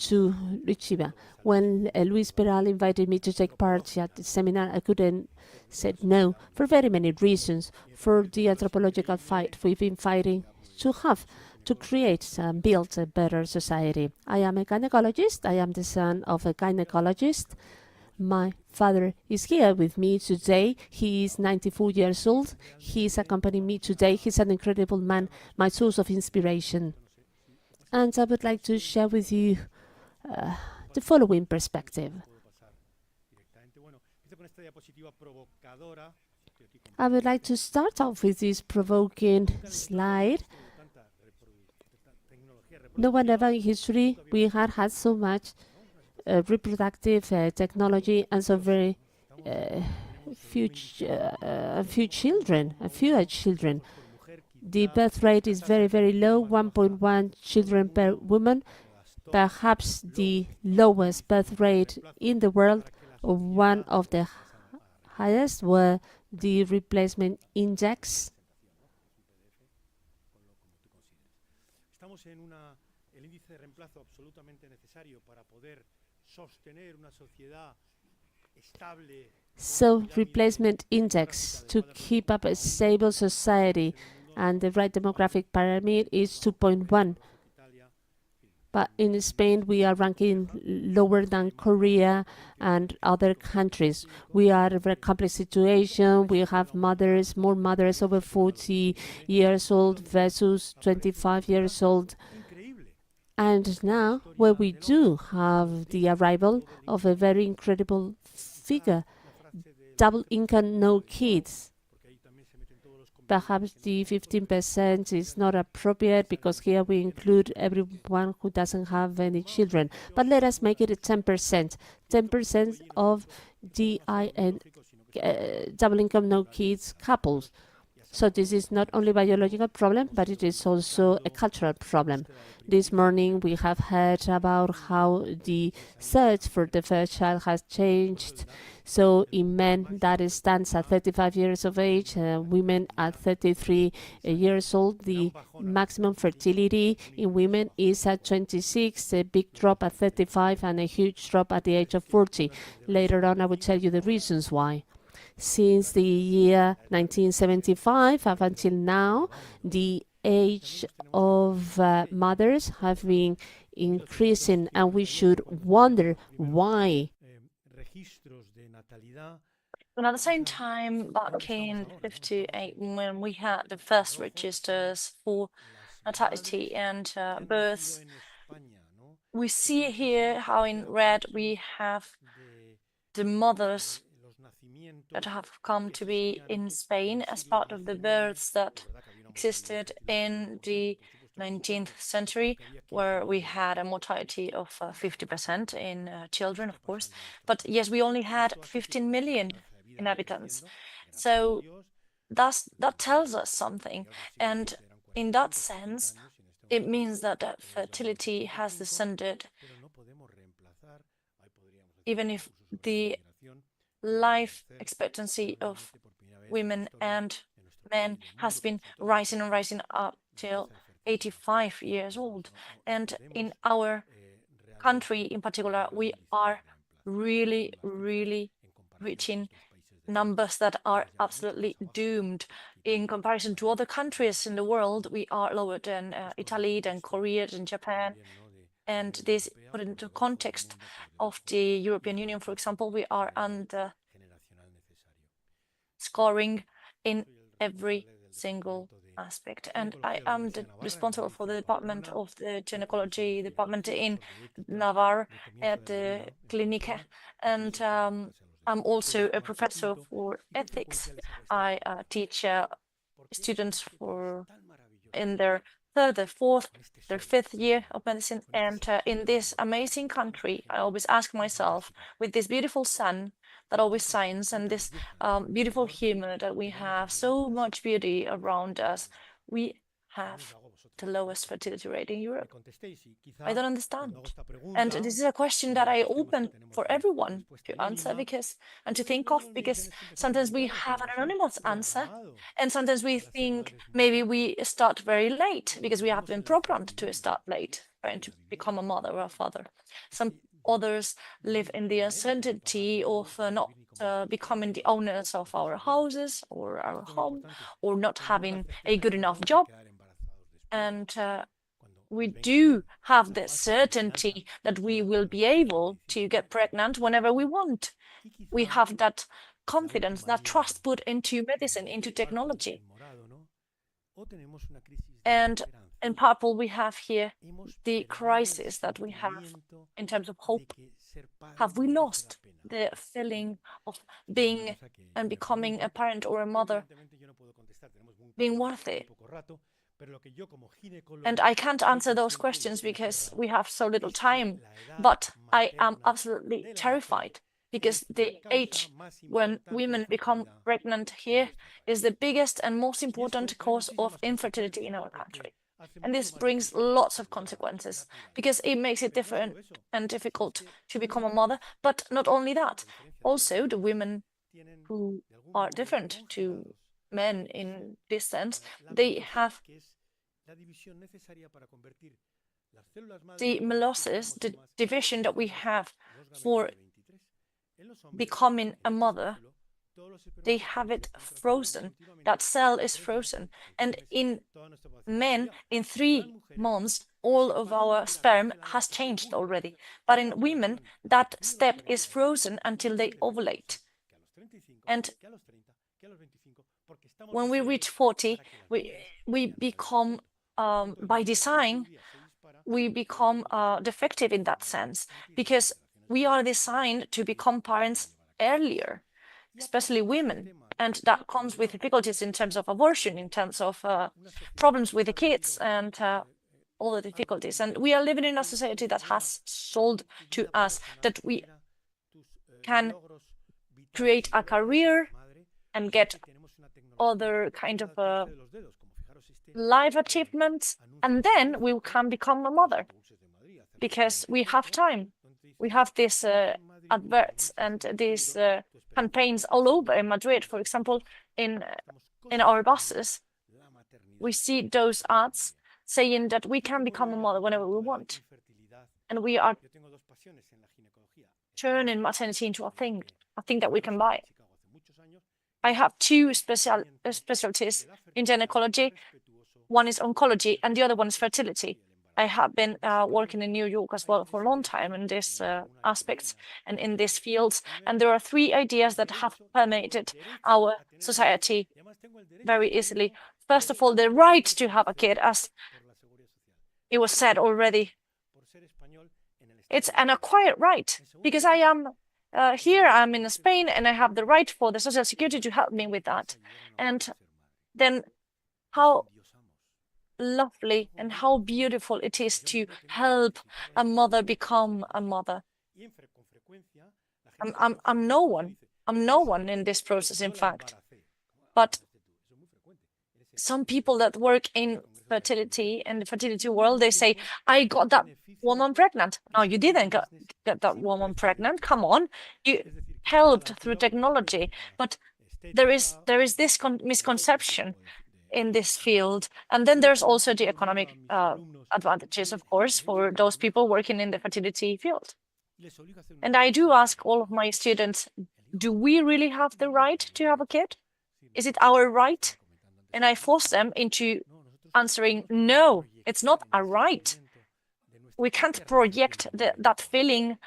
to Luciba. When Luis Peral invited me to take part at the seminar, I couldn't say no for very many reasons. For the anthropological fight we've been fighting to create and build a better society. I am a gynecologist. I am the son of a gynecologist. My father is here with me today. He is 94 years old. He is accompanying me today. He's an incredible man, my source of inspiration. And I would like to share with you the following perspective. I would like to start off with this provoking slide. No one ever in history we had so much reproductive technology and so very few children. The birth rate is very, very low, 1.1 children per woman, perhaps the lowest birth rate in the world, or one of the highest, were the replacement index. So, replacement index to keep up a stable society and the right demographic pyramid is 2.1. But in Spain, we are ranking lower than Korea and other countries. We are in a very complex situation. We have more mothers over 40 years old versus 25 years old. And now, where we do have the arrival of a very incredible figure, double income, no kids. Perhaps the 15% is not appropriate because here we include everyone who doesn't have any children. But let us make it a 10%. 10% of DIN, double income, no kids couples. So this is not only a biological problem, but it is also a cultural problem. This morning we have heard about how the search for the first child has changed. So in men that stands at 35 years of age, women at 33 years old. The maximum fertility in women is at 26, a big drop at 35 and a huge drop at the age of 40. Later on I will tell you the reasons why. Since the year 1975 up until now, the age of mothers have been increasing, and we should wonder why. And at the same time, back in 58, when we had the first registers for natality and births, we see here how in red we have the mothers that have come to be in Spain as part of the births that existed in the 19th century, where we had a mortality of 50% in children, of course. But yes, we only had 15 million inhabitants. So that tells us something. And in that sense, it means that fertility has descended, even if the life expectancy of women and men has been rising and rising up till 85 years old. And in our country in particular, we are really, really reaching numbers that are absolutely doomed. In comparison to other countries in the world, we are lower than Italy, than Korea, than Japan. And this put into context of the European Union, for example, we are under scoring in every single aspect. And I am responsible for the department of the gynecology department in Navarre at the Clinique. And I'm also a professor for ethics. I teach students in their third, their fourth, their fifth year of medicine. And in this amazing country, I always ask myself, with this beautiful sun that always shines and this beautiful humor that we have, so much beauty around us, we have the lowest fertility rate in Europe. I don't understand. And this is a question that I open for everyone to answer and to think of, because sometimes we have an anonymous answer, and sometimes we think maybe we start very late because we have been programmed to start late, trying to become a mother or a father. Some others live in the uncertainty of not becoming the owners of our houses or our home, or not having a good enough job. And we do have the certainty that we will be able to get pregnant whenever we want. We have that confidence, that trust put into medicine, into technology. And in purple, we have here the crisis that we have in terms of hope. Have we lost the feeling of being and becoming a parent or a mother, being worth it? And I can't answer those questions because we have so little time, but I am absolutely terrified, because the age when women become pregnant here is the biggest and most important cause of infertility in our country. And this brings lots of consequences, because it makes it different and difficult to become a mother. But not only that, also the women who are different to men in this sense, they have the meiosis, the division that we have for becoming a mother. They have it frozen. That cell is frozen. And in men, in 3 months, all of our sperm has changed already. But in women, that step is frozen until they ovulate. And when we reach 40, we become, by design, we become defective in that sense, because we are designed to become parents earlier, especially women. And that comes with difficulties in terms of abortion, in terms of problems with the kids, and all the difficulties. And we are living in a society that has sold to us that we can create a career and get other kind of life achievements, and then we can become a mother, because we have time. We have these adverts and these campaigns all over in Madrid, for example, in our buses. We see those ads saying that we can become a mother whenever we want, and we are turning maternity into a thing that we can buy. I have 2 specialties in gynecology. One is oncology, and the other one is fertility. I have been working in New York as well for a long time in these aspects and in these fields. And there are 3 ideas that have permeated our society very easily. First of all, the right to have a kid, as it was said already. It's an acquired right, because I am here, I'm in Spain, and I have the right for the Social Security to help me with that. And then how lovely and how beautiful it is to help a mother become a mother. I'm no one. I'm no one in this process, in fact. But some people that work in fertility and the fertility world, they say, I got that woman pregnant. No, you didn't get that woman pregnant. Come on, you helped through technology. But there is this misconception in this field. And then there's also the economic advantages, of course, for those people working in the fertility field. And I do ask all of my students, do we really have the right to have a kid? Is it our right? And I force them into answering, no, it's not a right. We can't project that feeling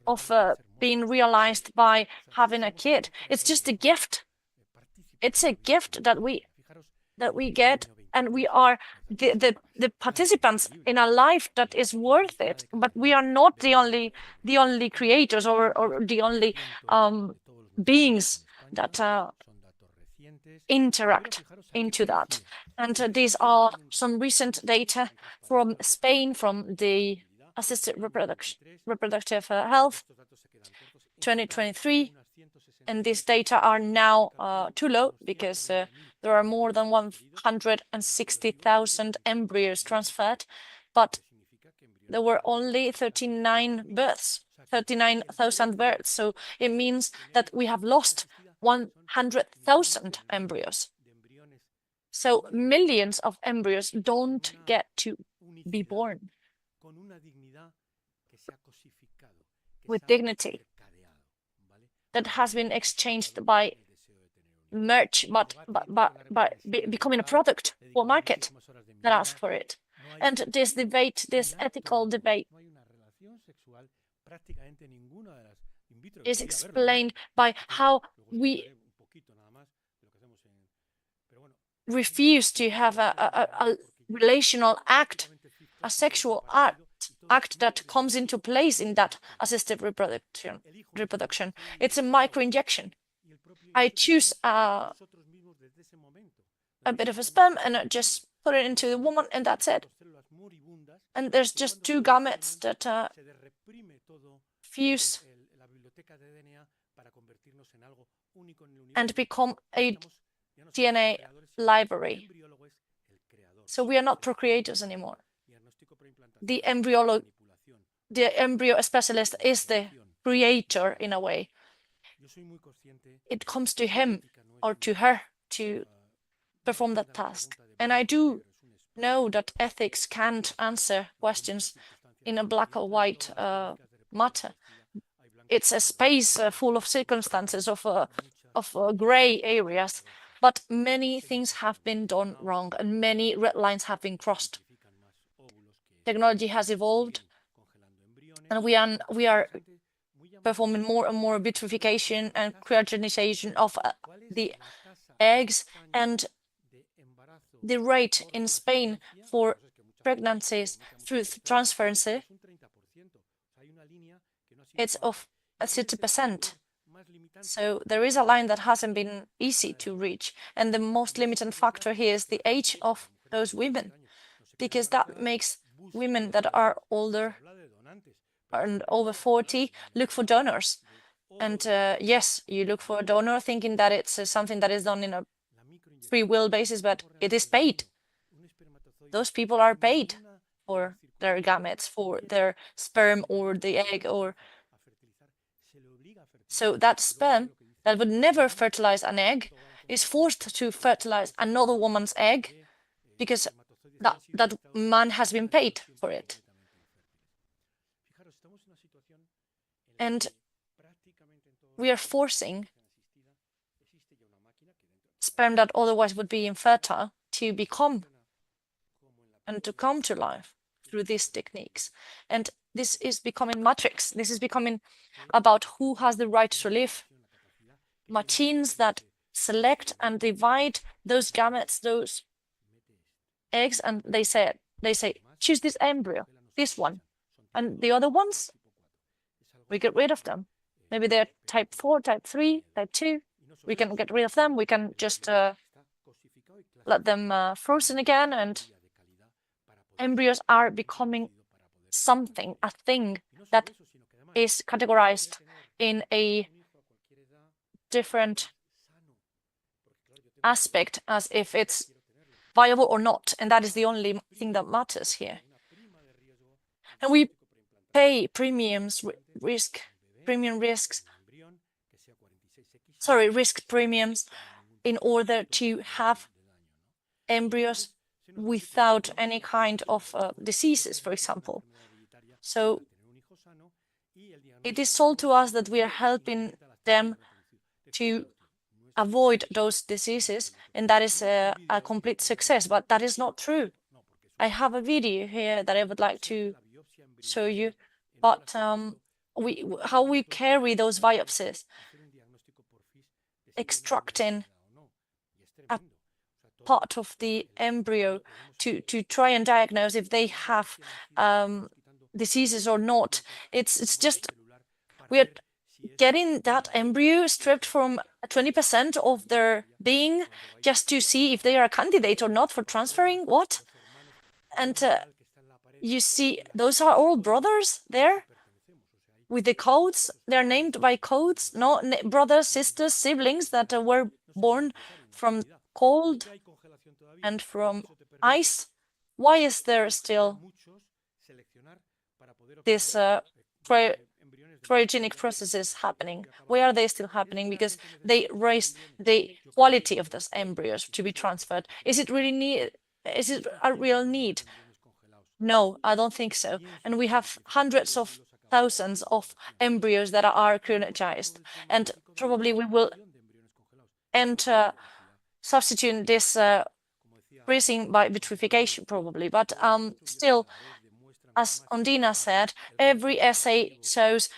of being realized by having a kid. It's just a gift. It's a gift that we get, and we are the participants in a life that is worth it. But we are not the only creators or the only beings that interact into that. And these are some recent data from Spain, from the assisted reproductive health 2023. And these data are now too low because there are more than 160,000 embryos transferred, but there were only 39,000 births. So it means that we have lost 100,000 embryos. So millions of embryos don't get to be born with dignity that has been exchanged by merch, but becoming a product or market that asks for it. And this debate, this ethical debate, is explained by how we refuse to have a relational act, a sexual act that comes into place in that assisted reproduction. It's a micro-injection. I choose a bit of a sperm and I just put it into the woman and that's it. And there's just two gametes that fuse and become a DNA library. So we are not procreators anymore. The embryo specialist is the creator in a way. It comes to him or to her to perform that task. And I do know that ethics can't answer questions in a black or white matter. It's a space full of circumstances of gray areas, but many things have been done wrong and many red lines have been crossed. Technology has evolved and we are performing more and more vitrification and cryogenization of the eggs, and the rate in Spain for pregnancies through transference, it's of 30%. So there is a line that hasn't been easy to reach. And the most limiting factor here is the age of those women, because that makes women that are older and over 40 look for donors. And yes, you look for a donor thinking that it's something that is done in a free will basis, but it is paid. Those people are paid for their gametes, for their sperm or the egg, or so that sperm that would never fertilize an egg is forced to fertilize another woman's egg because that man has been paid for it. And we are forcing sperm that otherwise would be infertile to become and to come to life through these techniques. And this is becoming matrix. This is becoming about who has the right to live. Machines that select and divide those gametes, those eggs, and they say, choose this embryo, this one. And the other ones, we get rid of them. Maybe they're type 4, type 3, type 2. We can get rid of them. We can just let them frozen again, and embryos are becoming something, a thing that is categorized in a different aspect as if it's viable or not, and that is the only thing that matters here. And we pay risk premiums in order to have embryos without any kind of diseases, for example. So it is sold to us that we are helping them to avoid those diseases, and that is a complete success, but that is not true. I have a video here that I would like to show you, but how we carry those biopsies, extracting a part of the embryo to try and diagnose if they have diseases or not. It's just getting that embryo stripped from 20% of their being just to see if they are a candidate or not for transferring? What? And you see, those are all brothers there with the codes. They're named by codes, no brothers, sisters, siblings that were born from cold and from ice. Why is there still this cryogenic processes happening? Why are they still happening? Because they raise the quality of those embryos to be transferred. Is it really need? Is it a real need? No, I don't think so. And we have hundreds of thousands of embryos that are cryogized, and probably we will end substituting this freezing by vitrification, probably. But still, as Ondina said, every essay shows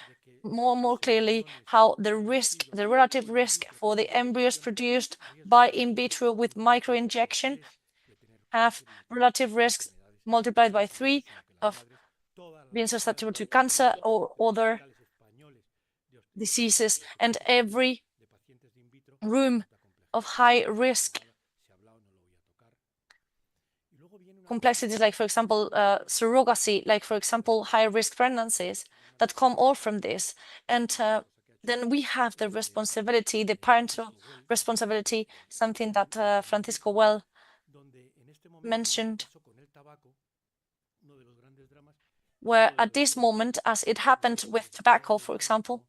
more and more clearly how the risk, the relative risk for the embryos produced by in vitro with microinjection have relative risks multiplied by 3 of being susceptible to cancer or other diseases, and every room of high risk complexities, like for example surrogacy, like for example high risk pregnancies that come all from this. And then we have the responsibility, the parental responsibility, something that Francisco well mentioned, where at this moment, as it happened with tobacco, for example,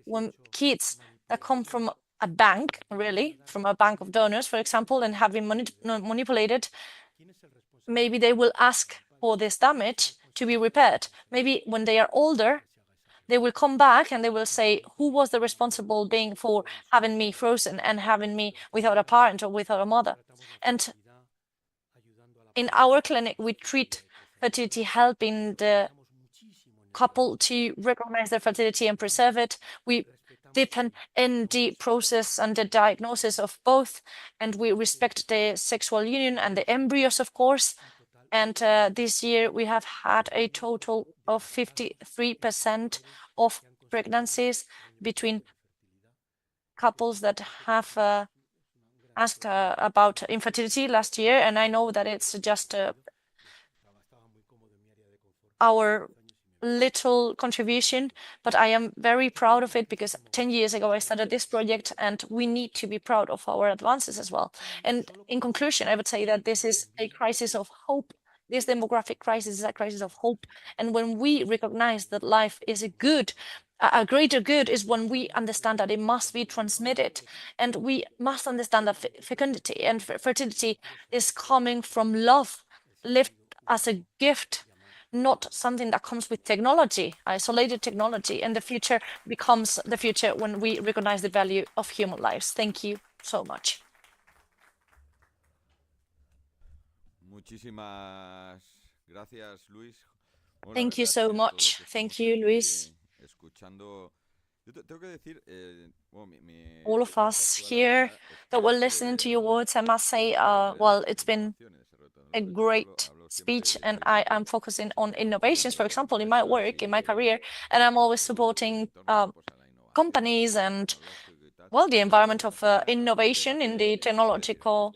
when kids that come from a bank, really, from a bank of donors, for example, and have been manipulated, maybe they will ask for this damage to be repaired. Maybe when they are older, they will come back and they will say, who was the responsible being for having me frozen and having me without a parent or without a mother? And in our clinic, we treat fertility, helping the couple to recognize their fertility and preserve it. We deepen in the process and the diagnosis of both, and we respect the sexual union and the embryos, of course. And this year we have had a total of 53% of pregnancies between couples that have asked about infertility last year. And I know that it's just our little contribution, but I am very proud of it because 10 years ago I started this project, and we need to be proud of our advances as well. And in conclusion, I would say that this is a crisis of hope. This demographic crisis is a crisis of hope. And when we recognize that life is a good, a greater good is when we understand that it must be transmitted, and we must understand that fecundity and fertility is coming from love, lived as a gift, not something that comes with technology, isolated technology. And the future becomes the future when we recognize the value of human lives. Thank you so much. Thank you so much. Thank you, Luis. All of us here that were listening to your words, I must say, well, it's been a great speech, and I am focusing on innovations, for example, in my work, in my career, and I'm always supporting companies and, well, the environment of innovation in the technological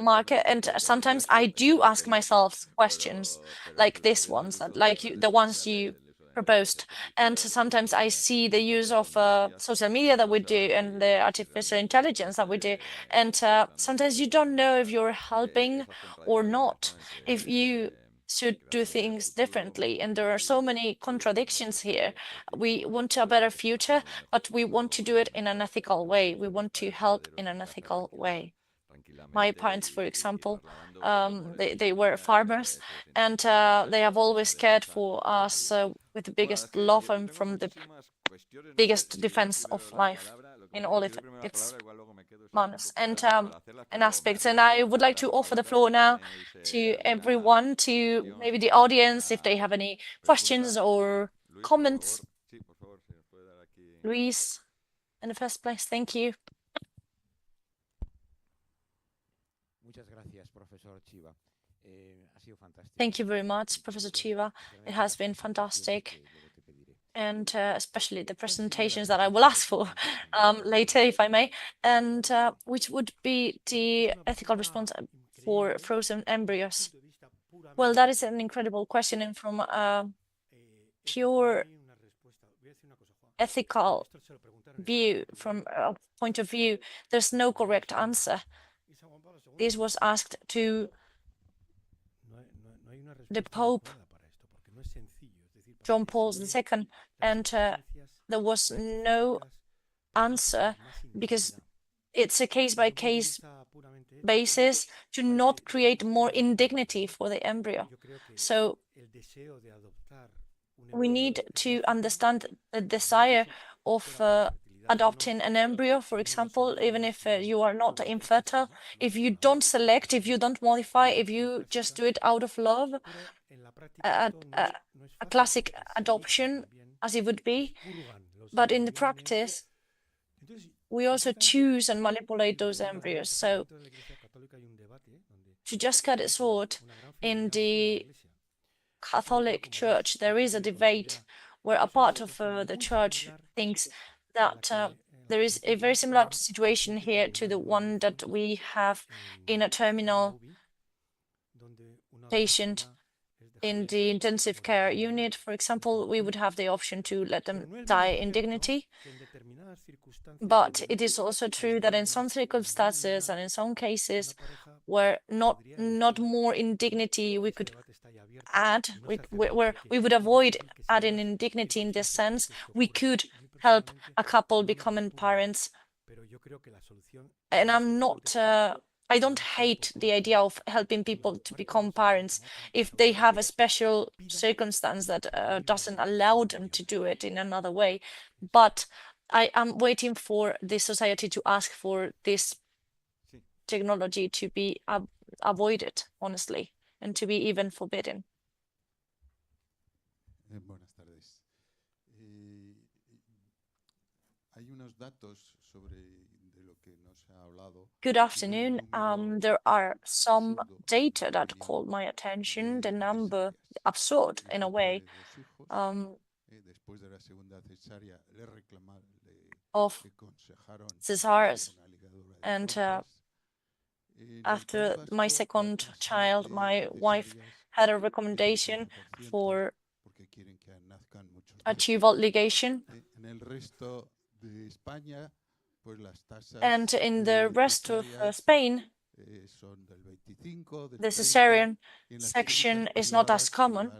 market. And sometimes I do ask myself questions like these ones, like the ones you proposed. And sometimes I see the use of social media that we do and the artificial intelligence that we do. And sometimes you don't know if you're helping or not, if you should do things differently. And there are so many contradictions here. We want a better future, but we want to do it in an ethical way. We want to help in an ethical way. My parents, for example, they were farmers, and they have always cared for us with the biggest love and from the biggest defense of life in all its manners and aspects. And I would like to offer the floor now to everyone, to maybe the audience, if they have any questions or comments. Luis, in the first place, thank you. Thank you very much, Professor Chiva. It has been fantastic. and especially the presentations that I will ask for later, if I may, and which would be the ethical response for frozen embryos. Well, that is an incredible question, and from a pure ethical view, from a point of view, there's no correct answer. This was asked to the Pope, John Paul II, and there was no answer because it's a case-by-case basis to not create more indignity for the embryo. So we need to understand the desire of adopting an embryo, for example, even if you are not infertile. If you don't select, if you don't modify, if you just do it out of love, a classic adoption as it would be. But in the practice, we also choose and manipulate those embryos. So to just cut it short, in the Catholic Church, there is a debate where a part of the church thinks that there is a very similar situation here to the one that we have in a terminal patient in the intensive care unit. For example, we would have the option to let them die in dignity. But it is also true that in some circumstances and in some cases where not more indignity we could add, where we would avoid adding indignity in this sense, we could help a couple becoming parents. And I don't hate the idea of helping people to become parents if they have a special circumstance that doesn't allow them to do it in another way. But I am waiting for the society to ask for this technology to be avoided, honestly, and to be even forbidden. Buenas tardes. Hay unos datos sobre lo que nos ha hablado. Good afternoon. There are some data that caught my attention. The number, absurd in a way, of cesareans. And after my second child, my wife had a recommendation for a tubal ligation. And in the rest of Spain, the cesarean section is not as common.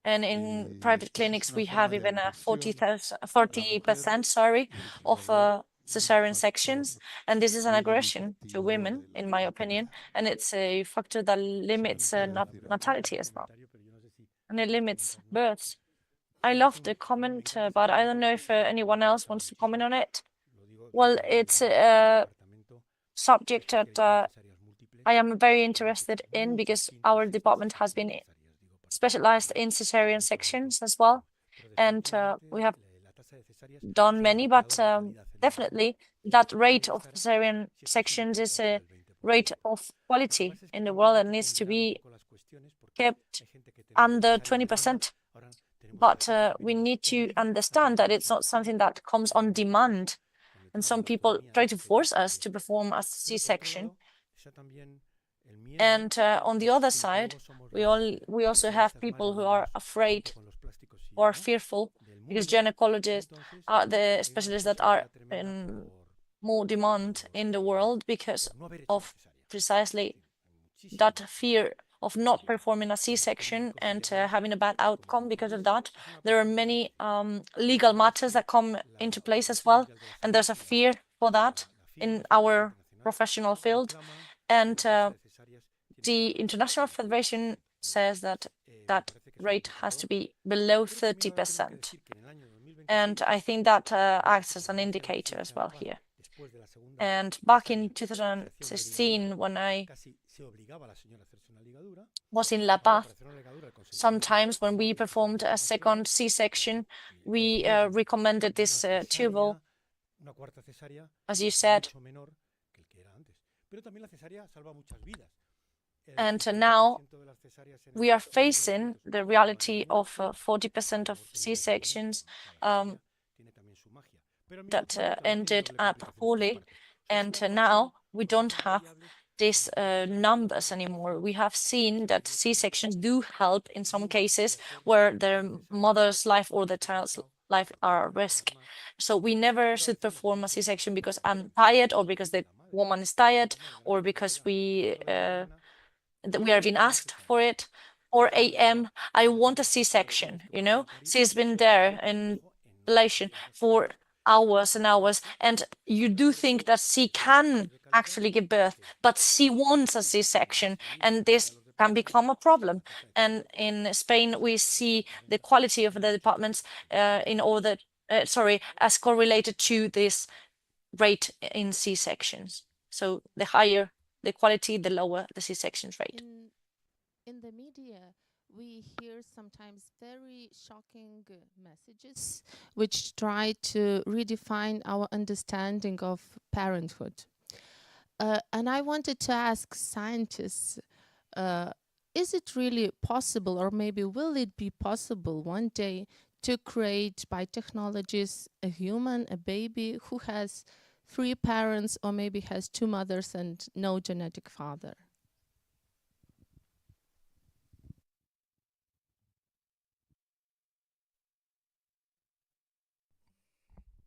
And in private clinics, we have even a 40% of cesarean sections. And this is an aggression to women, in my opinion. And it's a factor that limits natality as well. And it limits births. I love the comment, but I don't know if anyone else wants to comment on it. Well, it's a subject that I am very interested in because our department has been specialized in cesarean sections as well. And we have done many, but definitely that rate of cesarean sections is a rate of quality in the world and needs to be kept under 20%. But we need to understand that it's not something that comes on demand. And some people try to force us to perform a C-section. And on the other side, we also have people who are afraid or fearful because gynecologists are the specialists that are in more demand in the world because of precisely that fear of not performing a C-section and having a bad outcome because of that. There are many legal matters that come into place as well, and there's a fear for that in our professional field. And the International Federation says that that rate has to be below 30%. And I think that acts as an indicator as well here. And back in 2016, when I was in La Paz, sometimes when we performed a second C-section, we recommended this tubal, as you said. And now we are facing the reality of 40% of C-sections that ended up poorly. And now we don't have these numbers anymore. We have seen that C-sections do help in some cases where the mother's life or the child's life are at risk. So we never should perform a C-section because I'm tired or because the woman is tired or because we are being asked for it. 4 a.m. I want a C-section, you know? She's been there in relation for hours and hours, and you do think that she can actually give birth, but she wants a C-section, and this can become a problem. And in Spain, we see the quality of the departments as correlated to this rate in C-sections. So the higher the quality, the lower the C-sections rate. In the media, we hear sometimes very shocking messages which try to redefine our understanding of parenthood. And I wanted to ask scientists, is it really possible, or maybe will it be possible one day to create by technologies a human, a baby who has 3 parents or maybe has 2 mothers and no genetic father?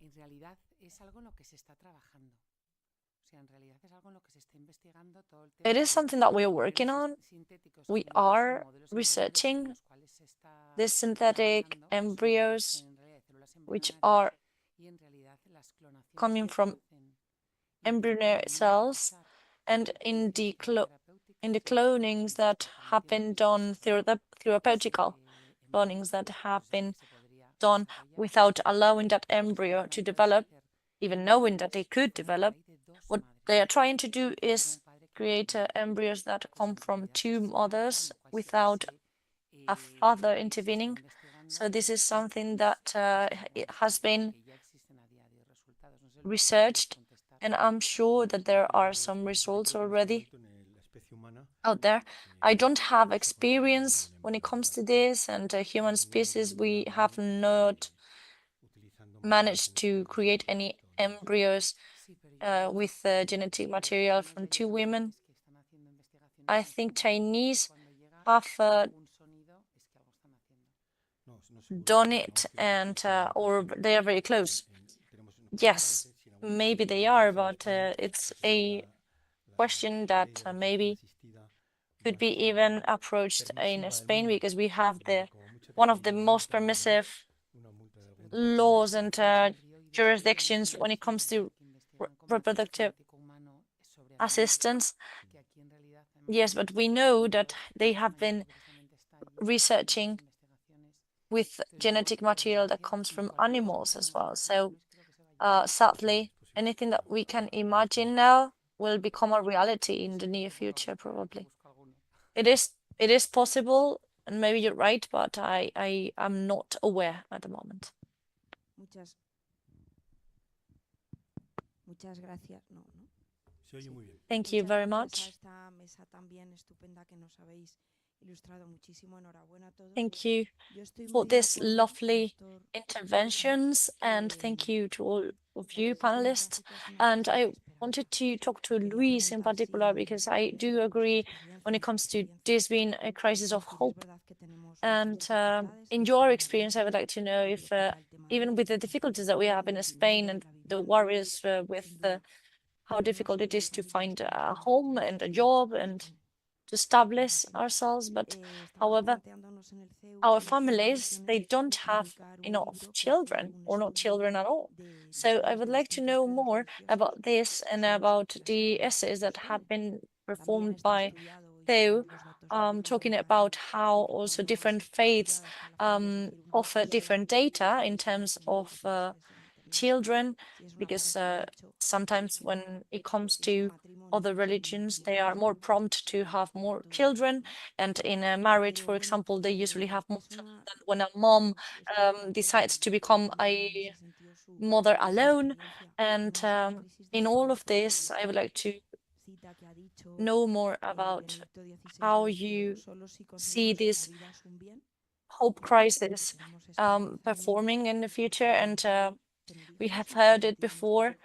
En realidad es algo en lo que se está trabajando. O sea, en realidad es algo en lo que se está investigando todo el tema. It is something that we are working on. We are researching the synthetic embryos which are coming from embryonic cells, and in the clonings that have been done through the therapeutical clonings that have been done without allowing that embryo to develop, even knowing that they could develop. What they are trying to do is create embryos that come from 2 mothers without a father intervening. So this is something that has been researched, and I'm sure that there are some results already out there. I don't have experience when it comes to this, and human species, we have not managed to create any embryos with genetic material from 2 women. I think Chinese have done it, and or they are very close. Yes, maybe they are, but it's a question that maybe could be even approached in Spain, because we have one of the most permissive laws and jurisdictions when it comes to reproductive assistance. Yes, but we know that they have been researching with genetic material that comes from animals as well. So sadly, anything that we can imagine now will become a reality in the near future, probably. It is possible, and maybe you're right, but I am not aware at the moment. Muchas gracias. Thank you very much. Thank you for these lovely interventions, and thank you to all of you panelists. And I wanted to talk to Luis in particular, because I do agree when it comes to this being a crisis of hope. And in your experience, I would like to know if even with the difficulties that we have in Spain and the worries with how difficult it is to find a home and a job and to establish ourselves, but however, our families, they don't have enough children or not children at all. So I would like to know more about this and about the essays that have been performed by Theo, talking about how also different faiths offer different data in terms of children, because sometimes when it comes to other religions, they are more prompt to have more children, and in a marriage, for example, they usually have more children than when a mom decides to become a mother alone. And in all of this, I would like to know more about how you see this hope crisis performing in the future. And we have heard it before.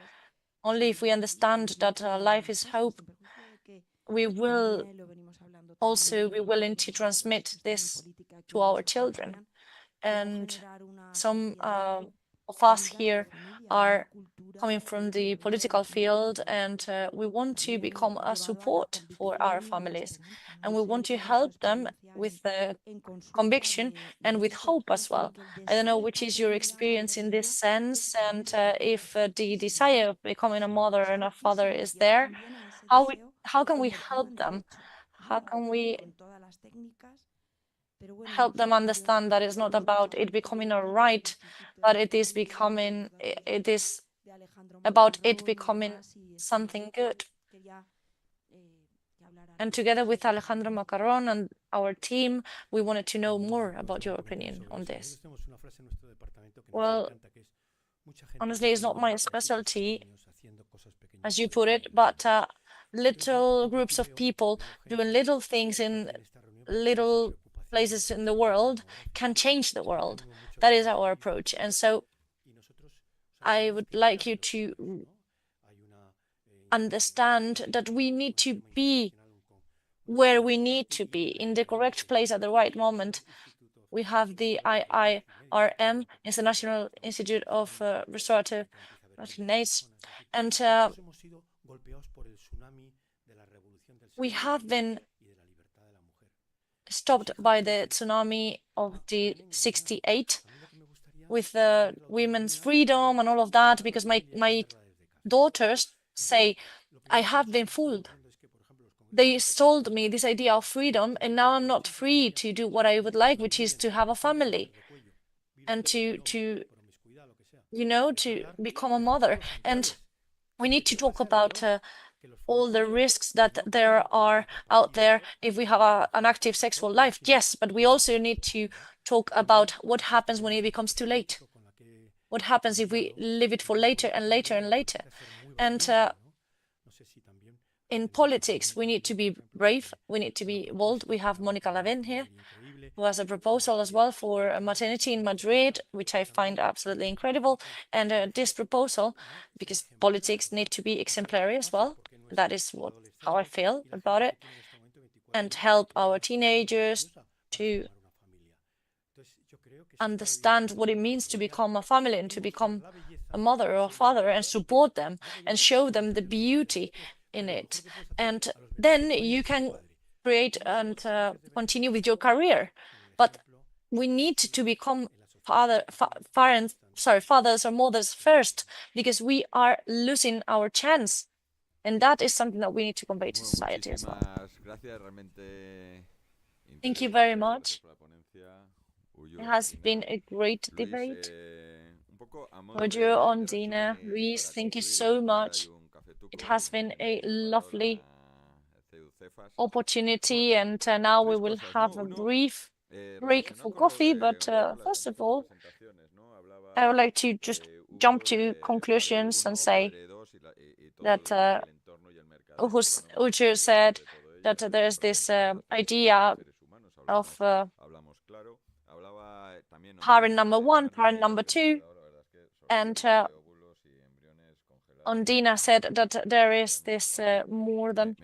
Only if we understand that life is hope, we will also be willing to transmit this to our children. And some of us here are coming from the political field, and we want to become a support for our families, and we want to help them with the conviction and with hope as well. I don't know which is your experience in this sense, and if the desire of becoming a mother and a father is there, how can we help them? How can we help them understand that it's not about it becoming a right, but it is about it becoming something good? And together with Alejandro Macarron and our team, we wanted to know more about your opinion on this. Well, honestly, it's not my specialty, as you put it, but little groups of people doing little things in little places in the world can change the world. That is our approach. And so I would like you to understand that we need to be where we need to be, in the correct place at the right moment. We have the IIRM, International Institute of Restorative Nace, and we have been stopped by the tsunami of the 68 with women's freedom and all of that, because my daughters say, I have been fooled. They sold me this idea of freedom, and now I'm not free to do what I would like, which is to have a family and to become a mother. And we need to talk about all the risks that there are out there if we have an active sexual life. Yes, but we also need to talk about what happens when it becomes too late. What happens if we leave it for later and later and later? And in politics, we need to be brave. We need to be bold. We have Mónica Lavín here, who has a proposal as well for maternity in Madrid, which I find absolutely incredible. And this proposal, because politics need to be exemplary as well, that is how I feel about it, and help our teenagers to understand what it means to become a family and to become a mother or a father, and support them and show them the beauty in it. And then you can create and continue with your career. But we need to become fathers or mothers first, because we are losing our chance. And that is something that we need to convey to society as well. Thank you very much. It has been a great debate. Roger, Ondina, Luis, thank you so much. It has been a lovely opportunity, and now we will have a brief break for coffee. But first of all, I would like to just jump to conclusions and say that Uju said that there's this idea of parent number one, parent number two, and Ondina said that there is this more than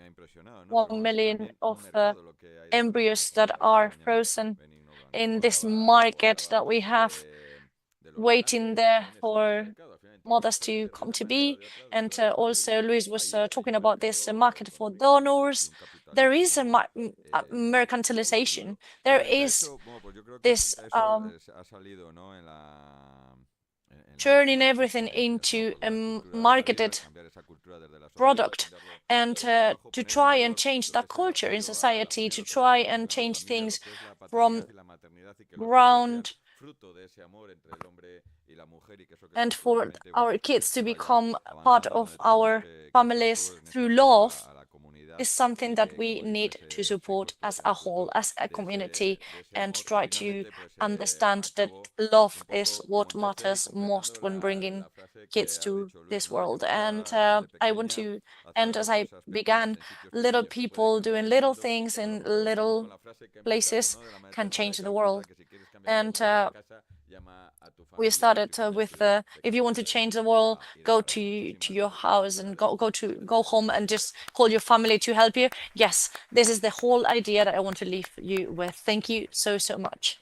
1 million of embryos that are frozen in this market that we have waiting there for mothers to come to be. And also Luis was talking about this market for donors. There is a mercantilization. There is this turning everything into a marketed product, and to try and change that culture in society, to try and change things from ground, and for our kids to become part of our families through love, is something that we need to support as a whole, as a community, and try to understand that love is what matters most when bringing kids to this world. And I want to end as I began. Little people doing little things in little places can change the world. And we started with if you want to change the world, go to your house and go home and just call your family to help you. Yes, this is the whole idea that I want to leave you with. Thank you so much.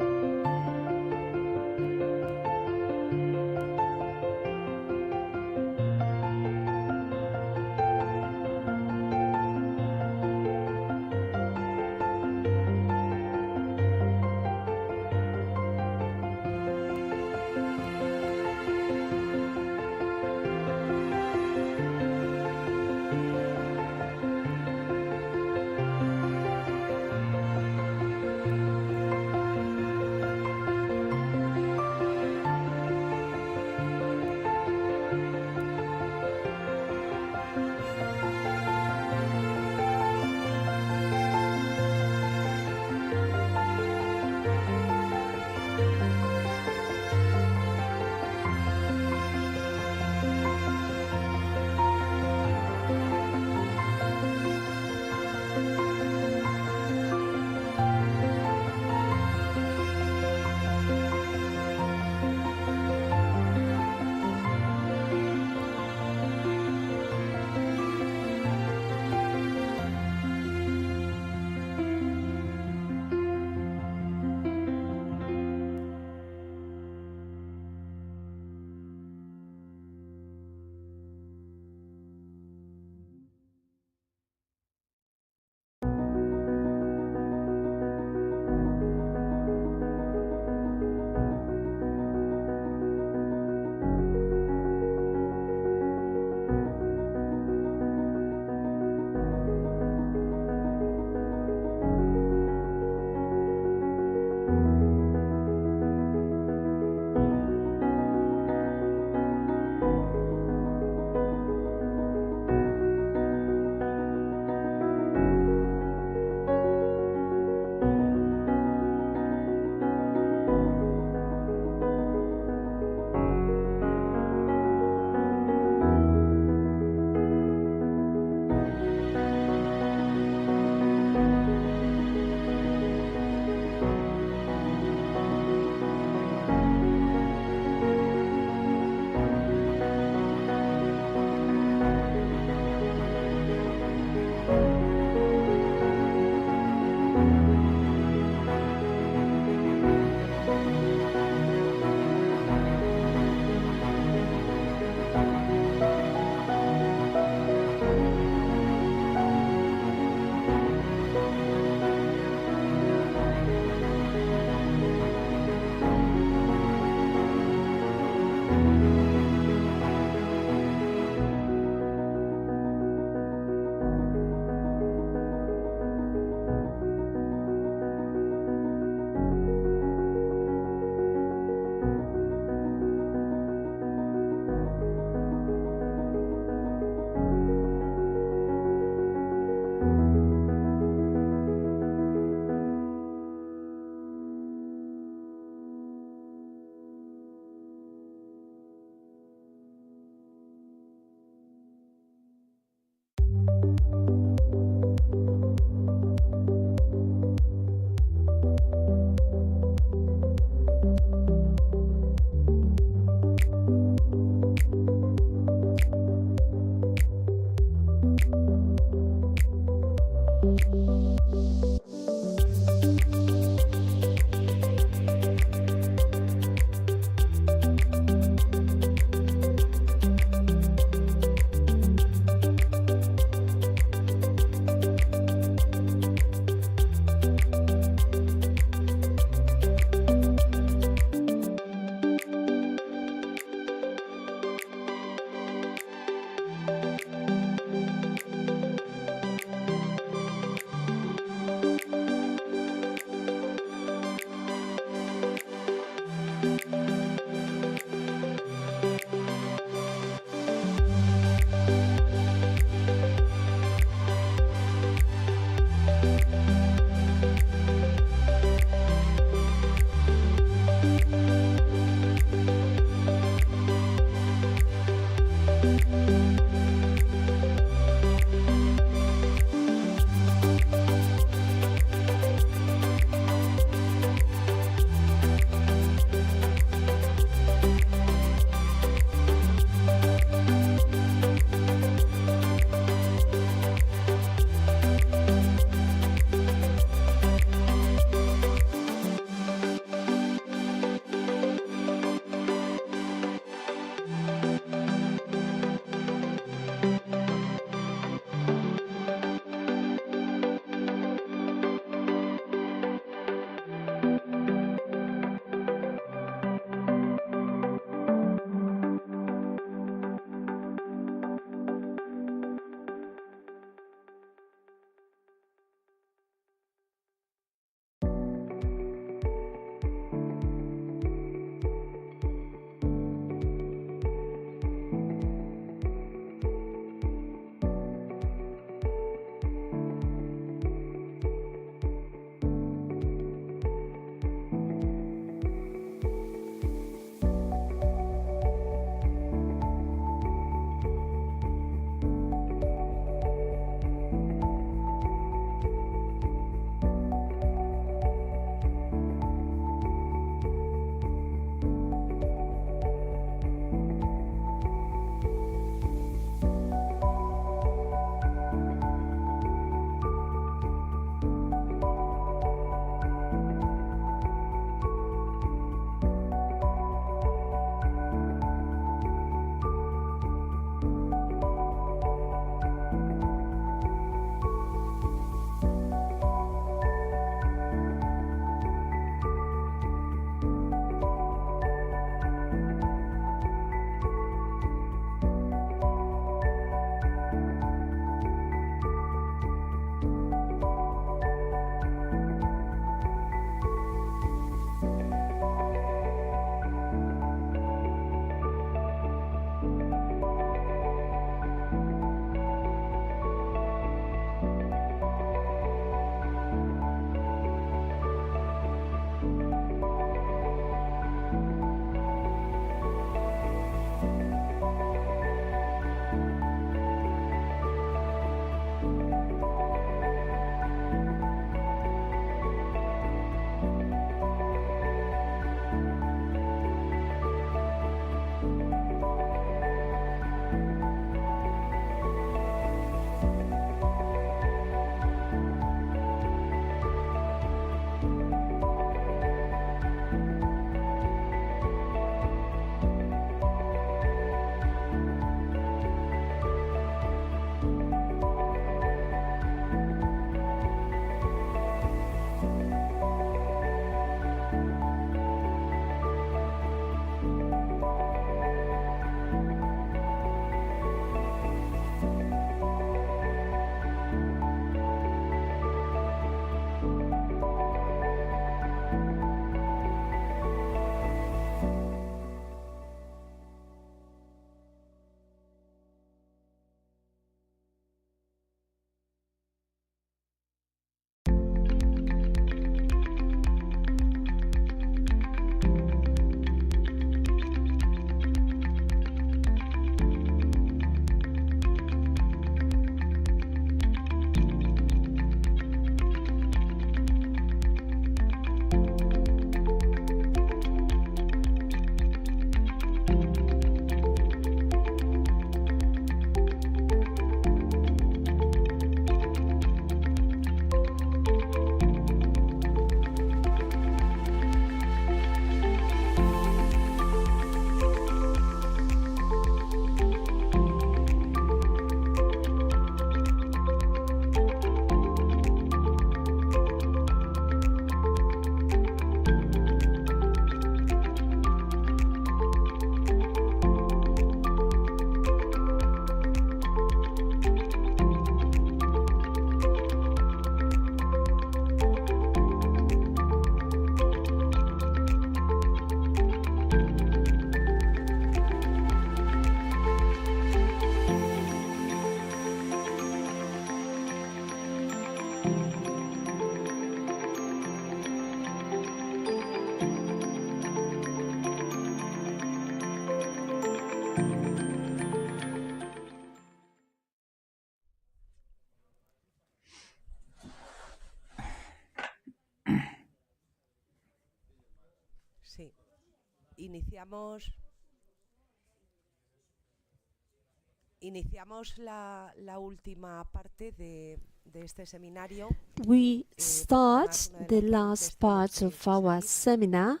Iniciamos la última parte de este seminario. We start the last part of our seminar.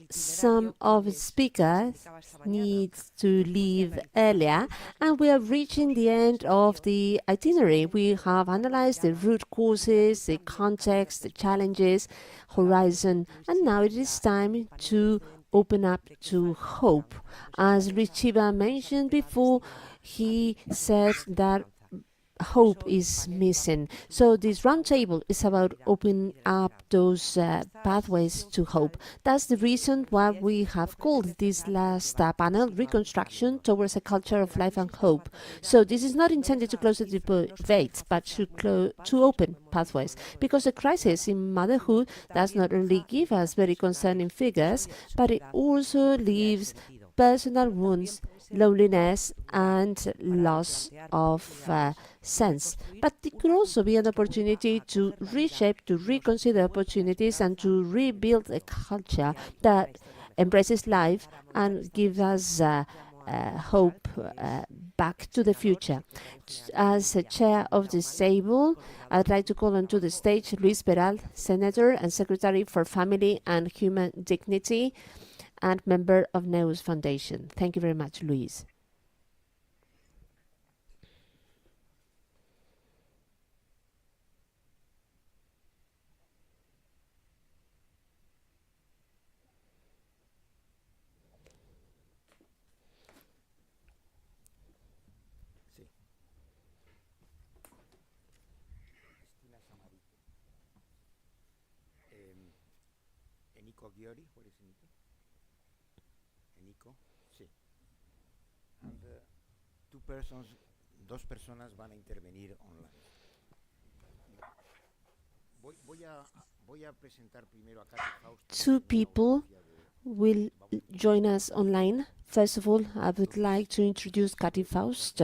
Some of the speakers need to leave earlier, and we are reaching the end of the itinerary. We have analyzed the root causes, the context, the challenges, horizon, and now it is time to open up to hope. As Richiba mentioned before, he said that hope is missing. So this roundtable is about opening up those pathways to hope. That's the reason why we have called this last panel Reconstruction Towards a Culture of Life and Hope. So this is not intended to close the debate, but to open pathways, because the crisis in motherhood does not only give us very concerning figures, but it also leaves personal wounds, loneliness, and loss of sense. But it could also be an opportunity to reshape, to reconsider opportunities, and to rebuild a culture that embraces life and gives us hope back to the future. As a chair of this table, I'd like to call onto the stage Luis Peral, Senator and Secretary for Family and Human Dignity, and member of Neus Foundation. Thank you very much, Luis. Dos personas van a intervenir online. Voy a presentar primero a Katy Faust. Two people will join us online. First of all, I would like to introduce Katy Faust.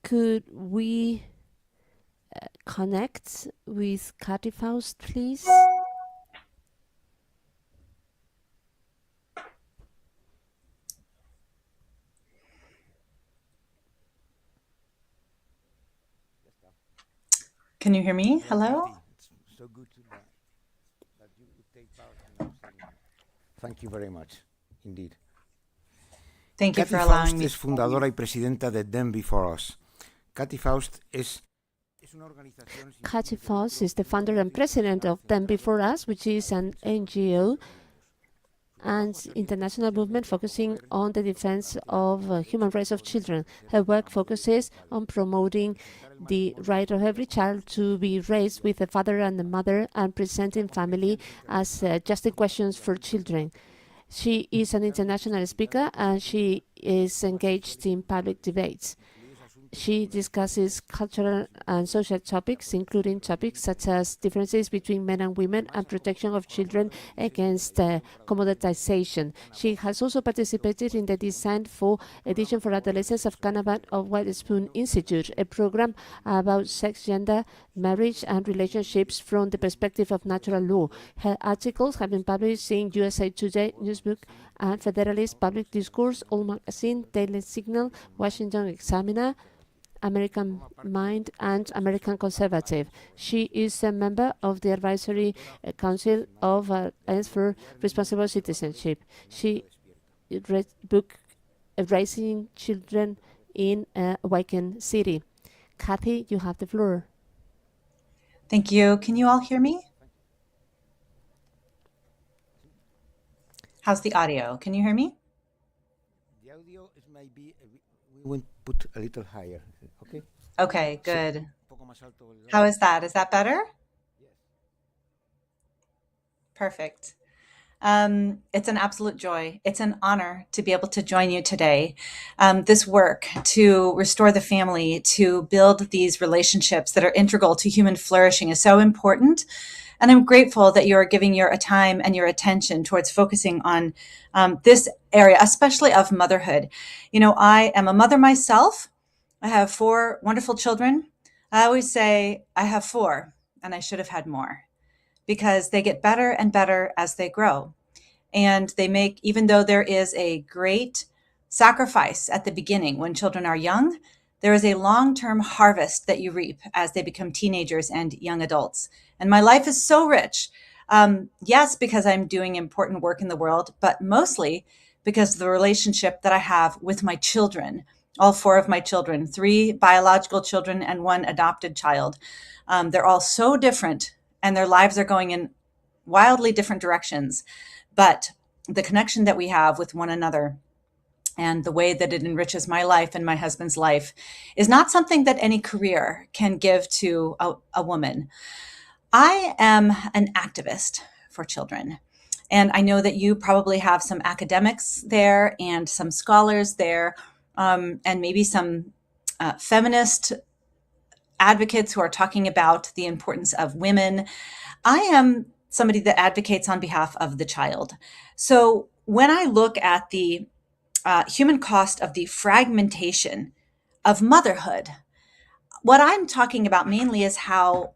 Could we connect with Katy Faust, please? Can you hear me? Hello? It's so good that you would take part in our seminar. Thank you very much, indeed. Thank you for allowing me. Katy Faust es fundadora y presidenta de Them Before Us. Katy Faust is Katy Faust is the founder and president of Them Before Us, which is an NGO and international movement focusing on the defense of human rights of children. Her work focuses on promoting the right of every child to be raised with a father and a mother, and presenting family as just questions for children. She is an international speaker, and she is engaged in public debates. She discusses cultural and social topics, including topics such as differences between men and women and protection of children against commoditization. She has also participated in the design for edition for adolescents of Canavan of White Spoon Institute, a program about sex, gender, marriage, and relationships from the perspective of natural law. Her articles have been published in USA Today, Newsbook, and Federalist Public Discourse, All Magazine, Daily Signal, Washington Examiner, American Mind, and American Conservative. She is a member of the Advisory Council of Alliance for Responsible Citizenship. She read book Raising Children in a Awakened City. Kathy, you have the floor. Thank you. Can you all hear me? How's the audio? Can you hear me? The audio is maybe we will put a little higher. Okay. Okay, good. How is that? Is that better? Perfect. It's an absolute joy. It's an honor to be able to join you today. This work to restore the family, to build these relationships that are integral to human flourishing is so important. And I'm grateful that you are giving your time and your attention towards focusing on this area, especially of motherhood. You know, I am a mother myself. I have 4 wonderful children. I always say I have 4 and I should have had more. because they get better and better as they grow. And they make, even though there is a great sacrifice at the beginning when children are young, there is a long-term harvest that you reap as they become teenagers and young adults. And my life is so rich. Yes, because I'm doing important work in the world, but mostly because of the relationship that I have with my children, all 4 of my children, 3 biological children and 1 adopted child. They're all so different and their lives are going in wildly different directions. But the connection that we have with one another and the way that it enriches my life and my husband's life is not something that any career can give to a woman. I am an activist for children. And I know that you probably have some academics there and some scholars there, and maybe some feminist advocates who are talking about the importance of women. I am somebody that advocates on behalf of the child. So when I look at the human cost of the fragmentation of motherhood, what I'm talking about mainly is how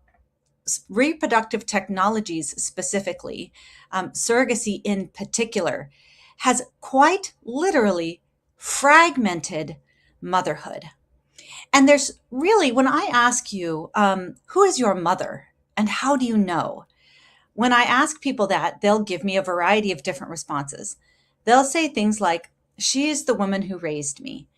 reproductive technologies specifically, surrogacy in particular, has quite literally fragmented motherhood. And there's really, when I ask you, who is your mother and how do you know? When I ask people that, they'll give me a variety of different responses. They'll say things like, she is the woman who raised me.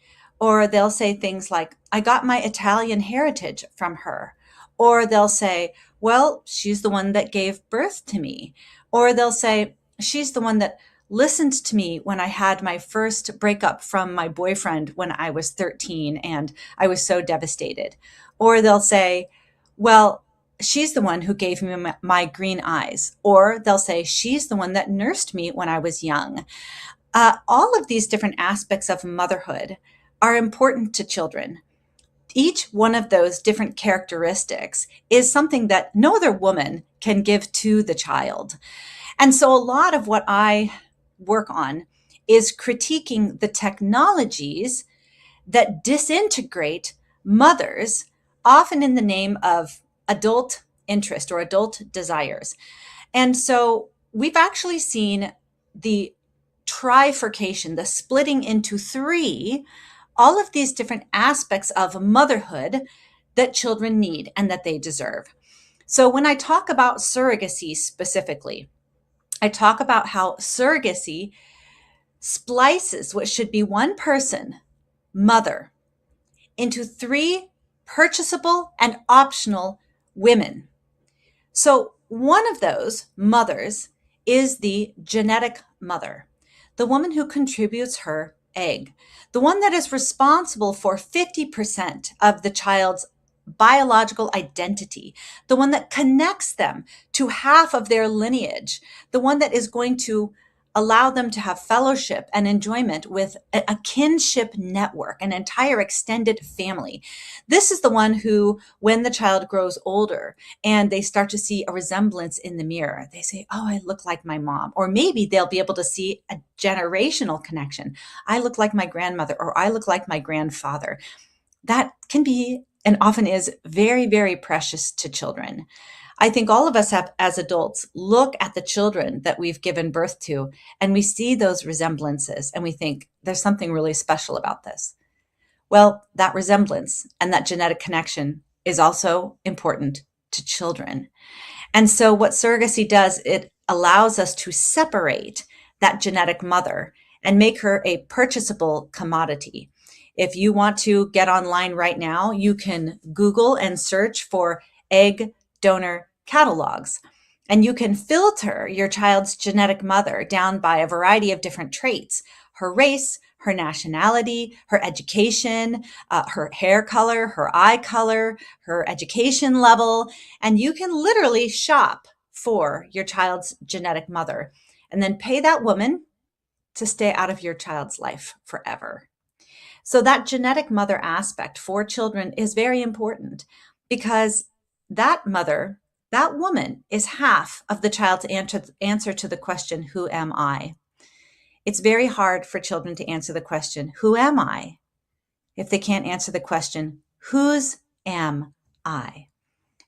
Or they'll say things like, I got my Italian heritage from her. Or they'll say, well, she's the one that gave birth to me. Or they'll say, she's the one that listened to me when I had my first breakup from my boyfriend when I was 13 and I was so devastated. Or they'll say, well, she's the one who gave me my green eyes. Or they'll say, she's the one that nursed me when I was young. All of these different aspects of motherhood are important to children. Each one of those different characteristics is something that no other woman can give to the child. And so a lot of what I work on is critiquing the technologies that disintegrate mothers, often in the name of adult interest or adult desires. And so we've actually seen the trifurcation, the splitting into 3, all of these different aspects of motherhood that children need and that they deserve. So when I talk about surrogacy specifically, I talk about how surrogacy splices what should be one person, mother, into 3 purchasable and optional women. So one of those mothers is the genetic mother, the woman who contributes her egg, the one that is responsible for 50% of the child's biological identity, the one that connects them to half of their lineage, the one that is going to allow them to have fellowship and enjoyment with a kinship network, an entire extended family. This is the one who, when the child grows older and they start to see a resemblance in the mirror, they say, oh, I look like my mom. Or maybe they'll be able to see a generational connection. I look like my grandmother, or I look like my grandfather. That can be and often is very, very precious to children. I think all of us have, as adults, look at the children that we've given birth to, and we see those resemblances, and we think there's something really special about this. Well, that resemblance and that genetic connection is also important to children. And so what surrogacy does, it allows us to separate that genetic mother and make her a purchasable commodity. If you want to get online right now, you can Google and search for egg donor catalogs, and you can filter your child's genetic mother down by a variety of different traits: her race, her nationality, her education, her hair color, her eye color, her education level, and you can literally shop for your child's genetic mother and then pay that woman to stay out of your child's life forever. So that genetic mother aspect for children is very important, because that mother, that woman, is half of the child's answer to the question, who am I? It's very hard for children to answer the question, who am I? If they can't answer the question, whose am I?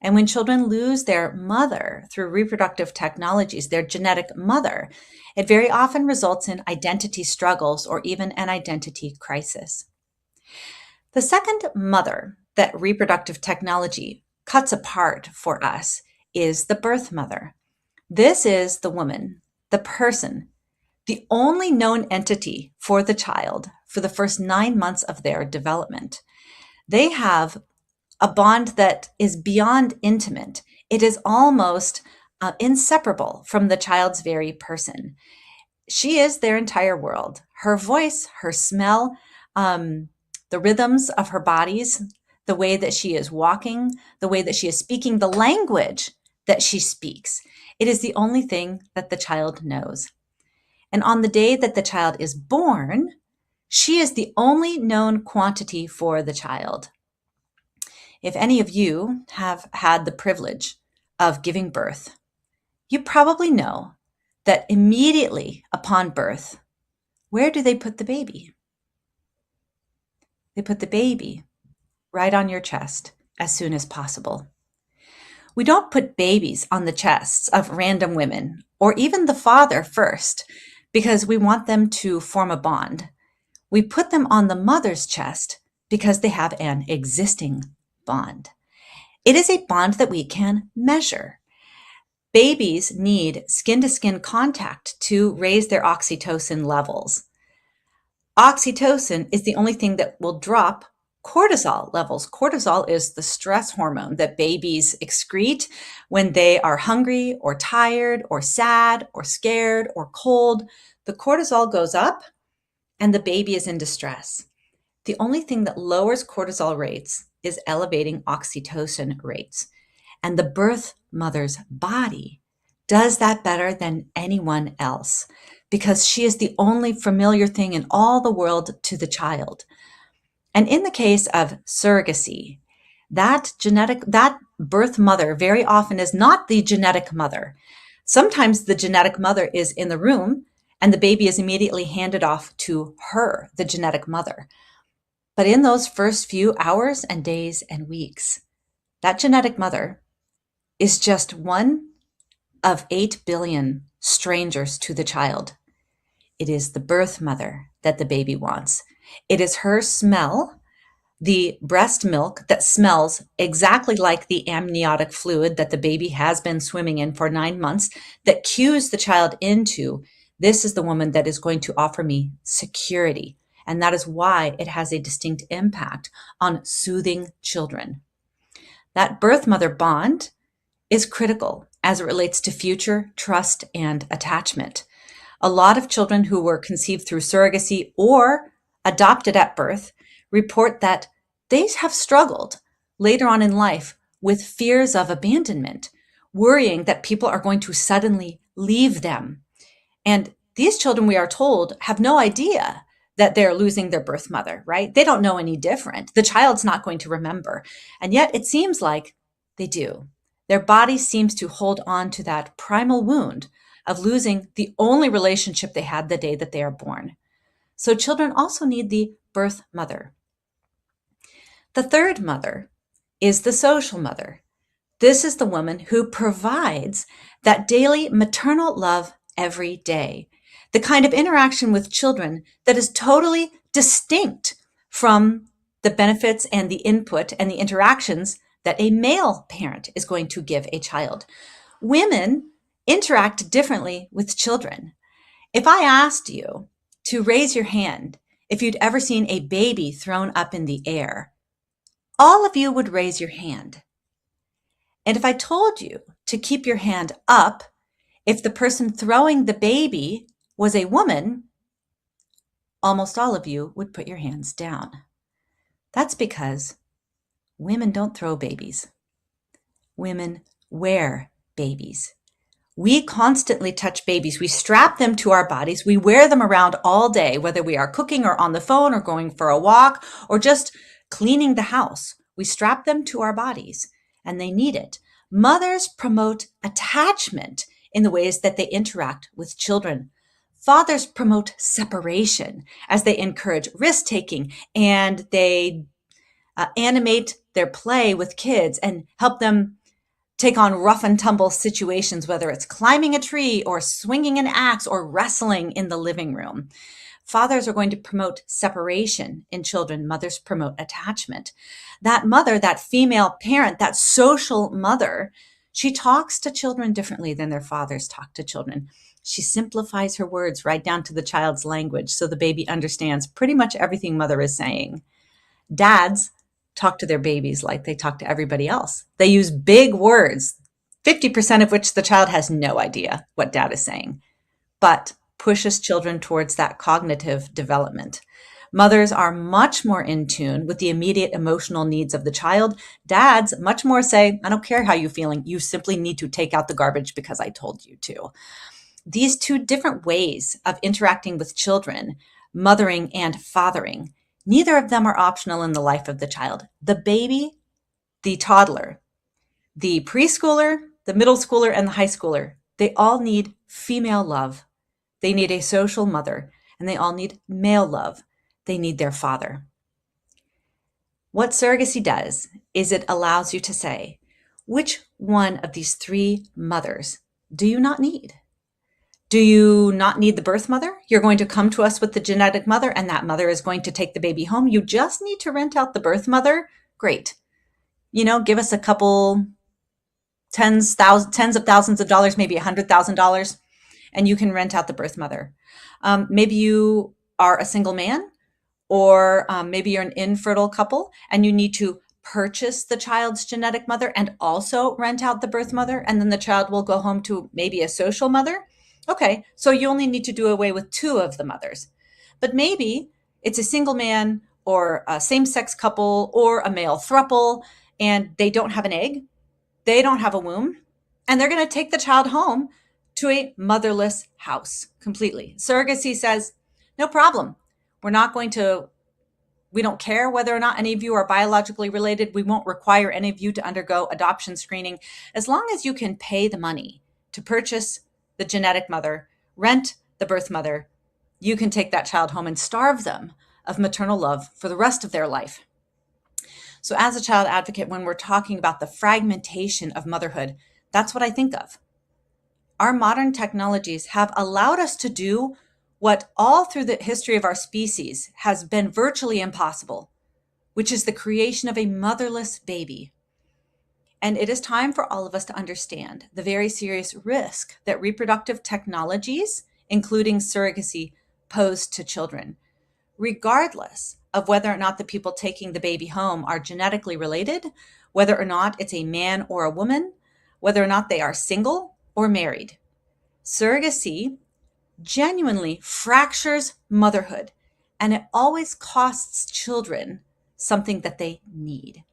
And when children lose their mother through reproductive technologies, their genetic mother, it very often results in identity struggles or even an identity crisis. The second mother that reproductive technology cuts apart for us is the birth mother. This is the woman, the person, the only known entity for the child for the first 9 months of their development. They have a bond that is beyond intimate. It is almost inseparable from the child's very person. She is their entire world. Her voice, her smell, the rhythms of her bodies, the way that she is walking, the way that she is speaking, the language that she speaks. It is the only thing that the child knows. And on the day that the child is born, she is the only known quantity for the child. If any of you have had the privilege of giving birth, you probably know that immediately upon birth, where do they put the baby? They put the baby right on your chest as soon as possible. We don't put babies on the chests of random women or even the father first because we want them to form a bond. We put them on the mother's chest because they have an existing bond. It is a bond that we can measure. Babies need skin-to-skin contact to raise their oxytocin levels. Oxytocin is the only thing that will drop cortisol levels. Cortisol is the stress hormone that babies excrete when they are hungry or tired or sad or scared or cold. The cortisol goes up and the baby is in distress. The only thing that lowers cortisol rates is elevating oxytocin rates. And the birth mother's body does that better than anyone else because she is the only familiar thing in all the world to the child. And in the case of surrogacy, that birth mother very often is not the genetic mother. Sometimes the genetic mother is in the room and the baby is immediately handed off to her, the genetic mother. But in those first few hours and days and weeks, that genetic mother is just one of 8 billion strangers to the child. It is the birth mother that the baby wants. It is her smell, the breast milk that smells exactly like the amniotic fluid that the baby has been swimming in for 9 months, that cues the child into, this is the woman that is going to offer me security. And that is why it has a distinct impact on soothing children. That birth mother bond is critical as it relates to future trust and attachment. A lot of children who were conceived through surrogacy or adopted at birth report that they have struggled later on in life with fears of abandonment, worrying that people are going to suddenly leave them. And these children, we are told, have no idea that they're losing their birth mother, right? They don't know any different. The child's not going to remember. And yet it seems like they do. Their body seems to hold on to that primal wound of losing the only relationship they had the day that they are born. So children also need the birth mother. The third mother is the social mother. This is the woman who provides that daily maternal love every day, the kind of interaction with children that is totally distinct from the benefits and the input and the interactions that a male parent is going to give a child. Women interact differently with children. If I asked you to raise your hand if you'd ever seen a baby thrown up in the air, all of you would raise your hand. And if I told you to keep your hand up if the person throwing the baby was a woman, almost all of you would put your hands down. That's because women don't throw babies. Women wear babies. We constantly touch babies. We strap them to our bodies. We wear them around all day, whether we are cooking or on the phone or going for a walk or just cleaning the house. We strap them to our bodies and they need it. Mothers promote attachment in the ways that they interact with children. Fathers promote separation as they encourage risk-taking and they animate their play with kids and help them take on rough and tumble situations, whether it's climbing a tree or swinging an axe or wrestling in the living room. Fathers are going to promote separation in children. Mothers promote attachment. That mother, that female parent, that social mother, she talks to children differently than their fathers talk to children. She simplifies her words right down to the child's language so the baby understands pretty much everything mother is saying. Dads talk to their babies like they talk to everybody else. They use big words, 50% of which the child has no idea what dad is saying, but pushes children towards that cognitive development. Mothers are much more in tune with the immediate emotional needs of the child. Dads much more say, I don't care how you're feeling. You simply need to take out the garbage because I told you to. These two different ways of interacting with children, mothering and fathering, neither of them are optional in the life of the child. The baby, the toddler, the preschooler, the middle schooler, and the high schooler, they all need female love. They need a social mother, and they all need male love. They need their father. What surrogacy does is it allows you to say, which one of these three mothers do you not need? Do you not need the birth mother? You're going to come to us with the genetic mother, and that mother is going to take the baby home. You just need to rent out the birth mother. Great. Give us a couple tens of thousands of dollars, maybe $100,000, and you can rent out the birth mother. Maybe you are a single man, or maybe you're an infertile couple, and you need to purchase the child's genetic mother and also rent out the birth mother, and then the child will go home to maybe a social mother. Okay, so you only need to do away with two of the mothers. But maybe it's a single man or a same-sex couple or a male throuple, and they don't have an egg, they don't have a womb, and they're going to take the child home to a motherless house completely. Surrogacy says, no problem. We don't care whether or not any of you are biologically related. We won't require any of you to undergo adoption screening. As long as you can pay the money to purchase the genetic mother, rent the birth mother, you can take that child home and starve them of maternal love for the rest of their life. So as a child advocate, when we're talking about the fragmentation of motherhood, that's what I think of. Our modern technologies have allowed us to do what all through the history of our species has been virtually impossible, which is the creation of a motherless baby. And it is time for all of us to understand the very serious risk that reproductive technologies, including surrogacy, pose to children, regardless of whether or not the people taking the baby home are genetically related, whether or not it's a man or a woman, whether or not they are single or married. Surrogacy genuinely fractures motherhood, and it always costs children something that they need.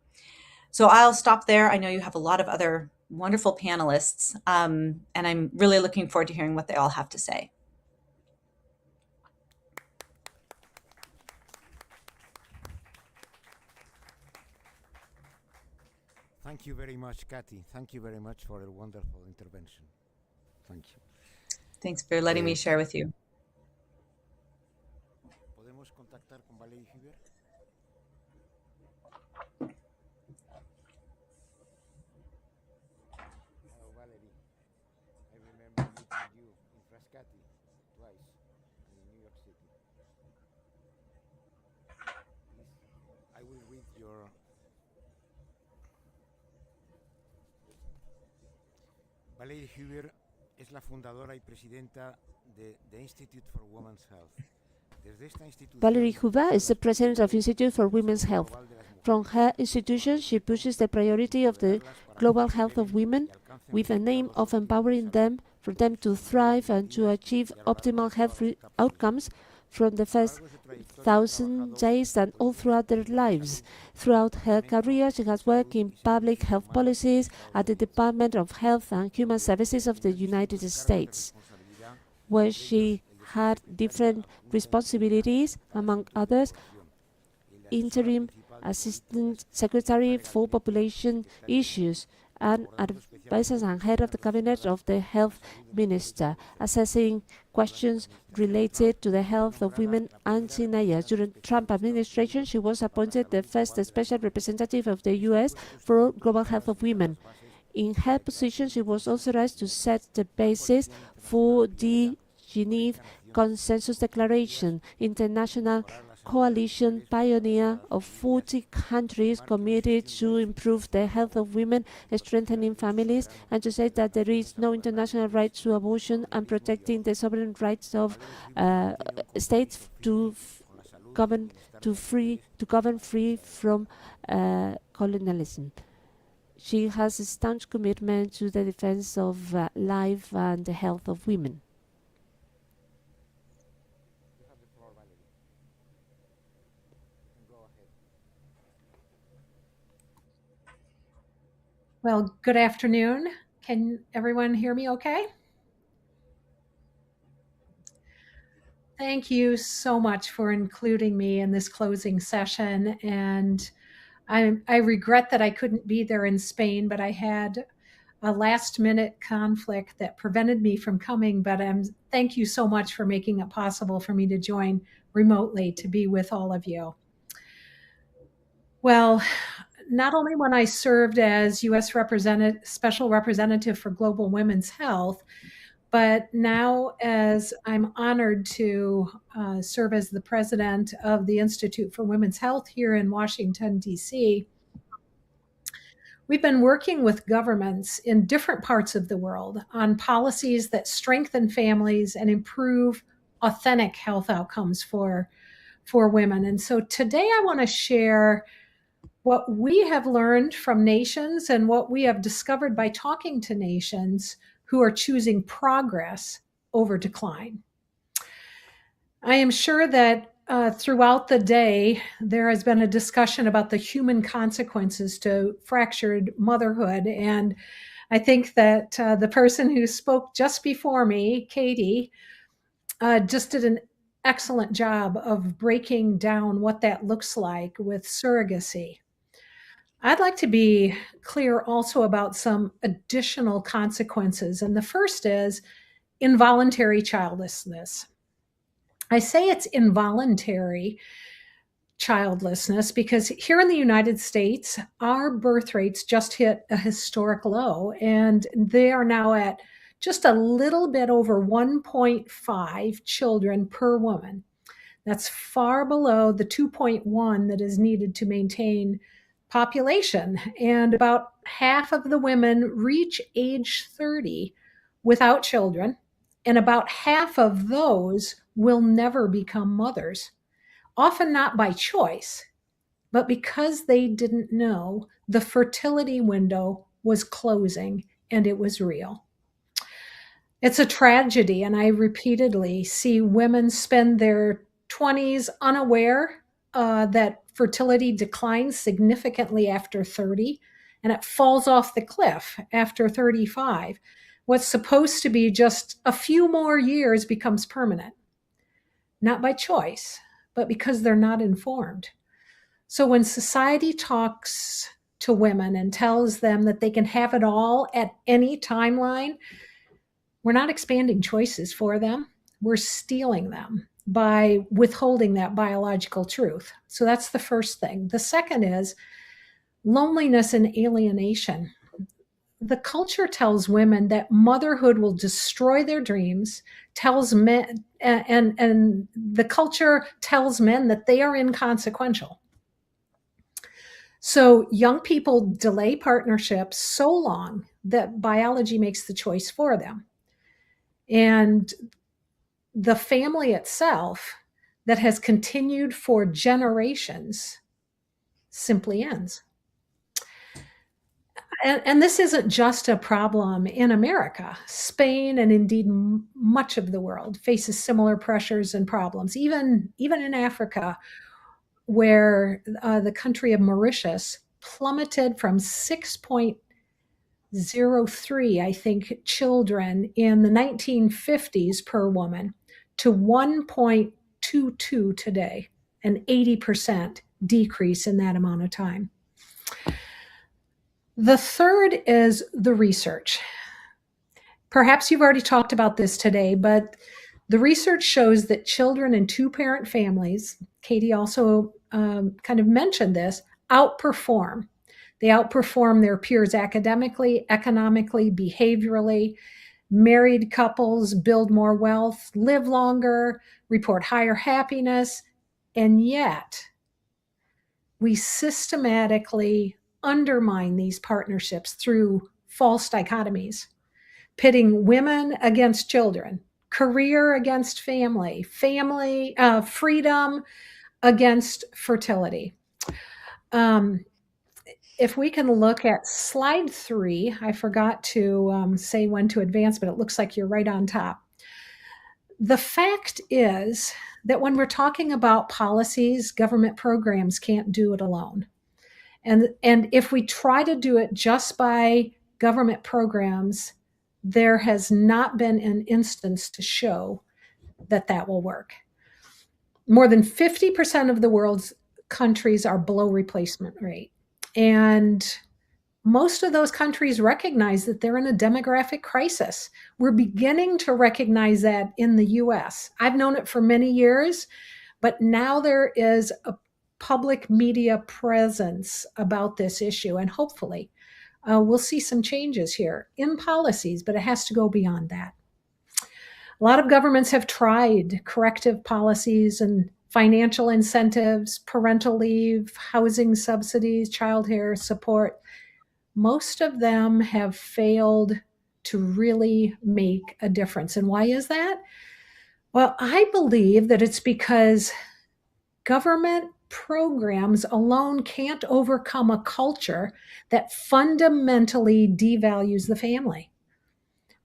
So I'll stop there. I know you have a lot of other wonderful panelists, and I'm really looking forward to hearing what they all have to say. Thank you very much, Kathy. Thank you very much for a wonderful intervention. Thank you. Thanks for letting me share with you. ¿Podemos contactar con Valerie Huber? Hello, Valerie. I remember meeting you in Frascati twice in New York City. Please, I will read your... Valerie Huber es la fundadora y presidenta de the Institute for Women's Health. Valerie Huber is the president of Institute for Women's Health. From her institution, she pushes the priority of the global health of women with an aim of empowering them for them to thrive and to achieve optimal health outcomes from the first 1,000 days and all throughout their lives. Throughout her career, she has worked in public health policies at the Department of Health and Human Services of the United States, where she had different responsibilities, among others, interim assistant secretary for population issues and advisor and head of the cabinet of the health minister, assessing questions related to the health of women and teenagers. During the Trump administration, she was appointed the first special representative of the U.S. for global health of women. In her position, she was authorized to set the basis for the Geneva Consensus Declaration, international coalition pioneer of 40 countries committed to improve the health of women, strengthening families, and to say that there is no international right to abortion and protecting the sovereign rights of states to govern free from colonialism. She has a staunch commitment to the defense of life and the health of women. Well, good afternoon. Can everyone hear me okay? Thank you so much for including me in this closing session. And I regret that I couldn't be there in Spain, but I had a last minute conflict that prevented me from coming. But thank you so much for making it possible for me to join remotely to be with all of you. Well, not only when I served as U.S. Special Representative for Global Women's Health, but now as I'm honored to serve as the president of the Institute for Women's Health here in Washington, D.C., we've been working with governments in different parts of the world on policies that strengthen families and improve authentic health outcomes for women. And so today I want to share what we have learned from nations and what we have discovered by talking to nations who are choosing progress over decline. I am sure that throughout the day, there has been a discussion about the human consequences to fractured motherhood. And I think that the person who spoke just before me, Katie, just did an excellent job of breaking down what that looks like with surrogacy. I'd like to be clear also about some additional consequences. And the first is involuntary childlessness. I say it's involuntary childlessness because here in the United States, our birth rates just hit a historic low, and they are now at just a little bit over 1.5 children per woman. That's far below the 2.1 that is needed to maintain population. And about half of the women reach age 30 without children, and about half of those will never become mothers, often not by choice, but because they didn't know the fertility window was closing and it was real. It's a tragedy, and I repeatedly see women spend their 20s unaware that fertility declines significantly after 30, and it falls off the cliff after 35. What's supposed to be just a few more years becomes permanent, not by choice, but because they're not informed. So when society talks to women and tells them that they can have it all at any timeline, we're not expanding choices for them. We're stealing them by withholding that biological truth. So that's the first thing. The second is loneliness and alienation. The culture tells women that motherhood will destroy their dreams, tells men, and the culture tells men that they are inconsequential. So young people delay partnerships so long that biology makes the choice for them. And the family itself that has continued for generations simply ends. And this isn't just a problem in America. Spain, and indeed much of the world, faces similar pressures and problems. Even in Africa, where the country of Mauritius plummeted from 6.03, I think, children in the 1950s per woman to 1.22 today, an 80% decrease in that amount of time. The third is the research. Perhaps you've already talked about this today, but the research shows that children in two-parent families, Katie also kind of mentioned this, outperform They outperform their peers academically, economically, behaviorally. Married couples build more wealth, live longer, report higher happiness, and yet we systematically undermine these partnerships through false dichotomies, pitting women against children, career against family, freedom against fertility. If we can look at slide 3, I forgot to say when to advance, but it looks like you're right on top. The fact is that when we're talking about policies, government programs can't do it alone. And if we try to do it just by government programs, there has not been an instance to show that that will work. More than 50% of the world's countries are below replacement rate. And most of those countries recognize that they're in a demographic crisis. We're beginning to recognize that in the US. I've known it for many years, but now there is a public media presence about this issue, and hopefully we'll see some changes here in policies, but it has to go beyond that. A lot of governments have tried corrective policies and financial incentives, parental leave, housing subsidies, childcare support. Most of them have failed to really make a difference. And why is that? Well, I believe that it's because government programs alone can't overcome a culture that fundamentally devalues the family.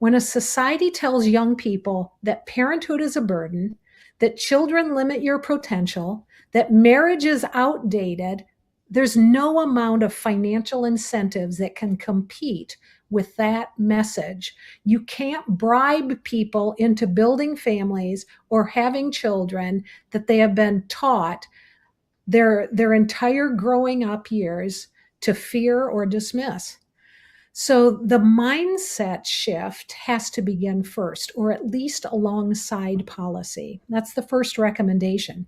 When a society tells young people that parenthood is a burden, that children limit your potential, that marriage is outdated, there's no amount of financial incentives that can compete with that message. You can't bribe people into building families or having children that they have been taught their entire growing up years to fear or dismiss. So the mindset shift has to begin first, or at least alongside policy. That's the first recommendation.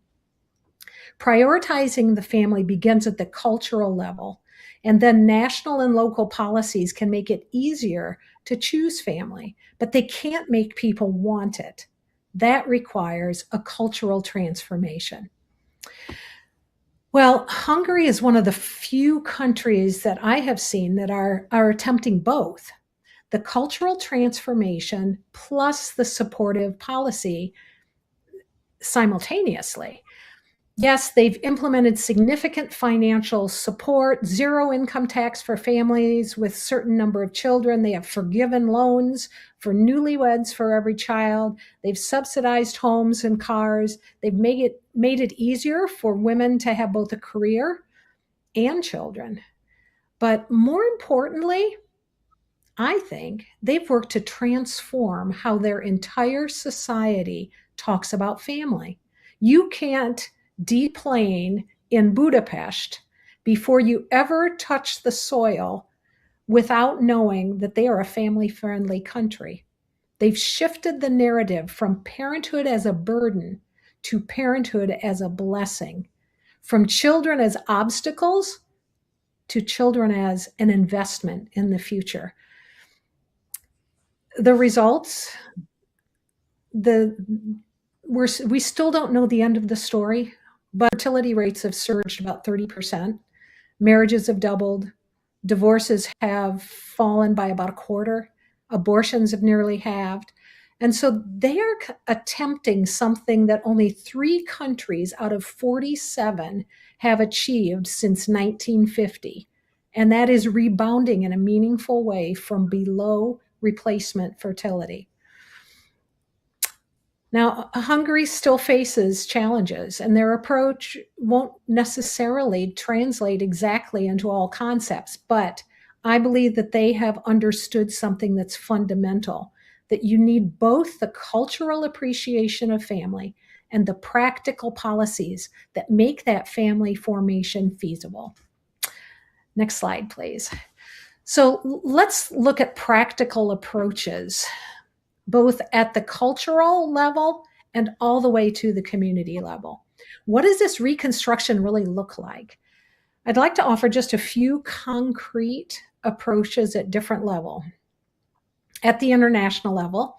Prioritizing the family begins at the cultural level, and then national and local policies can make it easier to choose family, but they can't make people want it. That requires a cultural transformation. Well, Hungary is one of the few countries that I have seen that are attempting both, the cultural transformation plus the supportive policy simultaneously. Yes, they've implemented significant financial support, zero income tax for families with a certain number of children. They have forgiven loans for newlyweds for every child. They've subsidized homes and cars. They've made it easier for women to have both a career and children. But more importantly, I think they've worked to transform how their entire society talks about family. You can't deplane in Budapest before you ever touch the soil without knowing that they are a family-friendly country. They've shifted the narrative from parenthood as a burden to parenthood as a blessing, from children as obstacles to children as an investment in the future. The results, we still don't know the end of the story, but fertility rates have surged about 30%. Marriages have doubled. Divorces have fallen by about a quarter. Abortions have nearly halved. And so they are attempting something that only 3 countries out of 47 have achieved since 1950. And that is rebounding in a meaningful way from below replacement fertility. Now, Hungary still faces challenges, and their approach won't necessarily translate exactly into all concepts, but I believe that they have understood something that's fundamental, that you need both the cultural appreciation of family and the practical policies that make that family formation feasible. Next slide, please. So let's look at practical approaches, both at the cultural level and all the way to the community level. What does this reconstruction really look like? I'd like to offer just a few concrete approaches at different level. At the international level,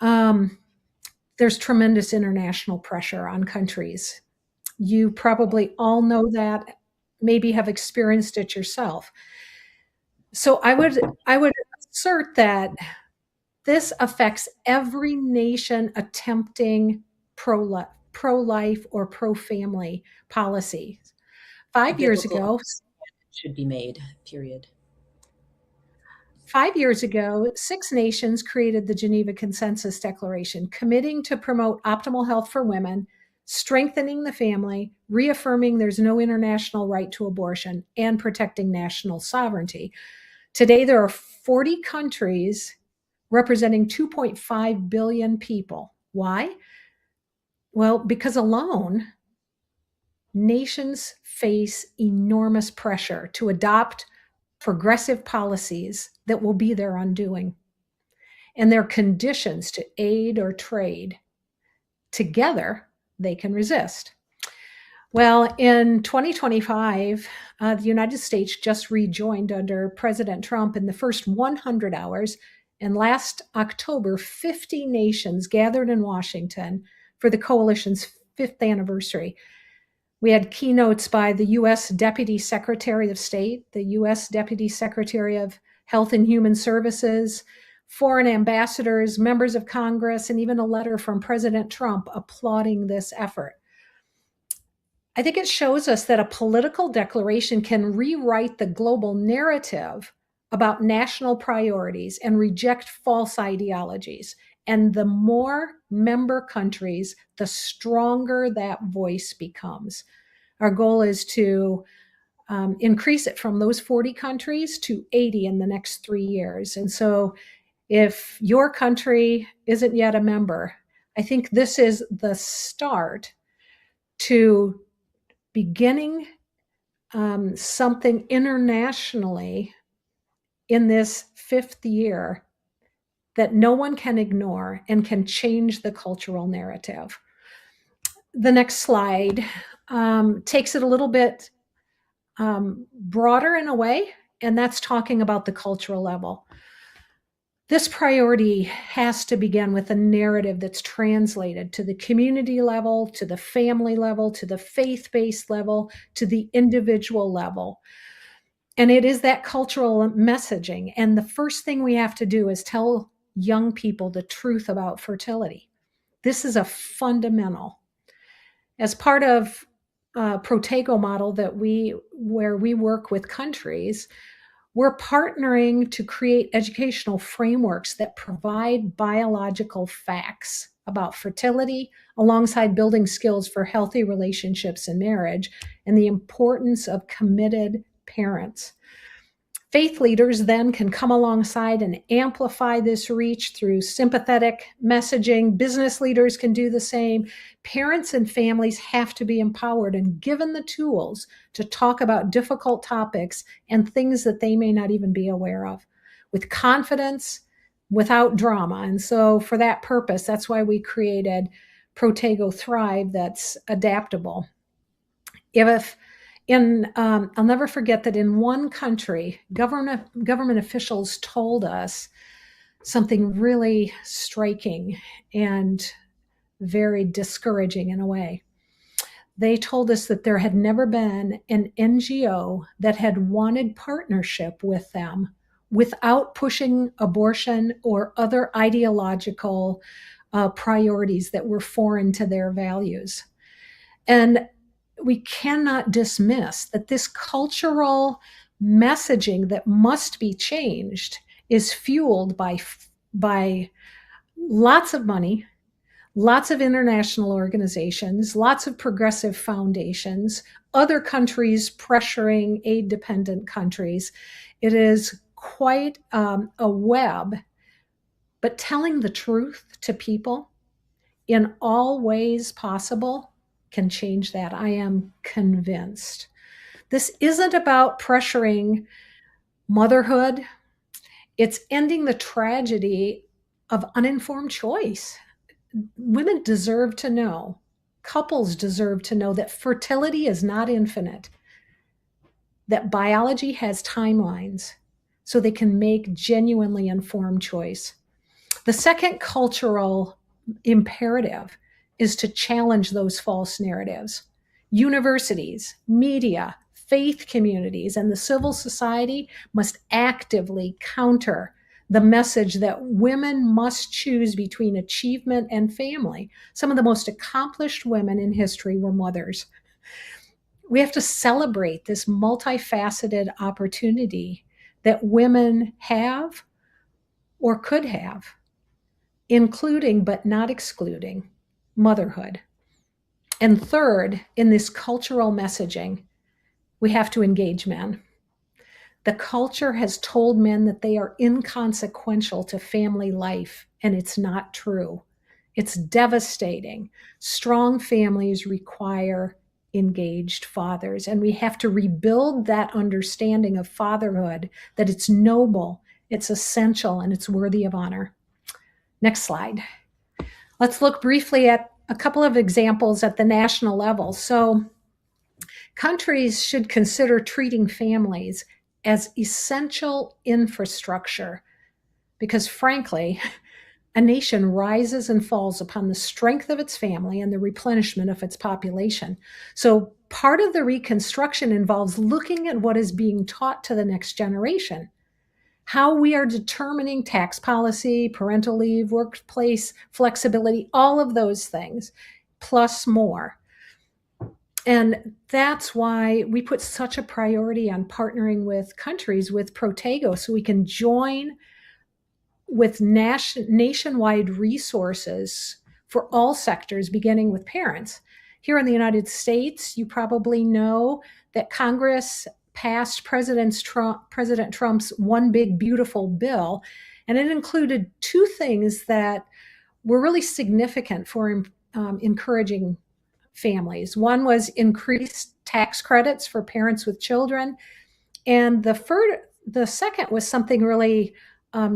there's tremendous international pressure on countries. You probably all know that, maybe have experienced it yourself. So I would assert that this affects every nation attempting pro-life or pro-family policy. 5 years ago, should be made, period. 5 years ago, 6 nations created the Geneva Consensus Declaration, committing to promote optimal health for women, strengthening the family, reaffirming there's no international right to abortion, and protecting national sovereignty. Today, there are 40 countries representing 2.5 billion people. Why? Well, because alone, nations face enormous pressure to adopt progressive policies that will be their undoing. And they're conditions to aid or trade. Together, they can resist. Well, in 2025, the United States just rejoined under President Trump in the first 100 hours. And last October, 50 nations gathered in Washington for the coalition's 5th anniversary. We had keynotes by the U.S. Deputy Secretary of State, the U.S. Deputy Secretary of Health and Human Services, foreign ambassadors, members of Congress, and even a letter from President Trump applauding this effort. I think it shows us that a political declaration can rewrite the global narrative about national priorities and reject false ideologies. And the more member countries, the stronger that voice becomes. Our goal is to increase it from those 40 countries to 80 in the next 3 years. And so if your country isn't yet a member, I think this is the start to beginning something internationally in this 5th year that no one can ignore and can change the cultural narrative. The next slide takes it a little bit broader in a way, and that's talking about the cultural level. This priority has to begin with a narrative that's translated to the community level, to the family level, to the faith-based level, to the individual level. And it is that cultural messaging. And the first thing we have to do is tell young people the truth about fertility. This is a fundamental. As part of Protego model where we work with countries, we're partnering to create educational frameworks that provide biological facts about fertility alongside building skills for healthy relationships and marriage and the importance of committed parents. Faith leaders then can come alongside and amplify this reach through sympathetic messaging. Business leaders can do the same. Parents and families have to be empowered and given the tools to talk about difficult topics and things that they may not even be aware of, with confidence, without drama. And so for that purpose, that's why we created Protego Thrive that's adaptable. I'll never forget that in one country, government officials told us something really striking and very discouraging in a way. They told us that there had never been an NGO that had wanted partnership with them without pushing abortion or other ideological priorities that were foreign to their values. And we cannot dismiss that this cultural messaging that must be changed is fueled by lots of money, lots of international organizations, lots of progressive foundations, other countries pressuring aid-dependent countries. It is quite a web, but telling the truth to people in all ways possible can change that. I am convinced. This isn't about pressuring motherhood. It's ending the tragedy of uninformed choice. Women deserve to know, couples deserve to know that fertility is not infinite. that biology has timelines so they can make genuinely informed choice. The second cultural imperative is to challenge those false narratives. Universities, media, faith communities, and the civil society must actively counter the message that women must choose between achievement and family. Some of the most accomplished women in history were mothers. We have to celebrate this multifaceted opportunity that women have or could have, including but not excluding motherhood. And third, in this cultural messaging, we have to engage men. The culture has told men that they are inconsequential to family life, and it's not true. It's devastating. Strong families require engaged fathers, and we have to rebuild that understanding of fatherhood, that it's noble, it's essential, and it's worthy of honor. Next slide. Let's look briefly at a couple of examples at the national level. So countries should consider treating families as essential infrastructure because, frankly, a nation rises and falls upon the strength of its family and the replenishment of its population. So part of the reconstruction involves looking at what is being taught to the next generation, how we are determining tax policy, parental leave, workplace flexibility, all of those things, plus more. And that's why we put such a priority on partnering with countries with Protego so we can join with nationwide resources for all sectors, beginning with parents. Here in the United States, you probably know that Congress passed President Trump's One Big Beautiful Bill, and it included two things that were really significant for encouraging families. One was increased tax credits for parents with children, and the second was something really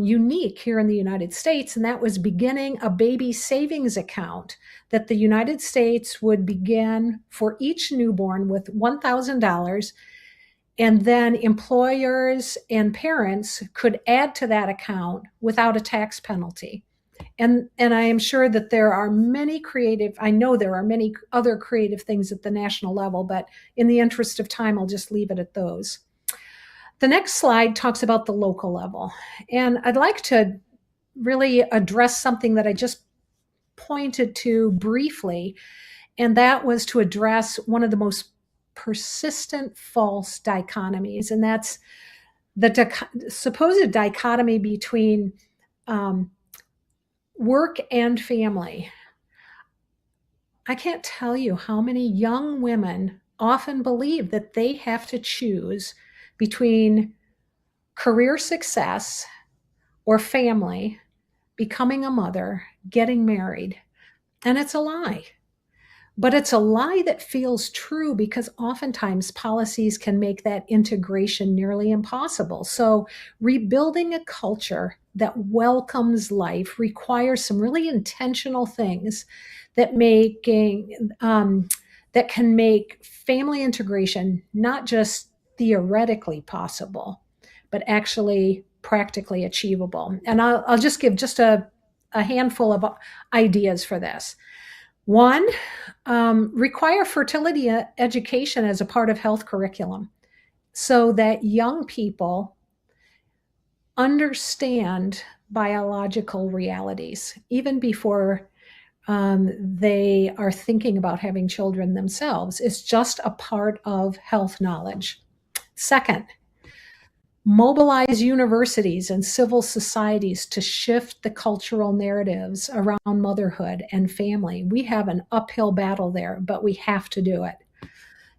unique here in the United States, and that was beginning a baby savings account that the United States would begin for each newborn with $1,000, and then employers and parents could add to that account without a tax penalty. And I am sure that I know there are many other creative things at the national level, but in the interest of time, I'll just leave it at those. The next slide talks about the local level. And I'd like to really address something that I just pointed to briefly, and that was to address one of the most persistent false dichotomies, and that's the supposed dichotomy between work and family. I can't tell you how many young women often believe that they have to choose between career success or family, becoming a mother, getting married. And it's a lie. But it's a lie that feels true because oftentimes policies can make that integration nearly impossible. So rebuilding a culture that welcomes life requires some really intentional things that can make family integration not just theoretically possible, but actually practically achievable. And I'll just give just a handful of ideas for this. One, require fertility education as a part of health curriculum so that young people understand biological realities, even before they are thinking about having children themselves. It's just a part of health knowledge. Second, mobilize universities and civil societies to shift the cultural narratives around motherhood and family. We have an uphill battle there, but we have to do it.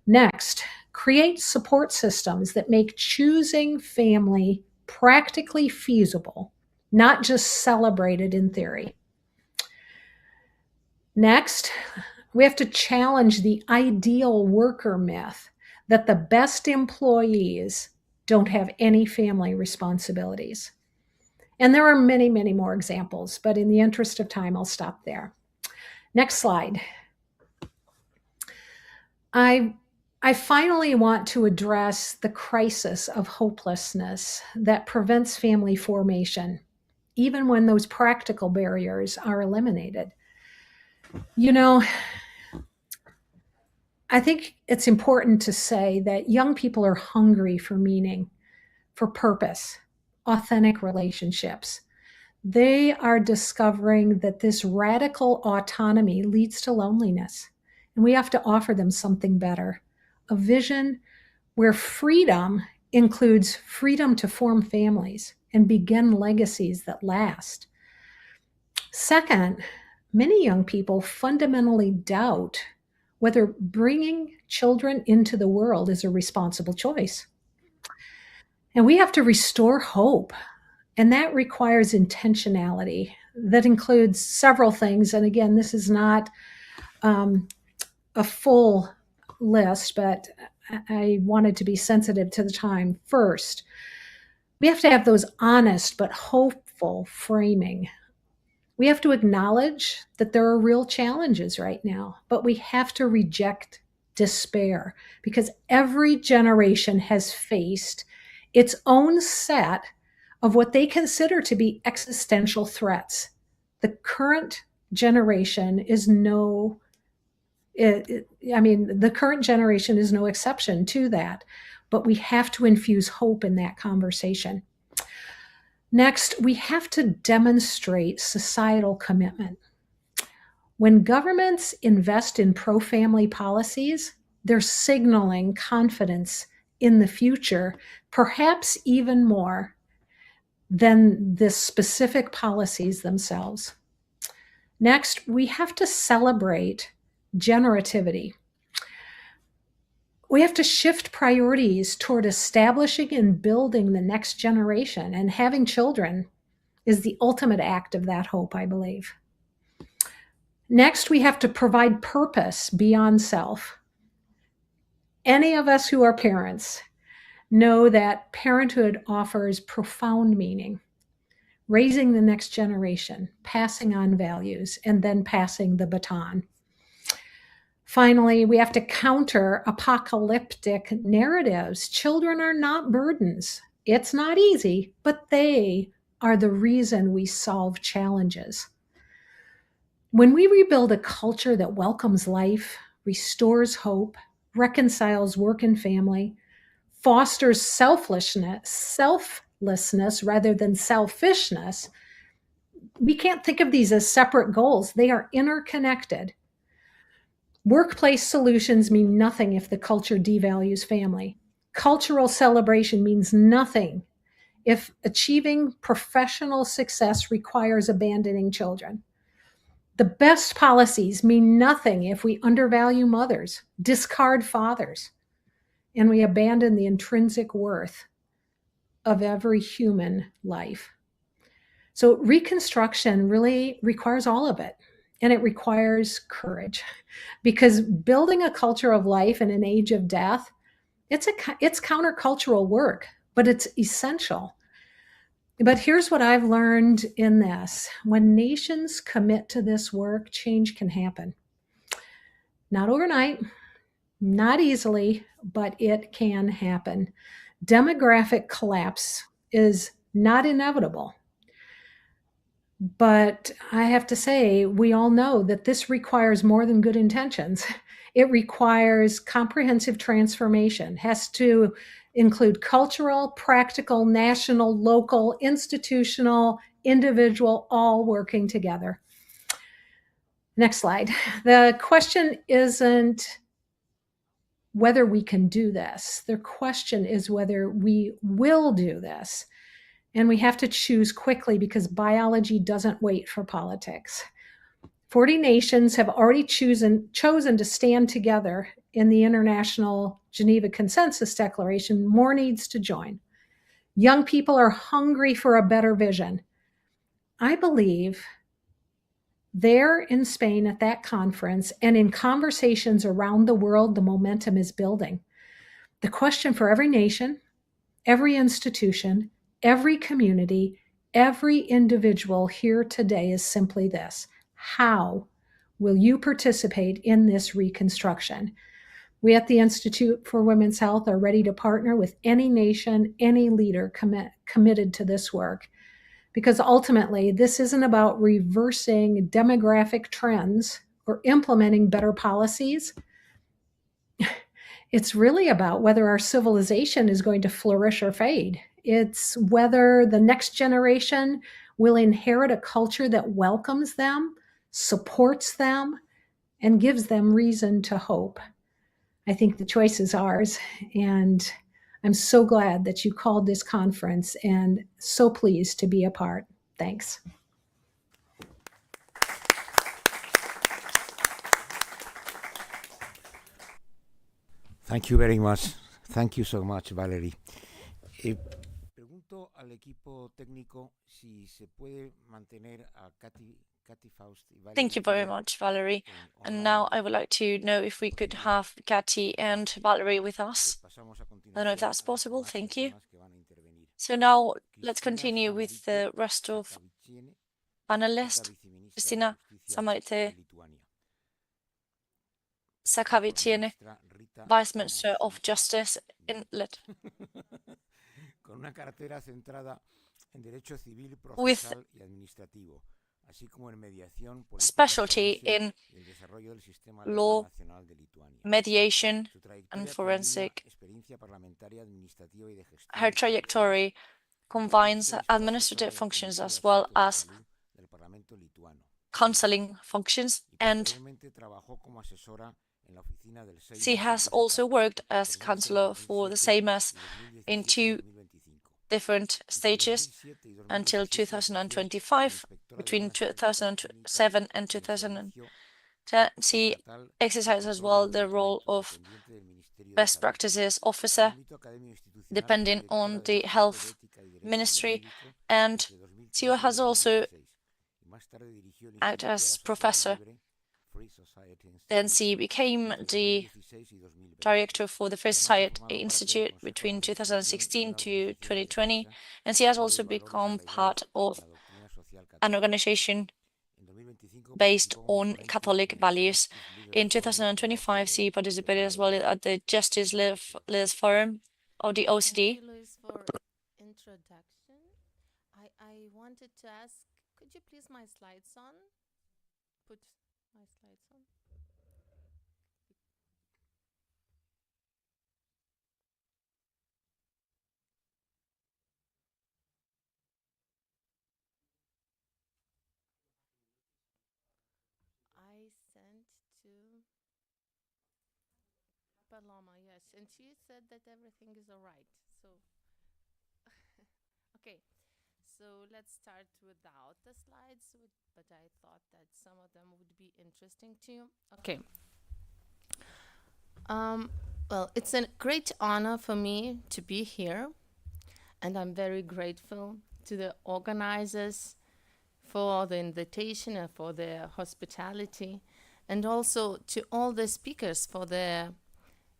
Next, create support systems that make choosing family practically feasible, not just celebrated in theory. Next, we have to challenge the ideal worker myth that the best employees don't have any family responsibilities. And there are many, many more examples, but in the interest of time, I'll stop there. Next slide. I I finally want to address the crisis of hopelessness that prevents family formation, even when those practical barriers are eliminated. You know, I think it's important to say that young people are hungry for meaning, for purpose, authentic relationships. They are discovering that this radical autonomy leads to loneliness, and we have to offer them something better, a vision where freedom includes freedom to form families and begin legacies that last. Second, many young people fundamentally doubt whether bringing children into the world is a responsible choice. And we have to restore hope, and that requires intentionality. That includes several things. And again, this is not a full list, but I wanted to be sensitive to the time. First, we have to have those honest but hopeful framing. We have to acknowledge that there are real challenges right now, but we have to reject despair because every generation has faced its own set of what they consider to be existential threats. The current generation is the current generation is no exception to that, but we have to infuse hope in that conversation. Next, we have to demonstrate societal commitment. When governments invest in pro-family policies, they're signaling confidence in the future, perhaps even more than the specific policies themselves. Next, we have to celebrate generativity. We have to shift priorities toward establishing and building the next generation, and having children is the ultimate act of that hope, I believe. Next, we have to provide purpose beyond self. Any of us who are parents know that parenthood offers profound meaning. Raising the next generation, passing on values, and then passing the baton. Finally, we have to counter apocalyptic narratives. Children are not burdens. It's not easy, but they are the reason we solve challenges. When we rebuild a culture that welcomes life, restores hope, reconciles work and family, fosters selflessness rather than selfishness, we can't think of these as separate goals. They are interconnected. Workplace solutions mean nothing if the culture devalues family. Cultural celebration means nothing if achieving professional success requires abandoning children. The best policies mean nothing if we undervalue mothers, discard fathers, and we abandon the intrinsic worth of every human life. So reconstruction really requires all of it, and it requires courage, because building a culture of life in an age of death, it's countercultural work, but it's essential. But here's what I've learned in this. When nations commit to this work, change can happen. Not overnight, not easily, but it can happen. Demographic collapse is not inevitable. But I have to say, we all know that this requires more than good intentions. It requires comprehensive transformation, has to include cultural, practical, national, local, institutional, individual, all working together. Next slide. The question isn't whether we can do this. The question is whether we will do this. And we have to choose quickly because biology doesn't wait for politics. 40 nations have already chosen to stand together in the International Geneva Consensus Declaration. More needs to join. Young people are hungry for a better vision. I believe there in Spain at that conference and in conversations around the world, the momentum is building. The question for every nation, every institution, every community, every individual here today is simply this: how will you participate in this reconstruction? We at the Institute for Women's Health are ready to partner with any nation, any leader committed to this work, because ultimately this isn't about reversing demographic trends or implementing better policies. It's really about whether our civilization is going to flourish or fade. It's whether the next generation will inherit a culture that welcomes them, supports them, and gives them reason to hope. I think the choice is ours, and I'm so glad that you called this conference and so pleased to be a part. Thanks. Thank you very much. Thank you so much, Valerie. Pregunto al equipo técnico si se puede mantener a Katy Faust y Valerie. Thank you very much, Valerie. And now I would like to know if we could have Katy and Valerie with us. I don't know if that's possible. Thank you. So now let's continue with the rest of panelists. Cristina Samaite Sakavitiene, Vice Minister of Justice in Lit. Con una cartera centrada en derecho civil, with procesal y administrativo, así como en mediación, specialty in law, mediation, and forensic. Her trajectory combines administrative functions as well as counseling functions, and she has also worked as counselor for the same as in 2 different stages until 2025. Between 2007 and 2010, she exercised as well the role of best practices officer, depending on the health ministry, and she has also acted as professor. Then she became the director for the Free Society Institute between 2016 to 2020, and she has also become part of an organization based on Catholic values. In 2025, she participated as well at the Justice Leaders Forum of the OECD. Thank you, Luis, for introduction. I wanted to ask, could you please my slides on? Put my slides on. I sent to Paloma, yes, and she said that everything is all right. So, okay, so let's start without the slides, but I thought that some of them would be interesting to you. Okay. Well, it's a great honor for me to be here, and I'm very grateful to the organizers for the invitation and for their hospitality, and also to all the speakers for their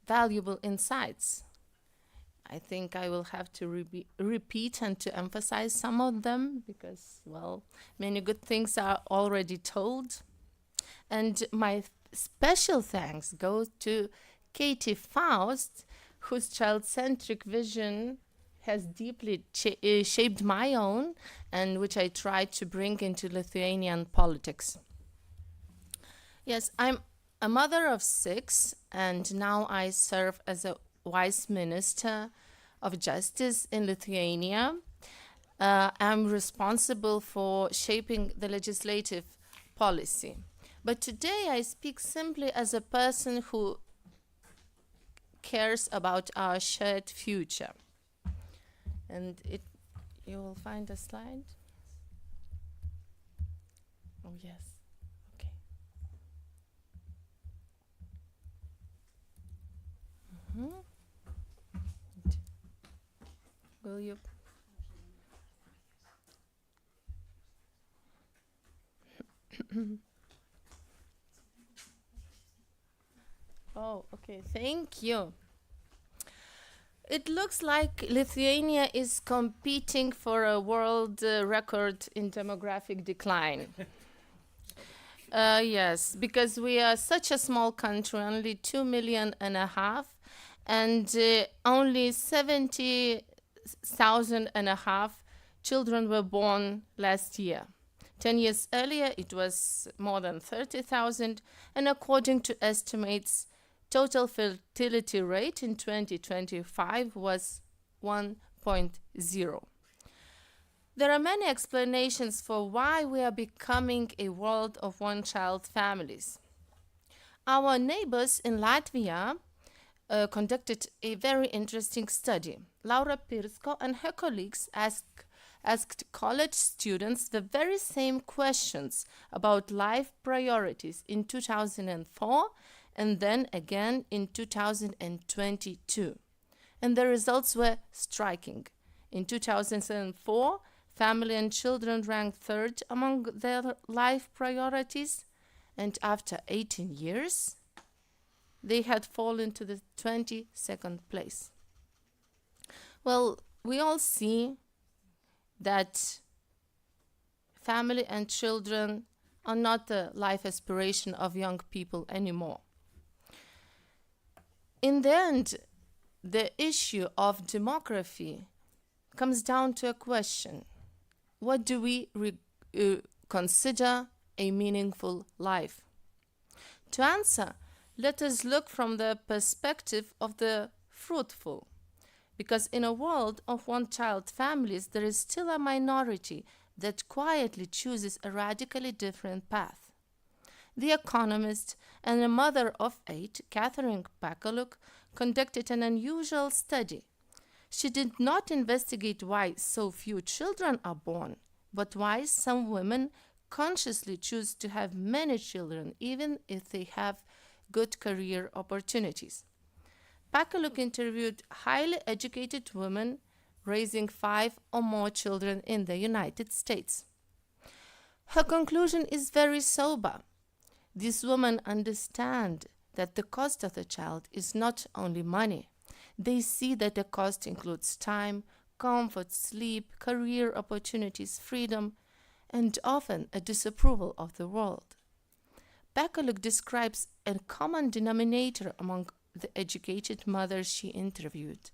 valuable insights. I think I will have to repeat and to emphasize some of them because, well, many good things are already told. And my special thanks go to Katy Faust, whose child-centric vision has deeply shaped my own, and which I tried to bring into Lithuanian politics. Yes, I'm a mother of 6, and now I serve as a Vice Minister of Justice in Lithuania. I'm responsible for shaping the legislative policy. But today I speak simply as a person who cares about our shared future. And you will find a slide. Oh, yes. Okay. Will you? Oh, okay. Thank you. It looks like Lithuania is competing for a world record in demographic decline. Yes, because we are such a small country, only 2.5 million, and only 70,500 children were born last year. 10 years earlier, it was more than 30,000, and according to estimates, total fertility rate in 2025 was 1.0. There are many explanations for why we are becoming a world of one-child families. Our neighbors in Latvia conducted a very interesting study. Laura Pirsko and her colleagues asked college students the very same questions about life priorities in 2004 and then again in 2022. And the results were striking. In 2004, family and children ranked third among their life priorities, and after 18 years, they had fallen to the 22nd place. Well, we all see that family and children are not the life aspiration of young people anymore. In the end, the issue of demography comes down to a question: what do we consider a meaningful life? To answer, let us look from the perspective of the fruitful, because in a world of one-child families, there is still a minority that quietly chooses a radically different path. The economist and a mother of 8, Catherine Pakaluk, conducted an unusual study. She did not investigate why so few children are born, but why some women consciously choose to have many children, even if they have good career opportunities. Pakaluk interviewed highly educated women raising 5 or more children in the United States. Her conclusion is very sober. These women understand that the cost of the child is not only money. They see that the cost includes time, comfort, sleep, career opportunities, freedom, and often a disapproval of the world. Pakaluk describes a common denominator among the educated mothers she interviewed.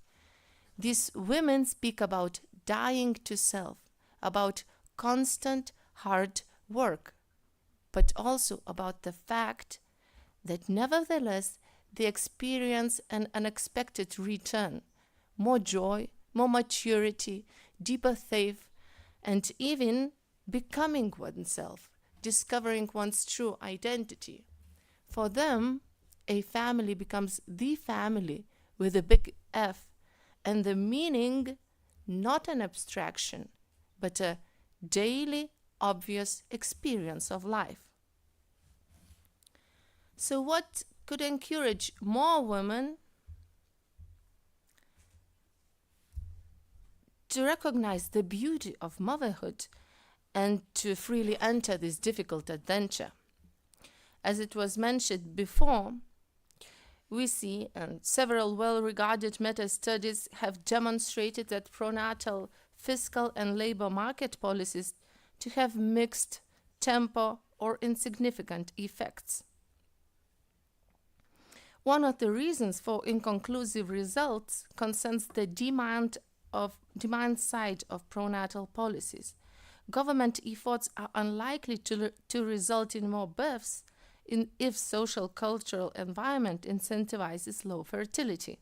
These women speak about dying to self, about constant hard work, but also about the fact that nevertheless they experience an unexpected return, more joy, more maturity, deeper faith, and even becoming oneself, discovering one's true identity. For them, a family becomes the family with a big F, and the meaning not an abstraction, but a daily, obvious experience of life. So what could encourage more women to recognize the beauty of motherhood and to freely enter this difficult adventure? As it was mentioned before, we see, and several well-regarded meta-studies have demonstrated that pronatal fiscal and labor market policies to have mixed, tempo, or insignificant effects. One of the reasons for inconclusive results concerns the demand side of pronatal policies. Government efforts are unlikely to result in more births if social cultural environment incentivizes low fertility.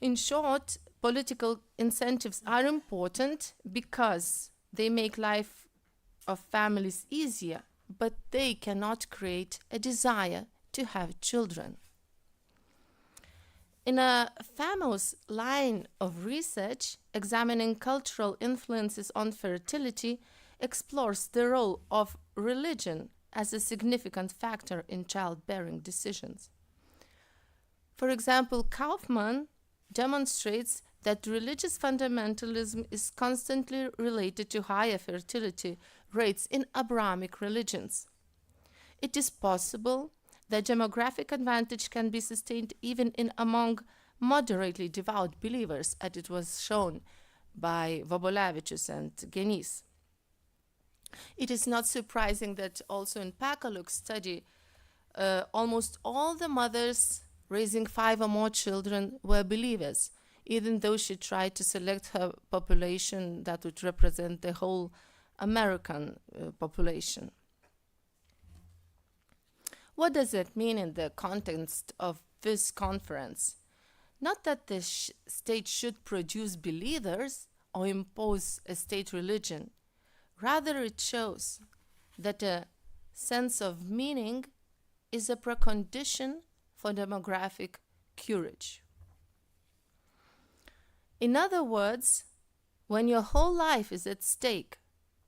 In short, political incentives are important because they make life of families easier, but they cannot create a desire to have children. In a famous line of research examining cultural influences on fertility explores the role of religion as a significant factor in childbearing decisions. For example, Kaufman demonstrates that religious fundamentalism is constantly related to higher fertility rates in Abrahamic religions. It is possible that demographic advantage can be sustained even among moderately devout believers, as it was shown by Vobolevicius and Genis. It is not surprising that also in Pakaluk's study, almost all the mothers raising 5 or more children were believers, even though she tried to select her population that would represent the whole American population. What does it mean in the context of this conference? Not that the state should produce believers or impose a state religion. Rather, it shows that a sense of meaning is a precondition for demographic courage. In other words, when your whole life is at stake,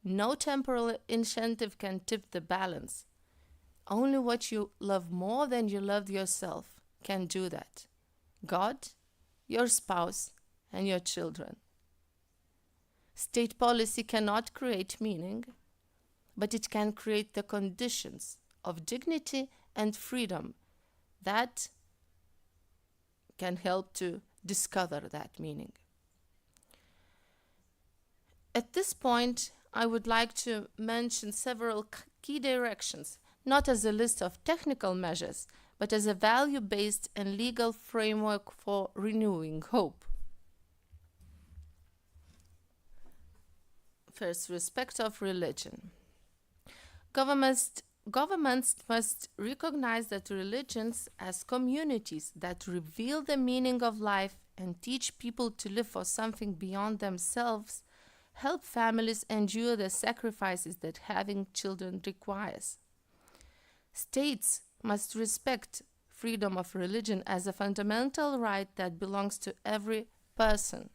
no temporal incentive can tip the balance. Only what you love more than you love yourself can do that. God, your spouse, and your children. State policy cannot create meaning, but it can create the conditions of dignity and freedom that can help to discover that meaning. At this point, I would like to mention several key directions, not as a list of technical measures, but as a value-based and legal framework for renewing hope. First, respect of religion. Governments must recognize that religions as communities that reveal the meaning of life and teach people to live for something beyond themselves help families endure the sacrifices that having children requires. States must respect freedom of religion as a fundamental right that belongs to every person.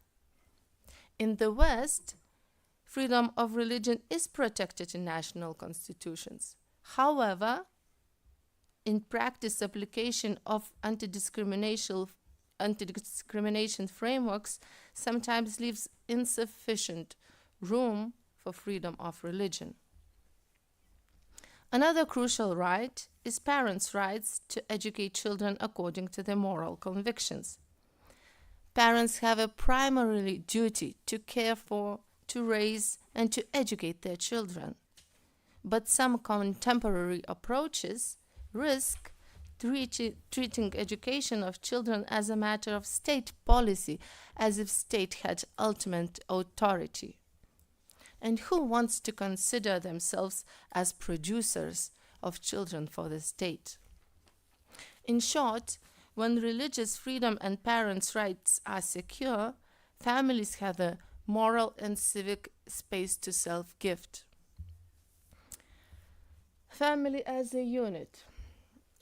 In the West, freedom of religion is protected in national constitutions. However, in practice, application of anti-discrimination frameworks sometimes leaves insufficient room for freedom of religion. Another crucial right is parents' rights to educate children according to their moral convictions. Parents have a primary duty to care for, to raise, and to educate their children. But some contemporary approaches risk treating education of children as a matter of state policy, as if state had ultimate authority. And who wants to consider themselves as producers of children for the state? In short, when religious freedom and parents' rights are secure, families have a moral and civic space to self-gift. Family as a unit.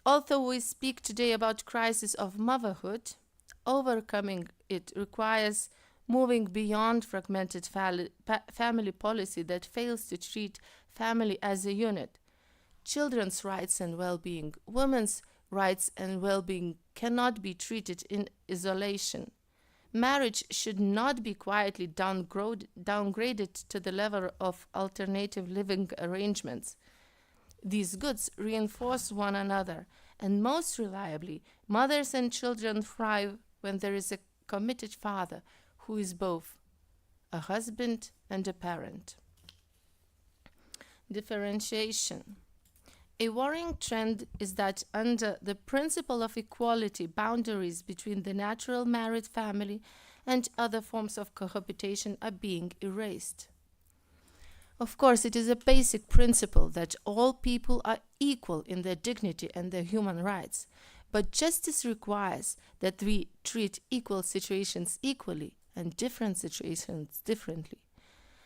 Although we speak today about crisis of motherhood, overcoming it requires moving beyond fragmented family policy that fails to treat family as a unit. Children's rights and well-being, women's rights and well-being cannot be treated in isolation. Marriage should not be quietly downgraded to the level of alternative living arrangements. These goods reinforce one another, and most reliably, mothers and children thrive when there is a committed father who is both a husband and a parent. Differentiation. A worrying trend is that under the principle of equality, boundaries between the natural married family and other forms of cohabitation are being erased. Of course, it is a basic principle that all people are equal in their dignity and their human rights, but justice requires that we treat equal situations equally and different situations differently.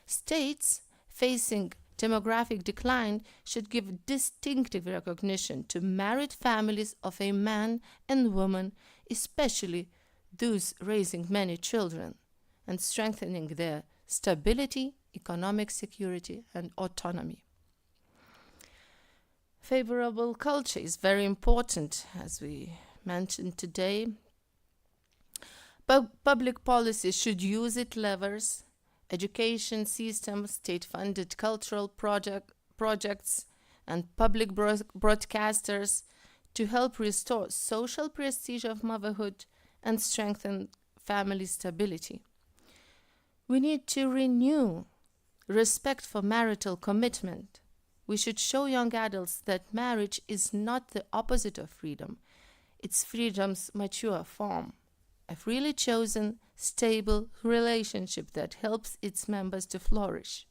States facing demographic decline should give distinctive recognition to married families of a man and woman, especially those raising many children, and strengthening their stability, economic security, and autonomy. Favorable culture is very important, as we mentioned today. Public policy should use its levers, education system, state-funded cultural projects, and public broadcasters to help restore social prestige of motherhood and strengthen family stability. We need to renew respect for marital commitment. We should show young adults that marriage is not the opposite of freedom. It's freedom's mature form, a freely chosen, stable relationship that helps its members to flourish.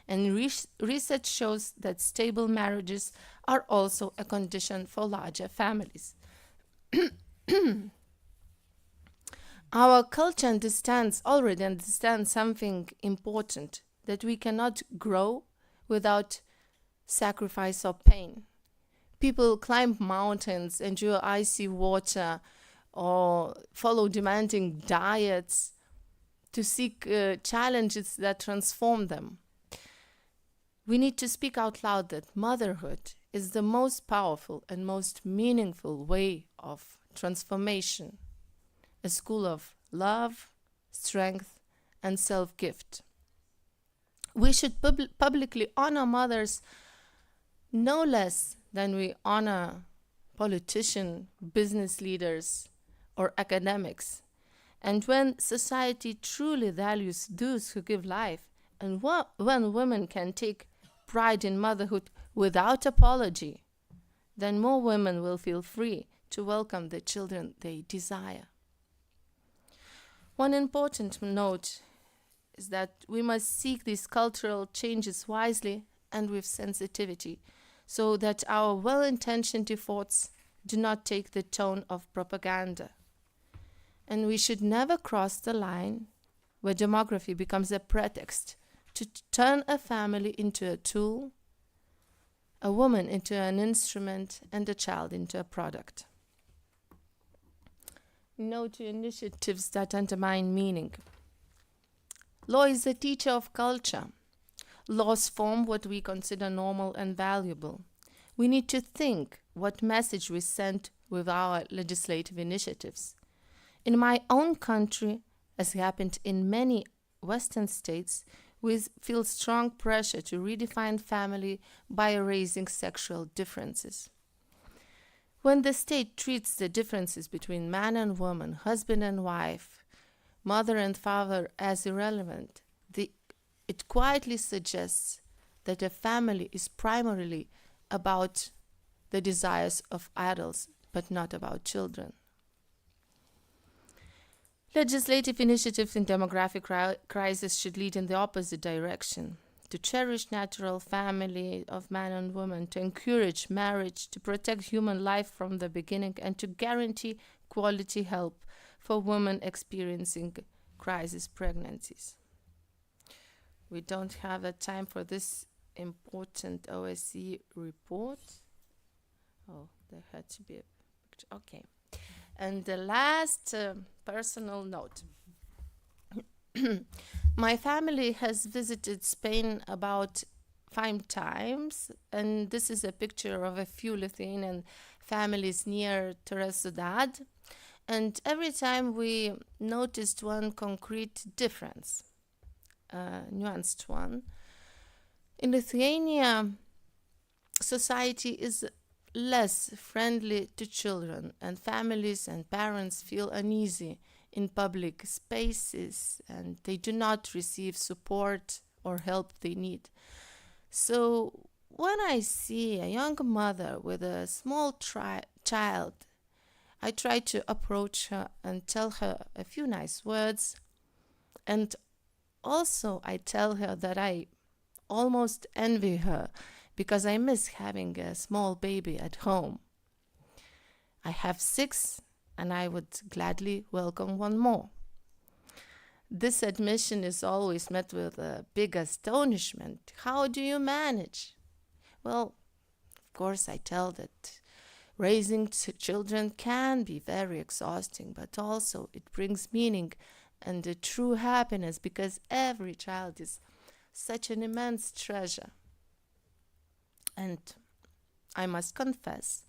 And research shows that stable marriages are also a condition for larger families. Our culture already understands something important, that we cannot grow without sacrifice or pain. People climb mountains, endure icy water, or follow demanding diets to seek challenges that transform them. We need to speak out loud that motherhood is the most powerful and most meaningful way of transformation, a school of love, strength, and self-gift. We should publicly honor mothers no less than we honor politicians, business leaders, or academics. And when society truly values those who give life, and when women can take pride in motherhood without apology, then more women will feel free to welcome the children they desire. One important note is that we must seek these cultural changes wisely and with sensitivity, so that our well-intentioned efforts do not take the tone of propaganda. And we should never cross the line where demography becomes a pretext to turn a family into a tool, a woman into an instrument, and a child into a product. No to initiatives that undermine meaning. Law is the teacher of culture. Laws form what we consider normal and valuable. We need to think what message we send with our legislative initiatives. In my own country, as happened in many Western states, we feel strong pressure to redefine family by erasing sexual differences. When the state treats the differences between man and woman, husband and wife, mother and father as irrelevant, it quietly suggests that a family is primarily about the desires of adults, but not about children. Legislative initiatives in demographic crisis should lead in the opposite direction, to cherish natural family of man and woman, to encourage marriage, to protect human life from the beginning, and to guarantee quality help for women experiencing crisis pregnancies. We don't have the time for this important OSCE report. Oh, there had to be a picture. Okay. And the last personal note. My family has visited Spain about 5 times, and this is a picture of a few Lithuanian families near Ciudad. And every time we noticed one concrete difference, nuanced one. In Lithuania, society is less friendly to children, and families and parents feel uneasy in public spaces, and they do not receive support or help they need. So when I see a young mother with a small child, I try to approach her and tell her a few nice words, and also I tell her that I almost envy her because I miss having a small baby at home. I have 6, and I would gladly welcome one more. This admission is always met with a big astonishment. How do you manage? Well, of course I tell that raising children can be very exhausting, but also it brings meaning and a true happiness, because every child is such an immense treasure. And I must confess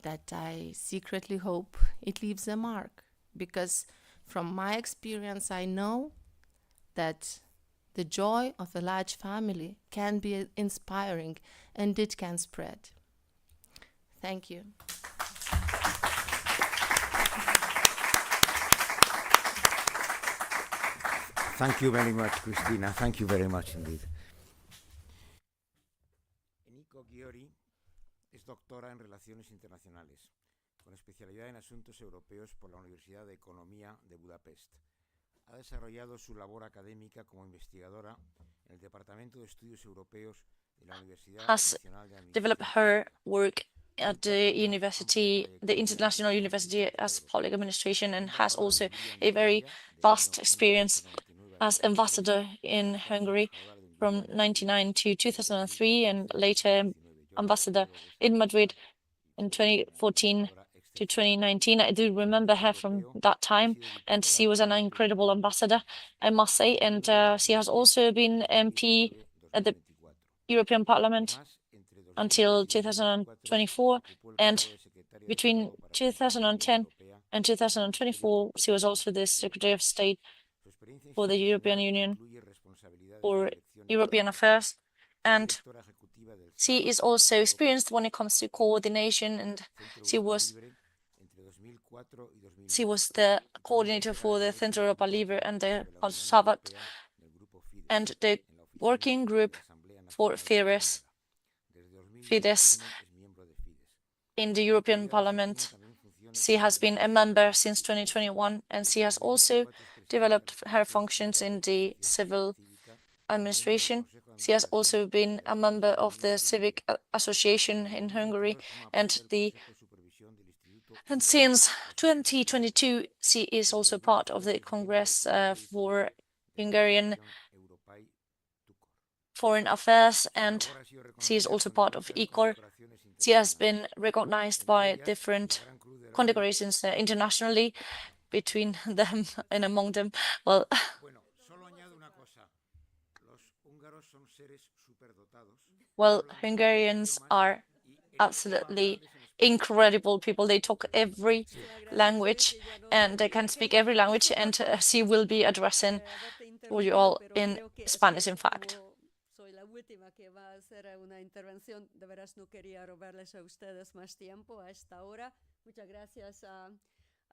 that I secretly hope it leaves a mark, because from my experience I know that the joy of a large family can be inspiring and it can spread. Thank you. Thank you very much, Cristina. Thank you very much indeed. Eniko Giori es doctora en Relaciones Internacionales, con especialidad en Asuntos Europeos por la Universidad de Economía de Budapest. Ha desarrollado su labor académica como investigadora en el Departamento de Estudios Europeos de la Universidad Nacional de Administración. Developed her work at the university, the International University as Public Administration, and has also a very vast experience as ambassador in Hungary from 1999 to 2003, and later ambassador in Madrid in 2014 to 2019. I do remember her from that time, and she was an incredible ambassador, I must say. And she has also been MP at the European Parliament until 2024, and between 2010 and 2024, she was also the Secretary of State for the European Union for European Affairs, and she is also experienced when it comes to coordination, and she was the coordinator for the Centro Europa Libre and the Sabat and the working group for Fidesz in the European Parliament. She has been a member since 2021, and she has also developed her functions in the civil administration. She has also been a member of the Civic Association in Hungary, and since 2022, she is also part of the Congress for Hungarian Foreign Affairs, and she is also part of ICOR. She has been recognized by different condecorations internationally, between them and among them. Well, Hungarians are absolutely incredible people. They talk every language and they can speak every language, and she will be addressing you all in Spanish, in fact. Soy la última que va a hacer una intervención. De veras no quería robarles a ustedes más tiempo a esta hora. Muchas gracias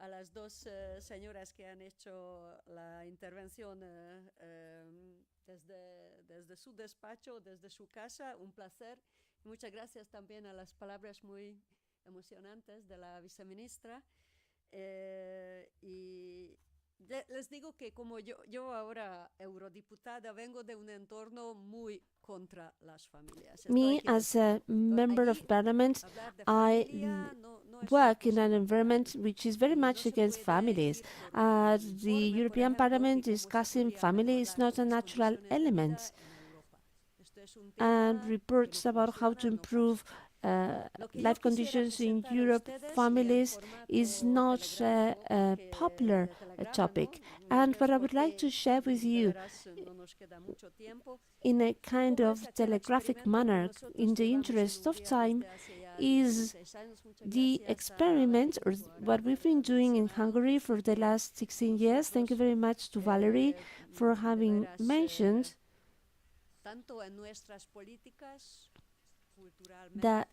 a las dos señoras que han hecho la intervención desde su despacho, desde su casa. Un placer. Muchas gracias también a las palabras muy emocionantes de la viceministra. Y les digo que como yo ahora eurodiputada vengo de un entorno muy contra las familias. Me, as a member of parliament, I work in an environment which is very much against families. The European Parliament discussing family is not a natural element. And reports about how to improve life conditions in Europe, families, is not a popular topic. And what I would like to share with you, in a kind of telegraphic manner, in the interest of time, is the experiment, or what we've been doing in Hungary for the last 16 years. Thank you very much to Valerie for having mentioned that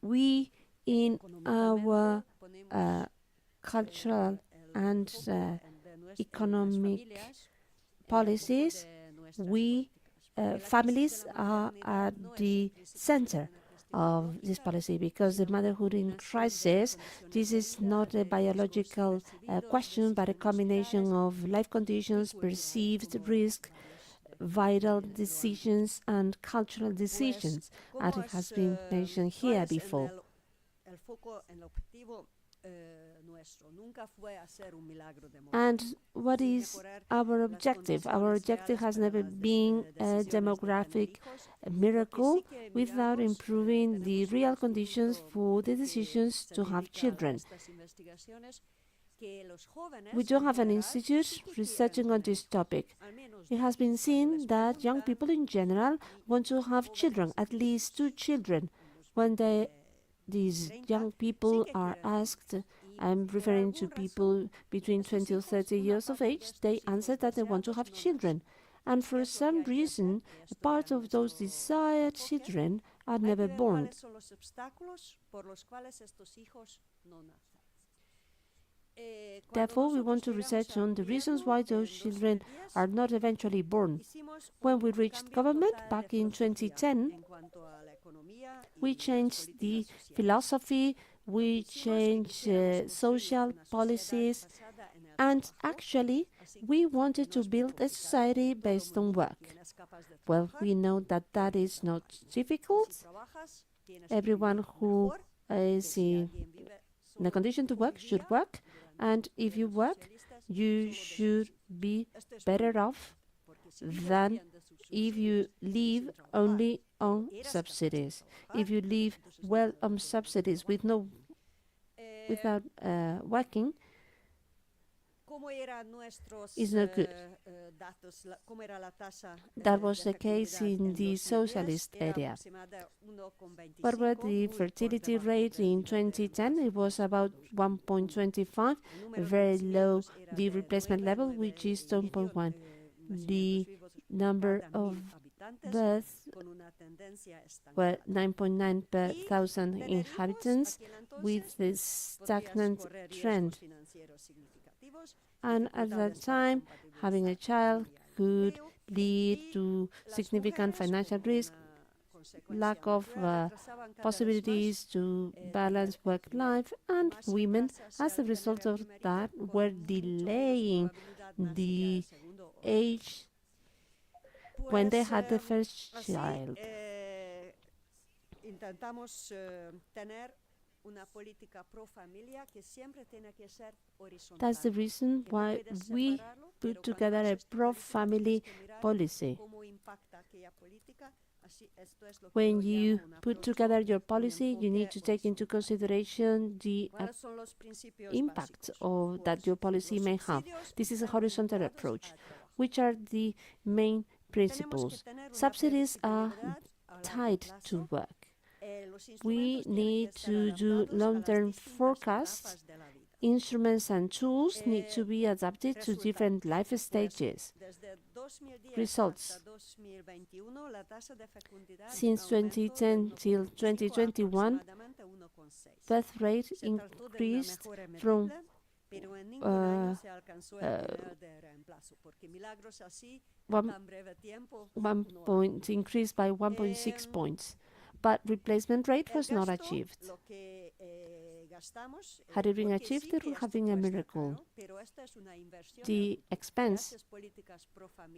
we, in our cultural and economic policies, families are at the center of this policy, because the motherhood in crisis, this is not a biological question, but a combination of life conditions, perceived risk, vital decisions and cultural decisions, as it has been mentioned here before. And what is our objective? Our objective has never been a demographic miracle without improving the real conditions for the decisions to have children. We don't have an institute researching on this topic. It has been seen that young people in general want to have children, at least 2 children. When these young people are asked, I'm referring to people between 20 or 30 years of age, they answer that they want to have children. And for some reason, a part of those desired children are never born. Therefore, we want to research on the reasons why those children are not eventually born. When we reached government back in 2010, we changed the philosophy, we changed social policies, and actually, we wanted to build a society based on work. Well, we know that that is not difficult. Everyone who is in the condition to work should work, and if you work, you should be better off than if you live only on subsidies. If you live well on subsidies without working, it's not good. That was the case in the socialist area. What were the fertility rate in 2010? It was about 1.25, very low the replacement level, which is 2.1. The number of births were 9.9 per thousand inhabitants, with a stagnant trend. And at that time, having a child could lead to significant financial risk, lack of possibilities to balance work life, and women, as a result of that, were delaying the age when they had the first child. That's the reason why we put together a pro-family policy. When you put together your policy, you need to take into consideration the impact that your policy may have. This is a horizontal approach. Which are the main principles? Subsidies are tied to work. We need to do long-term forecasts. Instruments and tools need to be adapted to different life stages. Results. Since 2010 till 2021, birth rate increased from increased by 1.6 points, but replacement rate was not achieved. Had it been achieved, it would have been a miracle. The expense,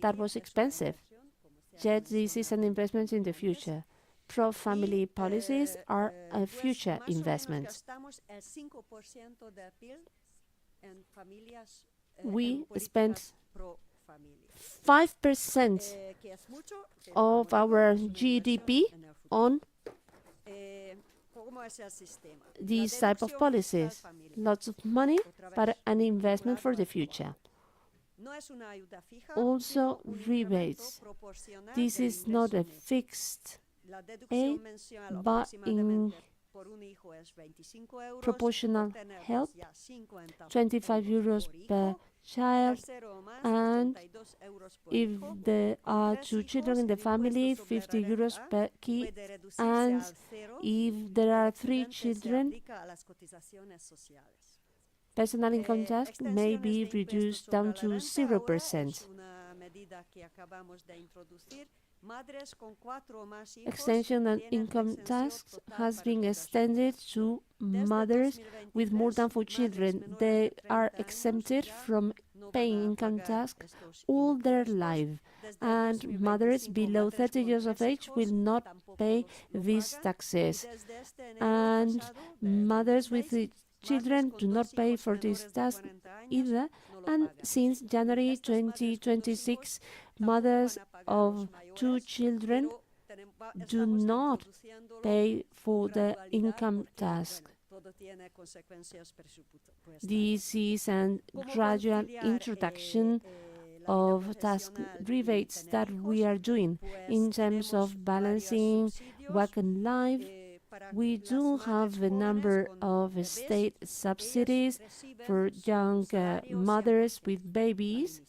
that was expensive, yet this is an investment in the future. Pro-family policies are a future investment. We spent 5% of our GDP on these type of policies. Lots of money, but an investment for the future. Also, rebates. This is not a fixed aid, but in proportional help, 25 euros per child, and if there are 2 children in the family, 50 euros per kid, and if there are 3 children, personal income tax may be reduced down to 0%. Extension and income tax has been extended to mothers with more than 4 children. They are exempted from paying income tax all their life, and mothers below 30 years of age will not pay these taxes, and mothers with children do not pay for this tax either. And since January 2026, mothers of 2 children do not pay for the income tax. This is a gradual introduction of tax rebates that we are doing in terms of balancing work and life. We do have a number of state subsidies for young mothers with babies.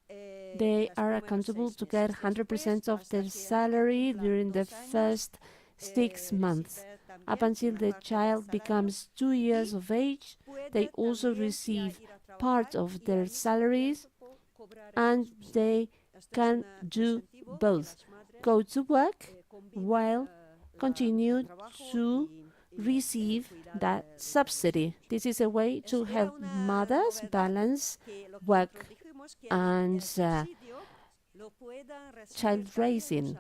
They are accountable to get 100% of their salary during the first 6 months. Up until the child becomes 2 years of age, they also receive part of their salaries, and they can do both, go to work while continue to receive that subsidy. This is a way to help mothers balance work and child raising.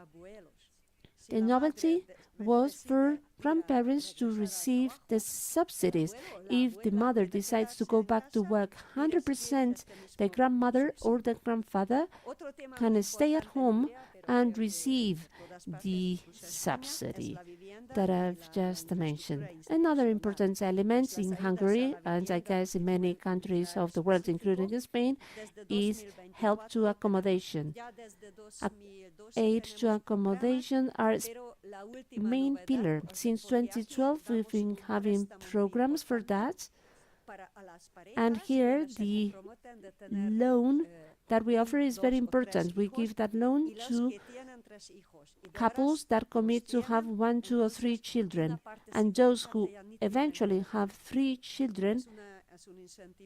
The novelty was for grandparents to receive the subsidies. If the mother decides to go back to work 100%, the grandmother or the grandfather can stay at home and receive the subsidy that I've just mentioned. Another important element in Hungary, and I guess in many countries of the world, including Spain, is help to accommodation. Aid to accommodation are main pillar. Since 2012, we've been having programs for that. And here, the loan that we offer is very important. We give that loan to couples that commit to have 1, 2, or 3 children. And those who eventually have 3 children,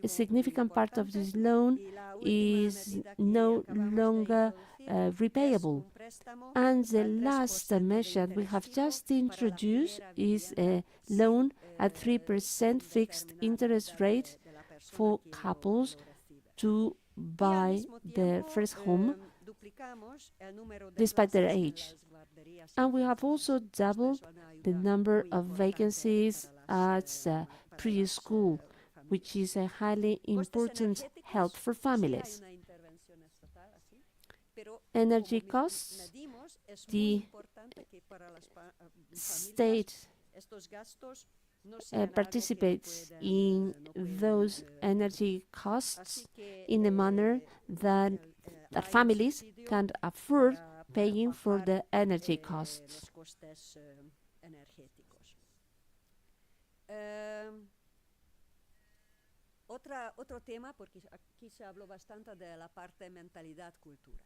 a significant part of this loan is no longer repayable. And the last measure we have just introduced is a loan at 3% fixed interest rate for couples to buy their first home despite their age. And we have also doubled the number of vacancies at preschool, which is a highly important help for families. Energy costs, the state participates in those energy costs in a manner that families can afford paying for the energy costs. Otro tema, porque aquí se habló bastante de la parte mentalidad cultura.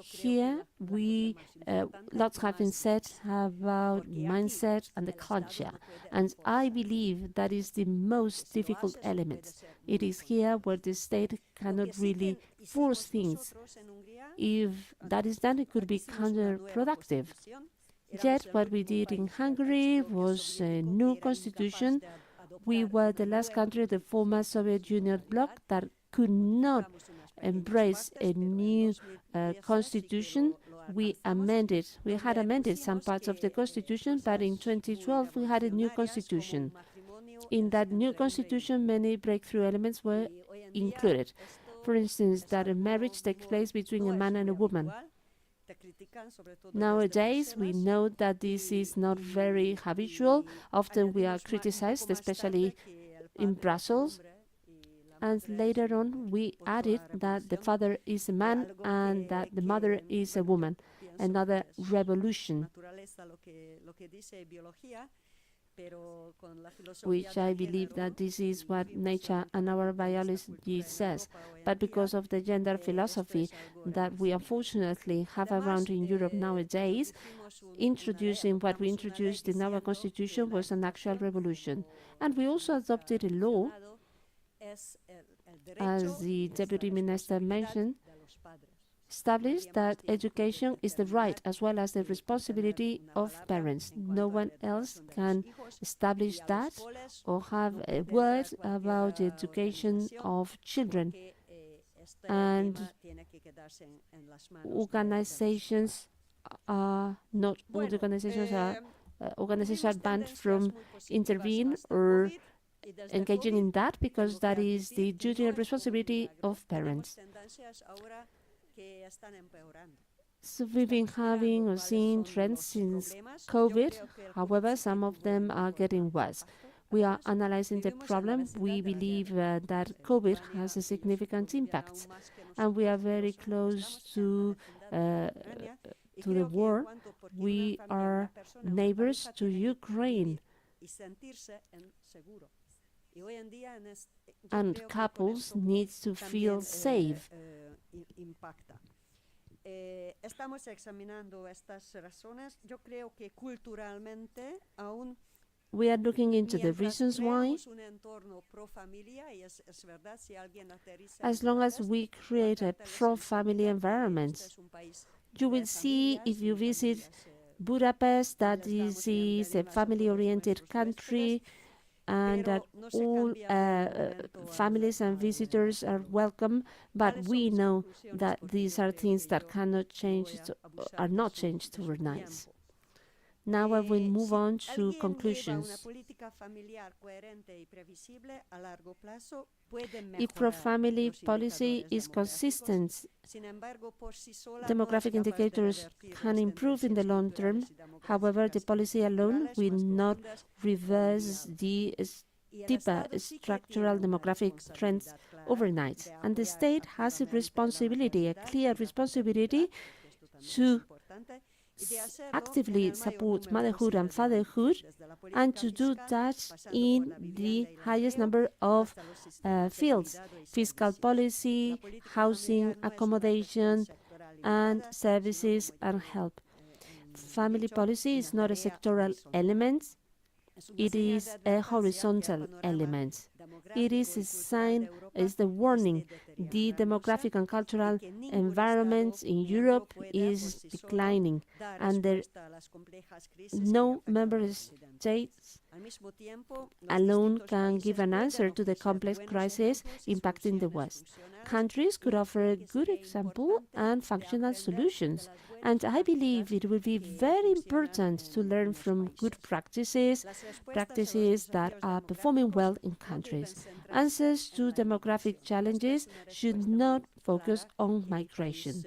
Here, lots have been said about mindset and the culture, and I believe that is the most difficult element. It is here where the state cannot really force things. If that is done, it could be counterproductive. Yet, what we did in Hungary was a new constitution. We were the last country of the former Soviet Union bloc that could not embrace a new constitution. We had amended some parts of the constitution, but in 2012 we had a new constitution. In that new constitution, many breakthrough elements were included. For instance, that a marriage takes place between a man and a woman. Nowadays, we know that this is not very habitual. Often we are criticized, especially in Brussels. And later on, we added that the father is a man and that the mother is a woman. Another revolution, which I believe that this is what nature and our biology says. But because of the gender philosophy that we unfortunately have around in Europe nowadays, introducing what we introduced in our constitution was an actual revolution. And we also adopted a law, as the Deputy Minister mentioned, established that education is the right as well as the responsibility of parents. No one else can establish that or have a word about the education of children. And organizations are not all the organizations are banned from intervening or engaging in that, because that is the duty and responsibility of parents. So we've been having or seeing trends since COVID. However, some of them are getting worse. We are analyzing the problem. We believe that COVID has a significant impact, and we are very close to the war. We are neighbors to Ukraine. And couples need to feel safe. Estamos examinando estas razones. Yo creo que culturalmente aún we are looking into the reasons why. As long as we create a pro-family environment, you will see if you visit Budapest that this is a family-oriented country and that all families and visitors are welcome, but we know that these are things that cannot change, are not changed overnight. Now I will move on to conclusions. If pro-family policy is consistent, demographic indicators can improve in the long term. However, the policy alone will not reverse the deeper structural demographic trends overnight. And the state has a responsibility, a clear responsibility to actively support motherhood and fatherhood, and to do that in the highest number of fields: fiscal policy, housing, accommodation, and services and help. Family policy is not a sectoral element, it is a horizontal element. It is a sign, is the warning. The demographic and cultural environment in Europe is declining, and no member states alone can give an answer to the complex crisis impacting the West. Countries could offer a good example and functional solutions. And I believe it will be very important to learn from good practices that are performing well in countries. Answers to demographic challenges should not focus on migration.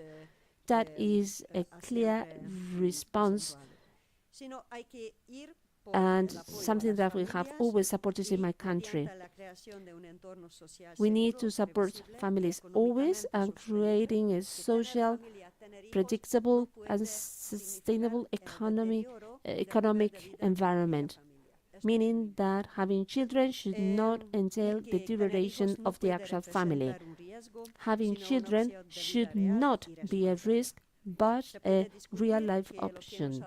That is a clear response and something that we have always supported in my country. We need to support families always, and creating a social, predictable and sustainable economic environment, meaning that having children should not entail the deterioration of the actual family. Having children should not be a risk, but a real-life option.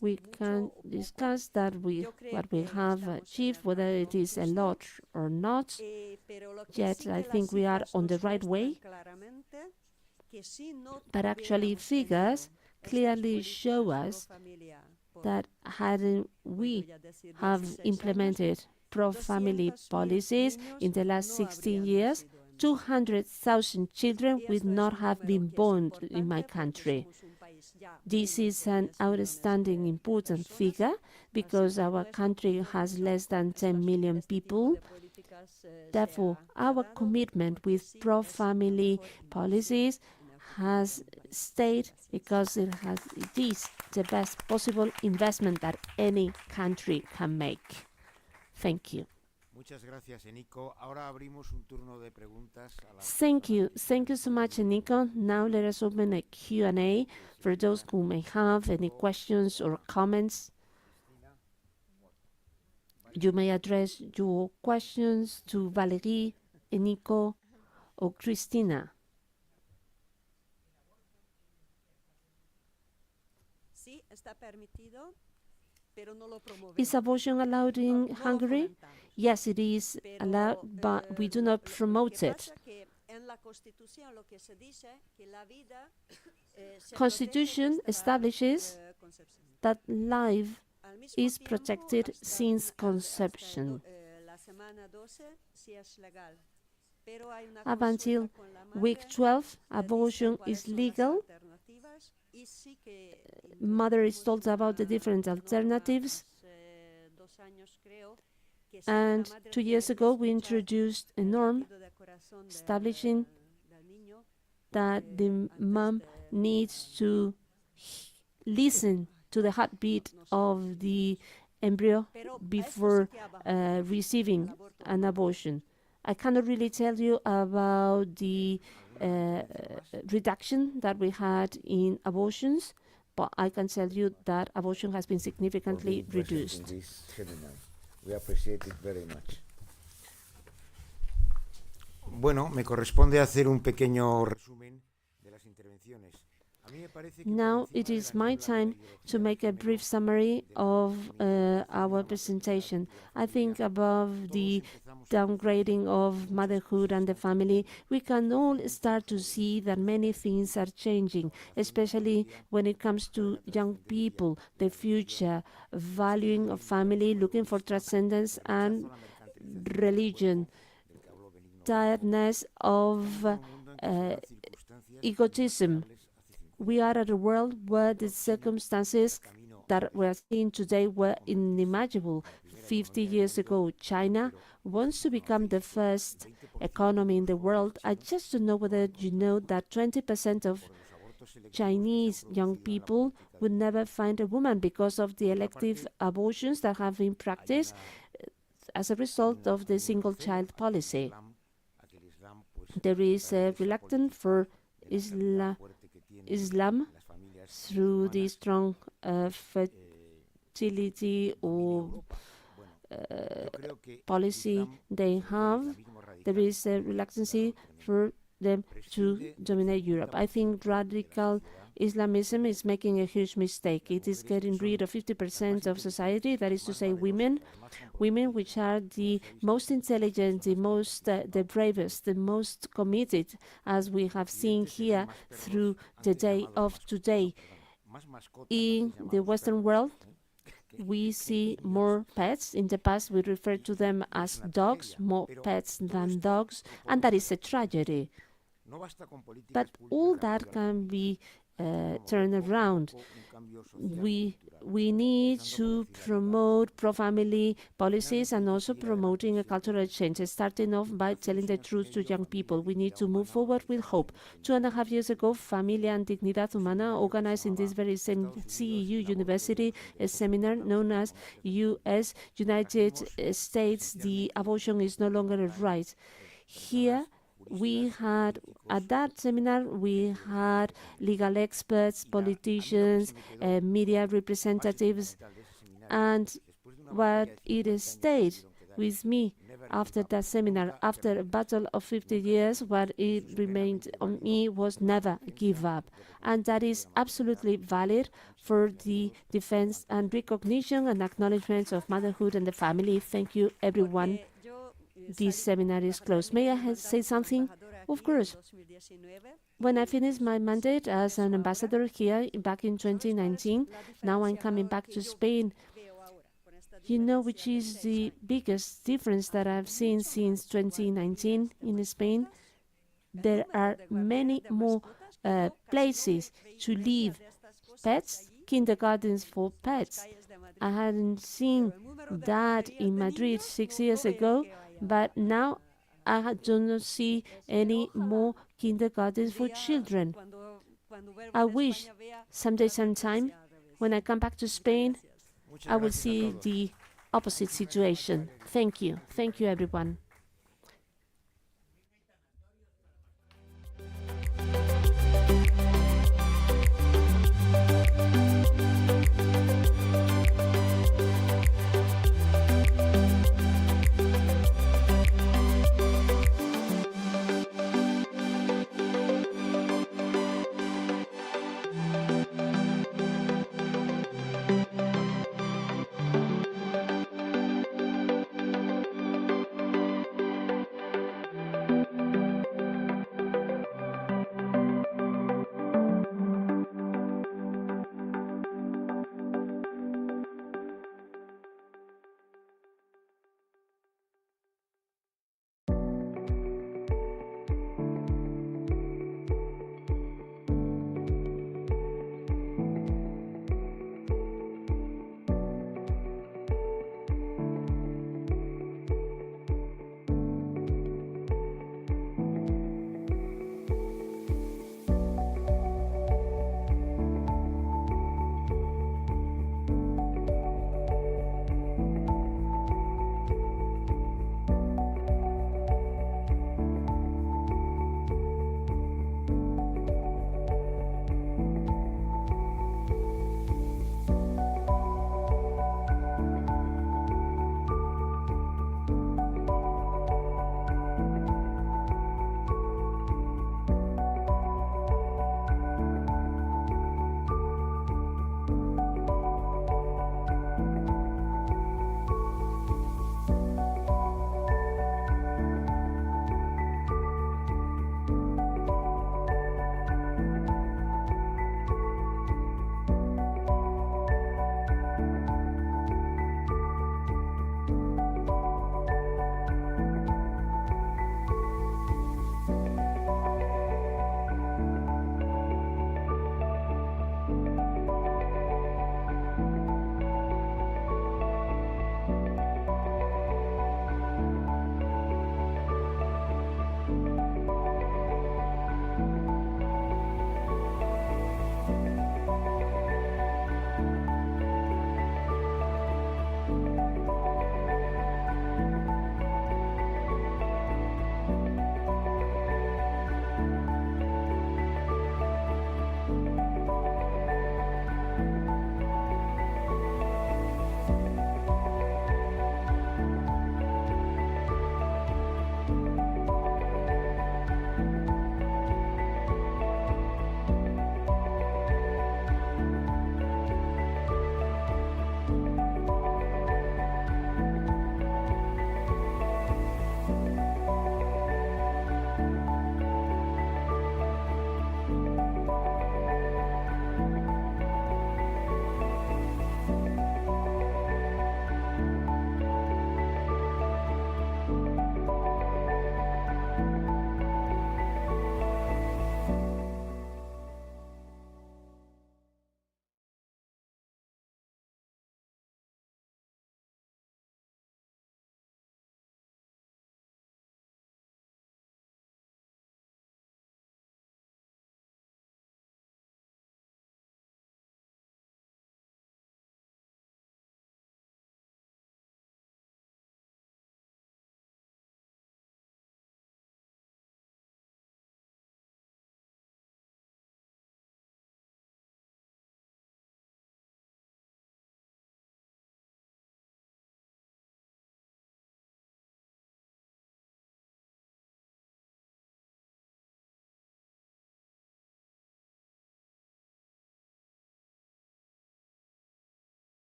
We can discuss that what we have achieved, whether it is a lot or not, yet I think we are on the right way. But actually, figures clearly show us that hadn't we have implemented pro-family policies in the last 16 years, 200,000 children would not have been born in my country. This is an outstanding, important figure because our country has less than 10 million people. Therefore, our commitment with pro-family policies has stayed because it is the best possible investment that any country can make. Thank you. Thank you so much, Eniko. Now let us open a Q&A for those who may have any questions or comments. You may address your questions to Valerie, Eniko, or Christina. Is abortion allowed in Hungary? Yes, it is allowed, but we do not promote it. Constitution establishes that life is protected since conception. Up until week 12, abortion is legal. Mother is told about the different alternatives. And 2 years ago, we introduced a norm establishing that the mom needs to listen to the heartbeat of the embryo before receiving an abortion. I cannot really tell you about the reduction that we had in abortions, but I can tell you that abortion has been significantly reduced. We appreciate it very much. Bueno, me corresponde hacer un pequeño resumen de las intervenciones. Now it is my time to make a brief summary of our presentation. I think above the downgrading of motherhood and the family, we can all start to see that many things are changing, especially when it comes to young people, the future, valuing of family, looking for transcendence and religion, tiredness of egotism. We are at a world where the circumstances that we're seeing today were unimaginable. 50 years ago, China wants to become the first economy in the world. I just don't know whether you know that 20% of Chinese young people would never find a woman because of the elective abortions that have been practiced as a result of the single-child policy. There is a reluctance for Islam through the strong fertility or policy they have. There is a reluctance for them to dominate Europe. I think radical Islamism is making a huge mistake. It is getting rid of 50% of society, that is to say women which are the most intelligent, the bravest, the most committed, as we have seen here through the day of today. In the Western world, we see more pets. In the past, we referred to them as dogs, more pets than dogs, and that is a tragedy. But all that can be turned around. We need to promote pro-family policies and also promoting a cultural change, starting off by telling the truth to young people. We need to move forward with hope. 2.5 years ago, Familia and Dignidad Humana organized in this very same CEU University a seminar known as US United States, the abortion is no longer a right. Here, we had, at that seminar, we had legal experts, politicians, media representatives, and what it stayed with me after that seminar, after a battle of 50 years, what it remained on me was never give up. And that is absolutely valid for the defense and recognition and acknowledgement of motherhood and the family. Thank you, everyone. This seminar is closed. May I say something? Of course. When I finished my mandate as an ambassador here back in 2019, now I'm coming back to Spain. You know which is the biggest difference that I've seen since 2019 in Spain? There are many more places to leave pets, kindergartens for pets. I hadn't seen that in Madrid 6 years ago, but now I do not see any more kindergartens for children. I wish sometime, when I come back to Spain, I will see the opposite situation. Thank you. Thank you, everyone.